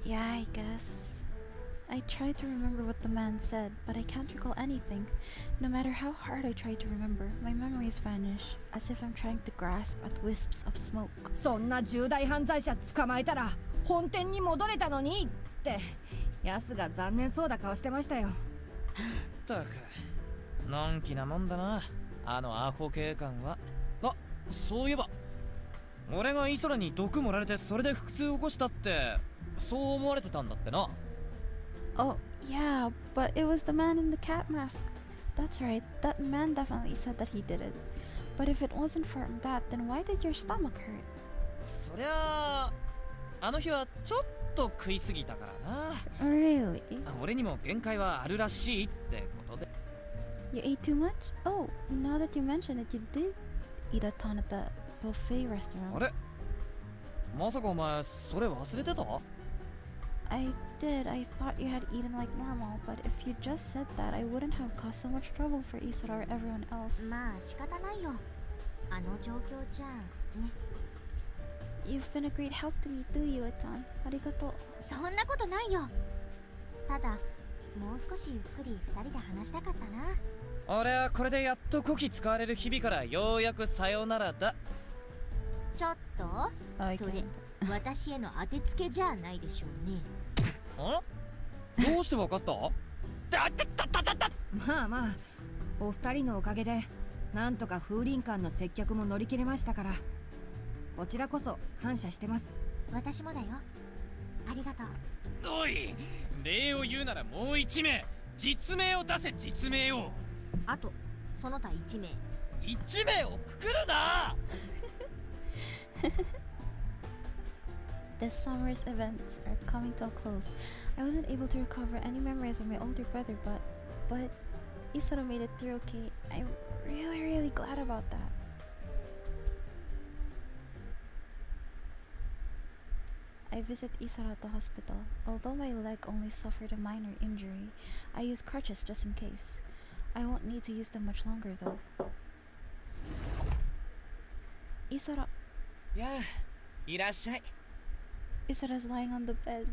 Yeah, I guess. I tried to remember what the man said, but I can't recall anything. No matter how hard I try to remember, my memories vanish, as if I'm trying to grasp at wisps of smoke. そんな重大犯罪者捕まえたら本店に戻れたのにって、ヤスが残念そうな顔してましたよ。ったく、のんきなもんだな、あのアホ警官は。あ、そういえば、俺がイソラに毒盛られてそれで腹痛を起こしたって、そう思われてたんだってな。Oh, yeah, but it was the man in the cat mask. That's right, that man definitely said that he did it. But if it wasn't for that, then why did your stomach hurt? そりゃあの日はちょっと食いすぎたからな。Really? 俺にも限界はあるらしいってことで。You ate too much? Oh, now that you mention it, you did eat a ton at the buffet restaurant. あれまさかお前それ忘れてた I did. I thought you had eaten like normal, but if you just said that, I wouldn't have caused so much trouble for Isara or everyone else. まあ仕方ないよ。あの状況じゃね。 You've been a great help to me too, Yue-chan. Arigato. そんなことないよ。ただもう少しゆっくり二人で話したかったな。俺はこれでやっと古希使われる日々からようやくさよならだ。ちょっと I それ can't. 私への当てつけじゃないでしょうね。あどうしてわかったまあまあ、お二人のおかげでなんとか風林館の接客も乗り切れましたから、こちらこそ感謝してます。私もだよ。ありがとう。おい礼を言うならもう一名実名を出せ実名を。あとその他1名。1名をくくるなThis summer's events are coming to a close. I wasn't able to recover any memories of my older brother, but Isara made it through okay. I'm really glad about that. I visit Isara at the hospital. Although my leg only suffered a minor injury, I use crutches just in case. I won't need to use them much longer though. Isara. やあいらっしゃい。 Isara's lying on the bed.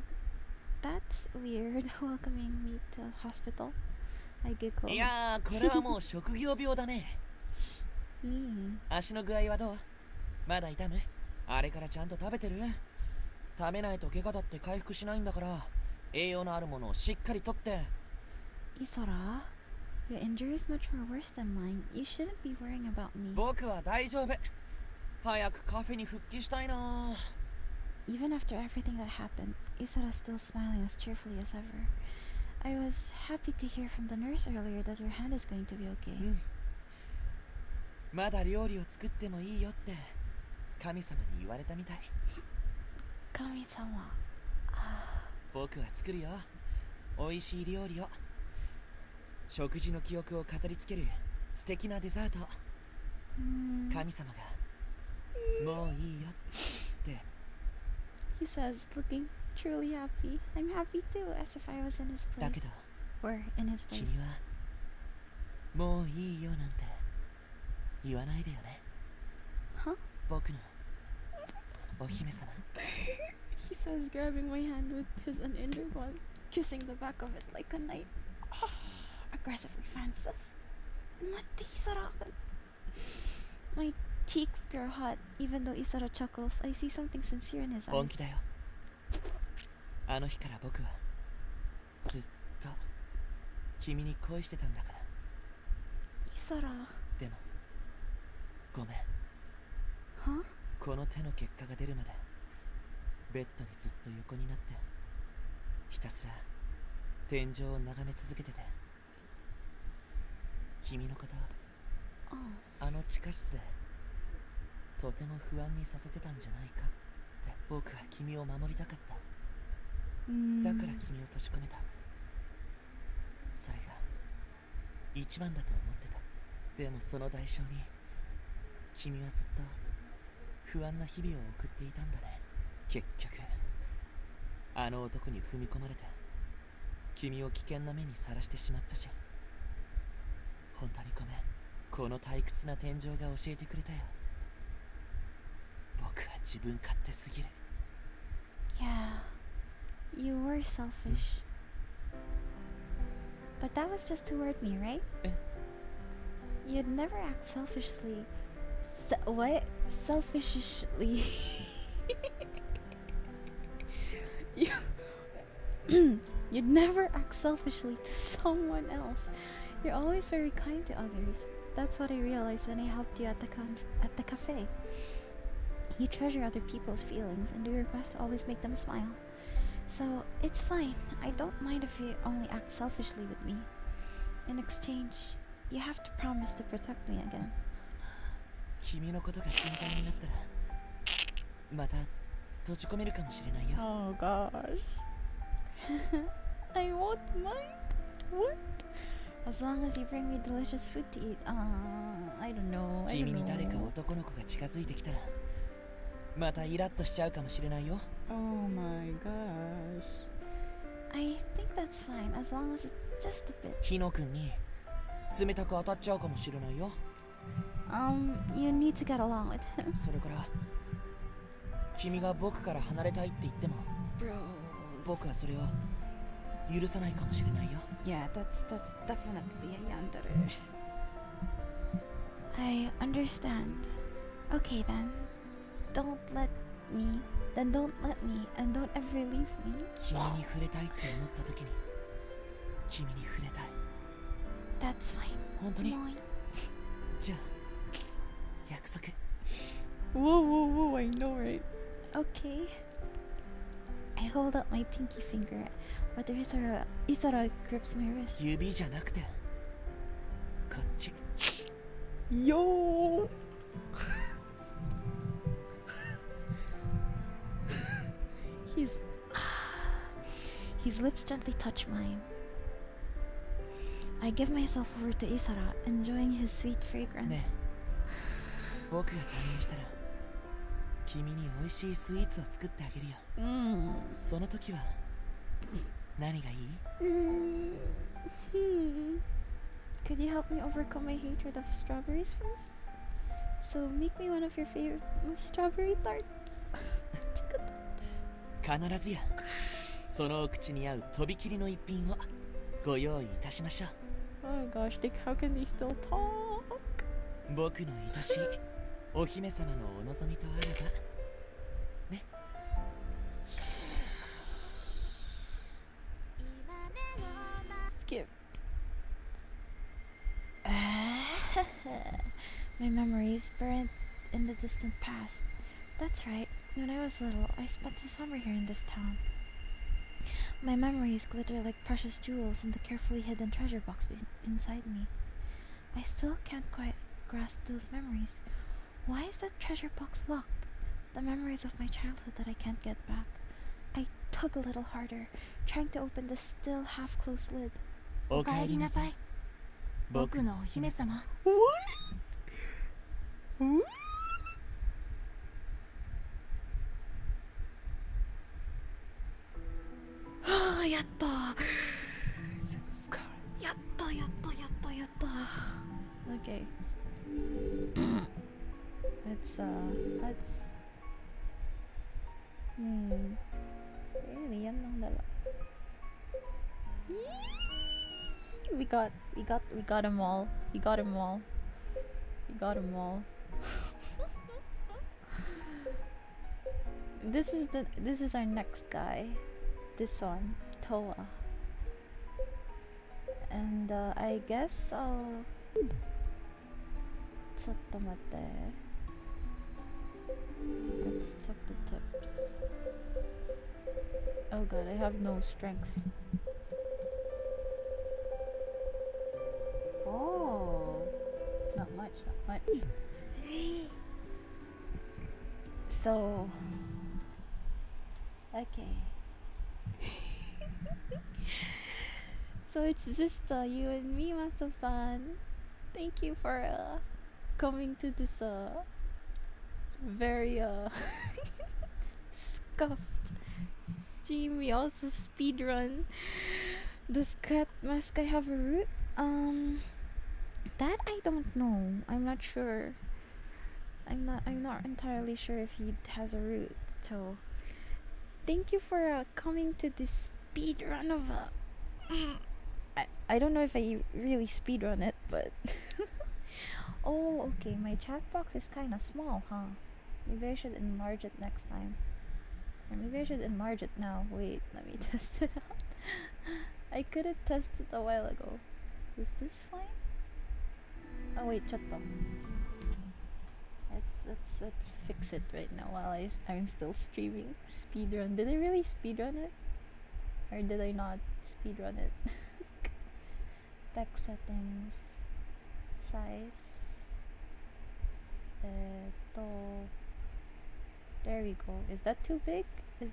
That's weird, welcoming me to a hospital. I giggle. いやーこれはもう職業病だね。足の具合はどう？まだ痛む？あれからちゃんと食べてる？食べないと怪我だって回復しないんだから、栄養のあるものをしっかりとって。Isara, your injury is much more worse than mine. You shouldn't be worrying about me. 僕は大丈夫。早くカフェに復帰したいな。Even after everything that happened, Isara's still smiling as cheerfully as ever. I was happy to hear from the nurse earlier that your hand is going to be okay. まだ料理を作ってもいいよって神様に言われたみたい。神様。僕は作るよ。美味しい料理を。食事の記憶を飾りつける素敵なデザート。神様がもういいよって。He says, looking truly happy. I'm happy too, as if I was in his だ place. けど Or in his place. 君はもういいよなんて言わないでよね。 Huh? 僕のお姫様。 He says, grabbing my hand with his uninjured one, kissing the back of it like a knight. Aggressively fancier. Mate, Isara. My cheeks grow hot, even though Isara chuckles. I see something sincere in his eyes. 本気だよ。あの日から僕はずっと君に恋してたんだから。 Isara. でもごめん。 Huh? この手の結果が出るまでベッドにずっと横になってひたすら天井を眺め続けてて、君のこと Oh. あの地下室でとても不安にさせてたんじゃないかって。僕は君を守りたかった。だから君を閉じ込めた。それが一番だと思ってた。でもその代償に君はずっと不安な日々を送っていたんだね。結局あの男に踏み込まれて君を危険な目にさらしてしまったし、本当にごめん。この退屈な天井が教えてくれたよ。僕は自分勝手すぎる。 Yeah, you were selfish. But that was just to hurt me, right? You'd never act selfishly. What? Selfishly. You'd never act selfishly to someone else. You're always very kind to others. That's what I realized when I helped you at the cafe. You treasure other people's feelings and do your best to always make them smile. So it's fine. I don't mind if you only act selfishly with me. In exchange, you have to promise to protect me again. 君のことが心配になったらまた閉じ込めるかもしれないよ。 Oh gosh. I won't mind. What? As long as you bring me delicious food to eat. I don't know. I 君 don't に誰か know. 男の子が近づいてきたらまたイラッとしちゃうかもしれないよ。 Oh my gosh. I think that's fine as long as it's just a bit. ヒノ君に冷たく当たっちゃうかもしれないよ。 You need to get along with him. それから君が僕から離れたいって言っても Bros. 僕はそれを許さないかもしれないよ。 Yeah, that's definitely a yandere. I understand. Okay then. Don't let me. Then don't let me and don't ever leave me. 君に触れたいって思った時に君に触れたい。 That's fine. 本当に Moi. じゃあ約束。 Whoa, I know, right? Okay. I hold up my pinky finger, but Isara grips my wrist. 指じゃなくてこっち。 Yo! His lips gently touch mine. I give myself over to Isara, enjoying his sweet fragrance. ねえ僕が退院したら君に美味しいスイーツを作ってあげるよ。その時は何がいい？ Could you help me overcome my hatred of strawberries first? So make me one of your favorite strawberry tarts. 必ずやそのお口に合うとびきりの一品をご用意いたしましょう。 Oh gosh, how can they still talk? 僕の愛しいお姫様のお望みとあればね。 Skip. My memories burned in the distant past. That's right. When I was little, I spent the summer here in this town. My memories glitter like precious jewels in the carefully hidden treasure box inside me. I still can't quite grasp those memories. Why is that treasure box locked? The memories of my childhood that I can't get back. I tug a little harder, trying to open the still half-closed lid. おかえりなさい。僕のお姫様。 やった。 やった。 Okay. let's really yan lang dala. We got them all. We got them all. This is our next guy. This one, Toa. And I guess I'll... ちょっと待って。 Let's check the tips. Oh god, I have no strength. Oh, not much. So, okay. So it's just you and me, Maso-san. Thank you for coming to this very scuffed stream. We also speedrun. Does cat mask I have a root? That I don't know. I'm not sure. I'm not entirely sure if he has a root. So thank you for coming to this speedrun of I don't know if I really speedrun it, but oh, okay, my chat box is kind of small, huh? Maybe I should enlarge it next time. Or maybe I should enlarge it now. Wait, let me test it out. I couldn't test it a while ago. Is this fine? Oh wait, chatto. Let's fix it right now while I'm still streaming. Speedrun. Did I really speedrun it? Or did I not speedrun it? Text settings. Size. There we go. Is that too big? Wait.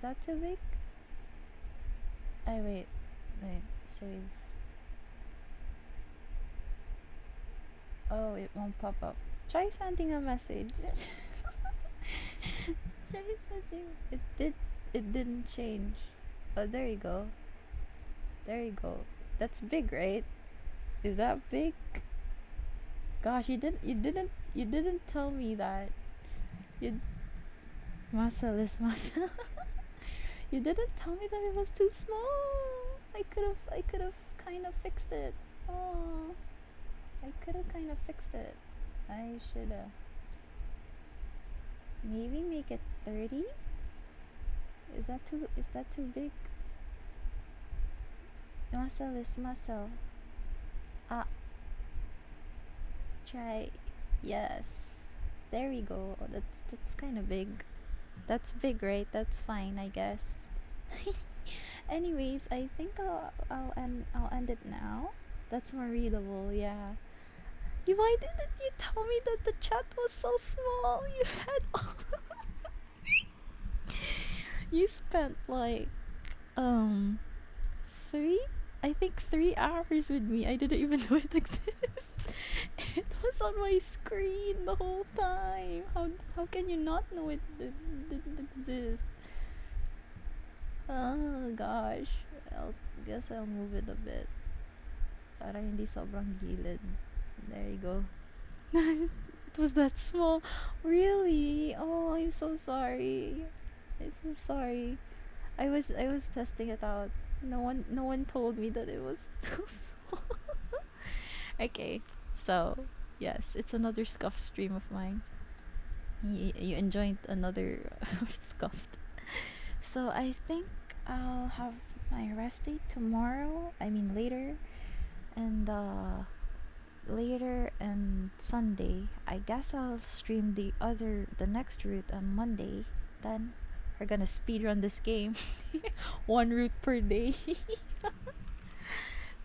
Save. Oh, it won't pop up. Try sending a message. Try sending. It didn't change. Oh, there you go. There you go. That's big, right? Is that big? Gosh, you didn't tell me that. You muscle is muscle. You didn't tell me that it was too small. I could have kind of fixed it. Oh, I could have kind of fixed it. I shoulda. Maybe make it 30. Is that too big? Muscle is muscle. Ah. Try. Yes. There we go. That's kind of big. That's big, right? That's fine, I guess. Anyways, I think I'll end it now. That's more readable, yeah. Why didn't you tell me that the chat was so small? You had all you spent like 3 hours with me. I didn't even know it exists. It was on my screen the whole time. How can you not know it didn't exist? Oh gosh. Guess I'll move it a bit. Para hindi sobrang gilid. There you go. It was that small. Really? Oh, I'm so sorry. I'm so sorry. I was testing it out. No one told me that it was too small. Okay, so yes, it's another Scuffed stream of mine. You enjoyed another Scuffed. So I think I'll have my rest day tomorrow. I mean later, and Sunday. I guess I'll stream the next route on Monday. Then we're gonna speedrun this game. One route per day.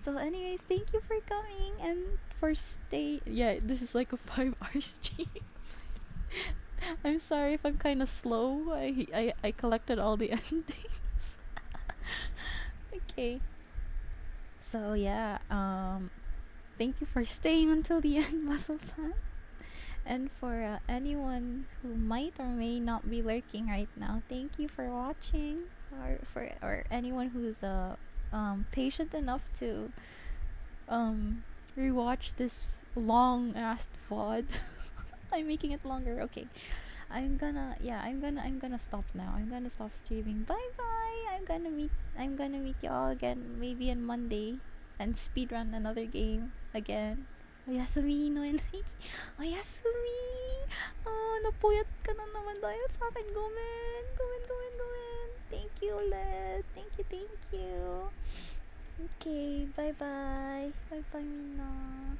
So anyways, thank you for coming and for stay. Yeah, this is like a 5-hour stream. I'm sorry if I'm kind of slow. I collected all the endings. Okay. So yeah, thank you for staying until the end, Muscle Fan. And for anyone who might or may not be lurking right now, thank you for watching. Or anyone who's patient enough to rewatch this long ass VOD. I'm making it longer. Okay. I'm gonna stop now. I'm gonna stop streaming. Bye bye. I'm gonna meet y'all again maybe on Monday and speedrun another game again. Oyasumi no NH. Oyasumi! Oh, napuyat ka na naman dahil sa akin. Gomen. Thank you ulit. Thank you. Okay, bye bye. Bye bye, Mina.